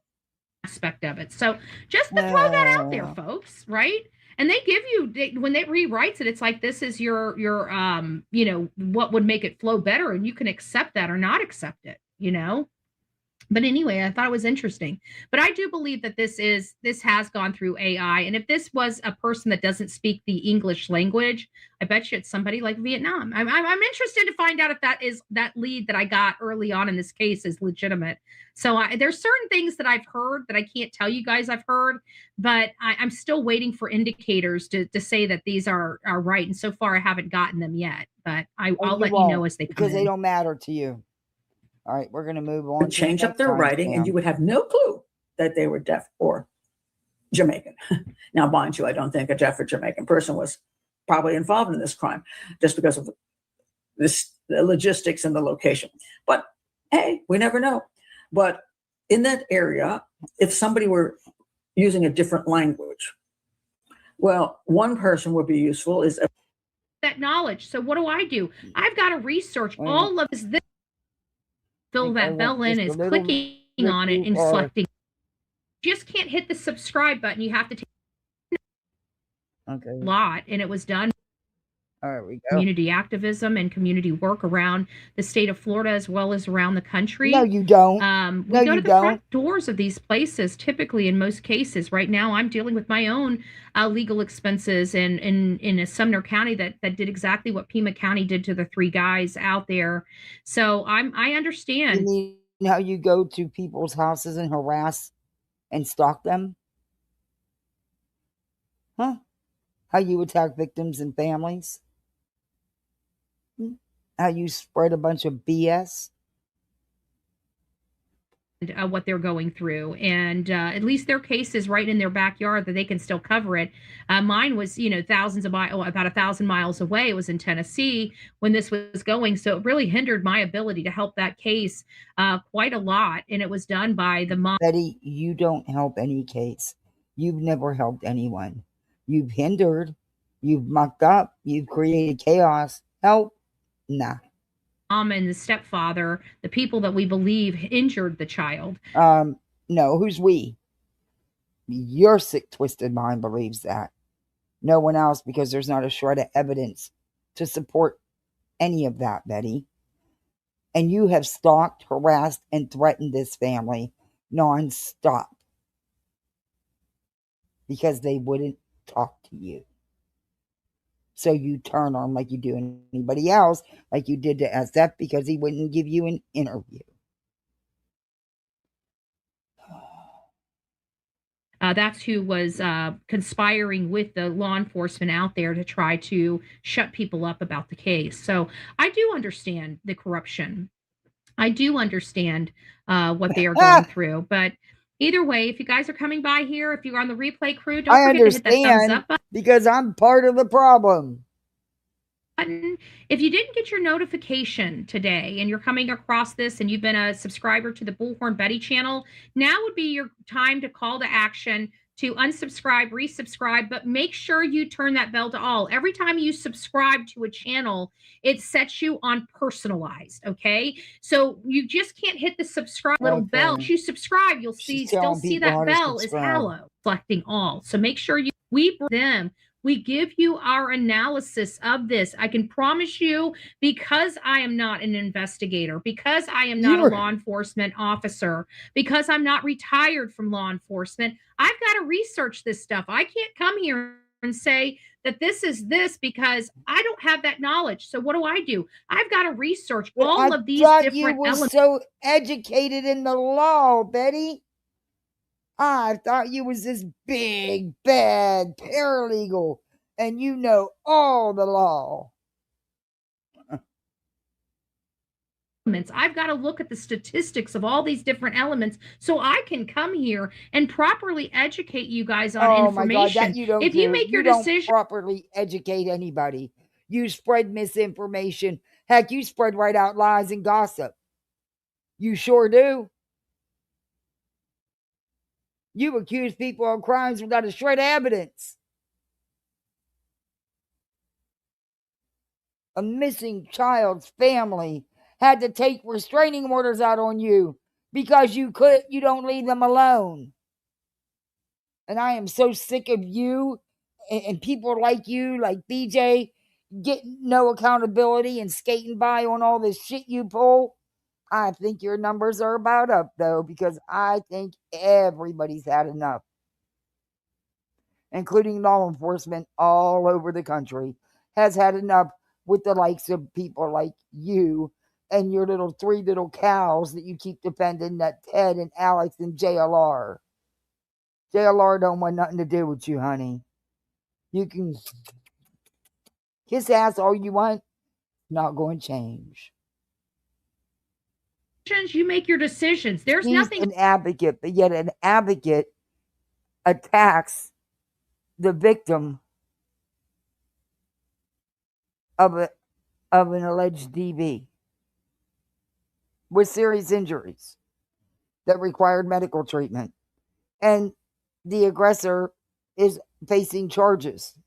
Aspect of it. So just to throw that out there, folks, right? And they give you when they rewrites it, it's like this is your what would make it flow better, and you can accept that or not accept it, But anyway, I thought it was interesting. But I do believe that this has gone through AI. And if this was a person that doesn't speak the English language, I bet you it's somebody like Vietnam. I'm interested to find out if that lead that I got early on in this case is legitimate. So there's certain things that I've heard that I can't tell you guys I've heard, but I'm still waiting for indicators to say that these are right. And so far I haven't gotten them yet, but I'll let you know as they come because in. they don't matter to you. All right, we're going to move on. Change up their writing, and you would have no clue that they were deaf or Jamaican. Now, mind you, I don't think a deaf or Jamaican person was probably involved in this crime, just because of the logistics and the location. But hey, we never know. But in that area, if somebody were using a different language, well, one person would be useful is that knowledge. So what do? I've got to research all of this. Fill that bell in is clicking on it and selecting. Just can't hit the subscribe button. You have to take a lot, and it was done. All right, we go. Community activism and community work around the state of Florida as well as around the country. No, you don't. We go to the front doors of these places typically in most cases. Right now, I'm dealing with my own legal expenses in Sumner County that did exactly what Pima County did to the 3 guys out there. So I understand. You mean how you go to people's houses and harass and stalk them? Huh? How you attack victims and families? How you spread a bunch of BS? What they're going through, and at least their case is right in their backyard that they can still cover it. Mine was, thousands of miles, about 1,000 miles away. It was in Tennessee when this was going, so it really hindered my ability to help that case quite a lot. And it was done by the mom. Betty, you don't help any case. You've never helped anyone. You've hindered. You've mucked up. You've created chaos. Help? Nah. Mom and the stepfather, the people that we believe injured the child. No, who's we? Your sick, twisted mind believes that. No one else, because there's not a shred of evidence to support any of that, Betty. And you have stalked, harassed, and threatened this family nonstop because they wouldn't talk to you. So you turn on like you do anybody else, like you did to SF, because he wouldn't give you an interview. That's who was conspiring with the law enforcement out there to try to shut people up about the case. So I do understand the corruption. I do understand what they are going through. But either way, if you guys are coming by here, if you're on the replay crew, don't forget to hit that thumbs up button. Because I'm part of the problem. If you didn't get your notification today and you're coming across this and you've been a subscriber to the Bullhorn Betty channel, now would be your time to call to action to unsubscribe, resubscribe, but make sure you turn that bell to all. Every time you subscribe to a channel, it sets you on personalized, okay? So you just can't hit the subscribe little bell. If you subscribe, you'll still see that bell is halo, selecting all. So make sure we bring them We give you our analysis of this. I can promise you, because I am not an investigator, because I am not a law enforcement officer, because I'm not retired from law enforcement, I've got to research this stuff. I can't come here and say that this is this because I don't have that knowledge. So what do? I've got to research all of these thought you different were elements. so educated in the law, Betty. I thought you was this big, bad paralegal and you know all the law. I've got to look at the statistics of all these different elements so I can come here and properly educate you guys on information. My God, that you don't if do. you make your decision, don't properly educate anybody. You spread misinformation. Heck, you spread right out lies and gossip. You sure do. You accuse people of crimes without a shred of evidence. A missing child's family had to take restraining orders out on you because you don't leave them alone. And I am so sick of you and people like you, like BJ, getting no accountability and skating by on all this shit you pull. I think your numbers are about up, though, because I think everybody's had enough, including law enforcement all over the country, has had enough with the likes of people like you and your three little cows that you keep defending, that Ted and Alex and JLR. JLR don't want nothing to do with you, honey. You can kiss ass all you want, not going to change. you make your decisions. There's He's nothing. An advocate, but yet an advocate attacks the victim of an alleged DV with serious injuries that required medical treatment. And the aggressor is facing charges.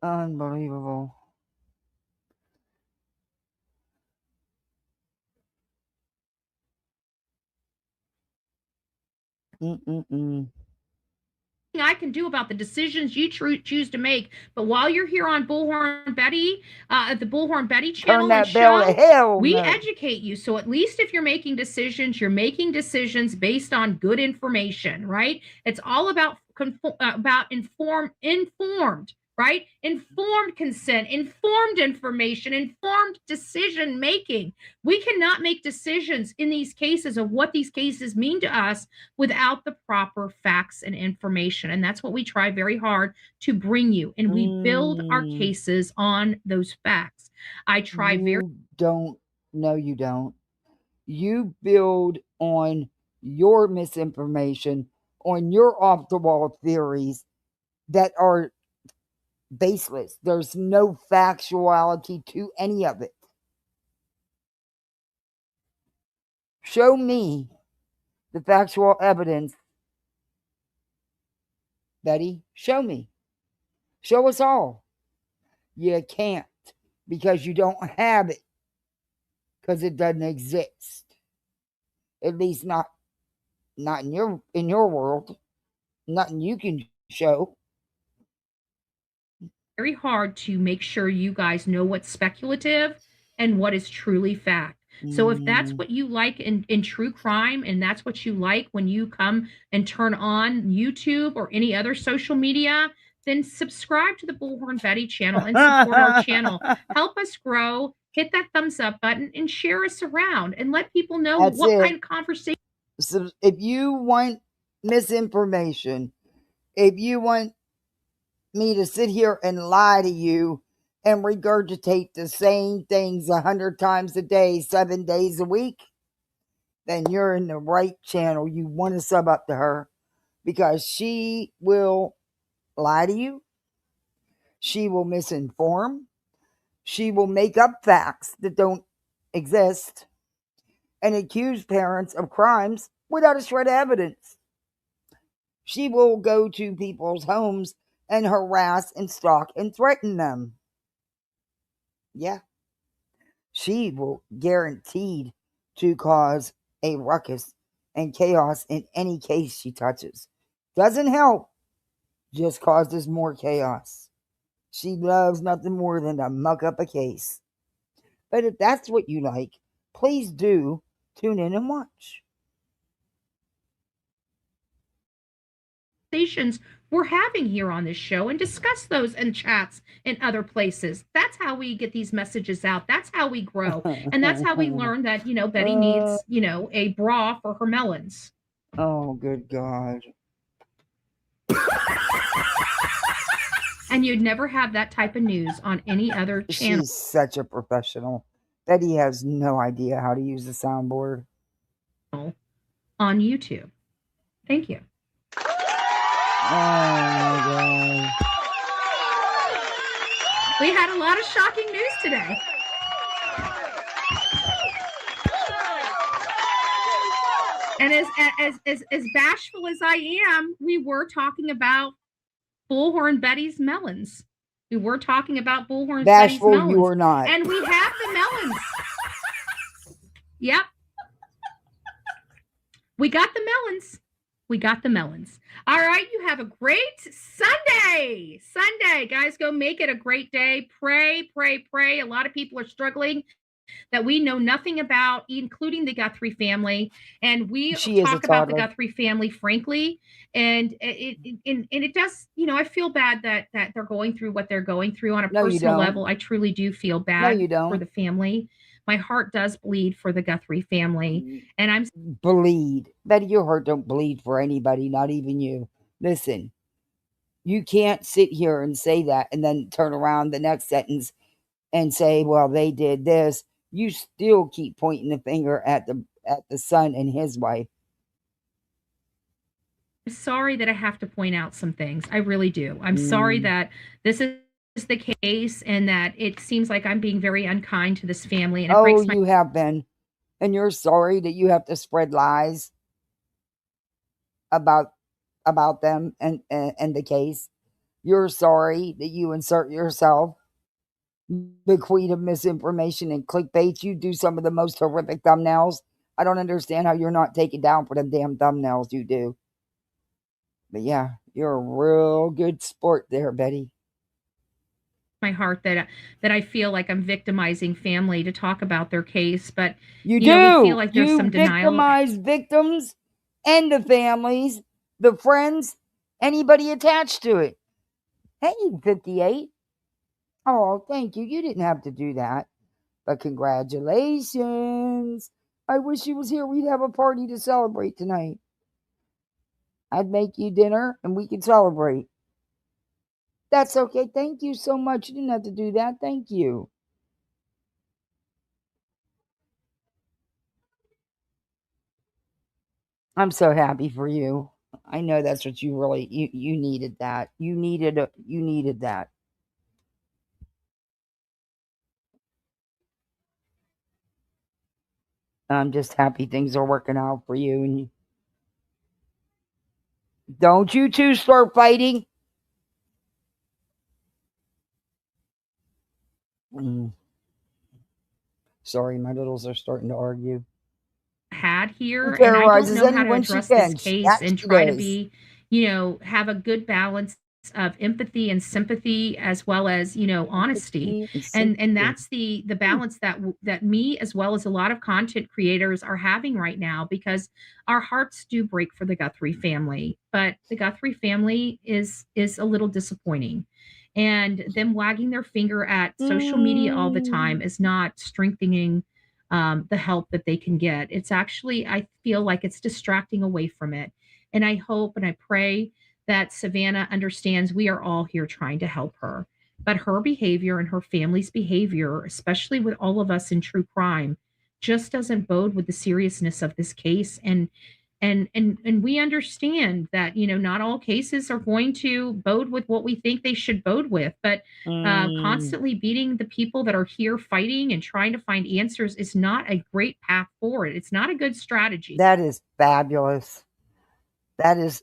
Unbelievable. I can do about the decisions you choose to make. But while you're here on Bullhorn Betty, the Bullhorn Betty channel Turn that and bell show, to hell. we No. educate you. So at least if you're making decisions, you're making decisions based on good information, right? It's all about informed, right? Informed consent, informed information, informed decision making. We cannot make decisions in these cases of what these cases mean to us without the proper facts and information. And that's what we try very hard to bring you. And we build our cases on those facts. I try very. No, you don't. You build on your misinformation, on your off the wall theories that are baseless. There's no factuality to any of it. Show me the factual evidence, Betty. Show me. Show us all. You can't, because you don't have it, because it doesn't exist. At least not in your world. Nothing you can show. Very hard to make sure you guys know what's speculative and what is truly fact. So if that's what you like in true crime, and that's what you like when you come and turn on YouTube or any other social media, then subscribe to the Bullhorn Betty channel and support our channel. Help us grow. Hit that thumbs up button and share us around and let people know That's what it. kind of conversation. So if you want misinformation, if you want me to sit here and lie to you and regurgitate the same things 100 times a day, 7 days a week, then you're in the right channel. You want to sub up to her, because she will lie to you. She will misinform. She will make up facts that don't exist and accuse parents of crimes without a shred of evidence. She will go to people's homes and harass and stalk and threaten them. Yeah. She will guaranteed to cause a ruckus and chaos in any case she touches. Doesn't help, just causes more chaos. She loves nothing more than to muck up a case. But if that's what you like, please do tune in and watch. Conversations we're having here on this show and discuss those in chats in other places. That's how we get these messages out. That's how we grow. And that's how we learn that, Betty needs, a bra for her melons. Oh, good God. And you'd never have that type of news on any other channel. She's such a professional. Betty has no idea how to use the soundboard. On YouTube. Thank you. Oh my God. We had a lot of shocking news today. And as bashful as I am, we were talking about Bullhornbetty's melons. We were talking about Bullhornbetty's Bashful, melons. you are not. And we have the melons. Yep. We got the melons. We got the melons. All right, you have a great Sunday. Sunday, guys, go make it a great day. Pray, pray, pray. A lot of people are struggling that we know nothing about, including the Guthrie family. And we talk about the Guthrie family, frankly. And it does, I feel bad that they're going through what they're going through on a personal level. I truly do feel bad for the family. My heart does bleed for the Guthrie family. And I'm bleed. Betty, your heart don't bleed for anybody, not even you. Listen, you can't sit here and say that and then turn around the next sentence and say, well, they did this. You still keep pointing the finger at the son and his wife. sorry that I have to point out some things. I really do. I'm sorry that this is the case and that it seems like I'm being very unkind to this family. And it breaks my you have been. And you're sorry that you have to spread lies about them and the case. You're sorry that you insert yourself the queen of misinformation and clickbait. You do some of the most horrific thumbnails. I don't understand how you're not taken down for them damn thumbnails you do. But yeah, you're a real good sport there, Betty. My heart that I feel like I'm victimizing family to talk about their case, but you know, we feel like there's some denial. Victimize victims and the families, the friends, anybody attached to it. Hey, 58. Oh, thank you. You didn't have to do that. But congratulations. I wish you was here. We'd have a party to celebrate tonight. I'd make you dinner and we could celebrate. That's okay. Thank you so much. You didn't have to do that. Thank you. I'm so happy for you. I know that's what you really you needed that. You needed that. I'm just happy things are working out for you, and don't you two start fighting. Sorry, my littles are starting to argue. Had here, and I don't know how to address this case and try to be, have a good balance of empathy and sympathy as well as honesty, and that's the balance that me as well as a lot of content creators are having right now, because our hearts do break for the Guthrie family, but the Guthrie family is a little disappointing, and them wagging their finger at social media all the time is not strengthening the help that they can get. It's actually, I feel like it's distracting away from it. And I hope and I pray that Savannah understands we are all here trying to help her. But her behavior and her family's behavior, especially with all of us in true crime, just doesn't bode with the seriousness of this case. And And we understand that, not all cases are going to bode with what we think they should bode with, but constantly beating the people that are here fighting and trying to find answers is not a great path forward. It's not a good strategy. That is fabulous. That is,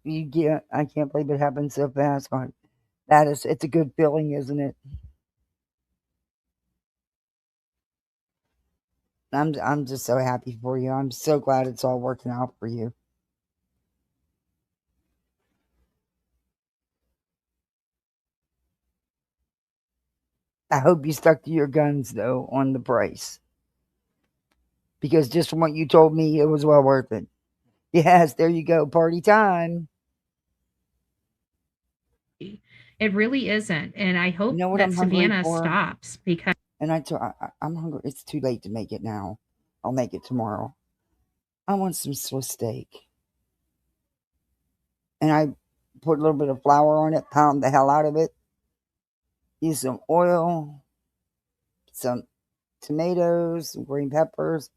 I can't believe it happened so fast. It's a good feeling, isn't it? I'm just so happy for you. I'm so glad it's all working out for you. I hope you stuck to your guns, though, on the price. Because just from what you told me, it was well worth it. Yes, there you go. Party time. It really isn't. And I hope You know what that I'm hungry Savannah for? stops because And I'm hungry. It's too late to make it now. I'll make it tomorrow. I want some Swiss steak. And I put a little bit of flour on it, pound the hell out of it. Use some oil, some tomatoes, some green peppers.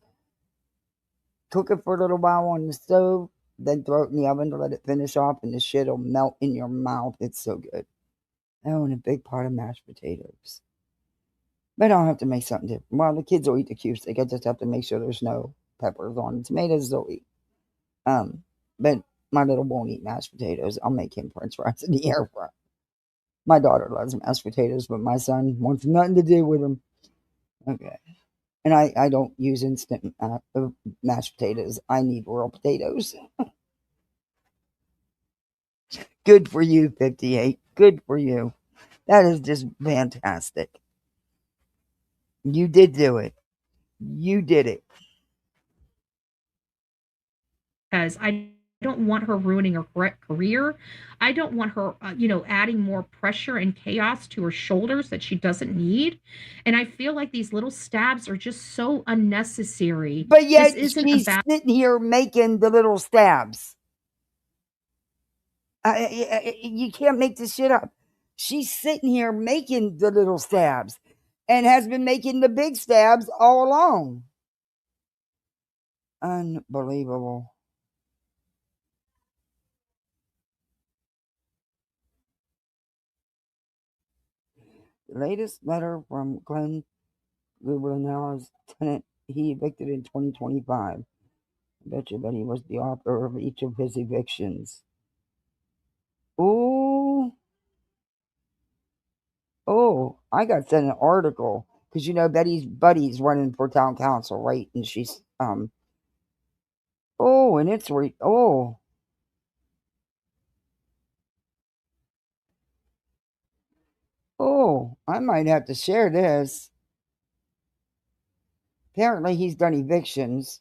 Cook it for a little while on the stove, then throw it in the oven to let it finish off, and the shit will melt in your mouth. It's so good. Oh, and a big pot of mashed potatoes. But I'll have to make something different. Well, the kids will eat the cube stick. I just have to make sure there's no peppers on the tomatoes. They'll eat. But my little won't eat mashed potatoes. I'll make him French fries in the air fryer. My daughter loves mashed potatoes, but my son wants nothing to do with them. Okay. And I don't use instant mashed potatoes. I need real potatoes. Good for you, 58. Good for you. That is just fantastic. You did do it. You did it. I don't want her ruining her career. I don't want her, adding more pressure and chaos to her shoulders that she doesn't need. And I feel like these little stabs are just so unnecessary. But yet This isn't she's about sitting here making the little stabs. You can't make this shit up. She's sitting here making the little stabs and has been making the big stabs all along. Unbelievable. The latest letter from Glenn Lubernell's tenant, he evicted in 2025. I bet you that he was the author of each of his evictions. Ooh. Oh, I got sent an article because Betty's buddy's running for town council, right? And she's oh, and it's oh, I might have to share this. Apparently, he's done evictions,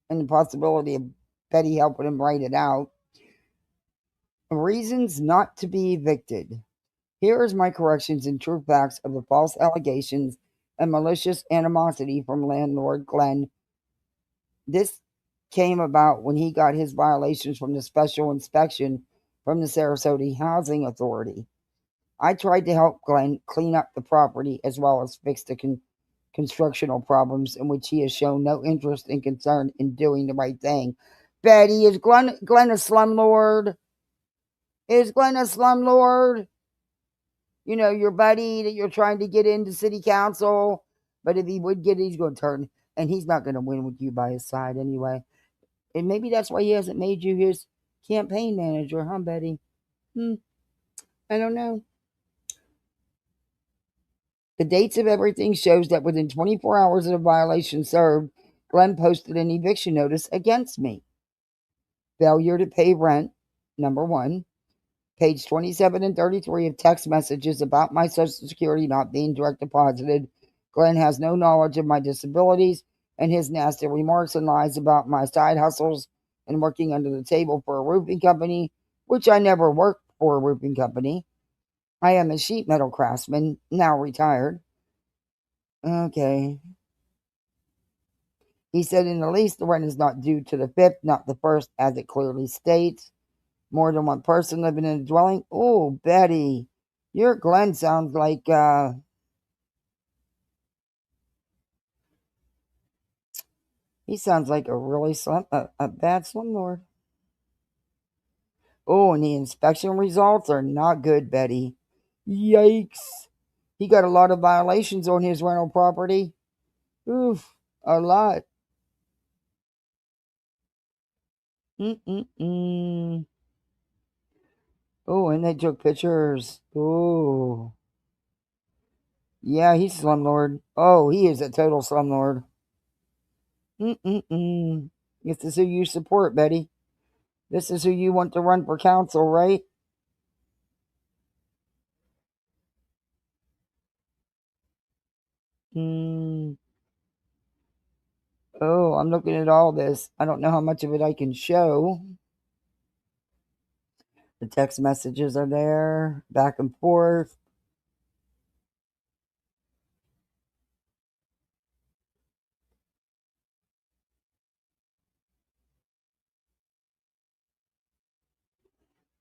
and the possibility of Betty helping him write it out. Reasons not to be evicted. Here is my corrections and true facts of the false allegations and malicious animosity from landlord Glenn. This came about when he got his violations from the special inspection from the Sarasota Housing Authority. I tried to help Glenn clean up the property as well as fix the constructional problems in which he has shown no interest and concern in doing the right thing. Betty, is Glenn a slumlord? Is Glenn a slumlord? Your buddy that you're trying to get into city council. But if he would get it, he's going to turn. And he's not going to win with you by his side anyway. And maybe that's why he hasn't made you his campaign manager, huh, Betty? I don't know. The dates of everything shows that within 24 hours of the violation served, Glenn posted an eviction notice against me. Failure to pay rent, number one. Page 27 and 33 of text messages about my Social Security not being direct deposited. Glenn has no knowledge of my disabilities, and his nasty remarks and lies about my side hustles and working under the table for a roofing company, which I never worked for a roofing company. I am a sheet metal craftsman, now retired. Okay. He said in the lease the rent is not due to the 5th, not the 1st, as it clearly states. More than one person living in a dwelling. Oh, Betty, your Glenn sounds like He sounds like a really a bad slumlord. Oh, and the inspection results are not good, Betty. Yikes. He got a lot of violations on his rental property. Oof, a lot. Mm-mm-mm. Oh, and they took pictures. Oh. Yeah, he's slumlord. Oh, he is a total slumlord. Mm-mm-mm. This is who you support, Betty. This is who you want to run for council, right? Mm. Oh, I'm looking at all this. I don't know how much of it I can show. The text messages are there, back and forth.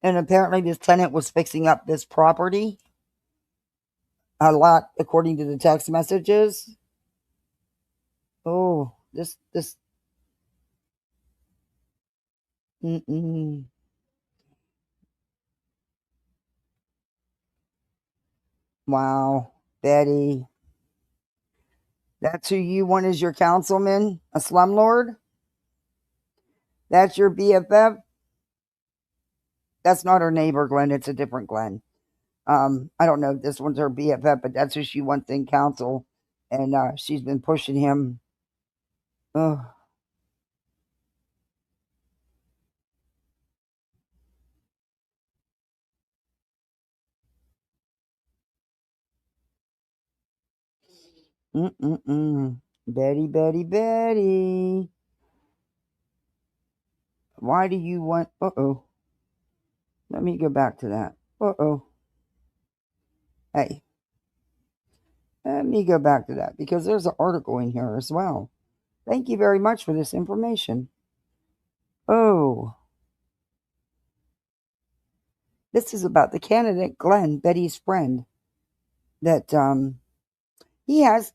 And apparently this tenant was fixing up this property a lot, according to the text messages. Oh, this. Mm-mm. Wow, Betty. That's who you want as your councilman? A slumlord? That's your BFF? That's not her neighbor, Glenn. It's a different Glenn. I don't know if this one's her BFF, but that's who she wants in council. And she's been pushing him. Ugh. Mm-mm-mm. Betty, Betty, Betty. Why do you want... Uh-oh. Let me go back to that. Uh-oh. Hey. Let me go back to that because there's an article in here as well. Thank you very much for this information. Oh. This is about the candidate, Glenn, Betty's friend. That, he has...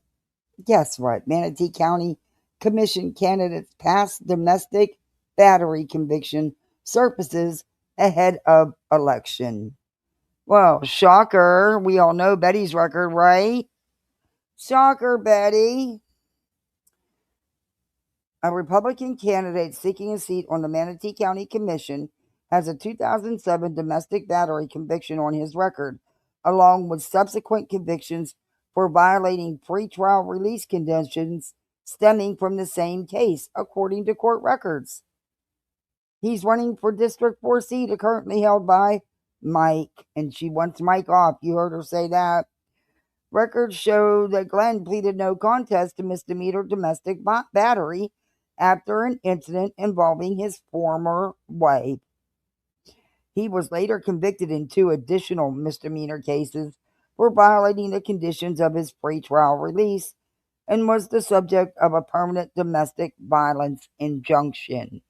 Guess what? Manatee County Commission candidates past domestic battery conviction surfaces ahead of election. Well, shocker. We all know Betty's record, right? Shocker, Betty. A Republican candidate seeking a seat on the Manatee County Commission has a 2007 domestic battery conviction on his record, along with subsequent convictions for violating pretrial release conditions stemming from the same case, according to court records. He's running for District 4 seat, currently held by Mike, and she wants Mike off. You heard her say that. Records show that Glenn pleaded no contest to misdemeanor domestic battery after an incident involving his former wife. He was later convicted in 2 additional misdemeanor cases for violating the conditions of his pretrial release and was the subject of a permanent domestic violence injunction.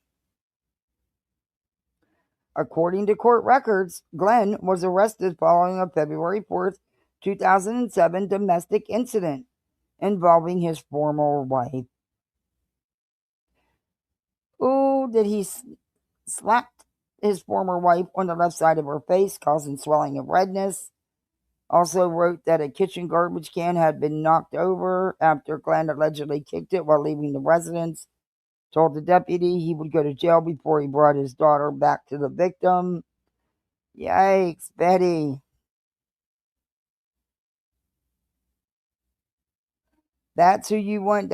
According to court records, Glenn was arrested following a February 4th, 2007 domestic incident involving his former wife. Oh, did he slapped his former wife on the left side of her face, causing swelling of redness. Also wrote that a kitchen garbage can had been knocked over after Glenn allegedly kicked it while leaving the residence. Told the deputy he would go to jail before he brought his daughter back to the victim. Yikes, Betty. That's who you want.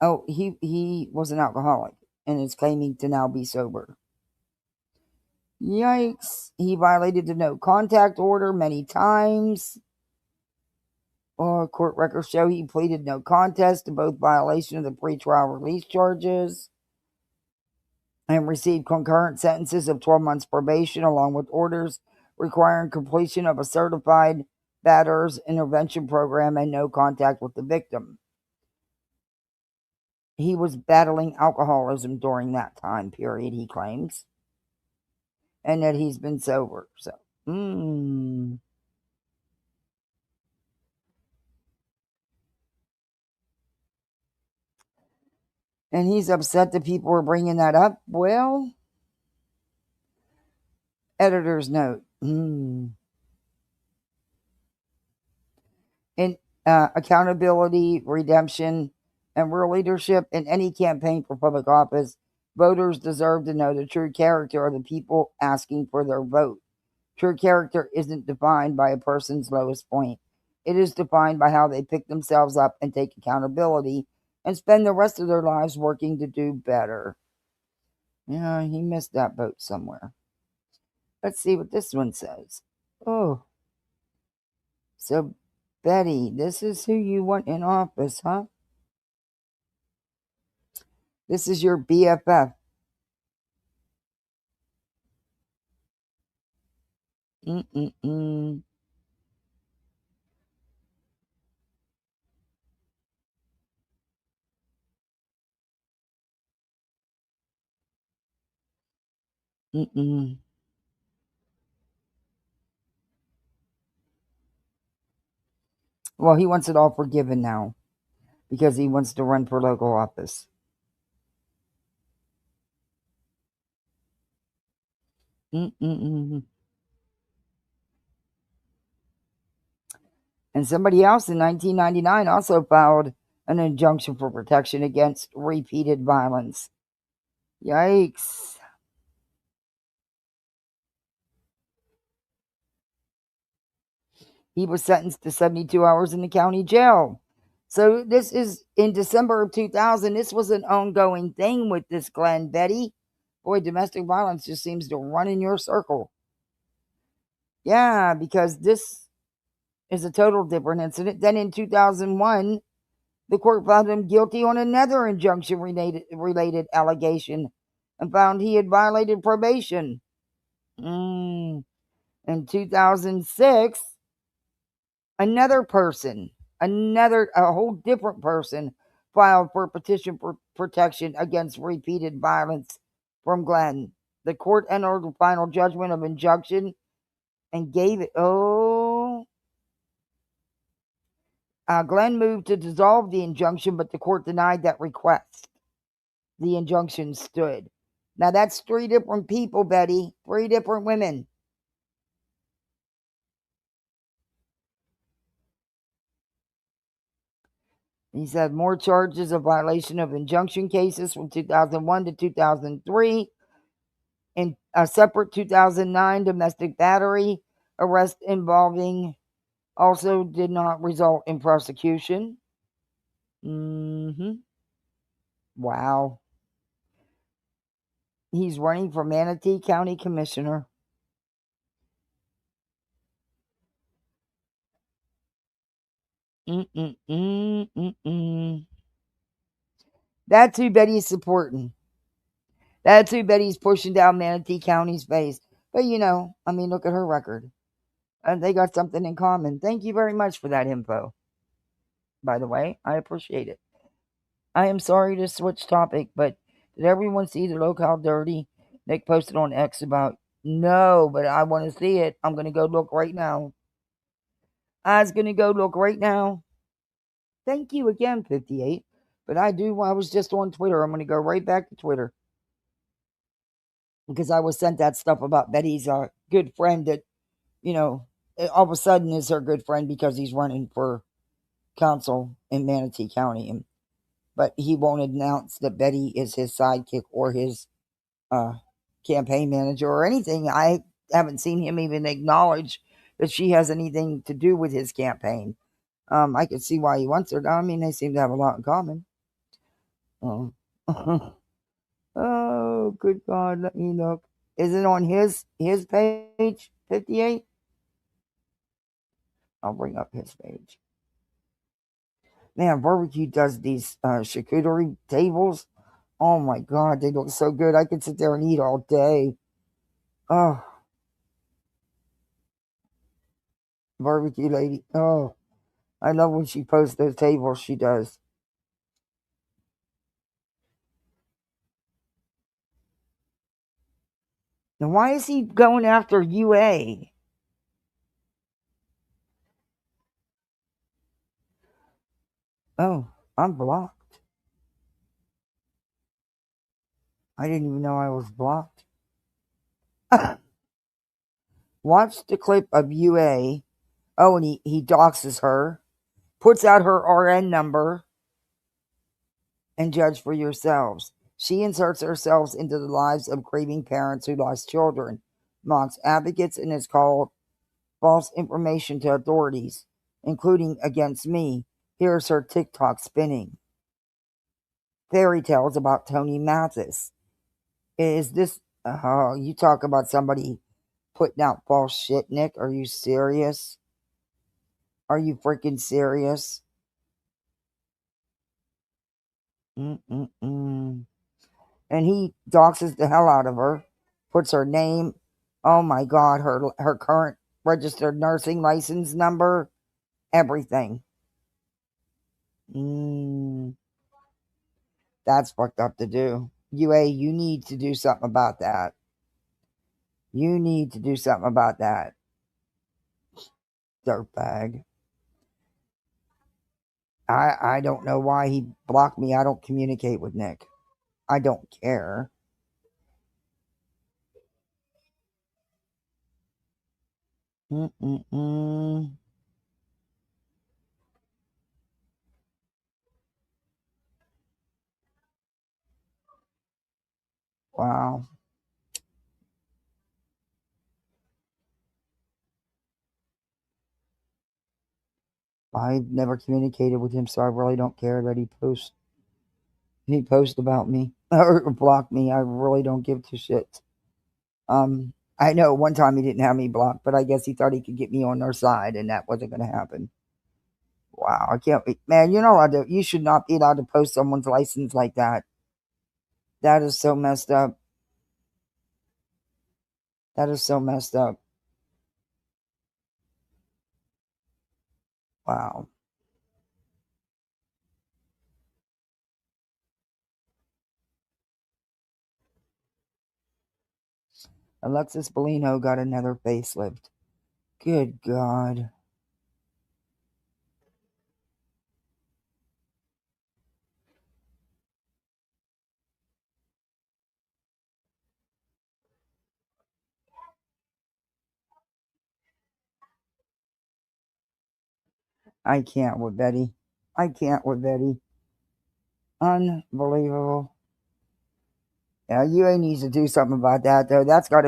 Oh, he was an alcoholic and is claiming to now be sober. Yikes. He violated the no contact order many times. Court records show he pleaded no contest to both violation of the pretrial release charges and received concurrent sentences of 12 months probation along with orders requiring completion of a certified batterers intervention program and no contact with the victim. He was battling alcoholism during that time period, he claims, and that he's been sober. So, And he's upset that people are bringing that up. Well, editor's note. In accountability, redemption, and real leadership in any campaign for public office, voters deserve to know the true character of the people asking for their vote. True character isn't defined by a person's lowest point. It is defined by how they pick themselves up and take accountability and spend the rest of their lives working to do better. Yeah, he missed that boat somewhere. Let's see what this one says. Oh, so Betty, this is who you want in office, huh? This is your BFF. Mm-mm-mm. Mm-mm. Well, he wants it all forgiven now because he wants to run for local office. Mm-mm-mm. And somebody else in 1999 also filed an injunction for protection against repeated violence. Yikes. He was sentenced to 72 hours in the county jail. So this is in December of 2000. This was an ongoing thing with this Glenn, Betty. Boy, domestic violence just seems to run in your circle. Yeah, because this is a total different incident. Then in 2001, the court found him guilty on another injunction related allegation and found he had violated probation. In 2006, another person, a whole different person, filed for a petition for protection against repeated violence from Glenn. The court entered a final judgment of injunction and gave it. Glenn moved to dissolve the injunction, but the court denied that request. The injunction stood. Now that's 3 different people, Betty. 3 different women. He's had more charges of violation of injunction cases from 2001 to 2003. In a separate 2009 domestic battery arrest involving also did not result in prosecution. Wow. He's running for Manatee County Commissioner. That's who Betty's supporting. That's who Betty's pushing down Manatee County's face. But look at her record. They got something in common. Thank you very much for that info. By the way, I appreciate it. I am sorry to switch topic, but did everyone see the Look How Dirty Nick posted on X about? No, but I want to see it. I'm going to go look right now. I was going to go look right now. Thank you again, 58. But I was just on Twitter. I'm going to go right back to Twitter. Because I was sent that stuff about Betty's good friend that, all of a sudden is her good friend because he's running for council in Manatee County. But he won't announce that Betty is his sidekick or his campaign manager or anything. I haven't seen him even acknowledge that she has anything to do with his campaign. I could see why he wants her. I mean, they seem to have a lot in common. Oh, oh, good God! Let me look. Is it on his page? 58. I'll bring up his page. Man, barbecue does these charcuterie tables. Oh my God, they look so good. I could sit there and eat all day. Oh, barbecue lady. Oh, I love when she posts those tables. She does. Now, why is he going after UA? Oh, I'm blocked. I didn't even know I was blocked. Watch the clip of UA. Oh, and he doxes her, puts out her RN number, and judge for yourselves. She inserts herself into the lives of grieving parents who lost children, mocks advocates, and is called false information to authorities, including against me. Here's her TikTok spinning. Fairy tales about Tony Mathis. Is this... Oh, you talk about somebody putting out false shit, Nick. Are you serious? Are you freaking serious? And he doxes the hell out of her, puts her name, oh my God, her current registered nursing license number, everything. That's fucked up to do. UA, you need to do something about that. You need to do something about that. Dirtbag. I don't know why he blocked me. I don't communicate with Nick. I don't care. Wow. I've never communicated with him, so I really don't care that he posts about me or block me. I really don't give two shits. I know one time he didn't have me blocked, but I guess he thought he could get me on their side, and that wasn't going to happen. Wow, I can't. Man, you're not allowed to. You should not be allowed to post someone's license like that. That is so messed up. That is so messed up. Wow. Alexis Bellino got another facelift. Good God. I can't with Betty. I can't with Betty. Unbelievable. Yeah, UA needs to do something about that, though. There's got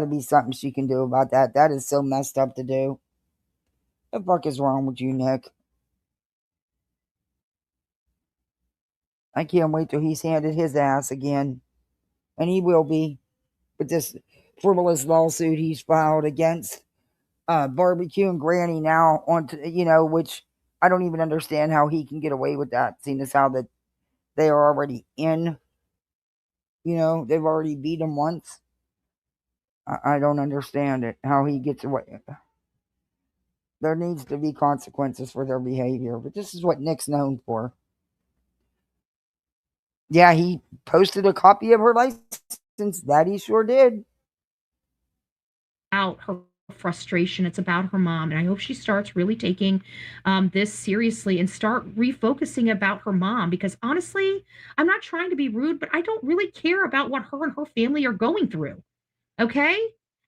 to be something she can do about that. That is so messed up to do. The fuck is wrong with you, Nick? I can't wait till he's handed his ass again. And he will be. With this frivolous lawsuit he's filed against Barbecue and Granny now, which I don't even understand how he can get away with that, seeing as how that they are already in. They've already beat him once. I don't understand it, how he gets away. There needs to be consequences for their behavior, but this is what Nick's known for. Yeah, he posted a copy of her license. That he sure did. Out her frustration. It's about her mom. And I hope she starts really taking this seriously and start refocusing about her mom, because honestly, I'm not trying to be rude, but I don't really care about what her and her family are going through. Okay?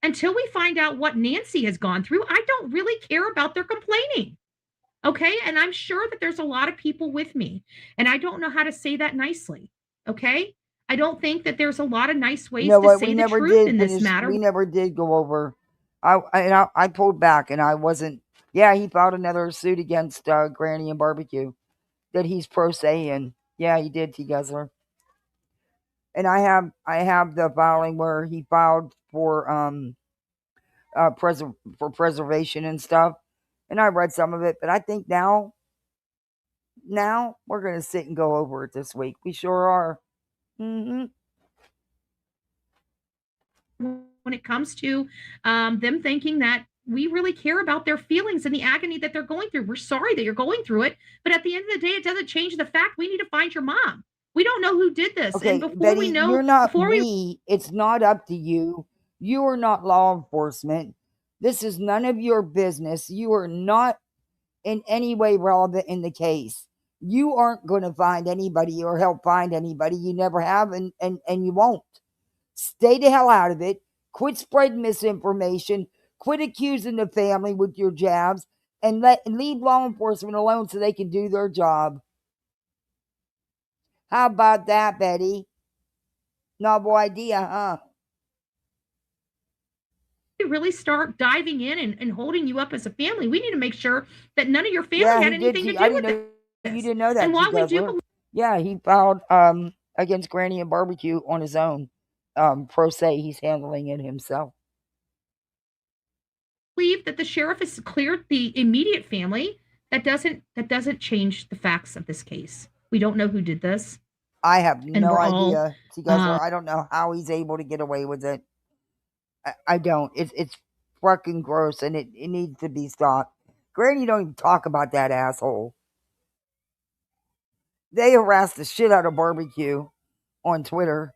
Until we find out what Nancy has gone through, I don't really care about their complaining. Okay? And I'm sure that there's a lot of people with me, and I don't know how to say that nicely. Okay? I don't think that there's a lot of nice ways to say the truth in this matter. We never did go over. I pulled back, and I wasn't. Yeah, he filed another suit against Granny and Barbecue that he's pro se in. Yeah, he did, T. Guzzler. And I have the filing where he filed for preservation and stuff, and I read some of it. But I think now we're gonna sit and go over it this week. We sure are. When it comes to them thinking that we really care about their feelings and the agony that they're going through. We're sorry that you're going through it, but at the end of the day, it doesn't change the fact we need to find your mom. We don't know who did this. Okay, And before Betty, we know, you're not it's not up to you. You are not law enforcement. This is none of your business. You are not in any way relevant in the case. You aren't going to find anybody or help find anybody. You never have, and you won't. Stay the hell out of it. Quit spreading misinformation. Quit accusing the family with your jabs, and leave law enforcement alone so they can do their job. How about that, Betty? Novel idea, huh? Really start diving in and holding you up as a family. We need to make sure that none of your family had anything to do with this. You didn't know that. And while we do Guzzler. Yeah, he filed against Granny and Barbecue on his own. Pro se, he's handling it himself. believe that the sheriff has cleared the immediate family, that doesn't change the facts of this case. We don't know who did this. I have And no we're all, idea. Guzzler, I don't know how he's able to get away with it. I don't. It's fucking gross, and it needs to be stopped. Granny don't even talk about that asshole. They harassed the shit out of Barbecue on Twitter.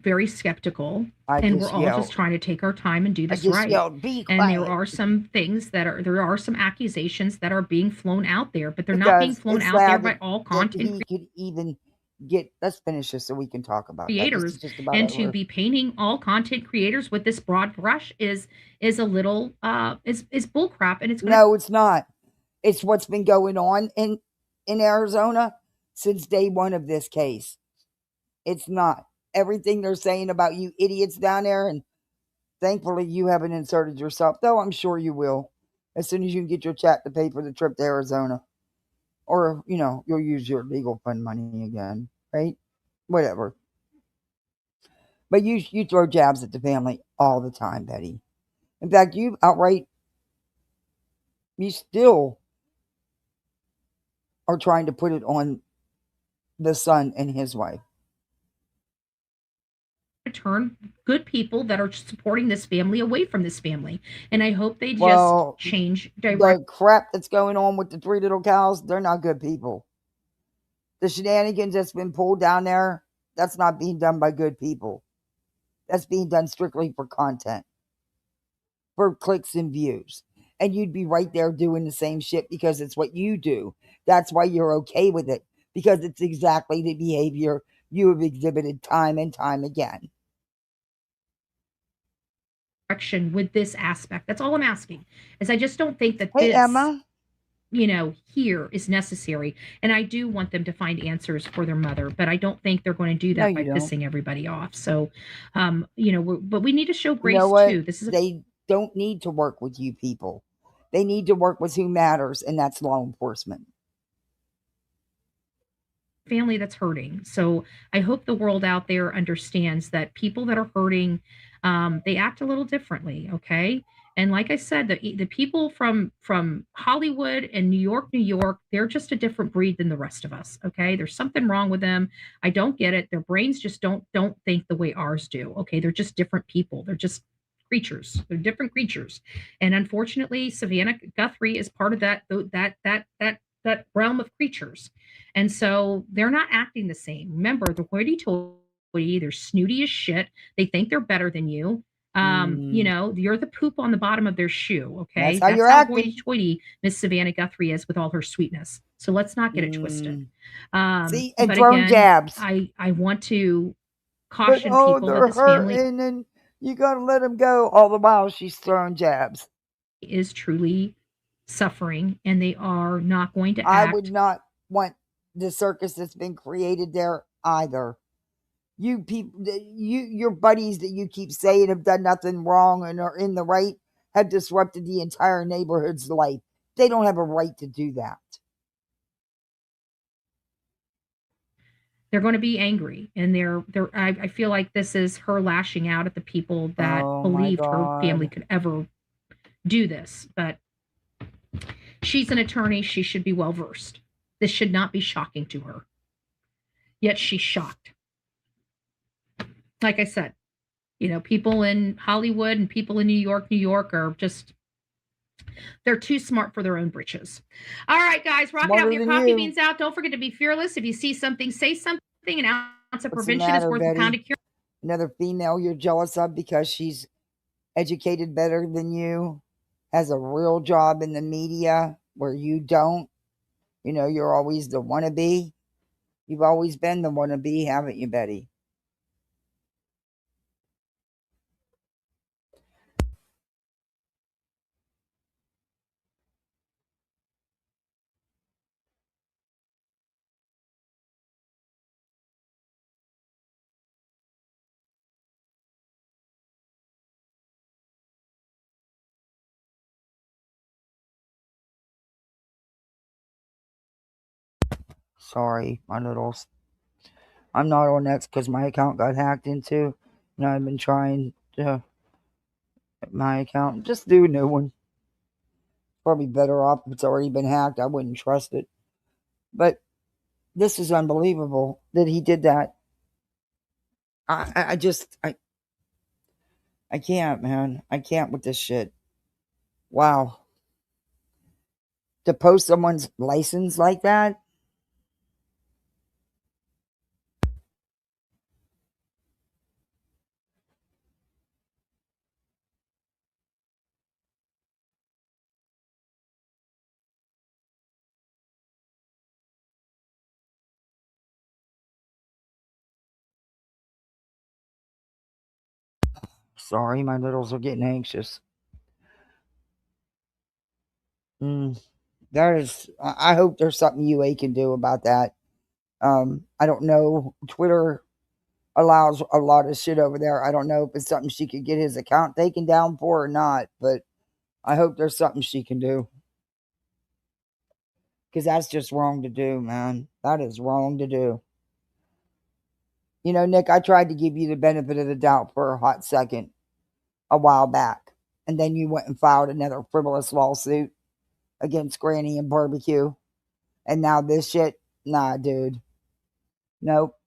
very skeptical, I and we're just all yelled. just trying to take our time and do I this just right. yelled, "Be And there quiet." are some things there are some accusations that are being flown out there, but they're not being flown out there by all content he could even get. Let's finish this so we can talk about that. This creators, is just about and to over. be painting all content creators with this broad brush is a little is bullcrap, and it's gonna No, it's not. It's what's been going on in Arizona since day one of this case. It's not. Everything they're saying about you idiots down there, and thankfully you haven't inserted yourself, though I'm sure you will, as soon as you can get your chat to pay for the trip to Arizona. Or, you'll use your legal fund money again, right? Whatever. But you throw jabs at the family all the time, Betty. In fact, you still are trying to put it on the son and his wife. turn good people that are supporting this family away from this family, and I hope they just change the crap that's going on with the three little cows. They're not good people. The shenanigans that's been pulled down there, that's not being done by good people. That's being done strictly for content, for clicks and views. And you'd be right there doing the same shit because it's what you do. That's why you're okay with it, because it's exactly the behavior you have exhibited time and time again. With this aspect. That's all I'm asking. Is I just don't think that Hey, this, Emma. Here is necessary. And I do want them to find answers for their mother, but I don't think they're going to do that by pissing everybody off. So, but we need to show grace too. They don't need to work with you people. They need to work with who matters, and that's law enforcement. Family that's hurting. So I hope the world out there understands that people that are hurting, they act a little differently. Okay. And like I said, the people from Hollywood and New York, they're just a different breed than the rest of us. Okay. There's something wrong with them. I don't get it. Their brains just don't think the way ours do. Okay. They're just different people. They're just creatures. They're different creatures. And unfortunately, Savannah Guthrie is part of that realm of creatures. And so they're not acting the same. Remember, they're hoity-toity, they're snooty as shit. They think they're better than you. You're the poop on the bottom of their shoe. Okay. That's how hoity-toity Miss Savannah Guthrie is with all her sweetness. So let's not get it twisted. See, and but throwing again, jabs. I want to caution but, people they're that this family hurting, and you gotta let them go. All the while she's throwing jabs. Is truly suffering, and they are not going to I act. would not want the circus that's been created there either. You people, your buddies that you keep saying have done nothing wrong and are in the right, have disrupted the entire neighborhood's life. They don't have a right to do that. They're going to be angry, and I feel like this is her lashing out at the people that believed her family could ever do this. But she's an attorney. She should be well versed. This should not be shocking to her. Yet she's shocked. Like I said, people in Hollywood and people in New York are just, They're too smart for their own britches. All right, guys, rock it out. Smarter Get your than coffee you. beans out. Don't forget to be fearless. If you see something, say something. An ounce of What's the prevention is matter, worth a pound Betty? of cure. Another female you're jealous of because she's educated better than you, has a real job in the media where you don't. You know, you're always the wannabe. You've always been the wannabe, haven't you, Betty? Sorry, my littles. I'm not on X because my account got hacked into. And I've been trying to get my account. Just do a new one. Probably better off if it's already been hacked. I wouldn't trust it. But this is unbelievable that he did that. I can't, man. I can't with this shit. Wow. To post someone's license like that? Sorry, my littles are getting anxious. That is, I hope there's something UA can do about that. I don't know. Twitter allows a lot of shit over there. I don't know if it's something she could get his account taken down for or not, but I hope there's something she can do. Because that's just wrong to do, man. That is wrong to do. You know, Nick, I tried to give you the benefit of the doubt for a hot second a while back. And then you went and filed another frivolous lawsuit against Granny and Barbecue. And now this shit? Nah, dude. Nope.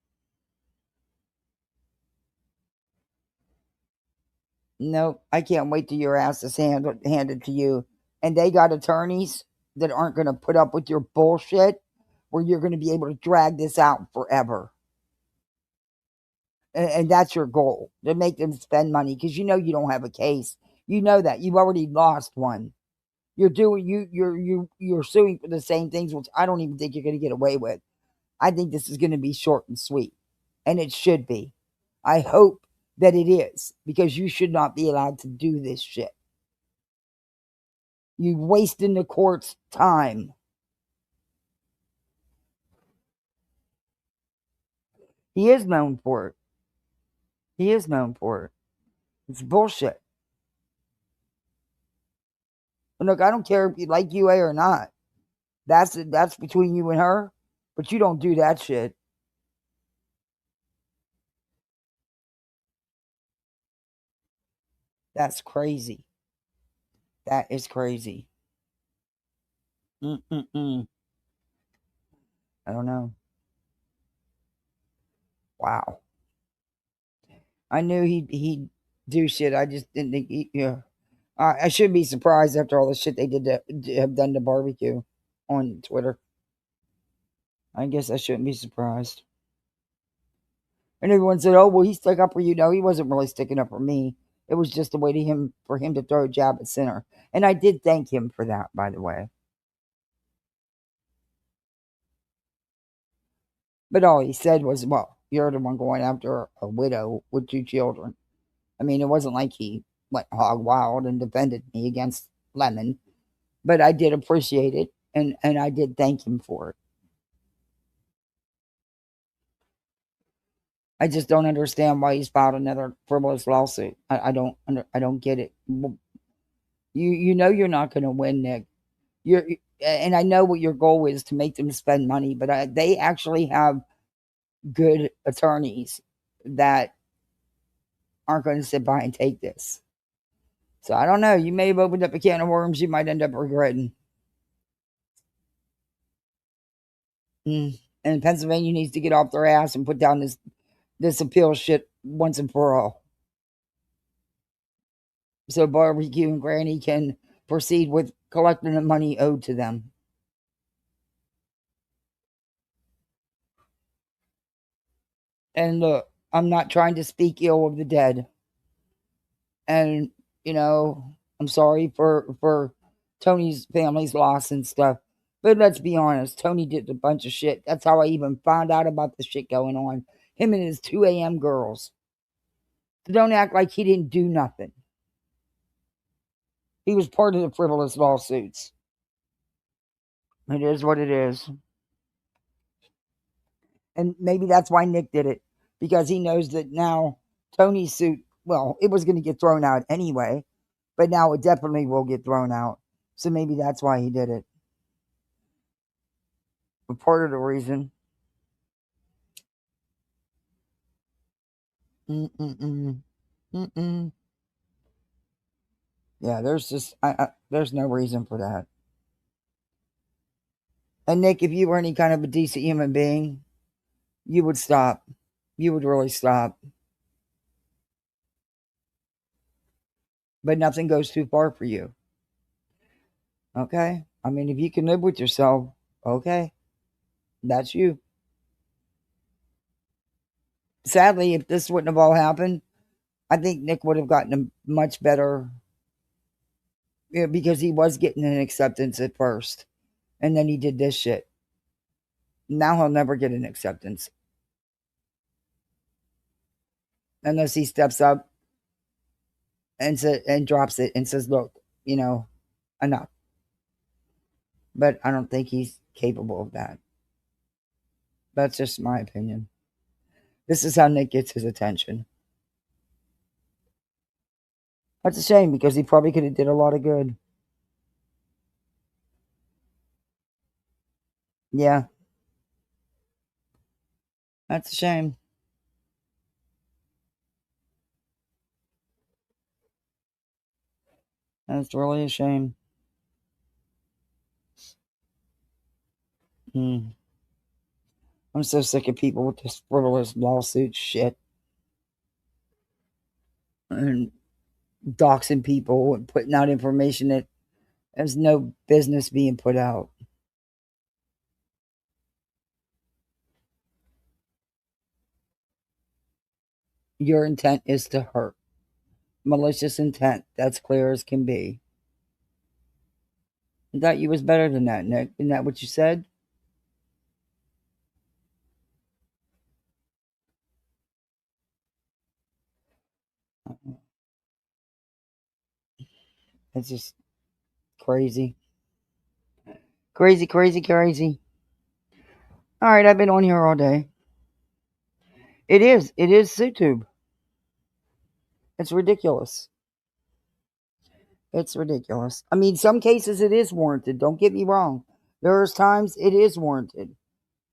Nope. I can't wait till your ass is handed to you. And they got attorneys that aren't going to put up with your bullshit where you're going to be able to drag this out forever. And that's your goal, to make them spend money, because you know you don't have a case. You know that. You've already lost one. You're suing for the same things, which I don't even think you're going to get away with. I think this is going to be short and sweet. And it should be. I hope that it is, because you should not be allowed to do this shit. You wasting the court's time. He is known for it. He is known for it. It's bullshit. And look, I don't care if you like UA or not. That's between you and her. But you don't do that shit. That's crazy. That is crazy. I don't know. Wow. I knew he'd do shit. I just didn't think he, yeah. I shouldn't be surprised after all the shit they have done to Barbecue on Twitter. I guess I shouldn't be surprised. And everyone said, "Oh, well, he stuck up for you." No, he wasn't really sticking up for me. It was just a way for him to throw a jab at center. And I did thank him for that, by the way. But all he said was, "Well, you're the one going after a widow with 2 children." I mean, it wasn't like he went hog wild and defended me against Lemon. But I did appreciate it, and I did thank him for it. I just don't understand why he's filed another frivolous lawsuit. I don't get it. You know you're not going to win, Nick. And I know what your goal is, to make them spend money, but they actually have good attorneys that aren't going to sit by and take this. So I don't know. You may have opened up a can of worms you might end up regretting. And Pennsylvania needs to get off their ass and put down this appeal shit once and for all. So Barbecue and Granny can proceed with collecting the money owed to them. And look, I'm not trying to speak ill of the dead. And, you know, I'm sorry for Tony's family's loss and stuff. But let's be honest, Tony did a bunch of shit. That's how I even found out about the shit going on. Him and his 2 a.m. girls. So don't act like he didn't do nothing. He was part of the frivolous lawsuits. It is what it is. And maybe that's why Nick did it. Because he knows that now Tony's suit, well, it was going to get thrown out anyway. But now it definitely will get thrown out. So maybe that's why he did it. But part of the reason. Yeah, there's just, there's no reason for that. And Nick, if you were any kind of a decent human being, you would stop. You would really stop. But nothing goes too far for you. Okay? I mean, if you can live with yourself, okay. That's you. Sadly, if this wouldn't have all happened, I think Nick would have gotten a much better, because he was getting an acceptance at first. And then he did this shit. Now he'll never get an acceptance. Unless he steps up and drops it and says, look, you know, enough. But I don't think he's capable of that. That's just my opinion. This is how Nick gets his attention. That's a shame, because he probably could have did a lot of good. Yeah. That's a shame. That's really a shame. I'm so sick of people with this frivolous lawsuit shit. And doxing people and putting out information that has no business being put out. Your intent is to hurt. Malicious intent. That's clear as can be. I thought you was better than that, Nick. Isn't that what you said? It's just crazy. Crazy, crazy, crazy. All right, I've been on here all day. It is SuTube. It's ridiculous. It's ridiculous. I mean, some cases it is warranted. Don't get me wrong. There's times it is warranted.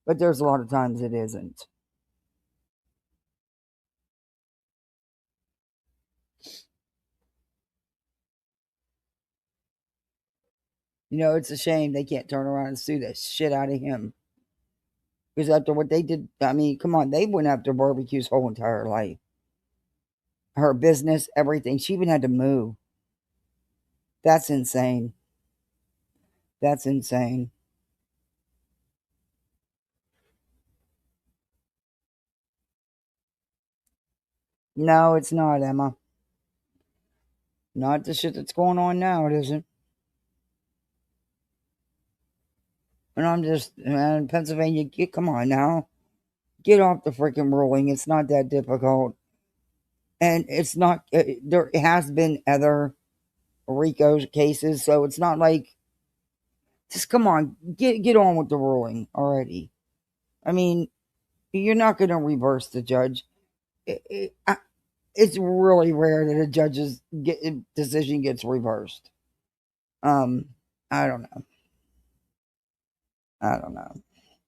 But there's a lot of times it isn't. You know, it's a shame they can't turn around and sue the shit out of him. Because after what they did, I mean, come on, they went after Barbecue's whole entire life. Her business, everything. She even had to move. That's insane. That's insane. No, it's not, Emma. Not the shit that's going on now, it isn't. And I'm just, man, Pennsylvania, come on now. Get off the freaking ruling. It's not that difficult. And it's not, there has been other RICO cases, so it's not like, just come on, get on with the ruling already. I mean, you're not going to reverse the judge. It's really rare that a judge's decision gets reversed. I don't know.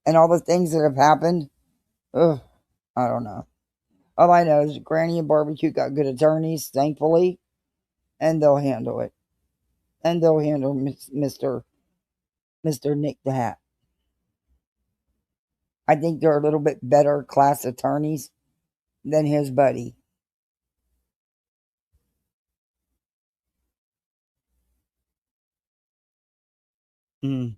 And all the things that have happened, ugh, I don't know. All I know is Granny and Barbecue got good attorneys, thankfully, and they'll handle it. And they'll handle Mr. Nick the Hat. I think they're a little bit better class attorneys than his buddy. Mm.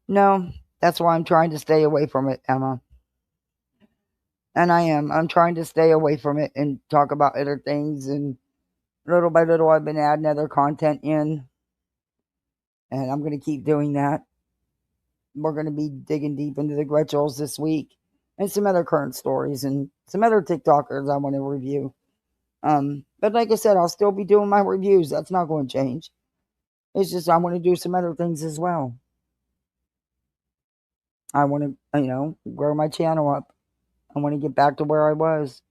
No, that's why I'm trying to stay away from it, Emma. And I am. I'm trying to stay away from it and talk about other things. And little by little, I've been adding other content in. And I'm going to keep doing that. We're going to be digging deep into the Gretchels this week and some other current stories and some other TikTokers I want to review. But like I said, I'll still be doing my reviews. That's not going to change. It's just I want to do some other things as well. I want to, grow my channel up. I want to get back to where I was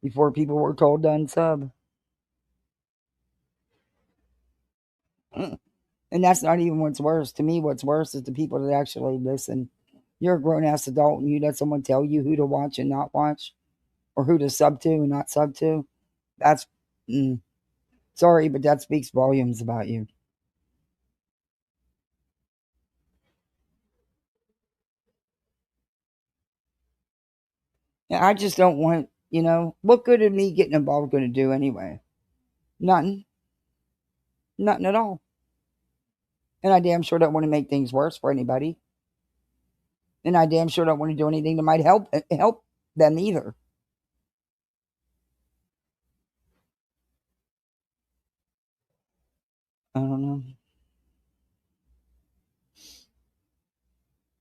before people were told to unsub. And that's not even what's worse. To me, what's worse is the people that actually listen. You're a grown ass adult and you let someone tell you who to watch and not watch, or who to sub to and not sub to. That's, sorry, but that speaks volumes about you. And I just don't want, what good is me getting involved going to do anyway? Nothing. Nothing at all. And I damn sure don't want to make things worse for anybody. And I damn sure don't want to do anything that might help them either. I don't know.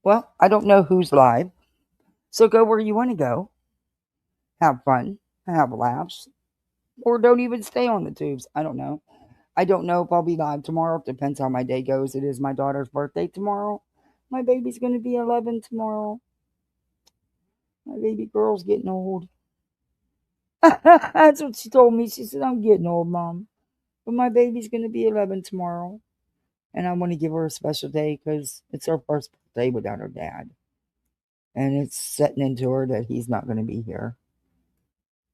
Well, I don't know who's live. So go where you want to go. Have fun. Have laughs. Or don't even stay on the tubes. I don't know. I don't know if I'll be live tomorrow. It depends how my day goes. It is my daughter's birthday tomorrow. My baby's going to be 11 tomorrow. My baby girl's getting old. That's what she told me. She said, I'm getting old, Mom. But my baby's going to be 11 tomorrow. And I want to give her a special day because it's her first birthday without her dad. And it's setting into her that he's not going to be here.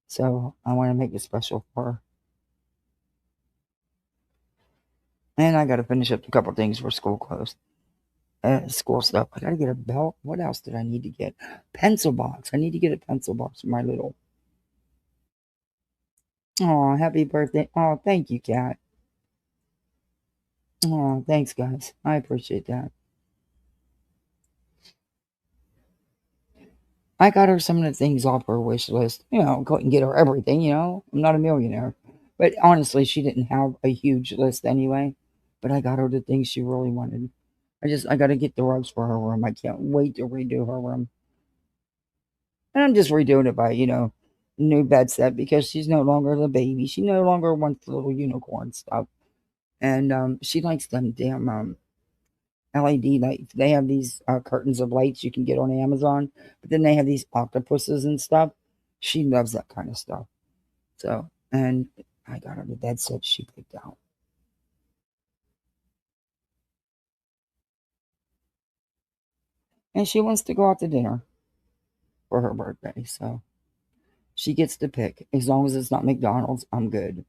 So I want to make it special for her. And I got to finish up a couple things for school closed. School stuff. I got to get a belt. What else did I need to get? Pencil box. I need to get a pencil box for my little. Oh, happy birthday. Oh, thank you, Kat. Oh, thanks, guys. I appreciate that. I got her some of the things off her wish list. Couldn't get her everything, I'm not a millionaire. But honestly, she didn't have a huge list anyway. But I got her the things she really wanted. I got to get the rugs for her room. I can't wait to redo her room. And I'm just redoing it by, new bed set because she's no longer the baby. She no longer wants the little unicorn stuff. And she likes them damn LED lights. They have these curtains of lights you can get on Amazon, but then they have these octopuses and stuff. She loves that kind of stuff. So, and I got her the bed set she picked out. And she wants to go out to dinner for her birthday, so she gets to pick. As long as it's not McDonald's, I'm good.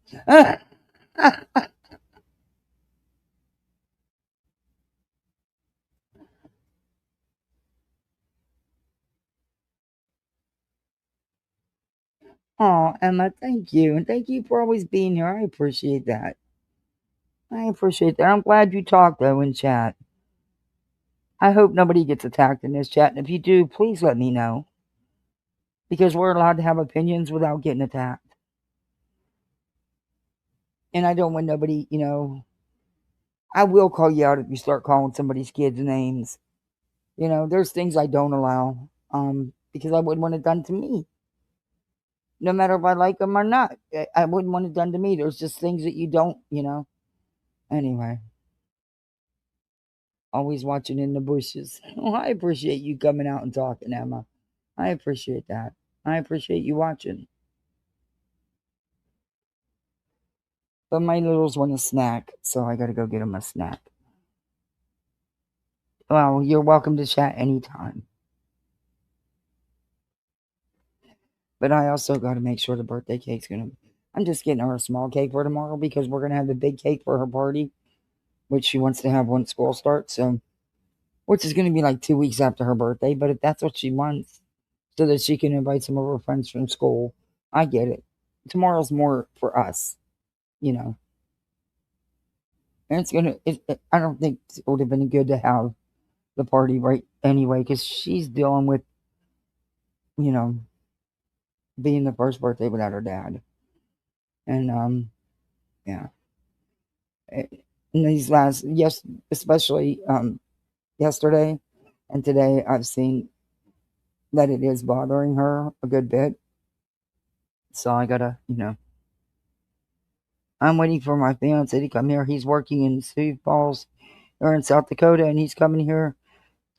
Oh, Emma, thank you. And thank you for always being here. I appreciate that. I appreciate that. I'm glad you talked, though, in chat. I hope nobody gets attacked in this chat. And if you do, please let me know. Because we're allowed to have opinions without getting attacked. And I don't want nobody, I will call you out if you start calling somebody's kids names. There's things I don't allow because I wouldn't want it done to me. No matter if I like them or not. I wouldn't want it done to me. There's just things that you don't, Anyway. Always watching in the bushes. Oh, I appreciate you coming out and talking, Emma. I appreciate that. I appreciate you watching. But my littles want a snack, so I gotta go get them a snack. Well, you're welcome to chat anytime. But I also gotta make sure the birthday cake's I'm just getting her a small cake for tomorrow because we're gonna have the big cake for her party, which she wants to have when school starts, which is gonna be like 2 weeks after her birthday, but if that's what she wants, so that she can invite some of her friends from school, I get it. Tomorrow's more for us, And I don't think it would have been good to have the party right anyway, because she's dealing with, being the first birthday without her dad. And, yeah. In these especially yesterday and today, I've seen that it is bothering her a good bit. So I gotta, I'm waiting for my fiance to come here. He's working in Sioux Falls or in South Dakota, and he's coming here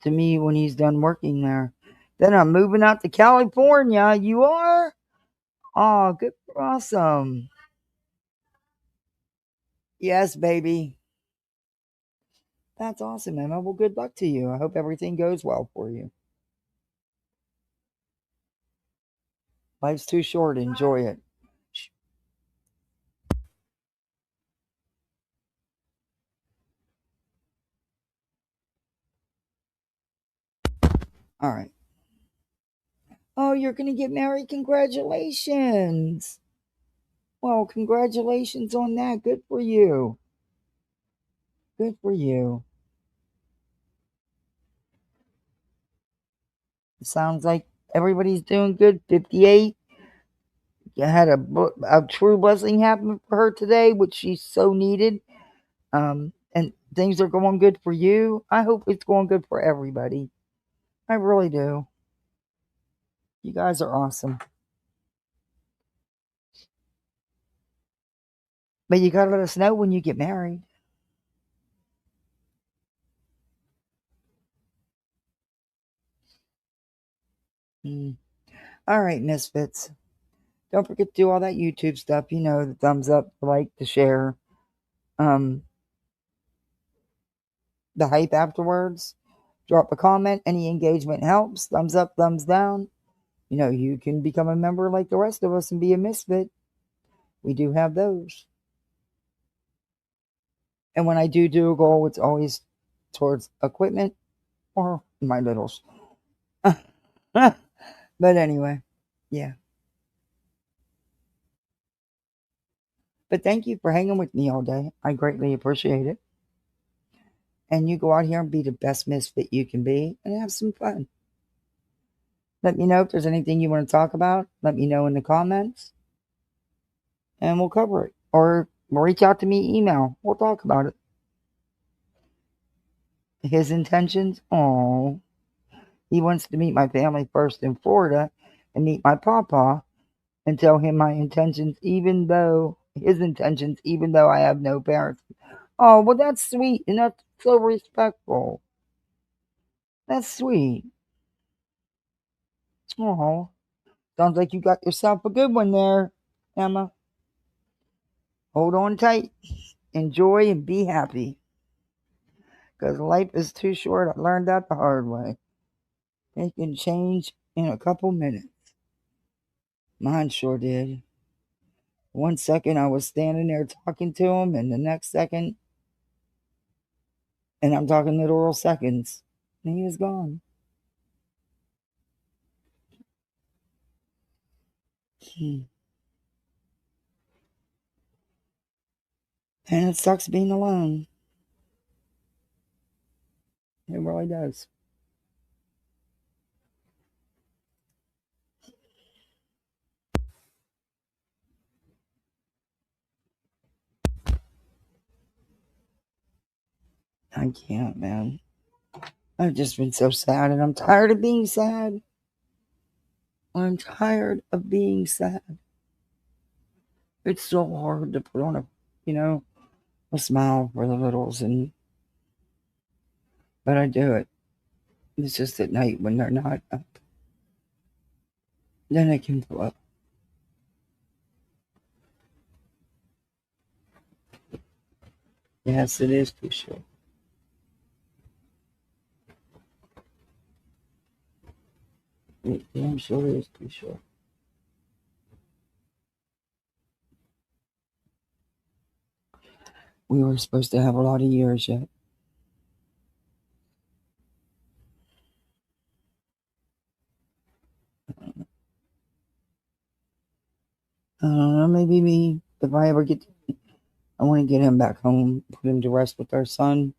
to me when he's done working there. Then I'm moving out to California. You are? Oh, good. Awesome. Yes, baby. That's awesome, Emma. Well, good luck to you. I hope everything goes well for you. Life's too short. Enjoy it. All right. Oh, you're going to get married. Congratulations. Well, congratulations on that. Good for you. Good for you. It sounds like everybody's doing good. 58. You had a true blessing happen for her today, which she so needed. And things are going good for you. I hope it's going good for everybody. I really do. You guys are awesome. But you gotta let us know when you get married. All right, Misfits. Don't forget to do all that YouTube stuff. The thumbs up, the like, the share. The hype afterwards. Drop a comment. Any engagement helps. Thumbs up, thumbs down. You can become a member like the rest of us and be a misfit. We do have those. And when I do a goal, it's always towards equipment or my littles. But anyway, yeah. But thank you for hanging with me all day. I greatly appreciate it. And you go out here and be the best misfit you can be and have some fun. Let me know if there's anything you want to talk about. Let me know in the comments. And we'll cover it. Or reach out to me, email. We'll talk about it. His intentions? Oh, he wants to meet my family first in Florida and meet my papa and tell him my intentions, even though I have no parents. Oh, well, that's sweet and that's so respectful. That's sweet. Oh, sounds like you got yourself a good one there, Emma. Hold on tight. Enjoy and be happy. Because life is too short. I learned that the hard way. It can change in a couple minutes. Mine sure did. One second I was standing there talking to him, and the next second, and I'm talking literal seconds, and he was gone. And it sucks being alone. It really does. I can't, man. I've just been so sad, and I'm tired of being sad. I'm tired of being sad. It's so hard to put on a smile for the littles, but I do it. It's just at night when they're not up. Then I can pull up. Yes, it is too short. It damn sure is too short. We were supposed to have a lot of years yet. I don't know, maybe me, if I ever get I want to get him back home, put him to rest with our son.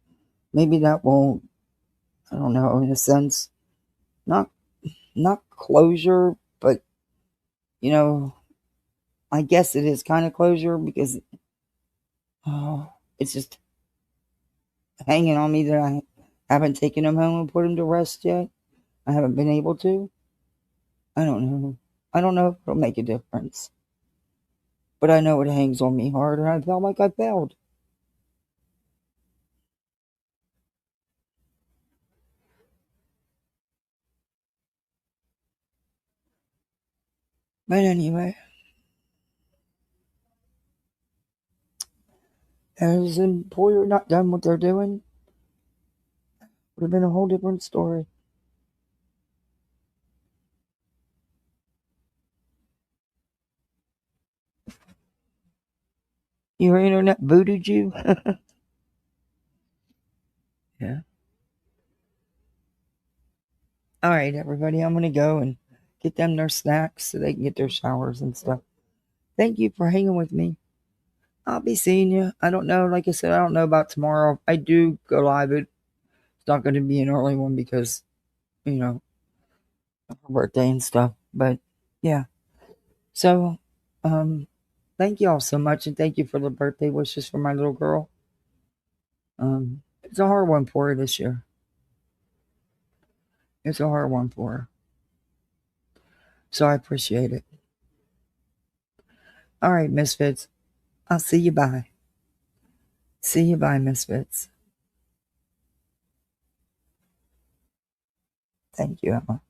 Maybe that won't, I don't know, in a sense, not closure, but, you know, I guess it is kind of closure because it's just hanging on me that I haven't taken him home and put him to rest yet. I haven't been able to. I don't know. I don't know if it'll make a difference. But I know it hangs on me hard, and I felt like I failed. But anyway, as an employer not done what they're doing, would have been a whole different story. Your internet voodooed you? Yeah. All right, everybody, I'm going to go and get them their snacks so they can get their showers and stuff. Thank you for hanging with me. I'll be seeing you. I don't know. Like I said, I don't know about tomorrow. I do go live. It's not going to be an early one because, you know, her birthday and stuff. But yeah. So, thank you all so much. And thank you for the birthday wishes for my little girl. It's a hard one for her this year. It's a hard one for her. So I appreciate it. All right, Misfits. I'll see you bye. See you bye, Misfits. Thank you, Emma.